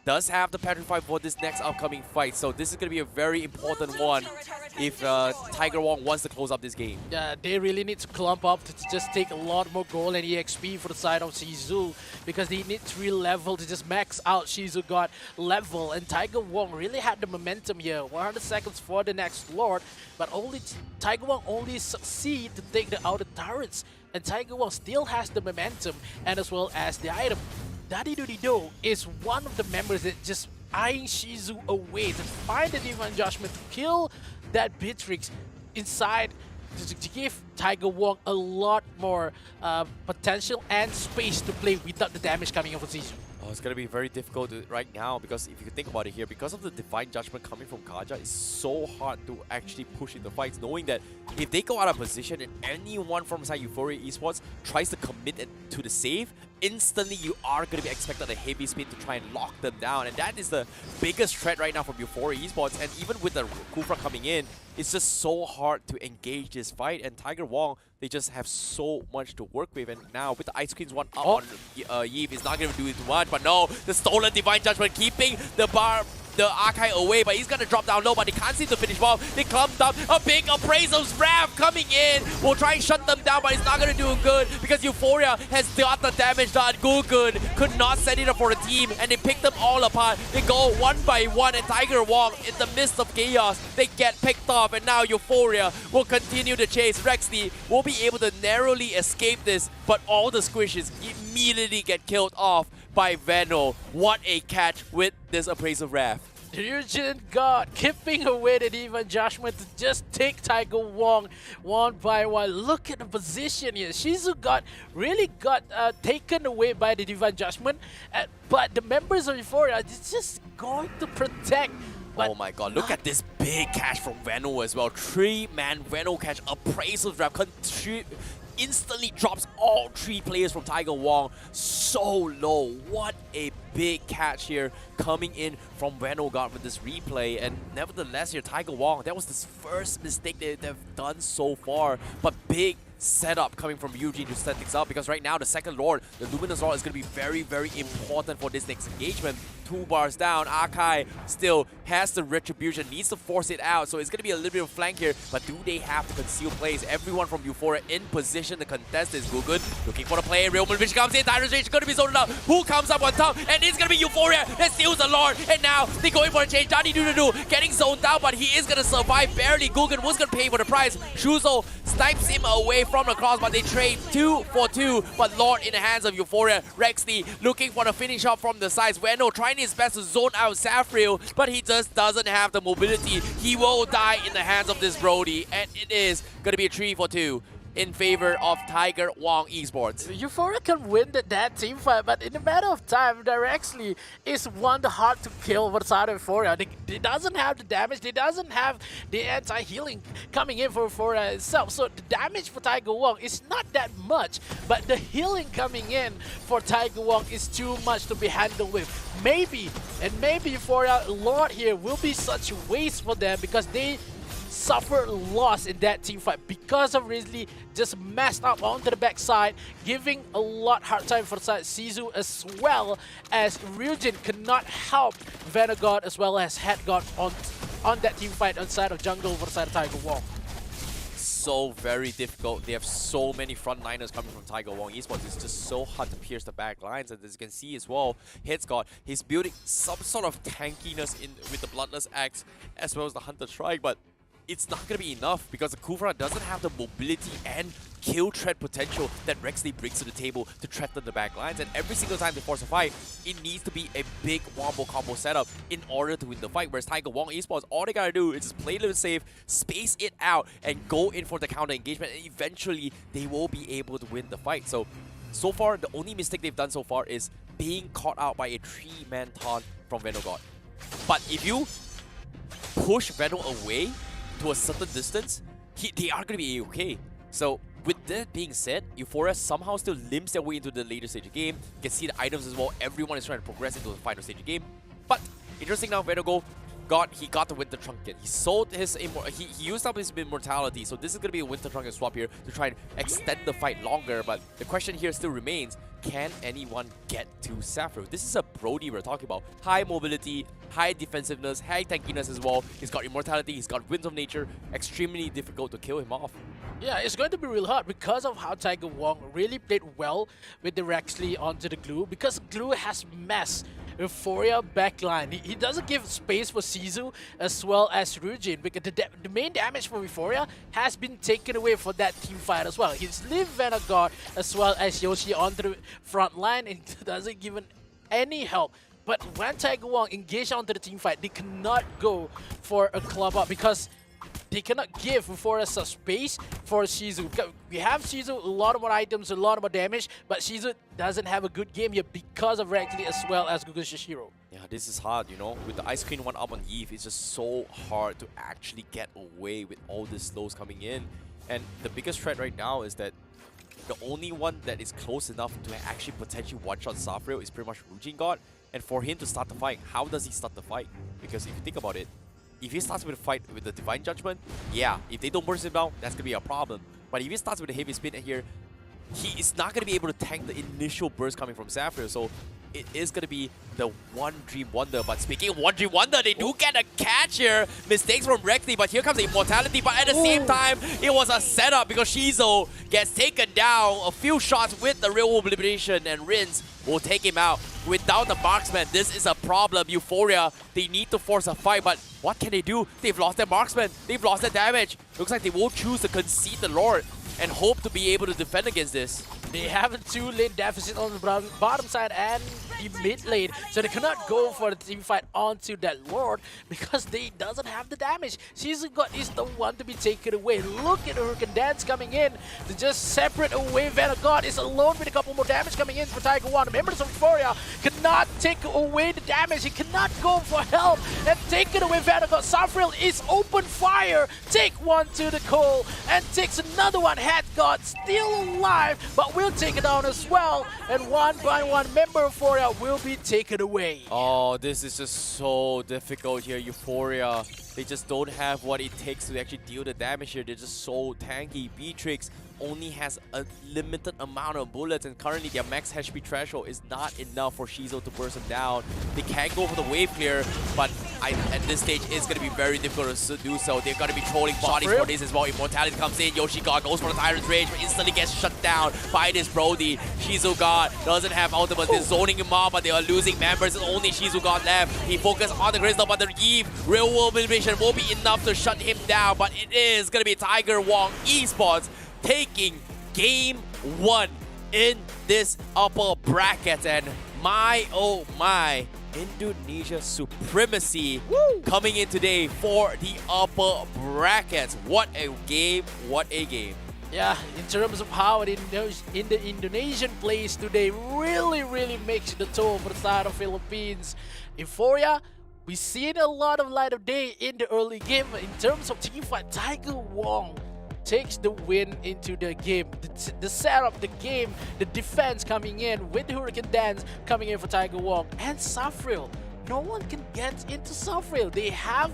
does have the Petrify for this next upcoming fight, so this is going to be a very important one if Tiger Wong wants to close up this game. Yeah, they really need to clump up to just take a lot more gold and EXP for the side of Shizu because they need 3 level to just max out Shizu God level, and Tiger Wong really had the momentum here. 100 seconds for the next Lord, but only Tiger Wong only succeed to take the outer turrets, and Tiger Wong still has the momentum and as well as the item. Daddy Doody Do is one of the members that just eyeing Shizu away to find the Divine Judgment to kill that Beatrix inside to give Tiger Wong a lot more potential and space to play without the damage coming off of Shizu. Oh, it's going to be very difficult right now because if you think about it here, because of the Divine Judgment coming from Kaja, it's so hard to actually push in the fights, knowing that if they go out of position and anyone from inside Euphoria Esports tries to commit to the save, instantly you are going to be expected a heavy spin to try and lock them down, and that is the biggest threat right now from Euphoria Esports. And even with the Kufra coming in, it's just so hard to engage this fight, and Tiger Wong, they just have so much to work with. And now with the Ice Queen's one up on Yves, it's not going to do it too much, but no, the stolen Divine Judgment keeping the bar the Archive away, but he's gonna drop down low, but they can't seem to finish well. They clumped up. A big Appraisal's Wrath coming in. Will try and shut them down, but it's not gonna do good because Euphoria has got the damage done. Gugun could not set it up for the team, and they pick them all apart. They go one by one, and Tiger Wong, in the midst of chaos, they get picked off, and now Euphoria will continue to chase. Rexley will be able to narrowly escape this, but all the squishes immediately get killed off by Veno. What a catch with this Appraisal Wrath. Ryujin God keeping away the Divine Judgment to just take Tiger Wong one by one. Look at the position here. Shizu really got taken away by the Divine Judgment, but the members of Euphoria is just going to protect. Oh my god, look at this big catch from Veno as well. 3-man Veno catch, Appraisal Wrath, instantly drops all 3 players from Tiger Wong so low. What a big catch here coming in from Vanguard with this replay. And nevertheless here, Tiger Wong, that was the first mistake they've done so far. But big setup coming from Eugene to set things up, because right now the second Lord, the Luminous Lord, is going to be very, very important for this next engagement. 2 bars down, Archive still has the Retribution, needs to force it out, so it's going to be a little bit of flank here, but do they have to conceal plays? Everyone from Euphoria in position to contest this. Gugun looking for the play, Real Which comes in, Tyrant's Rage is going to be zoned out. Who comes up on top? And it's going to be Euphoria that steals the Lord, and now they're going for a change. Dani Dudu getting zoned out, but he is going to survive barely. Gugun was going to pay for the price. Shuzo snipes him away from the cross, but they trade 2 for 2, but Lord in the hands of Euphoria. Rexley looking for the finish up from the sides. Veno trying his best to zone out Saffriel, but he just doesn't have the mobility. He will die in the hands of this Brody, and it is going to be a 3 for 2 in favor of Tiger Wong Esports. Euphoria can win that team fight, but in a matter of time, Rexley is one hard to kill for side of Euphoria. They doesn't have the damage, they doesn't have the anti-healing coming in for Euphoria itself. So the damage for Tiger Wong is not that much, but the healing coming in for Tiger Wong is too much to be handled with. Maybe Euphoria Lord here will be such a waste for them, because they suffered loss in that team fight because of Risley just messed up onto the backside, giving a lot hard time for side Sizu, as well as Ryujin could not help Vanguard as well as Headguard on that team fight on side of jungle for side of Tiger Wong. So very difficult. They have so many frontliners coming from Tiger Wong Esports. It's just so hard to pierce the back lines, and as you can see as well, Headscott, he's building some sort of tankiness in with the Bloodless Axe as well as the Hunter Strike, but it's not going to be enough because the Kufra doesn't have the mobility and kill threat potential that Rexley brings to the table to threaten the back lines. And every single time they force a fight, it needs to be a big wombo combo setup in order to win the fight. Whereas Tiger Wong Esports, all they gotta do is just play a little safe, space it out, and go in for the counter engagement. And eventually, they will be able to win the fight. So far, the only mistake they've done so far is being caught out by a 3-man taunt from Vanguard. But if you push Veno away to a certain distance, they are going to be okay. So with that being said, Euphoria somehow still limps their way into the later stage of the game. You can see the items as well. Everyone is trying to progress into the final stage of the game. But interesting now, Veno he got the Winter Trunket. He sold his he used up his immortality, so this is going to be a Winter Trunket swap here to try and extend the fight longer. But the question here still remains, can anyone get to Saffron? This is a Brody we're talking about. High mobility, high defensiveness, high tankiness as well. He's got immortality, he's got Winds of Nature. Extremely difficult to kill him off. Yeah, it's going to be real hard because of how Tiger Wong really played well with the Rexley onto the Glue, because Glue has messed Euphoria backline. He doesn't give space for Sizu as well as Ryujin, because the main damage for Euphoria has been taken away for that team fight as well. He's leave Vanguard as well as Yoshi onto the front line, and doesn't give any help. But when Tiger Wong engaged onto the team fight, they cannot go for a club up because they cannot give Euphoria some space for Shizu. We have Shizu, a lot more items, a lot more damage, but Shizu doesn't have a good game here because of Rexley as well as Gugun Shishiro. Yeah, this is hard, you know. With the Ice Queen 1 up on Eve, it's just so hard to actually get away with all the slows coming in. And the biggest threat right now is that the only one that is close enough to actually potentially one-shot Saffriel is pretty much Ryujin God. And for him to start the fight, how does he start the fight? Because if you think about it, if he starts with a fight with the Divine Judgment, yeah, if they don't burst him down, that's going to be a problem. But if he starts with a Heavy Spin here, he is not going to be able to tank the initial burst coming from Saffriel. So it is going to be the One Dream Wonder. But speaking of One Dream Wonder, they do get a catch here. Mistakes from Rexy, but here comes the Immortality. But at the same time, it was a setup because Shizo gets taken down. A few shots with the real elimination, and Rins will take him out. Without the marksman, this is a problem. Euphoria, they need to force a fight, but what can they do? They've lost their marksman. They've lost their damage. Looks like they will choose to concede the Lord and hope to be able to defend against this. They have a 2-lane deficit on the bottom side and the mid lane, so they cannot go for the team fight onto that Lord because they doesn't have the damage. Shizugot is the one to be taken away. Look at Hurricane Dance coming in to just separate away Vanguard. Is alone with a couple more damage coming in for Tiger One. Members of Euphoria cannot take away the damage. He cannot go for help and take it away Vanguard. Safril is open fire. Take one to the coal and takes another one. Headguard still alive, but will take it down as well. And one by one, member of Euphoria will be taken away. Oh, this is just so difficult here. Euphoria, they just don't have what it takes to actually deal the damage here. They're just so tanky. Beatrix only has a limited amount of bullets, and currently their max HP threshold is not enough for Shizo to burst him down. They can go for the wave clear, but at this stage it's going to be very difficult to do so. They're going to be trolling bodies for this as well. Immortality comes in. Yoshi-God goes for the Tyrant's Rage, but instantly gets shut down by this Brody. Shizu-God doesn't have ultimate. They're zoning him off, but they are losing members. It's only Shizu-God left. He focused on the Crystal, but the Eve real world elimination will be enough to shut him down. But it is going to be Tiger WONG Esports taking game 1 in this upper bracket. And my oh my, Indonesia supremacy coming in today for the upper brackets. What a game, what a game. Yeah, in terms of how the Indonesian plays today really makes the toll for the side of Philippines. Euphoria, we've seen a lot of light of day in the early game. In terms of teamfight, Tiger WONG takes the win into the game. The setup, the game, the defense coming in with the Hurricane Dance coming in for Tiger WONG and Safril. No one can get into Safril. They have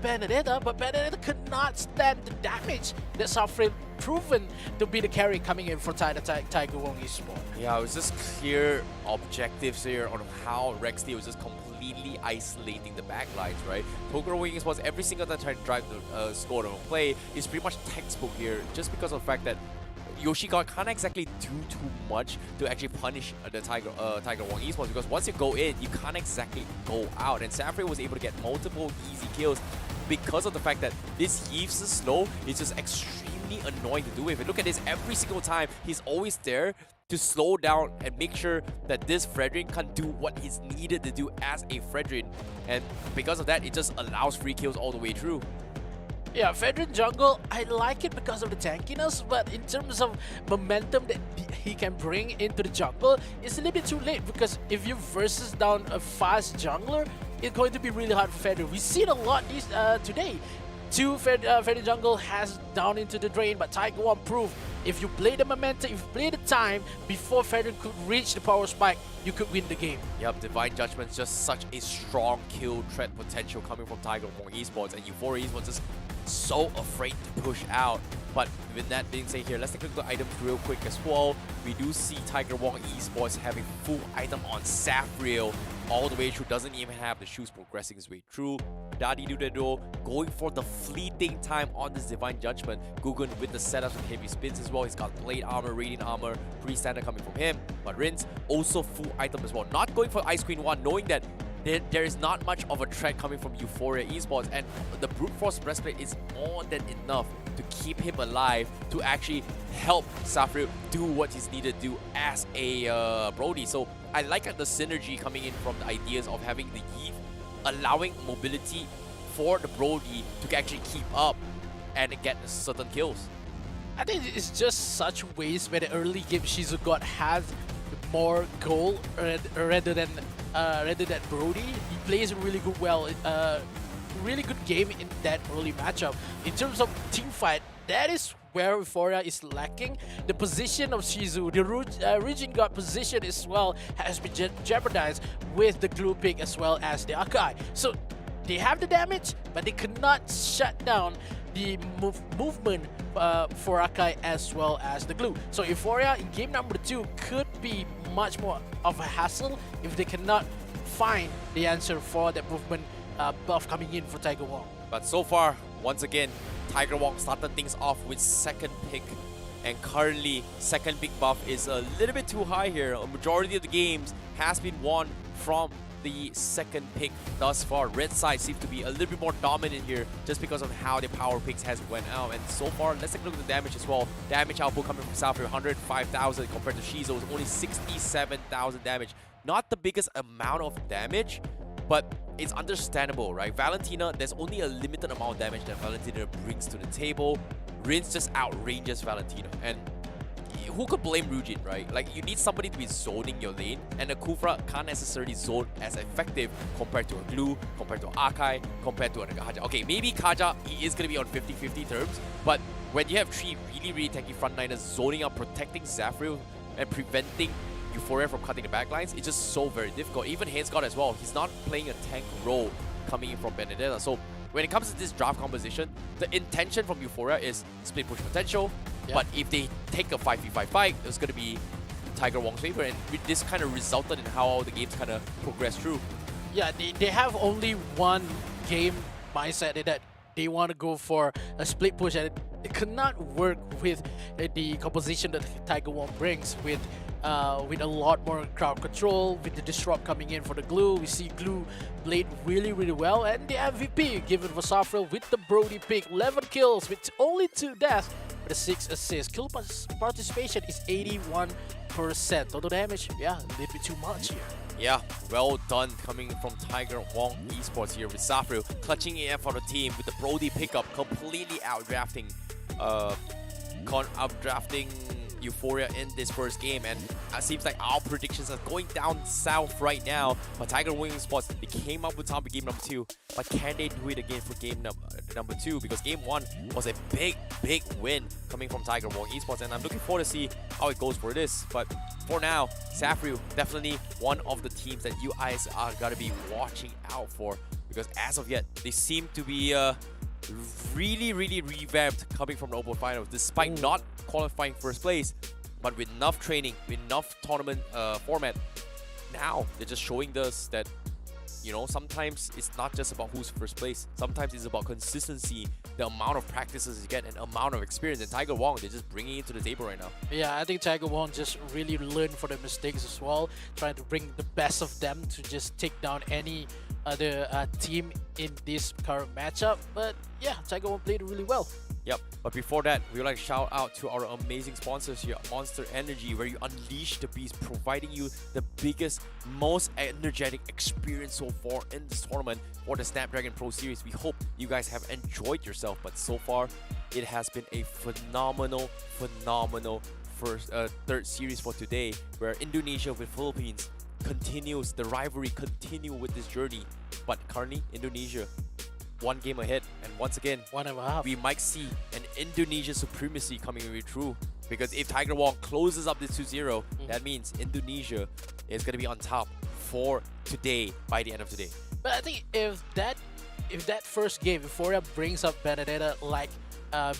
Benedetta, but Benedetta could not stand the damage that Safril proven to be the carry coming in for Tiger WONG Esports. Yeah, it was just clear objectives here on how Rexy was just completely isolating the backlines, right? Tokyo WONG Esports, every single time trying to drive the score of a play is pretty much textbook here, just because of the fact that Yoshi-God can't exactly do too much to actually punish the Tiger WONG Esports, because once you go in, you can't exactly go out. And Safril was able to get multiple easy kills because of the fact that this Yves is slow. It's just extremely annoying to do with. And look at this, every single time he's always there to slow down and make sure that this Fredrin can do what is needed to do as a Fredrin. And because of that, it just allows free kills all the way through. Yeah, Fredrin jungle, I like it because of the tankiness, but in terms of momentum that he can bring into the jungle, it's a little bit too late, because if you versus down a fast jungler, it's going to be really hard for Fredrin. We've seen a lot today. Fredrin jungle has down into the drain, but Tiger WONG proved if you play the momentum, if you play the time before Fredrin could reach the power spike, you could win the game. Yep, Divine Judgment's just such a strong kill threat potential coming from Tiger WONG Esports, and Euphoria Esports just so afraid to push out. But with that being said here, let's take a look at the items real quick as well. We do see Tiger WONG Esports having full item on Safril all the way through, doesn't even have the shoes progressing his way through. Daddy Dudedo going for the fleeting time on this Divine Judgment. Gugun with the setups and heavy spins as well. He's got plate armor, radiant armor, pretty standard coming from him. But Rins also full item as well. Not going for Ice Queen 1, knowing that there is not much of a threat coming from Euphoria Esports, and the Brute Force Breastplate is more than enough to keep him alive, to actually help Safril do what he's needed to do as a Brody. So I like the synergy coming in from the ideas of having the Eve allowing mobility for the Brody to actually keep up and get certain kills. I think it's just such ways where the early game Shizugot has more goal rather than Brody. He plays really good, really good game in that early matchup. In terms of team fight, that is where Euphoria is lacking. The position of Shizu, the Region God position as well, has been jeopardized with the Glue Pick as well as the Akai. So they have the damage, but they cannot shut down the movement for Akai as well as the glue. So Euphoria in game number 2 could be much more of a hassle if they cannot find the answer for that movement buff coming in for Tiger Wong. But so far, once again, Tiger Wong started things off with second pick. And currently, second pick buff is a little bit too high here. A majority of the games has been won from the second pick thus far. Red side seems to be a little bit more dominant here just because of how the power picks has went out. And so far, let's take a look at the damage as well. Damage output coming from South 105,000 compared to Shizo's only 67,000 damage. Not the biggest amount of damage, but it's understandable, right? Valentina, there's only a limited amount of damage that Valentina brings to the table. Rin's just outranges Valentina, and who could blame Rujin, right? Like, you need somebody to be zoning your lane, and a Kufra can't necessarily zone as effective compared to a Glue, compared to Akai, compared to a Kaja. Okay, maybe Kaja, he is going to be on 50-50 terms, but when you have 3 really tanky frontliners zoning out, protecting Zafril, and preventing Euphoria from cutting the backlines, it's just so very difficult. Even Hainscott as well, he's not playing a tank role coming in from Benedetta. So when it comes to this draft composition, the intention from Euphoria is split push potential, but if they take a 5v5 fight, it's going to be Tiger Wong's favor, and this kind of resulted in how the games kind of progressed through. Yeah, they have only one game mindset that they want to go for a split push, and it could not work with the composition that Tiger Wong brings with a lot more crowd control, with the disrupt coming in for the Glue. We see Glue played really well, and the MVP given for Safril with the Brody pick. 11 kills with only 2 deaths, with a 6 assists. Kill participation is 81%. Total damage, yeah, a little bit too much here. Yeah, well done coming from Tiger Wong Esports here with Safril clutching it for the team with the Brody pickup, completely outdrafting Euphoria in this first game, and it seems like our predictions are going down south right now. But Tiger Wong Esports, they came up with time for game number 2, but can they do it again for game number 2? Because game 1 was a big win coming from Tiger Wong Esports, and I'm looking forward to see how it goes for this. But for now, Safril definitely one of the teams that you guys are gonna be watching out for, because as of yet, they seem to be really revamped coming from the Open Finals, despite not qualifying first place, but with enough training, with enough tournament format. Now they're just showing us that, you know, sometimes it's not just about who's first place. Sometimes it's about consistency, the amount of practices you get, and amount of experience. And Tiger Wong, they're just bringing it to the table right now. Yeah, I think Tiger Wong just really learned from their mistakes as well, trying to bring the best of them to just take down any other team in this current matchup. But yeah, Tiger Wong played really well. Yep, but before that, we would like to shout out to our amazing sponsors here, Monster Energy, where you unleash the beast, providing you the biggest, most energetic experience so far in this tournament for the Snapdragon Pro Series. We hope you guys have enjoyed yourself, but so far, it has been a phenomenal first third series for today, where Indonesia with Philippines continues, the rivalry continue with this journey. But currently, Indonesia 1 game ahead, and once again, 1.5. We might see an Indonesia supremacy coming really true, because if Tiger Wong closes up this 2-0, that means Indonesia is going to be on top for today by the end of today. But I think if that first game, Euphoria brings up Benedetta like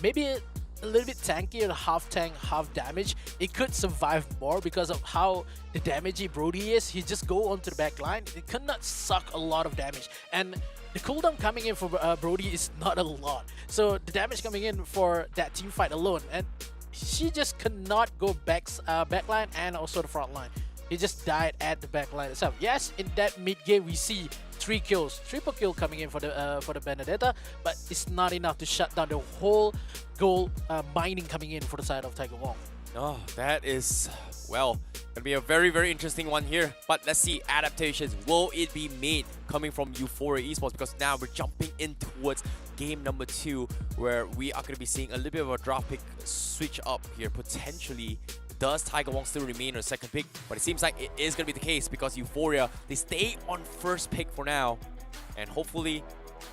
maybe a little bit tanky or half tank, half damage, it could survive more because of how the damagey Brody is. He just go onto the back line. It could not suck a lot of damage, and the cooldown coming in for Brody is not a lot. So the damage coming in for that team fight alone, and she just cannot go backline and also the front line. He just died at the backline itself. Yes, in that mid game we see 3 kills, triple kill coming in for the Benedetta, but it's not enough to shut down the whole goal mining coming in for the side of Tiger Wong. Oh, that is, well, gonna be a very interesting one here. But let's see, adaptations, will it be made coming from Euphoria Esports? Because now we're jumping in towards game number 2, where we are gonna be seeing a little bit of a draft pick switch up here, potentially. Does Tiger Wong still remain on second pick? But it seems like it is going to be the case, because Euphoria, they stay on first pick for now. And hopefully,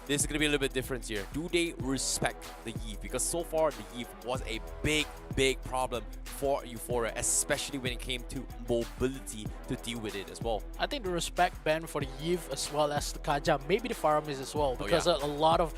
this is going to be a little bit different here. Do they respect the Eve? Because so far, the Eve was a big big problem for EUPHORIA, especially when it came to mobility to deal with it as well. I think the respect ban for the Yves as well as the Kaja, maybe the Faramis as well, because yeah. a lot of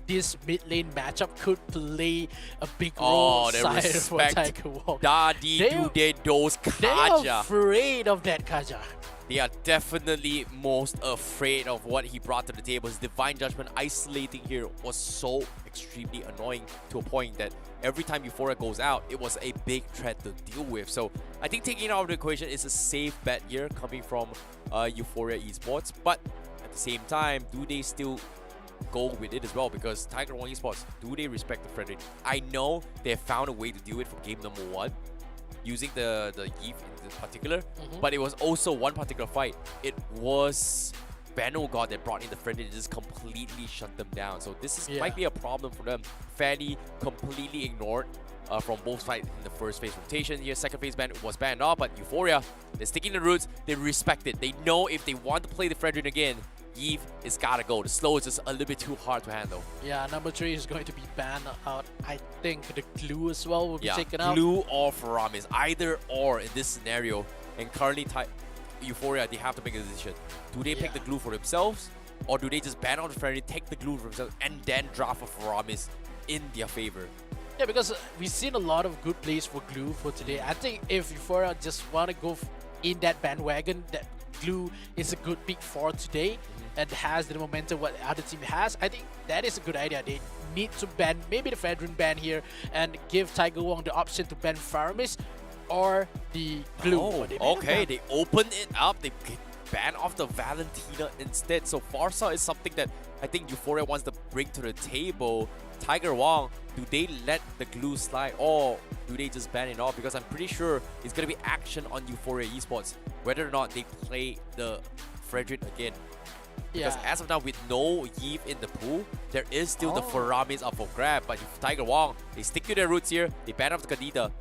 this mid lane matchup could play a big role side for Tiger Wong. Those Kaja. They're afraid of that Kaja. They are definitely most afraid of what he brought to the table. His Divine Judgment isolating here was so extremely annoying to a point that every time EUPHORIA goes out, it was a big threat to deal with. So I think taking it out of the equation is a safe bet here coming from EUPHORIA Esports. But at the same time, do they still go with it as well? Because Tiger Wong Esports, do they respect the Frederick? I know they have found a way to do it for game number 1. Using the Eve in particular, but it was also one particular fight. It was Beno God that brought in the friend and just completely shut them down. So this is, might be a problem for them. Fanny completely ignored from both sides in the first phase rotation. Here, second phase ban was banned off, but EUPHORIA, they're sticking the roots. They respect it. They know if they want to play the Frederick again, Eve is gotta go. The slow is just a little bit too hard to handle. Yeah, number 3 is going to be banned out. I think the glue as well will be taken out. Glue or Faramis, either or in this scenario. And currently, EUPHORIA, they have to make a decision. Do they pick the glue for themselves, or do they just ban out the Frederick, take the glue for themselves, and then draft a Faramis in their favor? Yeah, because we've seen a lot of good plays for glue for today. I think if EUPHORIA just want to go in that bandwagon, that glue is a good pick for today and has the momentum what the other team has, I think that is a good idea. They need to ban maybe the Fedrin ban here and give Tiger Wong the option to ban Faramis or the glue. Oh, okay, they open it up. They ban off the Valentina instead. So Farsa is something that I think EUPHORIA wants to bring to the table. Tiger Wong, do they let the glue slide or do they just ban it off? Because I'm pretty sure it's going to be action on EUPHORIA Esports, whether or not they play the Frederick again. Because as of now, with no Eve in the pool, there is still the Faramis up for grab. But if Tiger Wong, they stick to their roots here. They ban off the Kadita.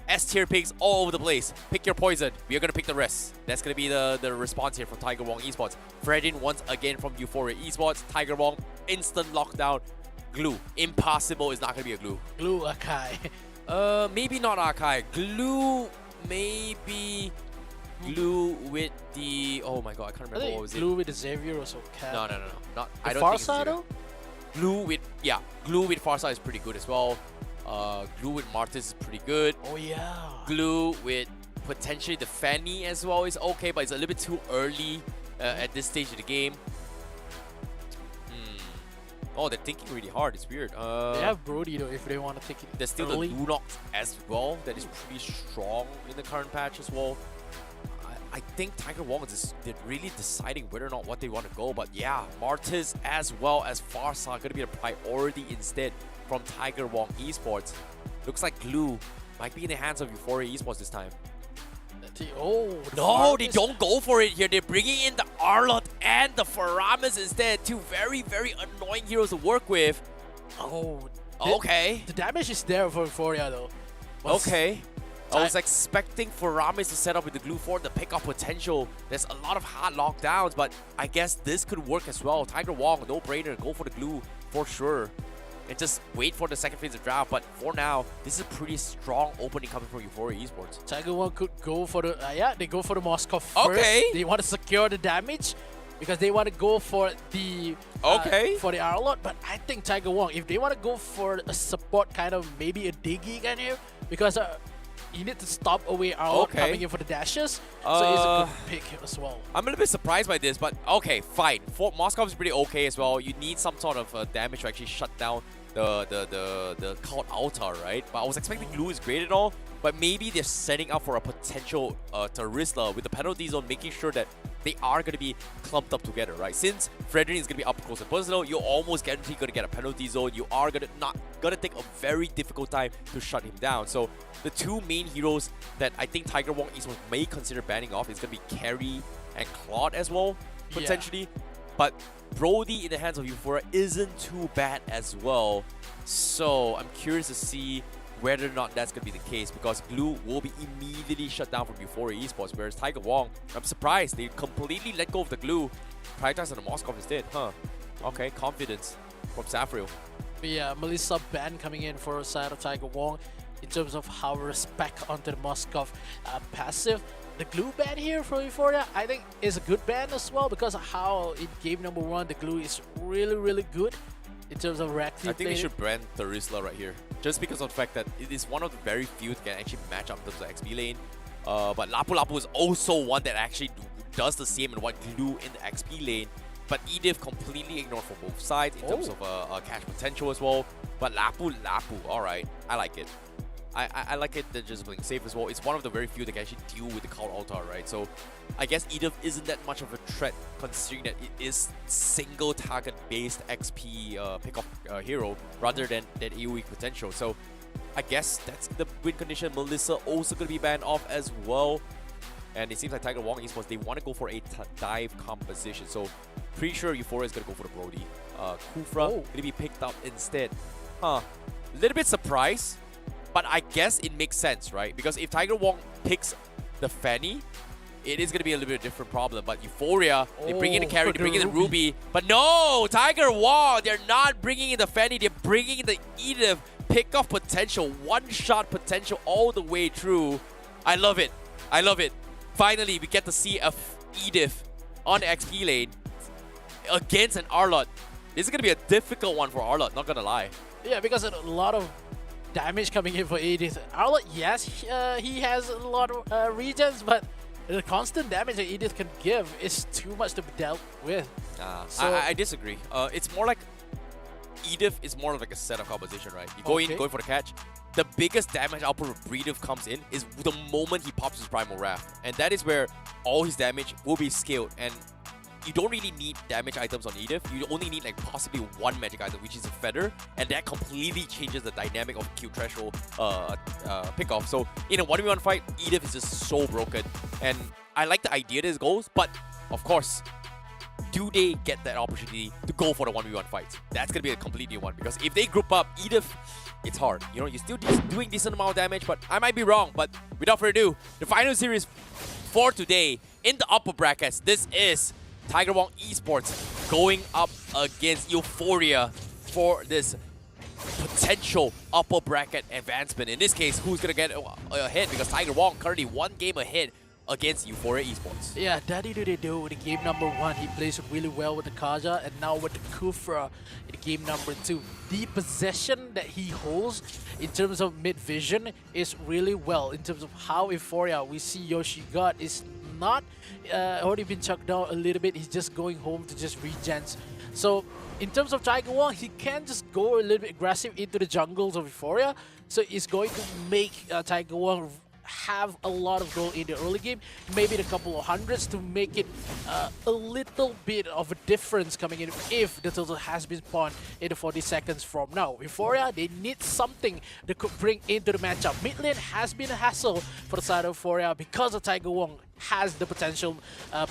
S-tier picks all over the place. Pick your poison. We are going to pick the rest. That's going to be the response here from Tiger Wong Esports. Fredin once again from EUPHORIA Esports. Tiger Wong, instant lockdown. Glue. Impossible is not going to be a glue. Glue Akai. Maybe not Akai. Glue, maybe... Glue with the... Oh my god, I can't remember what was it. Glue with the Xavier or so. No. Not, I the don't Farsa think it's Glue with... Yeah, Glue with Farsa is pretty good as well. Glue with Martis is pretty good. Oh yeah. Glue with potentially the Fanny as well is okay, but it's a little bit too early at this stage of the game. Oh, they're thinking really hard. It's weird. They have Brody though if they want to take it. There's still early. the Lunox as well that is pretty strong in the current patch as well. I think Tiger Wong is really deciding whether or not what they want to go. But yeah, Martis as well as Farsa are going to be a priority instead from Tiger Wong Esports. Looks like Glue might be in the hands of EUPHORIA Esports this time. Oh, no, they don't go for it here. They're bringing in the Arlott and the Faramis instead. Two very, very annoying heroes to work with. Oh, okay. The damage is there for EUPHORIA though. Okay. I was expecting Faramis to set up with the glue for the pickup potential. There's a lot of hard lockdowns, but I guess this could work as well. Tiger Wong, no brainer, go for the glue for sure. And just wait for the second phase of draft. But for now, this is a pretty strong opening coming from EUPHORIA Esports. Tiger Wong could go for the they go for the Moscow first. Okay. They want to secure the damage because they want to go for the for the Arlott. But I think Tiger Wong, if they want to go for a support kind of maybe a Diggy kind of because you need to stop away Arlott coming in for the dashes. So it's a good pick as well. I'm a little bit surprised by this, but okay, fine. For Moscow is pretty okay as well. You need some sort of damage to actually shut down the Cult Altar, right? But I was expecting Glue is great and all, but maybe they're setting up for a potential Terisla with the penalty zone, making sure that they are going to be clumped up together, right? Since Frederick is going to be up close and personal, you're almost guaranteed going to get a penalty zone. You are not going to take a very difficult time to shut him down. So the two main heroes that I think Tiger Wong Esports may consider banning off is going to be Carry and Claude as well, potentially. But Brody in the hands of EUPHORIA isn't too bad as well. So I'm curious to see whether or not that's going to be the case, because Glue will be immediately shut down from EUPHORIA Esports, whereas Tiger Wong, I'm surprised they completely let go of the Glue, prioritize on the Moscow instead. Okay, confidence from Safrio. Yeah, Melissa ban coming in for a side of Tiger Wong. in terms of how respect onto the Moskov passive. The glue ban here for EUPHORIA, I think, is a good ban as well because of how in game number 1 the glue is really good in terms of reactive. I think they should ban Therisla right here, just because of the fact that it is one of the very few that can actually match up in terms of XP lane. But Lapu Lapu is also one that actually does the same and what glue in the XP lane. But Edith completely ignored from both sides in terms of cash potential as well. But Lapu Lapu, alright, I like it. I like it. They're just playing safe as well. It's one of the very few that can actually deal with the Cloud Altar, right? So I guess Edith isn't that much of a threat considering that it is single target based XP pick-up hero rather than that AoE potential. So I guess that's the win condition. Melissa also going to be banned off as well. And it seems like Tiger WONG Esports, they want to go for a dive composition. So pretty sure EUPHORIA is going to go for the Brody. Kufra going to be picked up instead. Huh. A little bit surprised. But I guess it makes sense, right? Because if Tiger WONG picks the Fanny, it is going to be a little bit of a different problem. But EUPHORIA, they bring in the carry, they bring in the Ruby. But no, Tiger WONG, they're not bringing in the Fanny, they're bringing in the Edith. Pick-off potential, one-shot potential all the way through. I love it. I love it. Finally, we get to see a Edith on the XP lane against an Arlott. This is going to be a difficult one for Arlott, not going to lie. Yeah, because a lot of damage coming in for Edith. Arlott, yes, he has a lot of regions, but the constant damage that Edith can give is too much to be dealt with. So I disagree. It's more like Edith is more of like a setup composition, right? You go in, going for the catch. The biggest damage output of Edith comes in is the moment he pops his Primal Wrath. And that is where all his damage will be scaled. And you don't really need damage items on Edith. You only need like possibly one magic item, which is a Feather, and that completely changes the dynamic of Q threshold pick-off. So in a 1v1 fight, Edith is just so broken. And I like the idea this goes, but of course, do they get that opportunity to go for the 1v1 fights? That's going to be a complete new one, because if they group up, Edith, it's hard. You know, you're still doing decent amount of damage, but I might be wrong. But without further ado, the final series for today in the upper brackets, this is Tiger WONG Esports going up against EUPHORIA for this potential upper bracket advancement. In this case, who's going to get ahead? Because Tiger WONG currently 1 game ahead against EUPHORIA Esports. Yeah, Daddy do they do in game number 1. He plays really well with the Kaja, and now with the Kufra in game number 2. The possession that he holds in terms of mid vision is really well. In terms of how EUPHORIA, we see Yoshi God is not already been chucked down a little bit. He's just going home to just regens. So in terms of Tiger WONG, he can just go a little bit aggressive into the jungles of EUPHORIA. So it's going to make Tiger WONG have a lot of gold in the early game, maybe a couple of hundreds to make it a little bit of a difference coming in if the total has been spawned in the 40 seconds from now. EUPHORIA, they need something they could bring into the matchup. Mid lane has been a hassle for the side of EUPHORIA because of Tiger WONG has the potential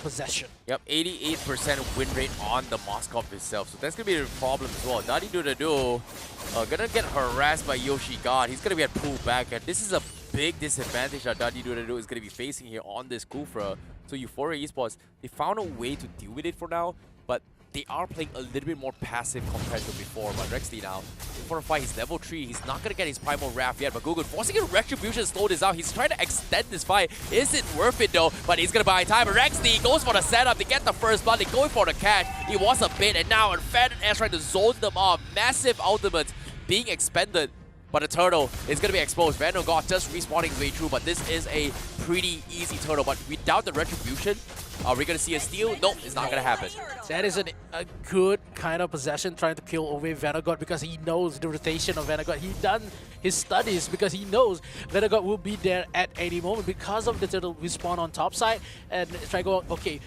possession. Yep, 88% win rate on the Moskov itself, so that's going to be a problem as well. Daddy do gonna get harassed by Yoshi God. He's going to get pulled back, and this is a big disadvantage that Daddy do is going to be facing here on this Kufra. So EUPHORIA Esports, they found a way to deal with it for now, but they are playing a little bit more passive compared to before. But Rexley now, for a fight, he's level 3. He's not going to get his Primal Wrath yet, but Gugun forcing a Retribution to slow this out. He's trying to extend this fight. Is it worth it though? But he's going to buy time. Rexley goes for the setup. They get the first blood. They're going for the catch. He was a bait, and now Fed and S trying to zone them off. Massive ultimates being expended. But the turtle is going to be exposed. Vandal God just respawning his way through, but this is a pretty easy turtle. But without the Retribution, are we going to see a steal? Nope, it's not going to happen. That is a good kind of possession, trying to kill away Vanagod because he knows the rotation of Vanagod. He done his studies because he knows Vanagod will be there at any moment because of the turtle respawn on top side. And try go, okay,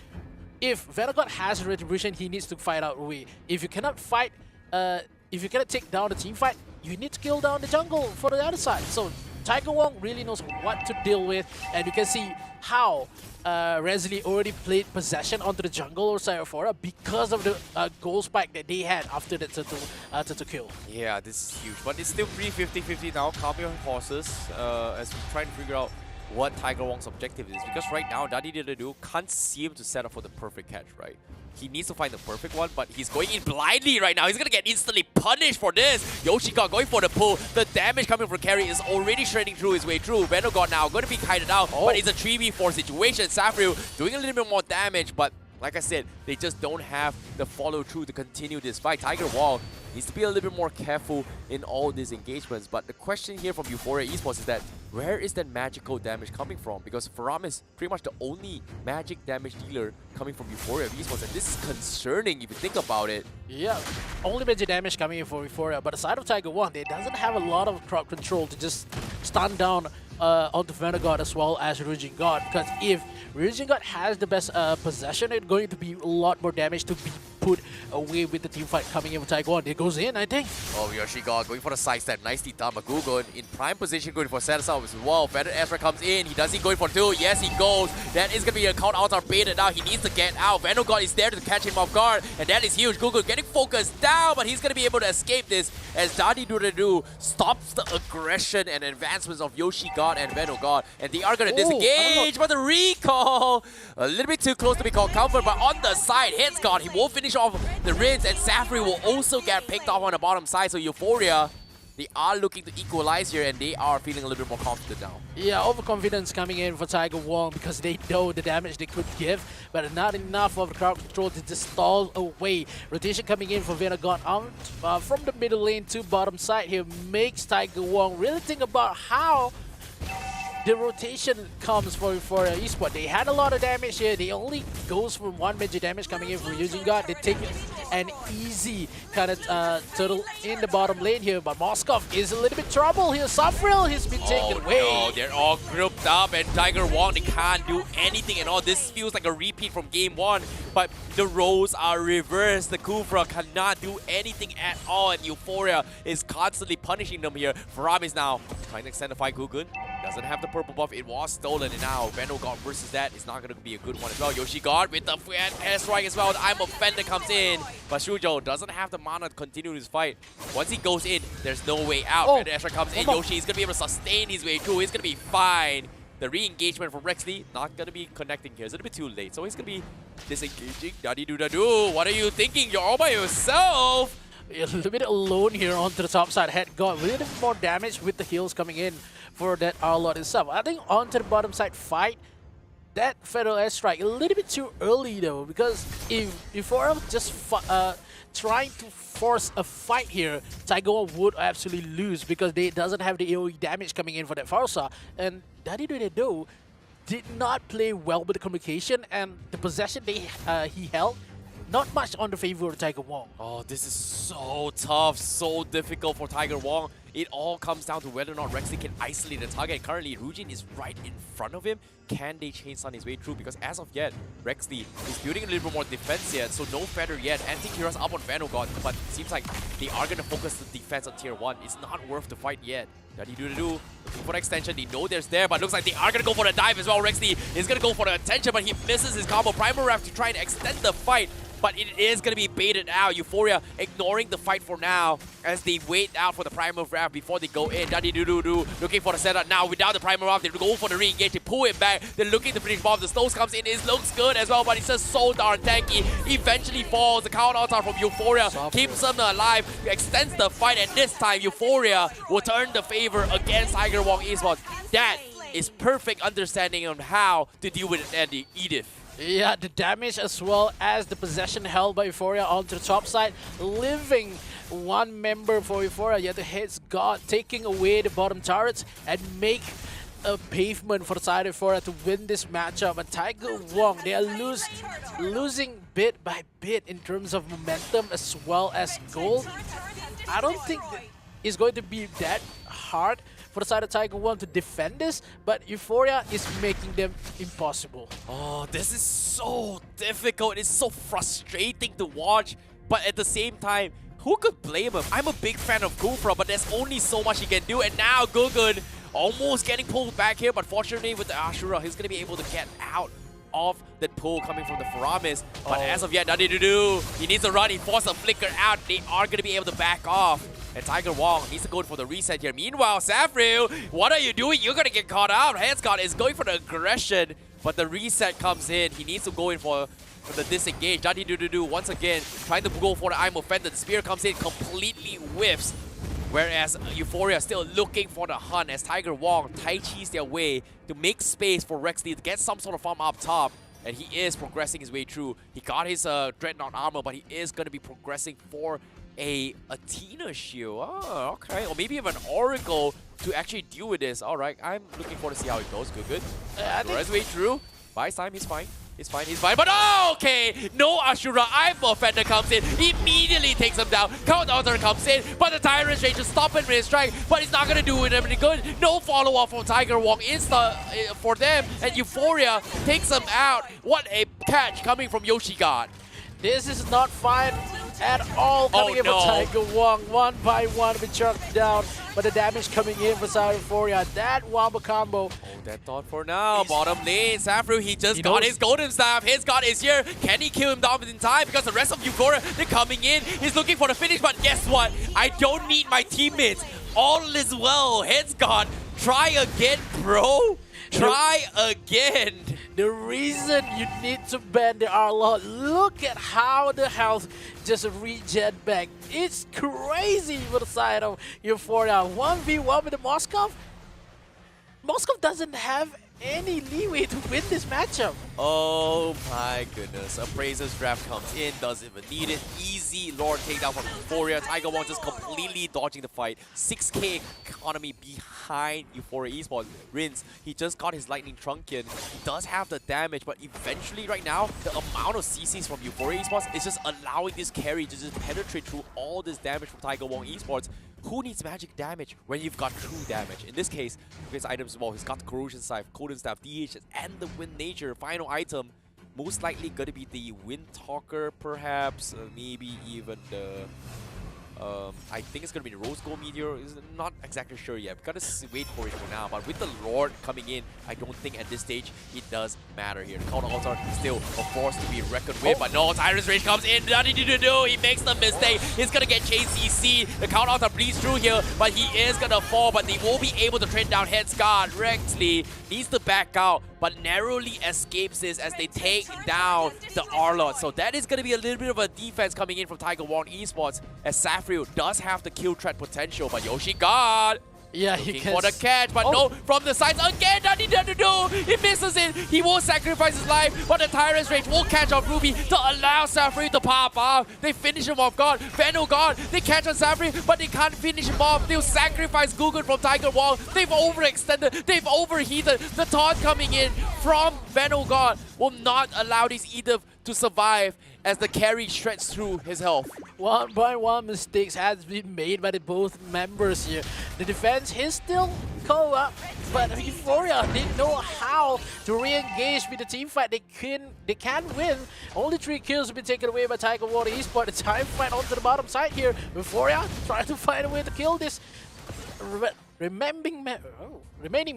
if Vanagod has Retribution, he needs to fight out away. If you cannot fight, if you cannot take down the team fight, you need to kill down the jungle for the other side. So Tiger WONG really knows what to deal with, and you can see how Resley already played possession onto the jungle or side of EUPHORIA because of the gold spike that they had after the turtle kill. Yeah, this is huge, but it's still pretty 50-50 now. Calm your horses as we try to figure out what Tiger Wong's objective is, because right now Dadidu can't seem to set up for the perfect catch, right? He needs to find the perfect one, but he's going in blindly right now. He's gonna get instantly punished for this. Yoshika going for the pull. The damage coming from carry is already shredding through his way through. Venogod now going to be kited out, but it's a 3v4 situation. Safryu doing a little bit more damage, but like I said, they just don't have the follow-through to continue this fight. Tiger Wong needs to be a little bit more careful in all these engagements. But the question here from EUPHORIA Esports is that where is that magical damage coming from? Because Faram is pretty much the only magic damage dealer coming from EUPHORIA Esports, and this is concerning if you think about it. Yeah, only magic damage coming in for EUPHORIA, but aside of Tiger Wong, they doesn't have a lot of crowd control to just stun down onto Venogod as well as Ryujin God, because if Ryujin God has the best possession, it's going to be a lot more damage to be put away with the team fight coming in with Tiger Wong. It goes in, I think. Oh, Yoshigod going for the side step. Nicely done. Magugon in prime position going for set up as well. Feathered Ezra comes in. He does he going for two? Yes, he goes. That is going to be a count out or baited out. He needs to get out. Venogod is there to catch him off guard, and that is huge. Gugun getting focused down, but he's going to be able to escape this as Dadidu stops the aggression and advancements of Yoshigod and Venogod, and they are going to disengage, but the recall a little bit too close to be called comfort, but on the side, hits God. He will finish off the Rinse, and Safryu will also get picked off on the bottom side, so EUPHORIA, they are looking to equalize here, and they are feeling a little bit more confident now. Yeah, overconfidence coming in for Tiger Wong because they know the damage they could give, but not enough of the crowd control to just stall away. Rotation coming in for Venogod out from the middle lane to bottom side here makes Tiger Wong really think about how the rotation comes for Esports. They had a lot of damage here. They only goes from one major damage coming in from using God. They take an easy kind of turtle in the bottom lane here, but Moskov is a little bit trouble here. Safryu has been taken away. No, they're all grouped up, and Tiger Wong, they can't do anything at all. This feels like a repeat from game one, but the roles are reversed. The Kufra cannot do anything at all, and EUPHORIA is constantly punishing them here. Faram is now trying to extend the fight. Gugun doesn't have the purple buff. It was stolen, and now Venogod versus that is not going to be a good one as well. Yoshigod with the airstrike as well. I'm offended comes in, but Shujo doesn't have the mana to continue his fight. Once he goes in, there's no way out. Oh, airstrike comes in. Yoshi is going to be able to sustain his way through. He's going to be fine. The re-engagement from Rexley not going to be connecting here. It's a little bit too late, so he's going to be disengaging. Dadidu, what are you thinking? You're all by yourself. A little bit alone here onto the top side. Head got a little bit more damage with the heals coming in for that Arlot itself. I think onto the bottom side fight, that Federal Airstrike a little bit too early though, because if EUPHORIA just trying to force a fight here, Tiger Wong would absolutely lose because they doesn't have the AoE damage coming in for that Farsa, and Dadidu did not play well with the communication and the possession he held. Not much on the favor of Tiger Wong. Oh, this is so tough, so difficult for Tiger Wong. It all comes down to whether or not Rexley can isolate the target. Currently, Ryujin is right in front of him. Can they chain stun his way through? Because as of yet, Rexley is building a little bit more defense yet, so no feather yet. Anti-Kira's up on Venogod, but it seems like they are going to focus the defense on tier 1. It's not worth the fight yet. Dadidu looking for the extension. They know there's there, but looks like they are going to go for the dive as well. Rexley is going to go for the attention, but he misses his combo. Primal Ref to try and extend the fight, but it is going to be baited out. EUPHORIA ignoring the fight for now as they wait out for the Primal Wrath before they go in. Dadidu looking for the setup now. Without the Primal Wrath, they go for the re-engage. They pull it back. They're looking to finish bomb. The Snows comes in. It looks good as well, but it's just so darn tanky. Eventually falls. The count out from EUPHORIA keeps them alive, extends the fight, and this time EUPHORIA will turn the favor against Tiger Wong Esports. That is perfect understanding on how to deal with Andy Edith. Yeah, the damage as well as the possession held by EUPHORIA onto the top side, leaving one member for EUPHORIA, yet the hits God, taking away the bottom turrets and make a pavement for the side of EUPHORIA to win this matchup. And Tiger Wong, they are losing bit by bit in terms of momentum as well as gold. I don't think it's going to be that hard for the side of Tiger Wong to defend this, but EUPHORIA is making them impossible. Oh, this is so difficult. It's so frustrating to watch, but at the same time, who could blame him? I'm a big fan of Kufra, but there's only so much he can do, and now Gugun almost getting pulled back here, but fortunately with the Ashura, he's going to be able to get out of that pull coming from the Faramis. But as of yet, Dadidu, he needs to run. He forced a flicker out. They are going to be able to back off. And Tiger Wong needs to go for the reset here. Meanwhile, Safril, what are you doing? You're gonna get caught out. Headscott is going for the aggression, but the reset comes in. He needs to go in for the disengage. Daddy-do-do-do once again trying to go for the I'm offended. The spear comes in, completely whiffs. Whereas EUPHORIA still looking for the hunt as Tiger Wong Tai Chi's their way to make space for Rexley to get some sort of farm up top. And he is progressing his way through. He got his Dreadnought armor, but he is going to be progressing for a Athena shield. Oh, okay. Or maybe even an Oracle to actually deal with this. Alright, I'm looking forward to see how it goes. Good. His way through. Buys time, he's fine. He's fine, but okay! No Ashura, I'm offender comes in, immediately takes him down. Count Altar comes in, but the Tyrant's Rage is stopping with his strike, but he's not gonna do it any good. No follow-up from Tiger Wong for them, and EUPHORIA takes him out. What a catch coming from Yoshigod. This is not fine at all coming in for Tiger Wong. One by one, we chucked down, but the damage coming in for EUPHORIA. That wombo combo. Hold that thought for now. Bottom lane, Safril, he just got his golden staff. His god is here. Can he kill him down in time? Because the rest of EUPHORIA, they're coming in. He's looking for the finish, but guess what? I don't need my teammates. All is well. Headscott, try again, bro. Try again. The reason you need to ban the ALVA, look at how the health just regen back. It's crazy for the side of EUPHORIA. 1v1 with the Moskov. Moskov doesn't have any leeway to win this matchup. Oh my goodness. Appraiser's draft comes in, doesn't even need it. Easy Lord takedown from EUPHORIA. Tiger Wong just completely dodging the fight. 6k economy behind EUPHORIA Esports. Rinse, he just got his Lightning Truncheon. He does have the damage, but eventually right now, the amount of CCs from EUPHORIA Esports is just allowing this carry to just penetrate through all this damage from Tiger Wong Esports. Who needs magic damage when you've got true damage? In this case, his items, well, he's got the Corrosion Scythe, Golden Staff, DHS, and the Wind Nature. Final item, most likely going to be the Wind Talker, perhaps. Maybe even the... I think it's going to be the Rose Gold Meteor. Is not exactly sure yet. We've got to wait for it for now. But with the Lord coming in, I don't think at this stage it does matter here. The counter altar still a force to be reckoned with. But no, Tyrant's Rage comes in. He makes the mistake. He's going to get chased CC. The counter altar bleeds through here, but he is going to fall. But they will be able to trade down Headscott. Rexley needs to back out, but narrowly escapes this as they take down the Arlot. So that is going to be a little bit of a defense coming in from Tiger Wong Esports, as Safril does have the kill threat potential, but Yoshigod looking for the catch, but no, from the sides again, he misses it. He will sacrifice his life, but the Tyrant's Rage will catch on Ruby to allow Safril to pop off. They finish him off guard. Venogod, they catch on Safril, but they can't finish him off. They'll sacrifice Gugun from Tiger Wong. They've overextended, they've overheated. The taunt coming in from Venogod will not allow this either to survive as the carry shreds through his health. One by one mistakes has been made by the both members here. The defense is still co-op, but EUPHORIA didn't know how to re-engage with the team fight. They can win. Only 3 kills have been taken away by Tiger Wong Esports. The time fight onto the bottom side here. EUPHORIA trying to find a way to kill this remaining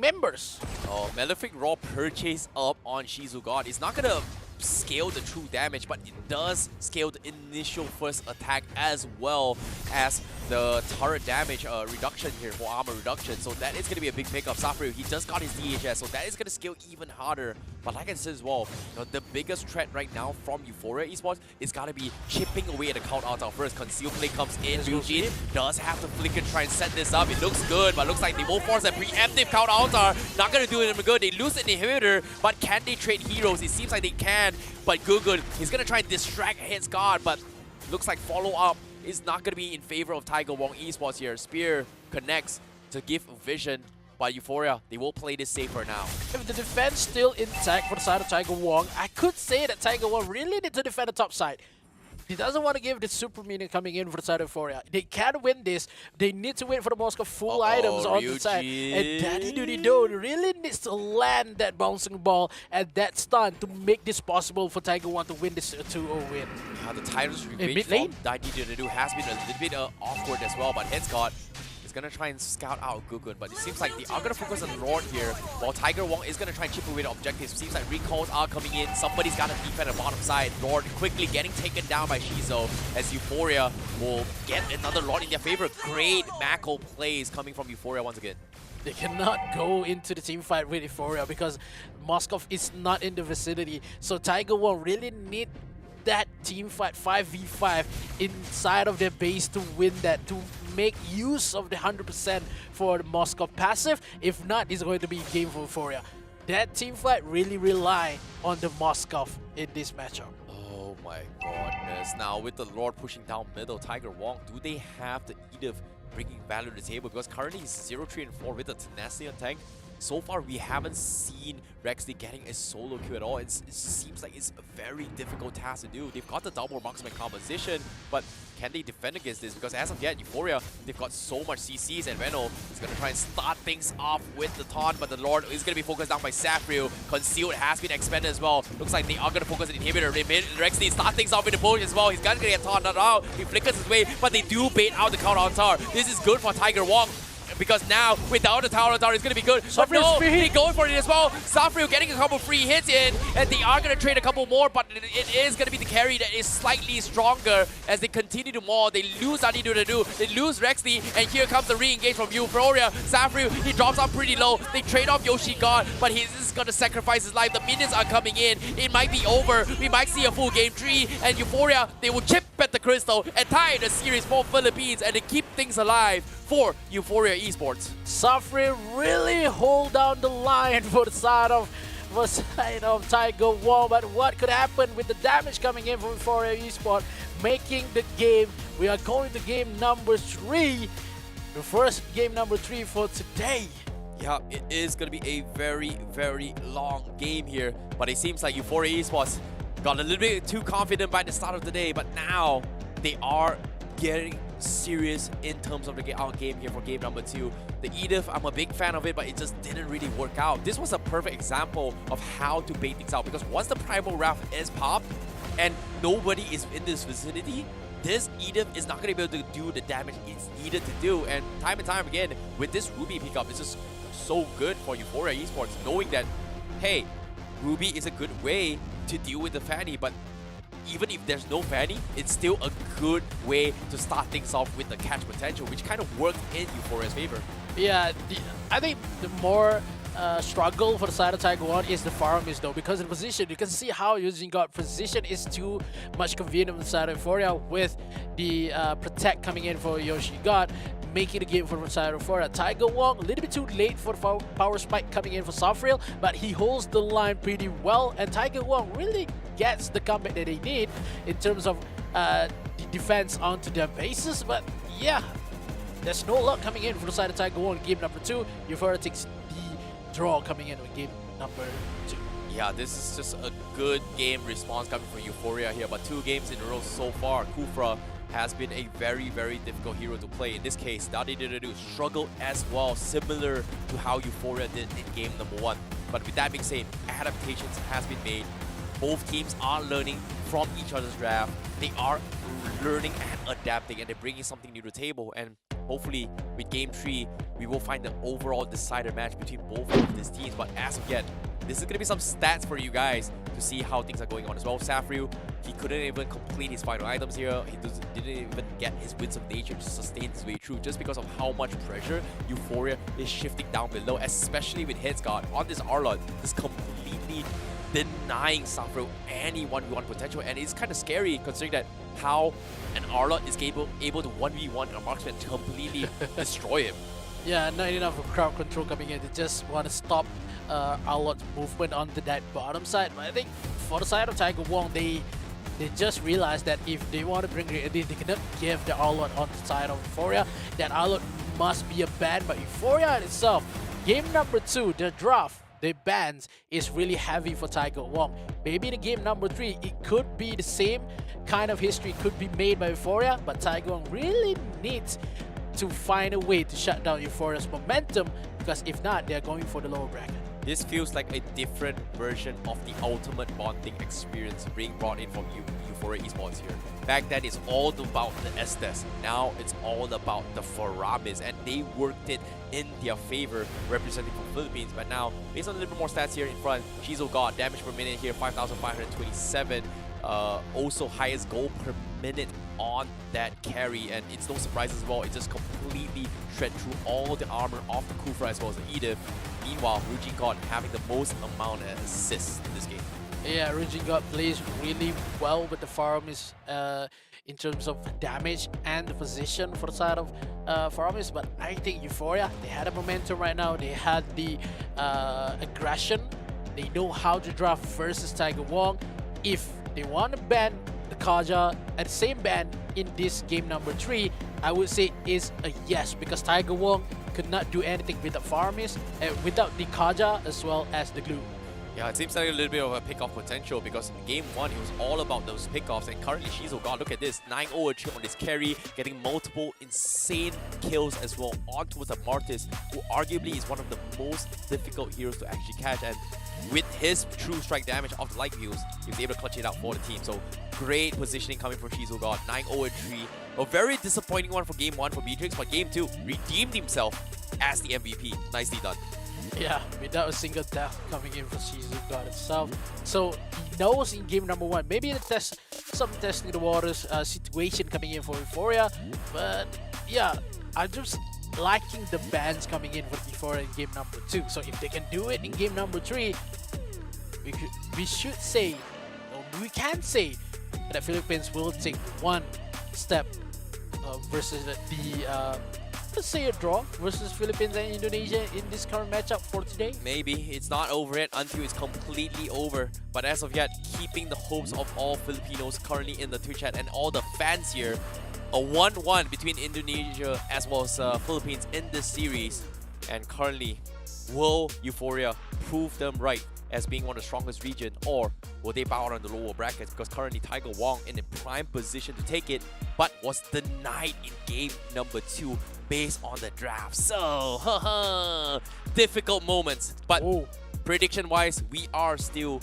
members. Oh, Malefic Raw purchase up on Shizugod. It's not gonna scale the true damage, but it does scale the initial first attack as well as the turret damage reduction here for armor reduction. So that is going to be a big pickup. Safril, he just got his DHS, so that is going to scale even harder. But like I said as well, you know, the biggest threat right now from EUPHORIA Esports is got to be chipping away at the count out first. Conceal play comes in. Ryujin does have to flick and try and set this up. It looks good, but looks like they will force a preemptive count altar. Not going to do them good. They lose an inhibitor, but can they trade heroes? It seems like they can. But Gugun, he's going to try and distract Headscott, but looks like follow-up is not going to be in favor of Tiger Wong Esports here. Spear connects to give vision, but EUPHORIA, they will play this safer now. If the defense still intact for the side of Tiger Wong, I could say that Tiger Wong really need to defend the top side. He doesn't want to give the super minion coming in for the side of EUPHORIA. They can win this. They need to wait for the Moscow full items on the side. And Daddy-Doody-Do really needs to land that bouncing ball and that stun to make this possible for Tiger Wong to win this 2-0 win. The Tyrant's Revenge from Daddy-Doody-Do has been a little bit awkward as well, but Headscott is gonna try and scout out Gukun, but it seems like they are gonna focus on Lord here, while Tiger Wong is gonna try and chip away the objectives. Seems like recalls are coming in. Somebody's gotta defend the bottom side. Lord quickly getting taken down by Shizo, as Euphoria will get another Lord in their favor. Great Mako plays coming from Euphoria once again. They cannot go into the team fight with Euphoria because Moskov is not in the vicinity. So Tiger Wong really need that team fight 5v5 inside of their base to win that, to make use of the 100% for the Moskov passive. If not, it's going to be a game for Euphoria. That team fight really rely on the Moskov in this matchup. Oh my goodness. Now with the Lord pushing down middle, Tiger Wong, do they have the Edith bringing value to the table? Because currently he's 0-3-4 with the tenacity on tank. So far, we haven't seen Rexley getting a solo queue at all. It seems like it's a very difficult task to do. They've got the double marksman composition, but can they defend against this? Because as of yet, Euphoria, they've got so much CCs, and Reno is going to try and start things off with the taunt, but the Lord is going to be focused down by Safrio. Concealed has been expanded as well. Looks like they are going to focus on Inhibitor. Rexley start things off with the push as well. He's going to get taunted out. He flickers his way, but they do bait out the counter on tower. This is good for Tiger Wong, because now, without the tower, it's going to be good. But no, they go for it as well. Safrio getting a couple free hits in, and they are going to trade a couple more, but it is going to be the carry that is slightly stronger as they continue to maul. They lose Adi-Do-Do-Do, they lose Rexley, and here comes the re-engage from Euphoria. Safrio, he drops off pretty low. They trade off Yoshi God, but he's just going to sacrifice his life. The minions are coming in. It might be over. We might see a full game 3, and Euphoria, they will chip at the crystal and tie the series for Philippines, and they keep things alive for Euphoria Esports. Safri really hold down the line for the side of Tiger Wong, but what could happen with the damage coming in from Euphoria Esports, making the game. We are going to game number 3, the first game number 3 for today. Yeah, it is going to be a very, very long game here, but it seems like Euphoria Esports got a little bit too confident by the start of the day, but now they are getting serious in terms of our game here for game number 2. The Edith, I'm a big fan of it, but it just didn't really work out. This was a perfect example of how to bait things out, because once the Primal Wrath is popped and nobody is in this vicinity, this Edith is not going to be able to do the damage it's needed to do. And time again, with this Ruby pickup, it's just so good for Euphoria Esports, knowing that, hey, Ruby is a good way to deal with the Fanny, but even if there's no Fanny, it's still a good way to start things off with the catch potential, which kind of worked in Euphoria's favor. Yeah, I think the more struggle for the side of Tiger Wong is the farmers though, because the position, you can see how using God position is too much convenient on the side of Euphoria, with the protect coming in for Yoshi God, making the game for the side of Euphoria. Tiger Wong a little bit too late for the power spike coming in for Safriel, but he holds the line pretty well, and Tiger Wong really gets the comeback that they need in terms of the defense onto their bases. But yeah, there's no luck coming in for the side of Tiger Wong in game number 2. Euphoria takes the draw coming in game number 2. Yeah, this is just a good game response coming from Euphoria here, but 2 games in a row so far. Kufra has been a very, very difficult hero to play. In this case, Adi-Do-Do-Do struggled as well, similar to how Euphoria did in game number 1. But with that being said, adaptations has been made. Both teams are learning from each other's draft. They are learning and adapting, and they're bringing something new to the table. And hopefully, with game 3, we will find the overall decider match between both of these teams. But as of yet, this is going to be some stats for you guys to see how things are going on as well. Safriu, he couldn't even complete his final items here. He didn't even get his Winds of Nature to sustain his way through, just because of how much pressure Euphoria is shifting down below, especially with Headsguard on this Arlot. This completely denying Safriu any 1v1 potential, and it's kind of scary considering that how an Arlot is able to 1v1 a marksman to completely destroy him. Yeah, not enough of crowd control coming in. They just want to stop Arlot's movement onto that bottom side. But I think for the side of Tiger Wong, they just realized that if they want to bring it, they cannot give the Arlot on the side of Euphoria. That Arlot must be a ban by Euphoria itself. Game number 2, the draft, the bans is really heavy for Tiger Wong. Maybe in game number 3, it could be the same kind of history could be made by Euphoria, but Tiger Wong really needs to find a way to shut down Euphoria's momentum, because if not, they're going for the lower bracket. This feels like a different version of the ultimate bonding experience being brought in from Euphoria Esports here. Back then, it's all about the Estes. Now, it's all about the Faramis, and they worked it in their favor, representing from Philippines. But now, based on a little bit more stats here in front, Shizo God, damage per minute here, 5,527. Also, highest goal per minute on that carry, and it's no surprise as well. It just completely shred through all the armor of the Kufra as well as the Edith. Meanwhile, Rujin God having the most amount of assists in this game. Yeah, Rujin God plays really well with the Faramis in terms of damage and the position for the side of Faramis, but I think Euphoria, they had a momentum right now. They had the aggression. They know how to draft versus Tiger Wong. If they want to ban the Kaja at the same ban in this game number 3, I would say is a yes, because Tiger Wong could not do anything without Faramis, without the Kaja as well as the glue. Yeah, it seems like a little bit of a pick-off potential, because in game 1, it was all about those pickoffs, and currently Shizo God, look at this, 9-0 on this carry, getting multiple insane kills as well onto the Martis, who arguably is one of the most difficult heroes to actually catch, and with his true strike damage off the light views, he was able to clutch it out for the team. So great positioning coming from Shizo God, 9-0-3. A very disappointing one for game 1 for Beatrix, but game 2 redeemed himself as the MVP. Nicely done. Yeah, without a single death coming in for Shizu God itself. So he knows in game number 1, maybe some testing the waters situation coming in for Euphoria. But yeah, I'm just liking the bans coming in for Euphoria in game number 2. So if they can do it in game number 3, we should say, or we can say, that Philippines will take one step versus let's say a draw versus Philippines and Indonesia in this current matchup for today. Maybe. It's not over yet until it's completely over. But as of yet, keeping the hopes of all Filipinos currently in the Twitch chat and all the fans here. A 1-1 between Indonesia as well as Philippines in this series. And currently, will Euphoria prove them right as being one of the strongest region, or will they bow out on the lower brackets? Because currently Tiger Wong in a prime position to take it, but was denied in game number 2 based on the draft. So, difficult moments. But prediction-wise, we are still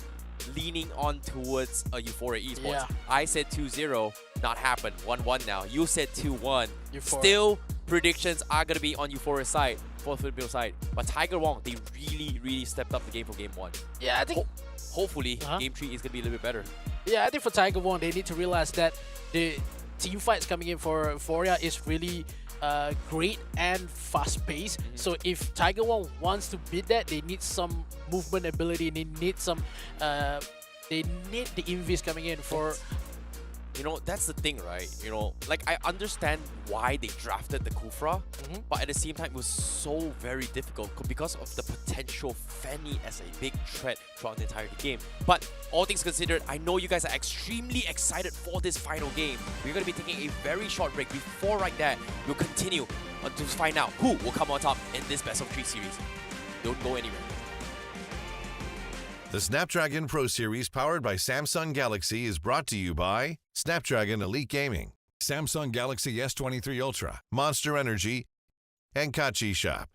leaning on towards Euphoria Esports. Yeah. I said 2-0, not happened. 1-1 now. You said 2-1. Euphoria. Still, predictions are going to be on Euphoria's side, for the Filipino side. But Tiger Wong, they really stepped up the game from game 1. Yeah, I think hopefully game 3 is going to be a little bit better. Yeah, I think for Tiger Wong, they need to realize that the team fights coming in for Euphoria is really great and fast-paced. So if Tiger Wong wants to beat that, they need some movement ability. They need some. They need the invis coming in for. You know, that's the thing, right? You know, like, I understand why they drafted the Kufra, but at the same time, it was so very difficult because of the potential Fanny as a big threat throughout the entire game. But all things considered, I know you guys are extremely excited for this final game. We're going to be taking a very short break. Before that, we'll continue to find out who will come on top in this best of 3 series. Don't go anywhere. The Snapdragon Pro Series powered by Samsung Galaxy is brought to you by Snapdragon Elite Gaming, Samsung Galaxy S23 Ultra, Monster Energy, and Kachi Shop.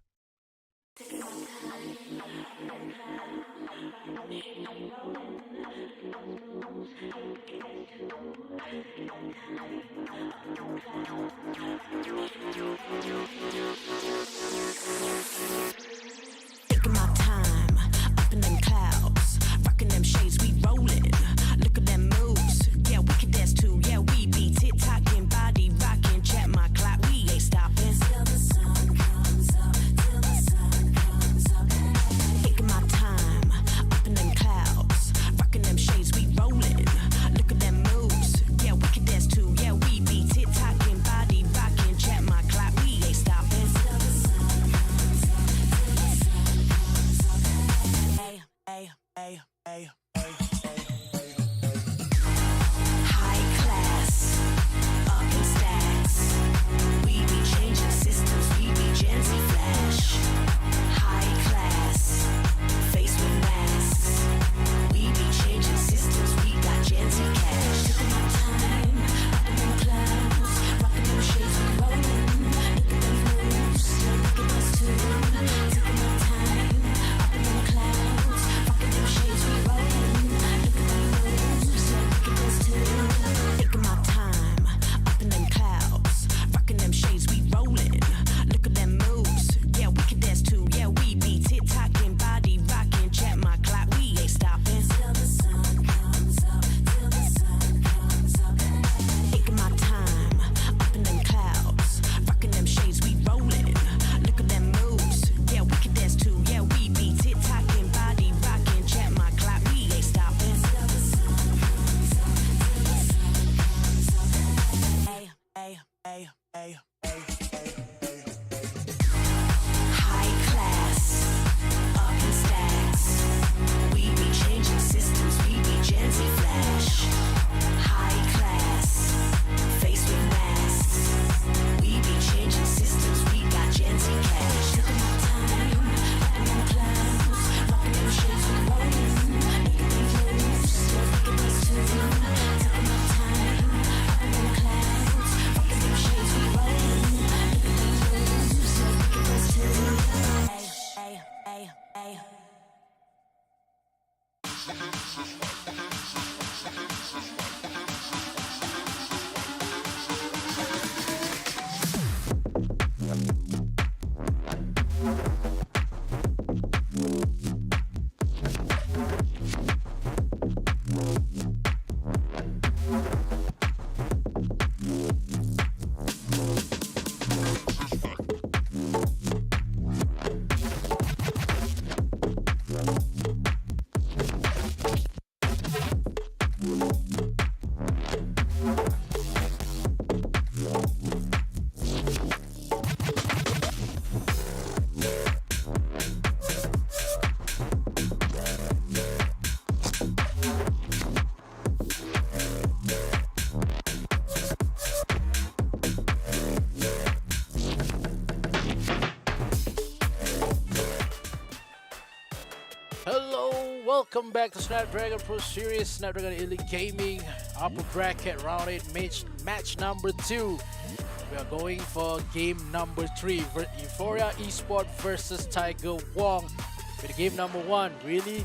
Taking my time, up in them clouds, rocking them shades, we rolling. Look at them moves, yeah, we can dance too, yeah, we be tick-tocking, body rocking, check my clock, we ain't stopping. Till the sun comes up, till the sun comes up. Taking my time, up in them clouds, rocking them shades, we rolling. Look at them moves, yeah, we can dance too, yeah, we be tick-tocking, body rocking, check my clock, we ain't stopping. Till the sun comes up, till the sun comes up. Hey, hey, hey, hey. High class, up in stacks. We be changing systems, we be Gen Z flash. High class, face with masks. We be changing systems, we got Gen Z cash. Taking my time, up in them clouds, rocking them shades, we rolling. Look at them Hello, welcome back to Snapdragon Pro Series, Snapdragon Elite Gaming, upper bracket round 8 match number 2. We are going for game number 3, Euphoria Esport versus Tiger Wong. With game number 1, really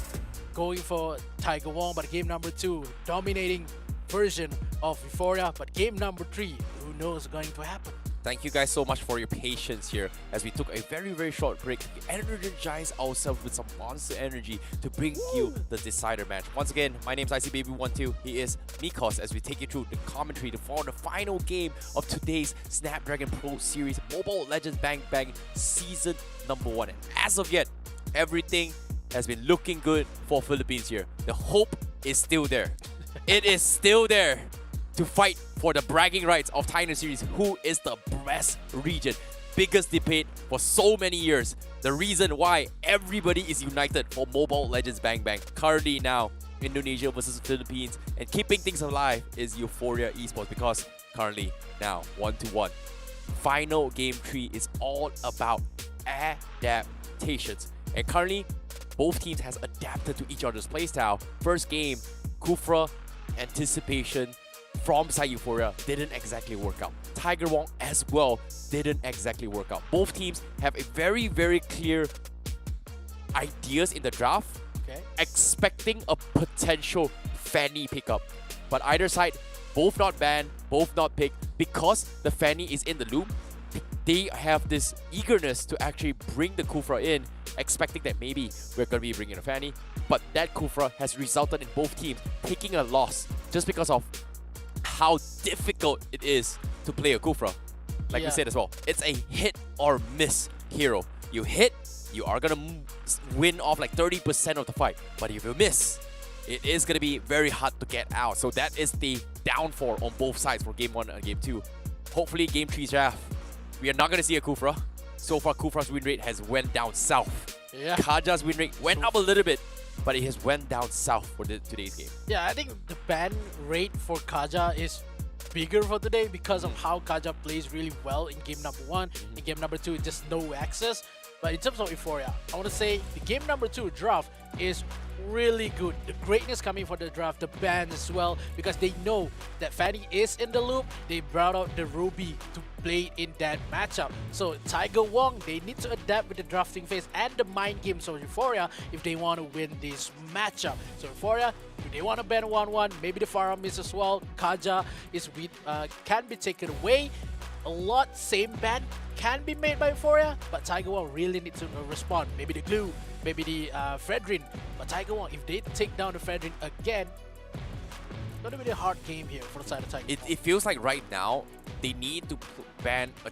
going for Tiger Wong, but game number 2, dominating version of Euphoria, but game number 3, who knows what's going to happen. Thank you guys so much for your patience here as we took a very short break to energize ourselves with some monster energy to bring you the decider match. Once again, my name is ICBaby12. He is Nikos as we take you through the commentary to follow the final game of today's Snapdragon Pro Series Mobile Legends Bang Bang Season number 1. And as of yet, everything has been looking good for Philippines here. The hope is still there. It is still there to fight for the bragging rights of Tiger Series, who is the best region. Biggest debate for so many years. The reason why everybody is united for Mobile Legends Bang Bang. Currently now, Indonesia versus Philippines, and keeping things alive is Euphoria Esports, because currently now 1-1. Final game 3 is all about adaptations, and currently both teams has adapted to each other's playstyle. First game, Kufra, anticipation from side Euphoria didn't exactly work out. Tiger Wong as well didn't exactly work out. Both teams have a very clear ideas in the draft, expecting a potential Fanny pickup. But either side, both not banned, both not picked, because the Fanny is in the loop. They have this eagerness to actually bring the Kufra in, expecting that maybe we're going to be bringing a Fanny. But that Kufra has resulted in both teams taking a loss just because of how difficult it is to play a Kufra. Like we said as well, it's a hit or miss hero. You hit, you are gonna win off like 30% of the fight. But if you miss, it is gonna be very hard to get out. So that is the downfall on both sides for game 1 and game 2. Hopefully game 3 draft, we are not gonna see a Kufra. So far Kufra's win rate has went down south. Kaja's win rate went up a little bit, but it has went down south for today's game. Yeah, I think the ban rate for Kaja is bigger for today because of how Kaja plays really well in game number 1. In game number 2, just no access. But in terms of Euphoria, I want to say the game number 2 draft is really good. The greatness coming for the draft, the bans as well, because they know that Fanny is in the loop. They brought out the Ruby to play in that matchup. So Tiger Wong, they need to adapt with the drafting phase and the mind games of Euphoria if they want to win this matchup. So Euphoria, if they want to ban 1-1, maybe the Farah miss as well. Kaja is with, can be taken away. A lot same ban can be made by Euphoria, but Tiger Wong really needs to respond. Maybe the glue, maybe the Fredrin. But Tiger Wong, if they take down the Fredrin again, it's going to be a hard game here for the side of Tiger Wong. It feels like right now, they need to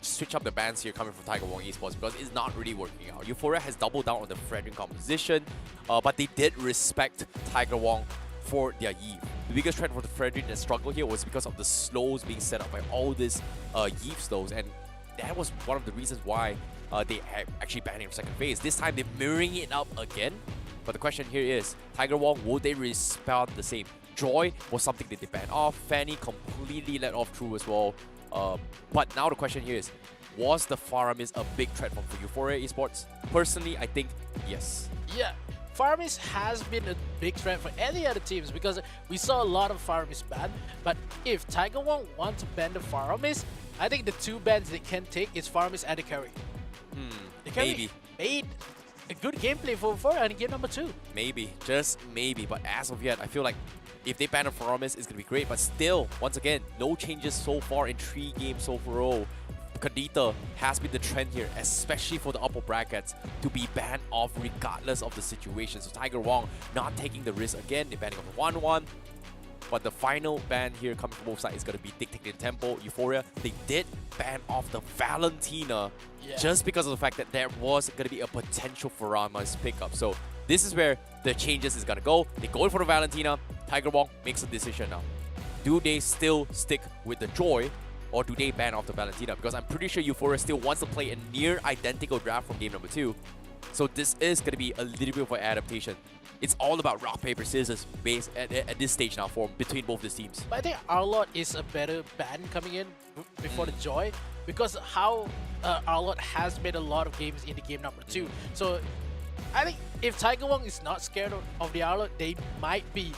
switch up the bans here coming from Tiger Wong Esports, because it's not really working out. Euphoria has doubled down on the Fredrin composition, but they did respect Tiger Wong for their Eve. The biggest threat for the Fredrin that struggled here was because of the slows being set up by all these Eve slows, and that was one of the reasons why they actually banned in second phase. This time they're mirroring it up again, but the question here is, Tiger Wong, will they respond the same? Joy was something that they banned off, Fanny completely let off through as well, but now the question here is, was the Faramis a big threat for Euphoria Esports? Personally, I think yes. Yeah. Faramis has been a big threat for any other teams because we saw a lot of Faramis banned. But if Tiger Wong wants to ban the Faramis, I think the 2 bans they can take is Faramis and the carry. The carry Maybe. made a good gameplay for Euphoria in game number 2. Maybe, just maybe, but as of yet, I feel like if they ban a Faramis, it's going to be great. But still, once again, no changes so far in 3 games overall. Kadita has been the trend here, especially for the upper brackets, to be banned off regardless of the situation. So Tiger Wong not taking the risk again, they're banning on the 1-1. But the final ban here coming from both sides is going to be dictating the tempo. Euphoria, they did ban off the Valentina just because of the fact that there was going to be a potential Faramis pickup. So this is where the changes is going to go. They go in for the Valentina. Tiger Wong makes a decision now. Do they still stick with the Joy, or do they ban off the Valentina? Because I'm pretty sure Euphoria still wants to play a near identical draft from game number 2. So this is going to be a little bit of an adaptation. It's all about rock, paper, scissors based at this stage now between both these teams. But I think Arlot is a better ban coming in before the Joy, because how Arlot has made a lot of games in the game number 2. So I think if Tiger Wong is not scared of the Arlo, they might be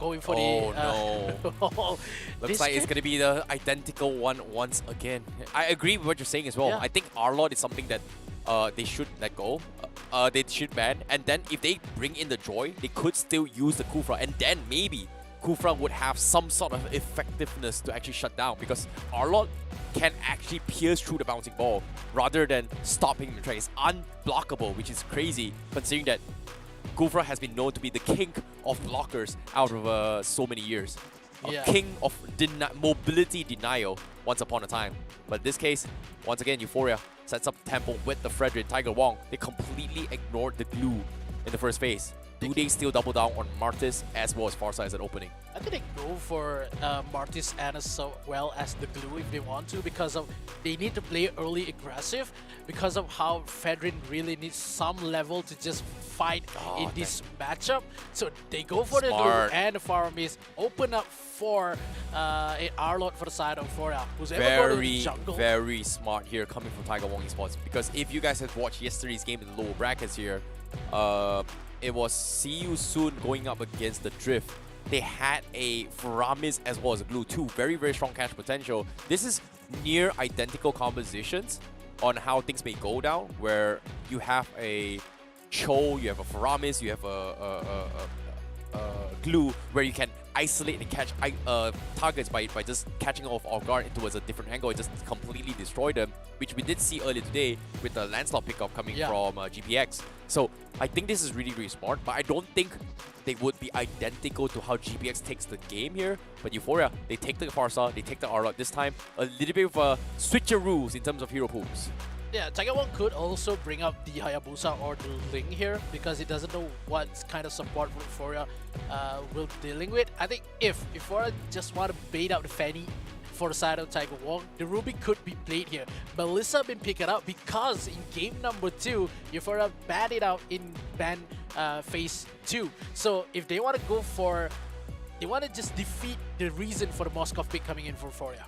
going for Oh the... no. Looks like it's going to be the identical one once again. I agree with what you're saying as well. Yeah. I think Arlot is something that they should let go. They should ban. And then if they bring in the Joy, they could still use the Kufra. And then maybe Kufra would have some sort of effectiveness to actually shut down, because Arlot can actually pierce through the bouncing ball rather than stopping the track. It's unblockable, which is crazy considering that Kufra has been known to be the king of blockers out of so many years. A king of mobility denial once upon a time. But in this case, once again, EUPHORIA sets up tempo with the Frederick. Tiger Wong, they completely ignored the glue in the first phase. Do they still double down on Martis as well as Farsight as an opening? I think they go for Martis and as well as the glue if they want to, because of they need to play early aggressive because of how Fedrin really needs some level to just fight in this matchup. So they go for the glue and the Faramis, open up for a Arlot for the side of EUPHORIA. Who's ever going to the jungle. Very smart here coming from Tiger Wong Esports, because if you guys have watched yesterday's game in the lower brackets here, it was See You Soon going up against the Drift. They had a Faramis as well as a Glue, two very, very strong catch potential. This is near identical compositions on how things may go down, where you have a Cho, you have a Faramis, you have a Glue, where you can isolate and catch targets by just catching off guard towards a different angle and just completely destroy them, which we did see earlier today with the Lancelot pickup coming from GPX. So I think this is really, really smart, but I don't think they would be identical to how GPX takes the game here. But EUPHORIA, they take the Farsa, they take the Arlot this time. A little bit of a switcheroos in terms of hero pools. Yeah, Tiger Wong could also bring up the Hayabusa or the Ling here, because he doesn't know what kind of support EUPHORIA will dealing with. I think if EUPHORIA just want to bait out the Fanny for the side of Tiger Wong, the Ruby could be played here. Melissa been picked up because in game number 2, EUPHORIA banned it out in ban phase 2. So if they want to go for, they want to just defeat the reason for the Moskov pick coming in for EUPHORIA.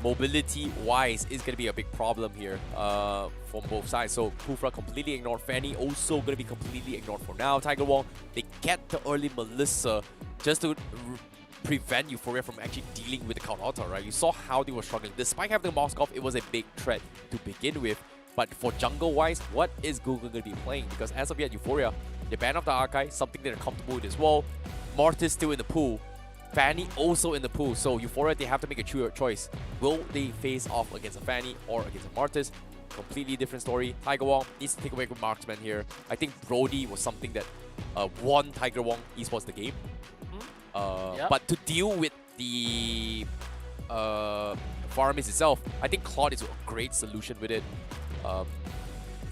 Mobility-wise is going to be a big problem here from both sides. So Kufra completely ignored Fanny, also going to be completely ignored for now. Tiger Wong, they get the early Melissa just to prevent EUPHORIA from actually dealing with the count auto, right? You saw how they were struggling. Despite having the Moskov, it was a big threat to begin with. But for jungle-wise, what is Google going to be playing? Because as of yet, EUPHORIA, they ban off the Archive, something that they're comfortable with as well. Mortis still in the pool. Fanny also in the pool. So EUPHORIA, they have to make a choice. Will they face off against a Fanny or against a Mortis? Completely different story. Tiger Wong needs to take away with Marksman here. I think Brody was something that won Tiger Wong Esports the game. But to deal with the Faramis itself, I think Claude is a great solution with it.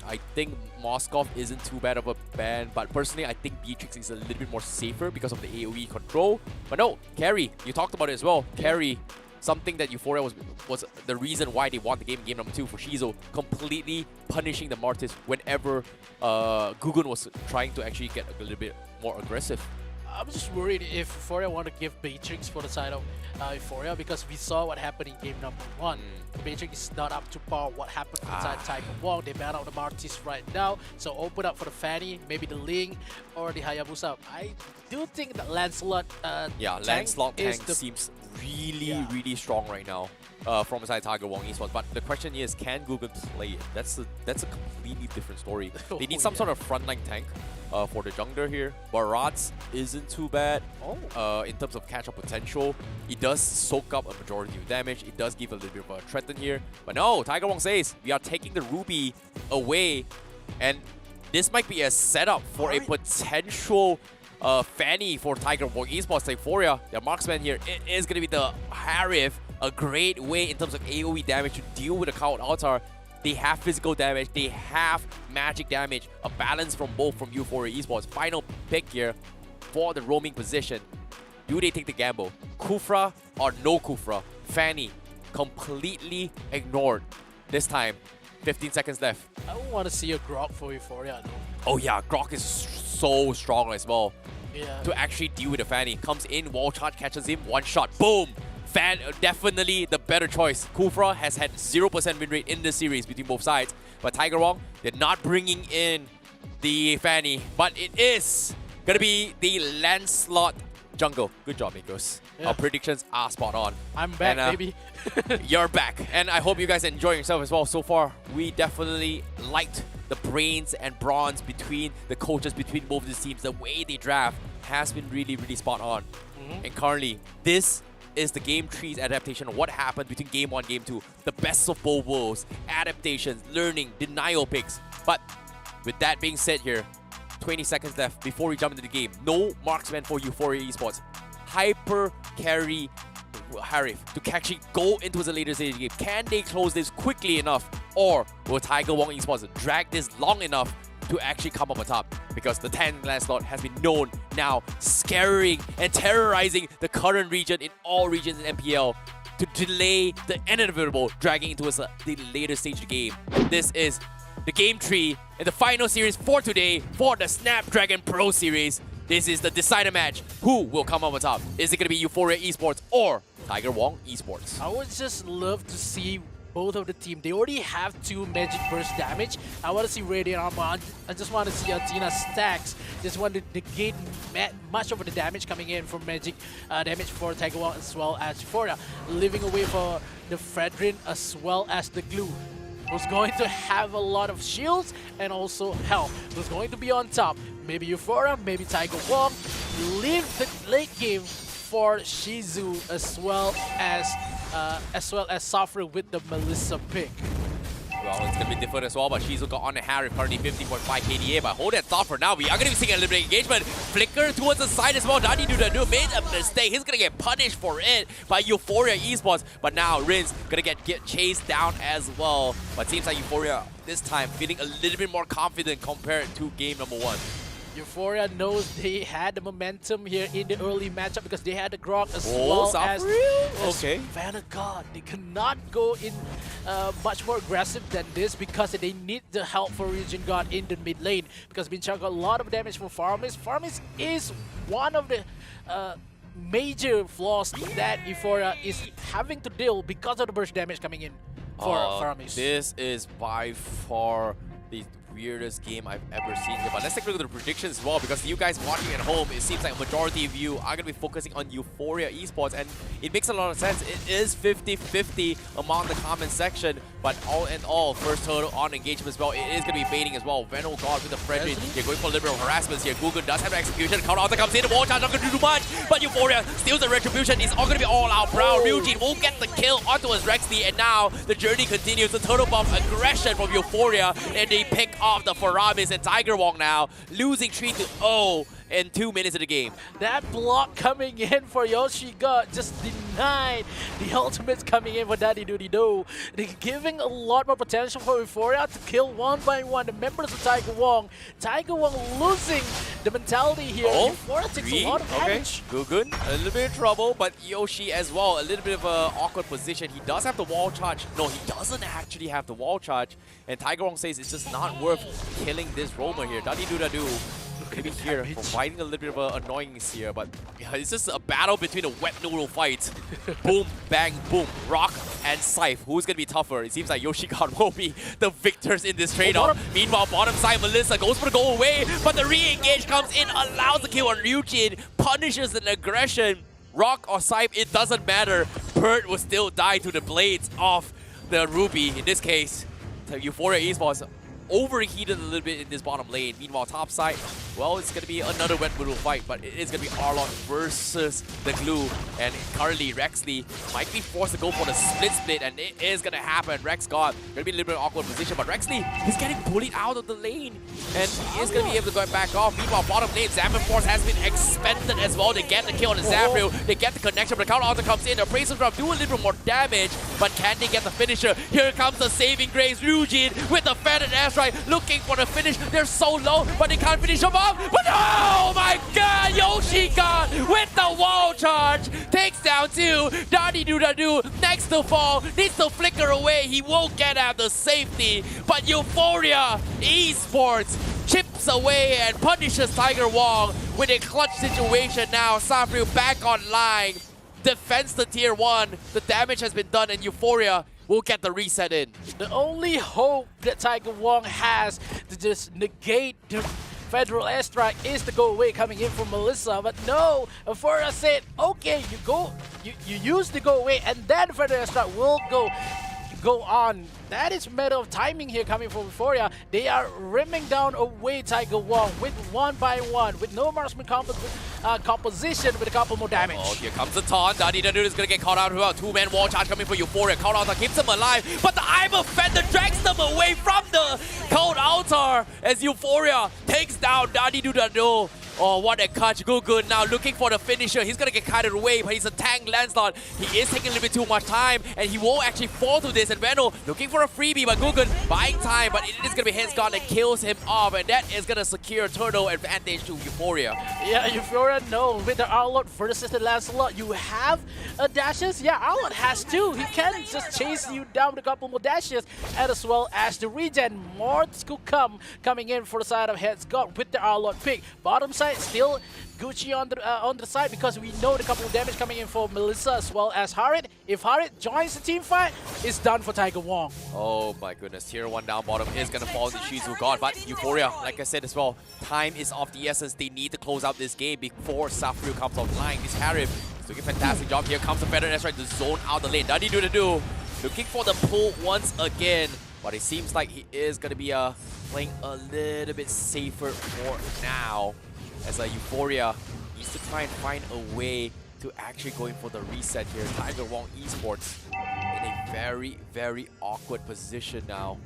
I think Moskov isn't too bad of a ban, but personally I think Beatrix is a little bit more safer because of the AoE control. But no, Carry, you talked about it as well. Carry, something that EUPHORIA was the reason why they won the game number 2 for Shizo, completely punishing the Martis whenever Gugun was trying to actually get a little bit more aggressive. I'm just worried if EUPHORIA want to give Beatrix for the side of EUPHORIA, because we saw what happened in game number 1. Beatrix is not up to par what happened inside Tiger Wong. They ban out the Martis right now, so open up for the Fanny, maybe the Ling or the Hayabusa. I do think that Lancelot Lancelot tank seems really, really strong right now from inside Tiger Wong Esports. But the question is, can Google play it? That's a completely different story. They need some sort of frontline tank for the jungler here. Barats isn't too bad in terms of catch-up potential. It does soak up a majority of damage. It does give a little bit of a threat in here. But no, Tiger Wong says, we are taking the Ruby away. And this might be a setup for a potential Fanny for Tiger Wong Esports. EUPHORIA, their marksman here, it is going to be the Harif. A great way in terms of AoE damage to deal with the Count Altar. They have physical damage, they have magic damage, a balance from both from EUPHORIA Esports. Final pick here for the roaming position. Do they take the gamble? Kufra or no Kufra? Fanny, completely ignored. This time, 15 seconds left. I don't want to see a Grok for EUPHORIA though. Oh yeah, Grok is so strong as well. Yeah. To actually deal with the Fanny. Comes in, wall charge, catches him, one shot, boom! Fan, definitely the better choice. Kufra has had 0% win rate in this series between both sides. But Tiger Wong, they're not bringing in the Fanny, but it is gonna be the Lancelot jungle. Good job, Mikos. Yeah. Our predictions are spot on. I'm back, And, baby. You're back, and I hope you guys are enjoying yourself as well. So far, we definitely liked the brains and bronze between the coaches, between both of these teams. The way they draft has been really, really spot on. And currently, this is the game tree's adaptation of what happened between game 1, game 2. The best of both worlds, adaptations, learning, denial picks. But with that being said here, 20 seconds left before we jump into the game. No marksman for Euphoria Esports. Hyper carry Harif to actually go into the later stage of the game. Can they close this quickly enough, or will Tiger Wong Esports drag this long enough to actually come up on top? Because the 10 Lancelot has been known now scaring and terrorizing the current region in all regions in MPL to delay the inevitable, dragging into the later stage of the game. This is the game tree in the final series for today for the Snapdragon Pro Series. This is the decider match. Who will come up on top? Is it going to be Euphoria Esports or Tiger Wong Esports? I would just love to see both of the team. They already have 2 magic burst damage. I want to see Radiant Armor. I just want to see Athena stacks. Just want to negate much of the damage coming in from magic damage for Tiger Wong as well as Euphoria. Leaving away for the Fredrin as well as the Glue, who's going to have a lot of shields and also health. Who's going to be on top? Maybe Euphoria, maybe Tiger Wong. Leave the late game for Shizu as well as Safra with the Melissa pick. Well, it's going to be different as well, but Shizu got on the Harry, currently 50.5 KDA, but hold that thought for now. We are going to be seeing a little bit of engagement. Flicker towards the side as well. Dani Duda made a mistake. He's going to get punished for it by Euphoria Esports, but now Rin's going to get chased down as well. But seems like Euphoria this time feeling a little bit more confident compared to game number 1. Euphoria knows they had the momentum here in the early matchup because they had the Grok as Okay. Vanguard. They cannot go in much more aggressive than this because they need the help for Region God in the mid lane, because Binchang got a lot of damage from Farmis. Farmis is one of the major flaws that Euphoria is having to deal because of the burst damage coming in for Farmis. This is by far the weirdest game I've ever seen here. But let's take a look at the predictions as well, because you guys watching at home, it seems like a majority of you are going to be focusing on Euphoria Esports, and it makes a lot of sense. It is 50-50 among the comment section, but all in all, first turtle on engagement as well. It is going to be baiting as well. Venom God with the Frederick. They're going for liberal harassments here. Gugun does have the execution. Counter also comes in. The wall charge not going to do much, but Euphoria steals the retribution. It's all going to be all out. Brown Ryujin will get the kill onto his Rexley, and now the journey continues. The turtle bomb aggression from Euphoria, and they pick off the Faramis, and Tiger Wong now losing 3-0 in 2 minutes of the game. That block coming in for Yoshi got just denied. The ultimates coming in for Daddy Doody Do. They're giving a lot more potential for Euphoria to kill one by one the members of Tiger Wong. Tiger Wong losing the mentality here. Euphoria takes a lot of damage. Gugun, a little bit of trouble, but Yoshi as well, a little bit of an awkward position. He does have the wall charge. No, he doesn't actually have the wall charge. And Tiger Wong says it's just not worth killing this roamer here. Daddy Doody Do. Maybe here, providing a little bit of an annoyance here, but yeah, it's just a battle between a wet noodle fight. Boom, bang, boom. Rock and Scythe. Who's going to be tougher? It seems like Yoshi God will be the victors in this trade-off. Meanwhile, bottom side, Melissa goes for the go away, but the re-engage comes in, allows the kill on Ryujin, punishes an aggression. Rock or Scythe, it doesn't matter. Pert will still die to the blades of the Ruby. In this case, the Euphoria Esports overheated a little bit in this bottom lane. Meanwhile, top side, well, it's going to be another wet noodle fight, but it is going to be Arlon versus the Glue. And currently, Rexley might be forced to go for the split, and it is going to happen. Rex God going to be in a little bit of an awkward position, but Rexley is getting bullied out of the lane, and he is going to be able to go back off. Meanwhile, bottom lane, Zaman Force has been expended as well. They get the kill on the Zafril, they get the connection, but the counter also comes in. The Appraisal Drop do a little bit more damage, but can they get the finisher? Here comes the saving grace, Ryujin with the feathered airstrike, looking for the finish. They're so low, but they can't finish them off. But oh my god, Yoshi God with the wall charge takes down 2. Dadi Doo next to fall, needs to flicker away. He won't get out the safety, but Euphoria Esports chips away and punishes Tiger Wong with a clutch situation now. Safril back online, defends the tier 1. The damage has been done, and Euphoria will get the reset in. The only hope that Tiger Wong has to just negate the Federal airstrike is the go away coming in from Melissa, but no, EUPHORIA said, okay, you use the go away and then Federal airstrike will go on. That is a matter of timing here coming from EUPHORIA. They are rimming down away Tiger Wong with 1 by 1, with no marksman composition, with a couple more damage. Oh, here comes the taunt. Daddy Dadu is going to get caught out as well. 2-man wall charge coming for EUPHORIA. Cold Altar keeps him alive, but the I'm Offender drags them away from the Cold Altar as EUPHORIA takes down Daddy Dadu. Oh, what a catch. Good. Now looking for the finisher. He's going to get kited away, but he's a tank Lancelot. He is taking a little bit too much time, and he won't actually fall to this. And Reno looking for a freebie, but Gugun buying time, but it is going to be Hens God that kills him off, and that is going to secure turtle advantage to EUPHORIA. Yeah, EUPHORIA, no. With the Arlot versus the Lancelot, you have a dashes. Yeah, Arlot has two. He can just chase you down with a couple more dashes, and as well as the regen. More could coming in for the side of Hens God with the Arlot pick. Bottom side still Gucci on the side, because we know the couple of damage coming in for Melissa as well as Harit. If Harit joins the team fight, it's done for Tiger Wong. Oh my goodness, tier 1 down bottom is going to fall to Shizu God, but EUPHORIA, like I said as well, time is of the essence. They need to close out this game before Safrio comes online. This Harif is doing a fantastic job. Here comes the Feather Airstrike to zone out the lane. Daddy do looking for the pull once again, but it seems like he is going to be playing a little bit safer for now, as EUPHORIA needs to try and find a way to actually going for the reset here. Tiger Wong Esports in a very, very awkward position now.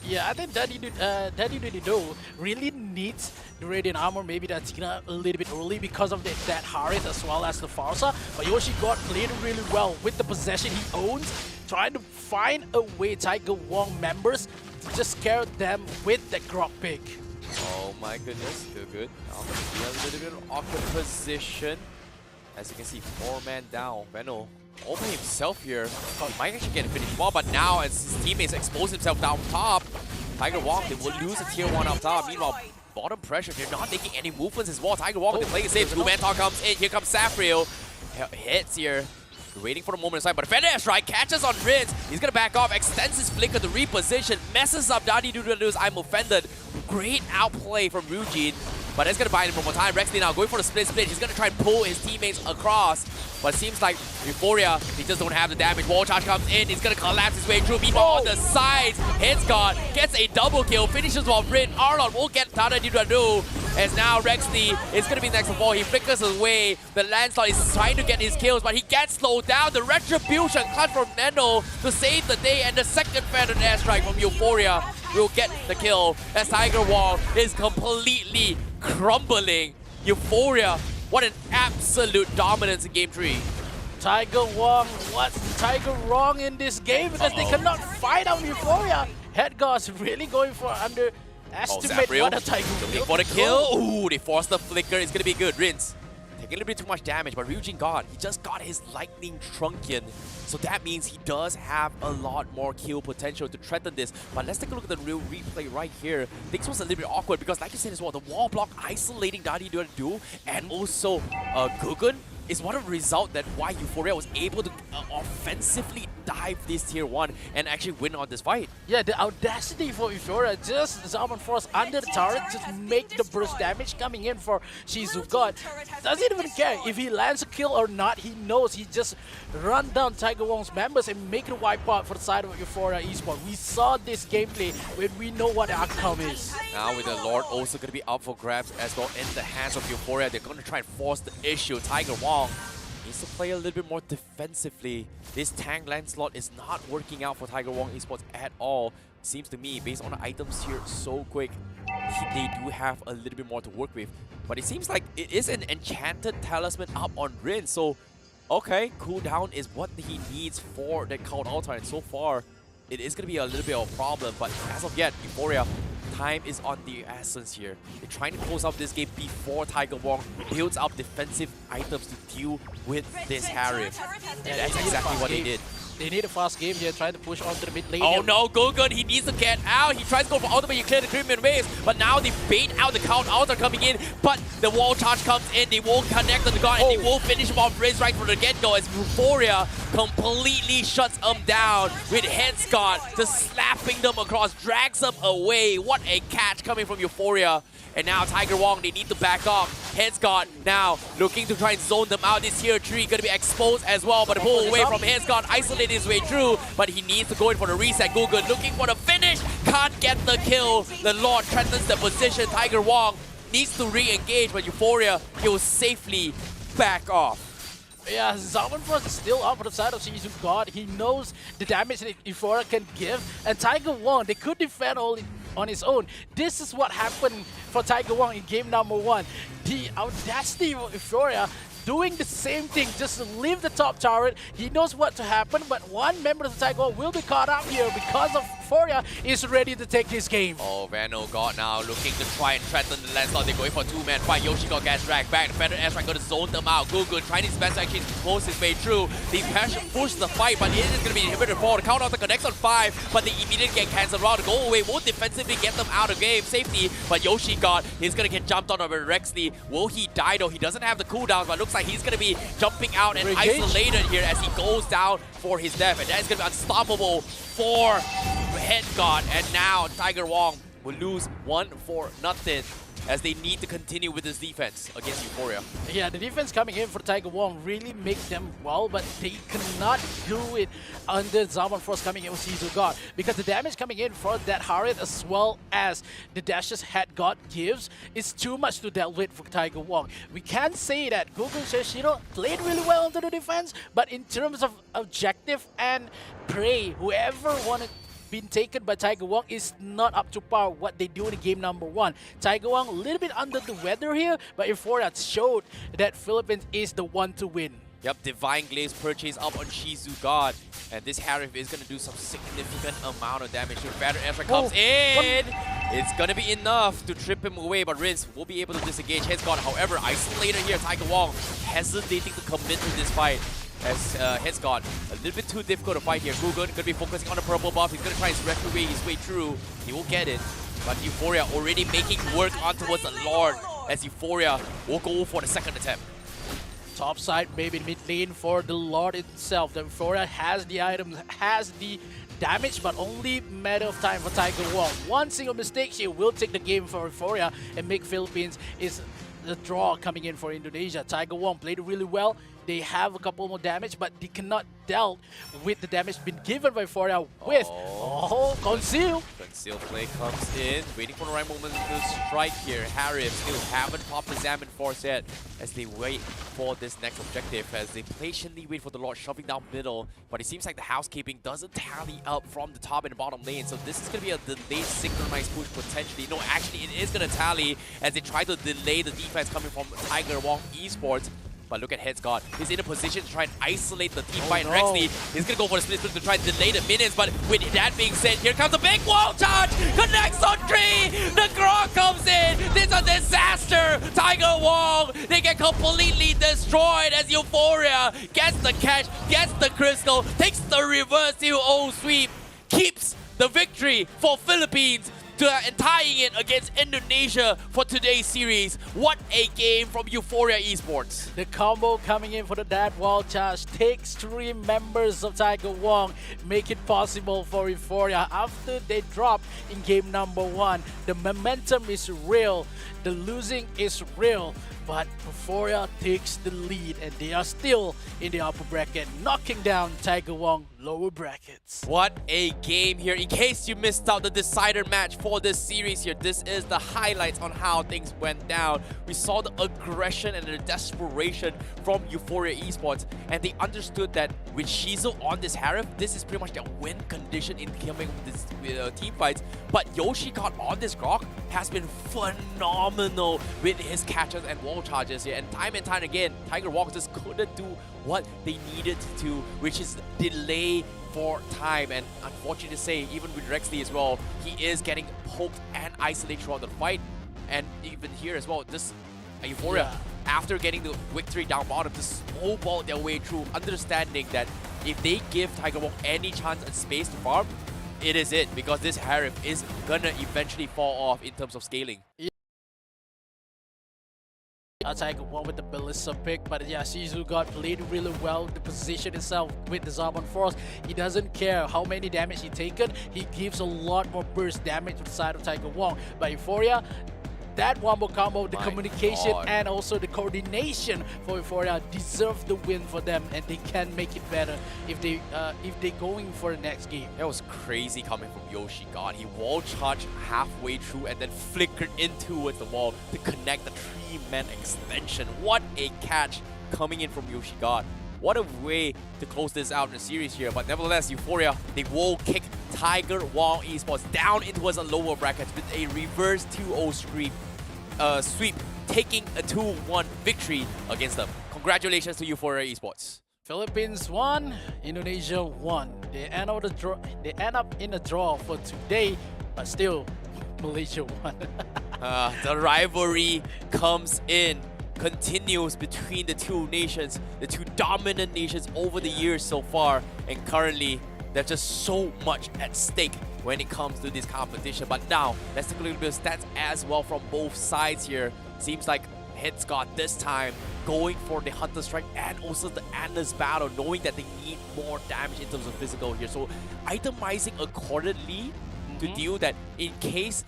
Yeah, I think Daddy Do really needs the Radiant Armor. Maybe that's a little bit early because of that Harit as well as the Farsa. But Yoshi God played really well with the possession he owns, trying to find a way Tiger Wong members to just scare them with the Grok pick. Oh my goodness, good. Now going to be a little bit of awkward position. As you can see, 4-man down. Reno all by himself here. He might actually get a finish ball, but now as his teammates expose himself down top, Tiger Wong, they will lose a tier 1 up top. Meanwhile, bottom pressure, they're not making any movements as well. Tiger Wong, they play it safe. 2-man talk comes in. Here comes Safrio. Hits here. Waiting for the moment inside, but Feather Airstrike catches on Rinse. He's gonna back off, extends his flicker to reposition, messes up Daddy Dudu's I'm Offended. Great outplay from Ryujin, but it's gonna buy him one more time. Rexley now going for the split. He's gonna try and pull his teammates across, but it seems like EUPHORIA, they just don't have the damage. Wall charge comes in, he's gonna collapse his way through. Meanwhile, on the sides, Henscott gets a double kill, finishes off Rin. Arlon will get Daddy Dudu, as now Rexley is gonna be next to fall. He flickers away. The Lancelot is trying to get his kills, but he gets slowed down. The retribution comes from Neno to save the day, and the second Feather Airstrike from EUPHORIA will get the kill as Tiger Wong is completely crumbling. EUPHORIA, what an absolute dominance in Game 3. Tiger Wong, what's Tiger wrong in this game? Because they cannot fight out EUPHORIA. Headguard's really going for underestimate what a Tiger looking for the kill. Ooh, they force the flicker. It's gonna be good. Rinse. Taking a little bit too much damage, but Ryujin God, he just got his Lightning Truncheon. So that means he does have a lot more kill potential to threaten this. But let's take a look at the real replay right here. Things was a little bit awkward because, like you said as well, the wall block isolating Daddy Dudu and also Gugun is one of the results that why EUPHORIA was able to offensively dive this tier 1 and actually win on this fight. Yeah, the audacity for EUPHORIA, just Zaman Force under the turret, just make the burst damage coming in for Shizu God. Doesn't even care if he lands a kill or not. He knows he just run down Tiger Wong's members and make it wipe out for the side of EUPHORIA Esports. We saw this gameplay when we know what the outcome is. Now with the Lord also going to be up for grabs as well in the hands of EUPHORIA. They're going to try and force the issue. Tiger Wong needs to play a little bit more defensively. This tank Lancelot is not working out for Tiger Wong Esports at all. Seems to me, based on the items here so quick, they do have a little bit more to work with. But it seems like it is an enchanted talisman up on Rin. So, okay, cooldown is what he needs for the Cold Altar. And so far, it is going to be a little bit of a problem. But as of yet, EUPHORIA, time is on the essence here. They're trying to close out this game before Tiger Wong builds up defensive items to deal with this Harif. And that's exactly what they did. They need a fast game here, trying to push onto the mid lane. Oh here. no, Gogun, he needs to get out. He tries to go for ultimate, he cleared the Criminal Waves, but now they bait out the count outs are coming in, but the wall charge comes in, they won't connect on the guard, and they won't finish him off Riz right from the get-go as EUPHORIA completely shuts them down with Headscott just slapping them across, drags them away. What a catch coming from EUPHORIA. And now Tiger Wong, they need to back off. Headscott now looking to try and zone them out. This tier 3 going to be exposed as well, but pull away from Headscott, isolate his way through, but he needs to go in for the reset. Gugun looking for the finish, can't get the kill. The Lord threatens the position. Tiger Wong needs to re-engage, but EUPHORIA, he will safely back off. Yeah, Zamanfrost is still up on the side of Shizu God. He knows the damage that EUPHORIA can give, and Tiger Wong, they could defend all on his own. This is what happened for Tiger Wong in game number 1. The audacity of EUPHORIA doing the same thing, just to leave the top turret. He knows what to happen, but one member of the Tiger Wong will be caught up here because of EUPHORIA is ready to take this game. Oh, Vano God now looking to try and threaten the Lancelot. They're going for a two-man fight. Yoshi got gets dragged back. The Feather Airstrike going to zone them out. Gugun trying his best to actually close his way through. The pressure pushes the fight, but it is going to be inhibited forward. The counter connects on 5, but they immediately get cancelled out. The go away won't defensively get them out of game. Safety, but Yoshi God, he's going to get jumped on by Rexley. Will he die though? He doesn't have the cooldown, but looks like he's going to be jumping out and isolated here as he goes down for his death. And that is going to be unstoppable for Headgod. And now Tiger Wong will lose 1-0 as they need to continue with this defense against EUPHORIA. Yeah, the defense coming in for Tiger Wong really make them well, but they cannot do it under Zamanfrost coming in with Shizu God, because the damage coming in for that Harriet as well as the dashes Headgod gives is too much to deal with for Tiger Wong. We can say that Gugun Shishiro played really well into the defense, but in terms of objective and prey, whoever wanted been taken by Tiger Wong is not up to par what they do in game number 1. Tiger Wong a little bit under the weather here, but EUPHORIA showed that Philippines is the one to win. Yep, Divine Glaze purchase up on Shizu God, and this Harif is going to do some significant amount of damage. The Feather Airstrike comes in. It's going to be enough to trip him away, but Riz will be able to disengage. Headscott, however, isolated here. Tiger Wong hesitating to commit to this fight, as Headscott a little bit too difficult to fight here. Gugun going to be focusing on the purple buff. He's going to try and retrograde his way through. He will get it, but EUPHORIA already making work on towards the Lord, as EUPHORIA will go for the second attempt. Top side, maybe mid lane for the Lord itself. The EUPHORIA has the items, has the damage, but only matter of time for Tiger Wong. One single mistake, she will take the game for EUPHORIA and make Philippines is the draw coming in for Indonesia. Tiger Wong played really well. They have a couple more damage, but they cannot deal with the damage been given by EUPHORIA with Conceal. Conceal play comes in, waiting for the right moment to strike here. Harif still haven't popped the Zaman Force yet as they wait for this next objective, as they patiently wait for the Lord shoving down middle, but it seems like the housekeeping doesn't tally up from the top and the bottom lane, so this is going to be a delayed synchronized push potentially. No, actually it is going to tally as they try to delay the defense coming from Tiger Wong Esports. But look at Headscott. He's in a position to try and isolate the team fight. Rexley, he's going to go for the split to try and delay the minions. But with that being said, here comes the big wall charge. Connects on 3. The Grok comes in. This is a disaster. Tiger Wong, they get completely destroyed as EUPHORIA gets the catch, gets the crystal, takes the reverse 2-0 sweep, keeps the victory for Philippines, and tying it against Indonesia for today's series. What a game from EUPHORIA Esports. The combo coming in for the Dad Wall Charge takes 3 members of Tiger Wong, make it possible for EUPHORIA after they drop in game number 1. The momentum is real, the losing is real, but EUPHORIA takes the lead and they are still in the upper bracket, knocking down Tiger Wong lower brackets. What a game here. In case you missed out the decider match for this series here, this is the highlights on how things went down. We saw the aggression and the desperation from EUPHORIA Esports, and they understood that with Shizu on this Harif, this is pretty much their win condition in coming with this team fights. But Yoshi God on this Grok has been phenomenal with his catches and wall charges here, and time again, Tiger Wong just couldn't do what they needed to, which is delay for time. And unfortunately to say, even with Rexley as well, he is getting poked and isolated throughout the fight. And even here as well, this EUPHORIA, after getting the victory down bottom, just snowballed their way through, understanding that if they give Tiger Wong any chance and space to farm, it is it, because this Harif is gonna eventually fall off in terms of scaling. Tiger Wong with the Ballista pick, but yeah, Shizu got played really well. The position itself with the Zarbon Force, he doesn't care how many damage he taken, he gives a lot more burst damage to the side of Tiger Wong. But Euphoria, that wombo combo, the communication and also the coordination for Euphoria deserve the win for them, and they can make it better if they going for the next game. That was crazy coming from Yoshi God. He wall charged halfway through and then flickered in towards the wall to connect the 3-man extension. What a catch coming in from Yoshi God. What a way to close this out in the series here. But nevertheless, Euphoria, they will kick Tiger Wong Esports down into a lower bracket with a reverse 2-0 sweep, taking a 2-1 victory against them. Congratulations to Euphoria Esports. Philippines won, Indonesia won. They end up in a draw for today, but still, Malaysia won. The rivalry comes in, continues between the two nations, the two dominant nations over the years so far, and currently there's just so much at stake when it comes to this competition. But now, let's take a little bit of stats as well from both sides here. Seems like Hits got this time going for the Hunter Strike and also the Anders battle, knowing that they need more damage in terms of physical here. So itemizing accordingly to deal that in case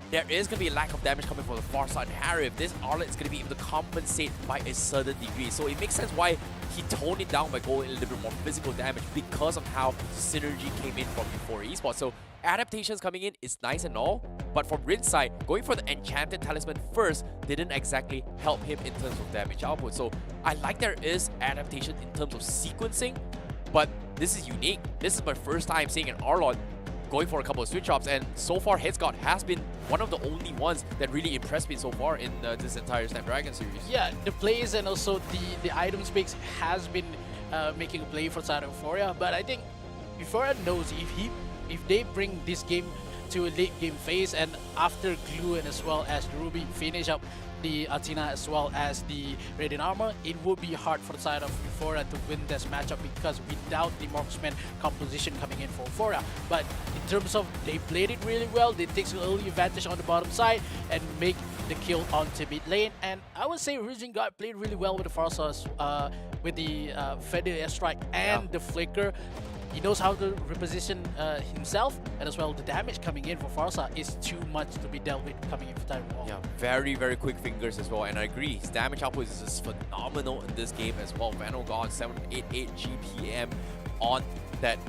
there is going to be a lack of damage coming from the far side Harif, this Arlet is going to be able to compensate by a certain degree. So it makes sense why he toned it down by going a little bit more physical damage because of how synergy came in from Euphoria Esports. So adaptations coming in is nice and all, but from Rin's side, going for the Enchanted Talisman first didn't exactly help him in terms of damage output. So I like there is adaptation in terms of sequencing, but this is unique. This is my first time seeing an Arlot going for a couple of switch ups, and so far Headscott has been one of the only ones that really impressed me so far in this entire Snapdragon series. Yeah, the plays and also the item specs has been making a play for side of Euphoria, but I think Euphoria knows if they bring this game to a late game phase, and after Glue and as well as the Ruby finish up the Athena as well as the Radiant Armor, it would be hard for the side of Euphoria to win this matchup, because without the marksman composition coming in for Euphoria. But in terms of they played it really well, they take some early advantage on the bottom side and make the kill onto mid lane. And I would say Rujin God played really well with the Farsa, with the Feather Airstrike and the Flicker. He knows how to reposition himself, and as well the damage coming in for Farsa is too much to be dealt with coming in for Tiger Wong. Yeah, very, very quick fingers as well, and I agree. His damage output is just phenomenal in this game as well. Vano gone 788 GPM on that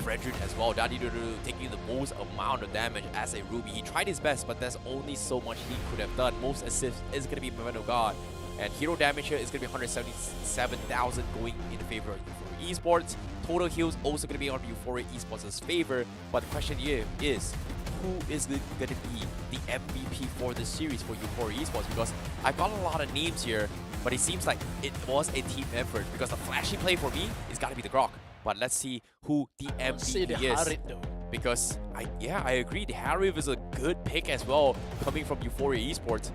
Frederick as well. Daddy taking the most amount of damage as a Ruby. He tried his best, but there's only so much he could have done. Most assists is going to be Vano God, and hero damage here is going to be 177,000 going in favor of Esports. Total heals also going to be on Euphoria Esports' favor, but the question here is, who is going to be the MVP for this series for Euphoria Esports? Because I've got a lot of names here, but it seems like it was a team effort, because the flashy play for me is got to be the Grok. But let's see who the MVP is. Harit, though. Because I agree, the Harif is a good pick as well coming from Euphoria Esports.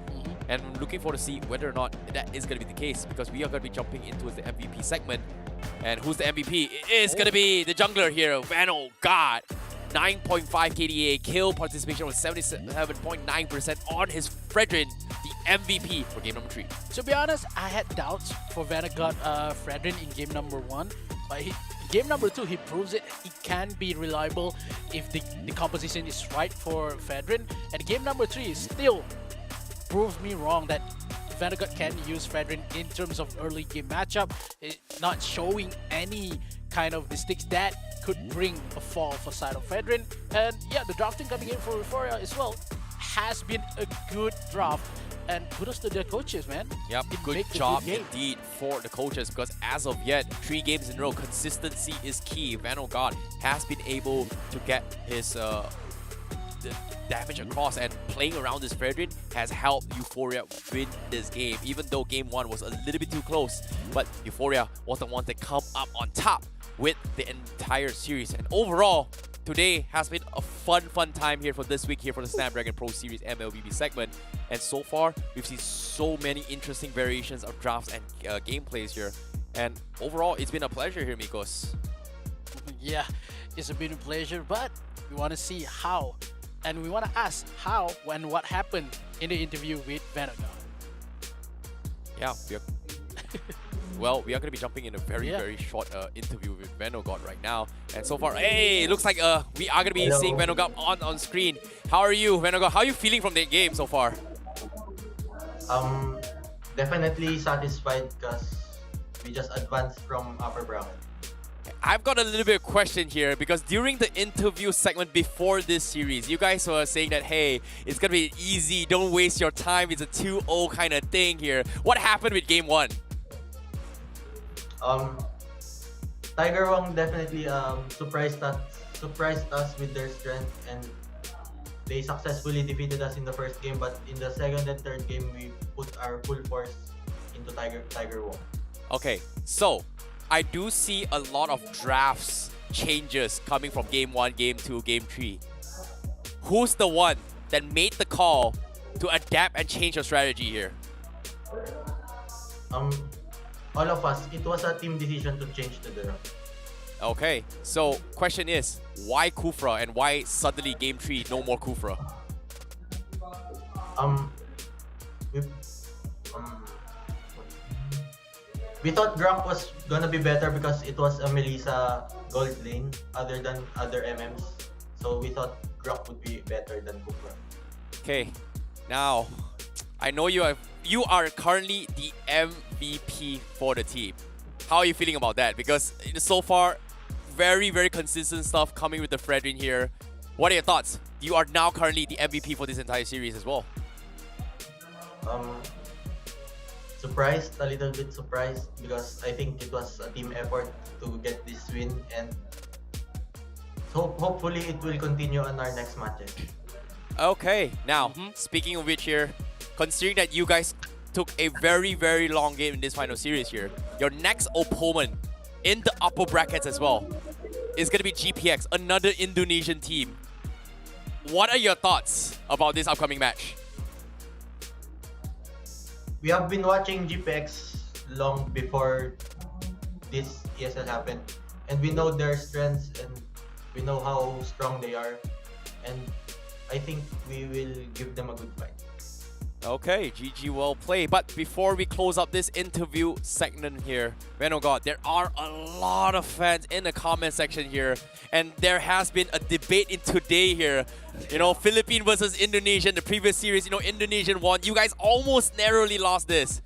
And I'm looking forward to see whether or not that is going to be the case, because we are going to be jumping into the MVP segment. And who's the MVP? It is going to be the jungler here, Vano God. 9.5 KDA, kill participation was 77.9% on his Fredrin, the MVP for game number 3. To be honest, I had doubts for Vanguard Fredrin in game number 1, but game number 2, he proves it. He can be reliable if the composition is right for Fredrin. And game number 3 still proves me wrong that Vanguard can use Fredrin in terms of early game matchup, not showing any kind of mistakes that could bring a fall for side of Fredrin. And yeah, the drafting coming in for Euphoria as well has been a good draft, and kudos to their coaches, man. Yep, good job indeed for the coaches, because as of yet, 3 games in a row, consistency is key. Vano God has been able to get his the damage across, and playing around this Fredrin has helped Euphoria win this game, even though game 1 was a little bit too close. But Euphoria was the one that come up on top with the entire series. And overall, today has been a fun time here for this week here for the Snapdragon Pro Series MLBB segment. And so far, we've seen so many interesting variations of drafts and gameplays here. And overall, it's been a pleasure here, Mikos. Yeah, it's been a pleasure, but we want to see how, and we want to ask how and what happened in the interview with Vanguard. Yeah, well, we are going to be jumping in a very short interview with Vanguard right now. And so far, hey, it looks like we are going to be seeing Vanguard on screen. How are you, Vanguard? How are you feeling from the game so far? Definitely satisfied because we just advanced from upper bracket. I've got a little bit of question here because during the interview segment before this series, you guys were saying that, hey, it's going to be easy, don't waste your time, it's a 2-0 kind of thing here. What happened with game 1? Tiger Wong definitely surprised us with their strength, and they successfully defeated us in the first game, but in the second and third game, we put our full force into Tiger Wong. Okay, so I do see a lot of drafts changes coming from game 1, game 2, game 3. Who's the one that made the call to adapt and change your strategy here? All of us. It was a team decision to change the draft. Okay, so question is, why Kufra and why suddenly game 3 no more Kufra? We thought Gronk was gonna be better because it was a Melissa gold lane other than other MMs. So we thought Gronk would be better than Kufra. Okay, now I know you are currently the MVP for the team. How are you feeling about that? Because so far, very consistent stuff coming with the Fredrin here. What are your thoughts? You are now currently the MVP for this entire series as well. Surprised, a little bit surprised, because I think it was a team effort to get this win, and so hopefully it will continue on our next matches. Okay, now speaking of which here, considering that you guys took a very long game in this final series here, your next opponent in the upper brackets as well is going to be GPX, another Indonesian team. What are your thoughts about this upcoming match? We have been watching GPX long before this ESL happened, and we know their strengths and we know how strong they are, and I think we will give them a good fight. Okay, GG, well played. But before we close up this interview segment here, Vanguard, there are a lot of fans in the comment section here, and there has been a debate in today here. You know, Philippines versus Indonesia in the previous series, you know, Indonesian won. You guys almost narrowly lost this.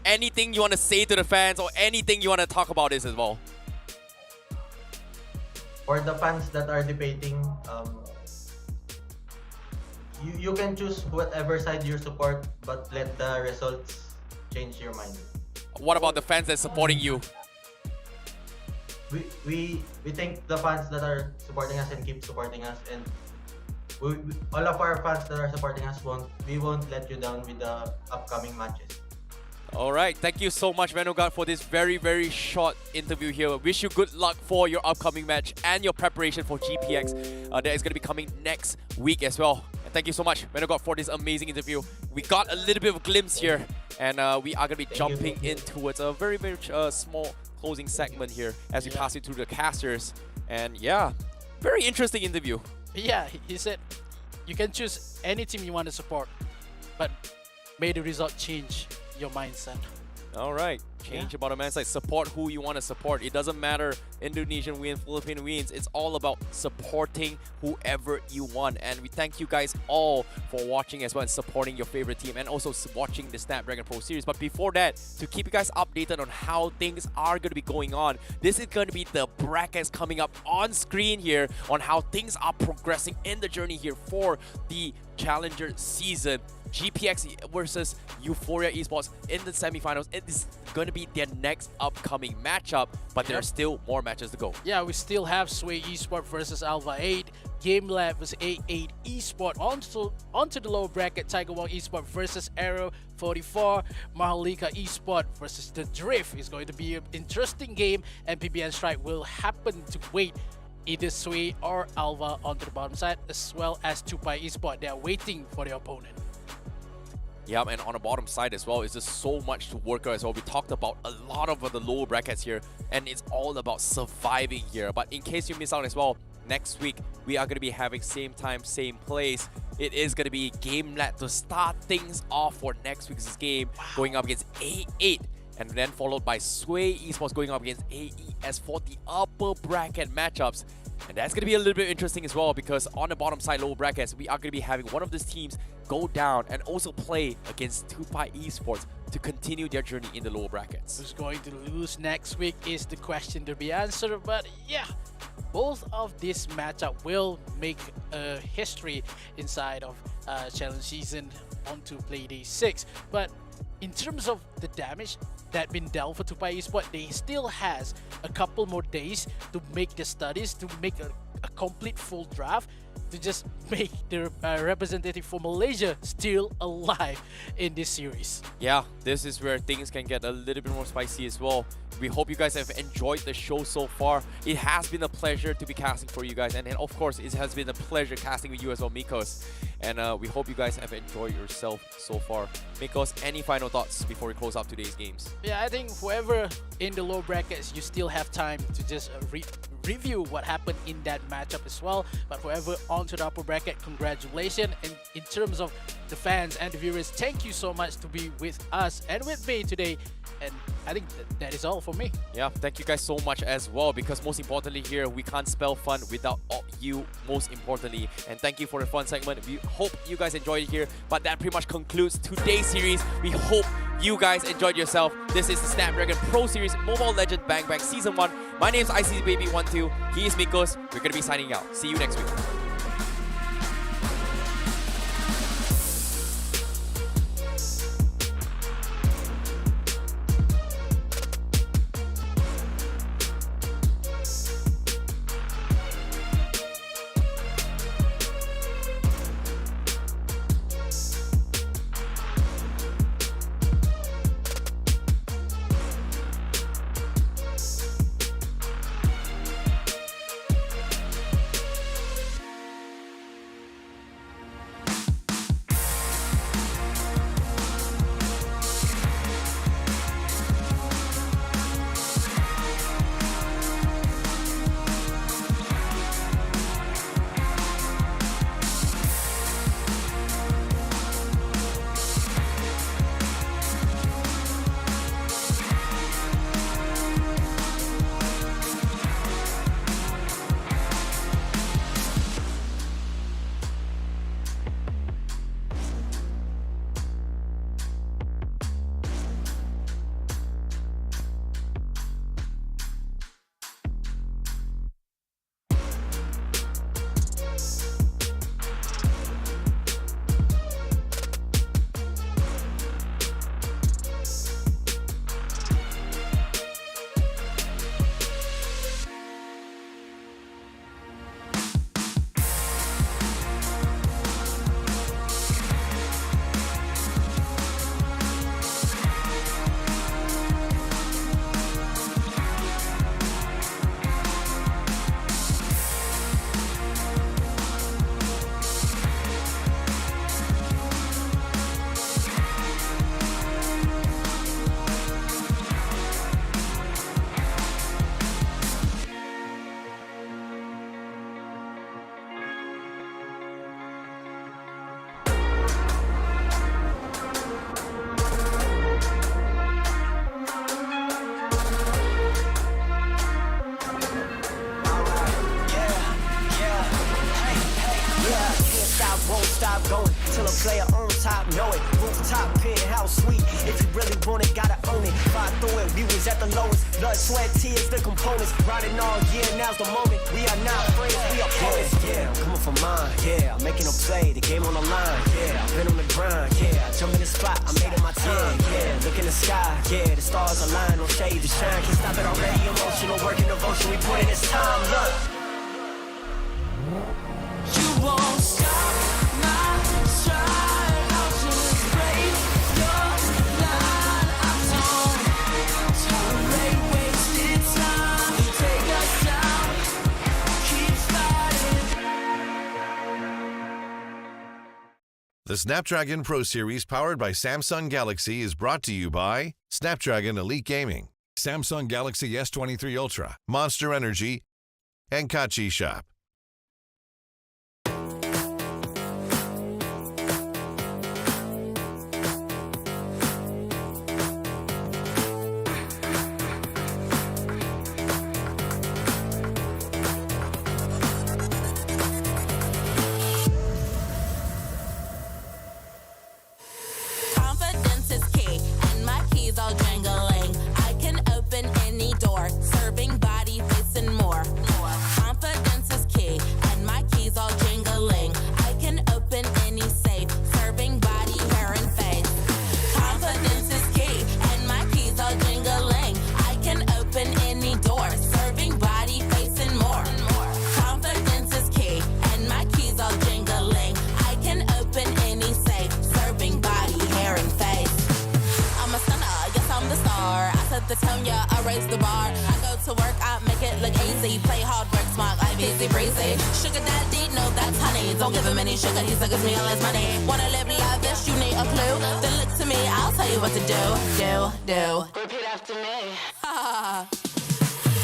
Anything you want to say to the fans or anything you want to talk about this as well? For the fans that are debating, you can choose whatever side you support, but let the results change your mind. What about the fans that are supporting you? We think the fans that are supporting us and keep supporting us, and all of our fans that are supporting us we won't let you down with the upcoming matches. Alright, thank you so much, Vanguard, for this very short interview here. Wish you good luck for your upcoming match and your preparation for GPX that is going to be coming next week as well. And thank you so much, Vanguard, for this amazing interview. We got a little bit of a glimpse here, and we are going to be jumping in towards a very small closing segment here as we pass it through the casters. And yeah, very interesting interview. Yeah, he said you can choose any team you want to support, but may the result change your mindset. Alright, change about a mindset. Support who you want to support. It doesn't matter Indonesian wins, Philippine wins. It's all about supporting whoever you want. And we thank you guys all for watching as well and supporting your favorite team and also watching the Snapdragon Pro Series. But before that, to keep you guys updated on how things are going to be going on, this is going to be the brackets coming up on screen here on how things are progressing in the journey here for the Challenger season. GPX versus EUPHORIA Esports in the semifinals. It is going to be their next upcoming matchup, but there are still more matches to go. Yeah, we still have Sway Esports versus ALVA 8, GameLab versus A8 Esport. Onto the lower bracket, Tiger Wong Esports versus Arrow 44, MHRLK Esport versus The Drift. Is going to be an interesting game, and PBN Strike will happen to wait either Sway or ALVA onto the bottom side, as well as TUPAI Esport. They are waiting for their opponent. Yeah, and on the bottom side as well, it's just so much to work on as well. We talked about a lot of the lower brackets here, and it's all about surviving here. But in case you miss out as well, next week we are going to be having same time, same place. It is going to be GameLab to start things off for next week's game, going up against A8. And then followed by Sway Esports going up against AES for the upper bracket matchups. And that's going to be a little bit interesting as well, because on the bottom side, lower brackets, we are going to be having one of these teams go down and also play against TUPAI Esports to continue their journey in the lower brackets. Who's going to lose next week is the question to be answered, but yeah, both of this matchup will make a history inside of Challenge Season onto Play Day 6. But in terms of the damage that been dealt for TUPAI Esports, they still has a couple more days to make the studies, to make a complete full draft, to just make the representative for Malaysia still alive in this series. Yeah, this is where things can get a little bit more spicy as well. We hope you guys have enjoyed the show so far. It has been a pleasure to be casting for you guys, and then of course it has been a pleasure casting with you as well, Mikos. And we hope you guys have enjoyed yourself so far. Mikos, any final thoughts before we close out today's games? Yeah, I think whoever in the low brackets, you still have time to just review what happened in that matchup as well. But whoever onto the upper bracket, congratulations. And in terms of the fans and the viewers, thank you so much to be with us and with me today. And I think that is all for me. Yeah, thank you guys so much as well, because most importantly here, we can't spell fun without you, most importantly. And thank you for the fun segment. We hope you guys enjoyed it here. But that pretty much concludes today's series. We hope you guys enjoyed yourself. This is the Snapdragon Pro Series Mobile Legend Bang Bang Season 1. My name is ICBaby12. He is Mikos. We're going to be signing out. See you next week. Till a player on top, know it. Rooftop, penthouse suite. If you really want it, gotta own it. Fly through it, we was at the lowest. Blood, sweat, tears, the components. Riding all year, now's the moment. We are not friends, we are opponents. Yeah, I'm coming for mine. Yeah, I'm making a play, the game on the line. Yeah, I've been on the grind. Yeah, I jump in the spot, I made it my time. Yeah, look in the sky. Yeah, the stars align, no shade to shine. Can't stop it already. Emotional work and devotion, we put in this time. Look. You won't stop my stride. I'll just break your line. I don't tolerate wasted time. Take us down, keep fighting. The Snapdragon Pro Series powered by Samsung Galaxy is brought to you by Snapdragon Elite Gaming, Samsung Galaxy S23 Ultra, Monster Energy, and Kachi Shop. Confidence is key, and my keys all jangling. I can open any door, serving body, face, and more. Confidence is key, and my keys all jingling. I can open any safe, serving body, hair, and face. Confidence is key, and my keys all jingling. I can open any door, serving body, face, and more. Confidence is key, and my keys all jingling. I can open any safe, serving body, hair, and face. I'm a stunner, yes I'm the star. I set the tone, yeah, I raise the bar. I go to work, I make it look easy. Play hard, work smart, life easy breezy. Sugar daddy, no that's honey. Don't give him any sugar, he suckers me all his money. Wanna live lavish, you need a clue. Then look to me, I'll tell you what to do. Repeat after me.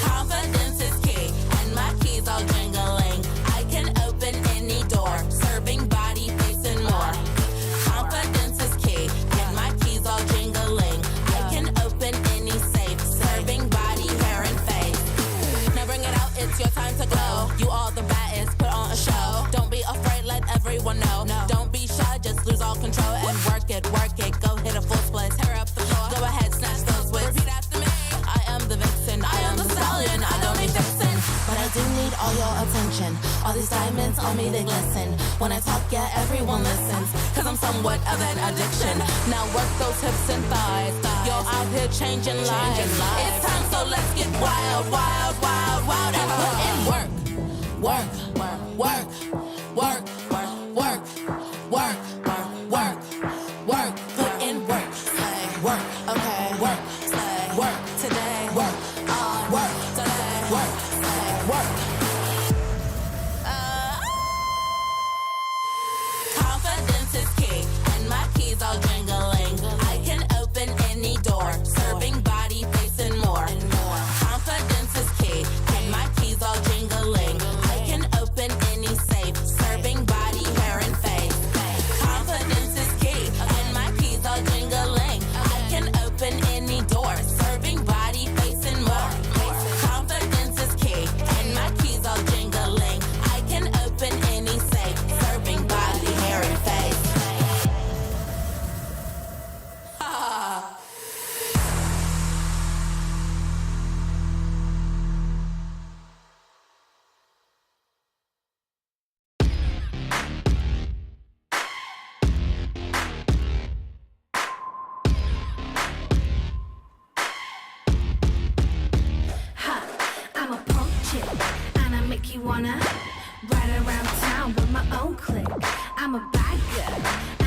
Confidence is key, and my keys all jingling. I can open any door, serving body, face, and more. Confidence is key, and my keys all jingling. I can open any safe, serving body, hair, and face. Now bring it out, it's your time to go. You all the baddest, put on a show. Don't be afraid, let everyone know. Don't be shy, just lose all control and work it. Go hit a full split, tear up the floor. Go ahead, snatch those whips. Repeat after me. I am the vixen, I am the stallion. I don't need fixin', but I do need all your attention. All these diamonds on me, they glisten. When I talk, yeah, everyone listens. Cause I'm somewhat of an addiction. Now work those hips and thighs. You're out here changing lives. It's time, so let's get wild, wild, wild, wild. And put in work. Work, work, work, work, work, work, work. Put in work. Work, okay. Work, work today. Work, work today. Work, work. Confidence is key, and my keys all jingling. I can open any door, serving body, face, and more. Confidence is key, and my keys all jingling. I can open any safe, serving body, hair, and face. Confidence is key, and my keys all jingling. I can open any door, serving body, face, and more. Confidence is key, and my keys all jingling. I can open any safe, serving body, hair, and face. I'm a punk chick, and I make you wanna ride around town with my own clique. I'm a bad girl,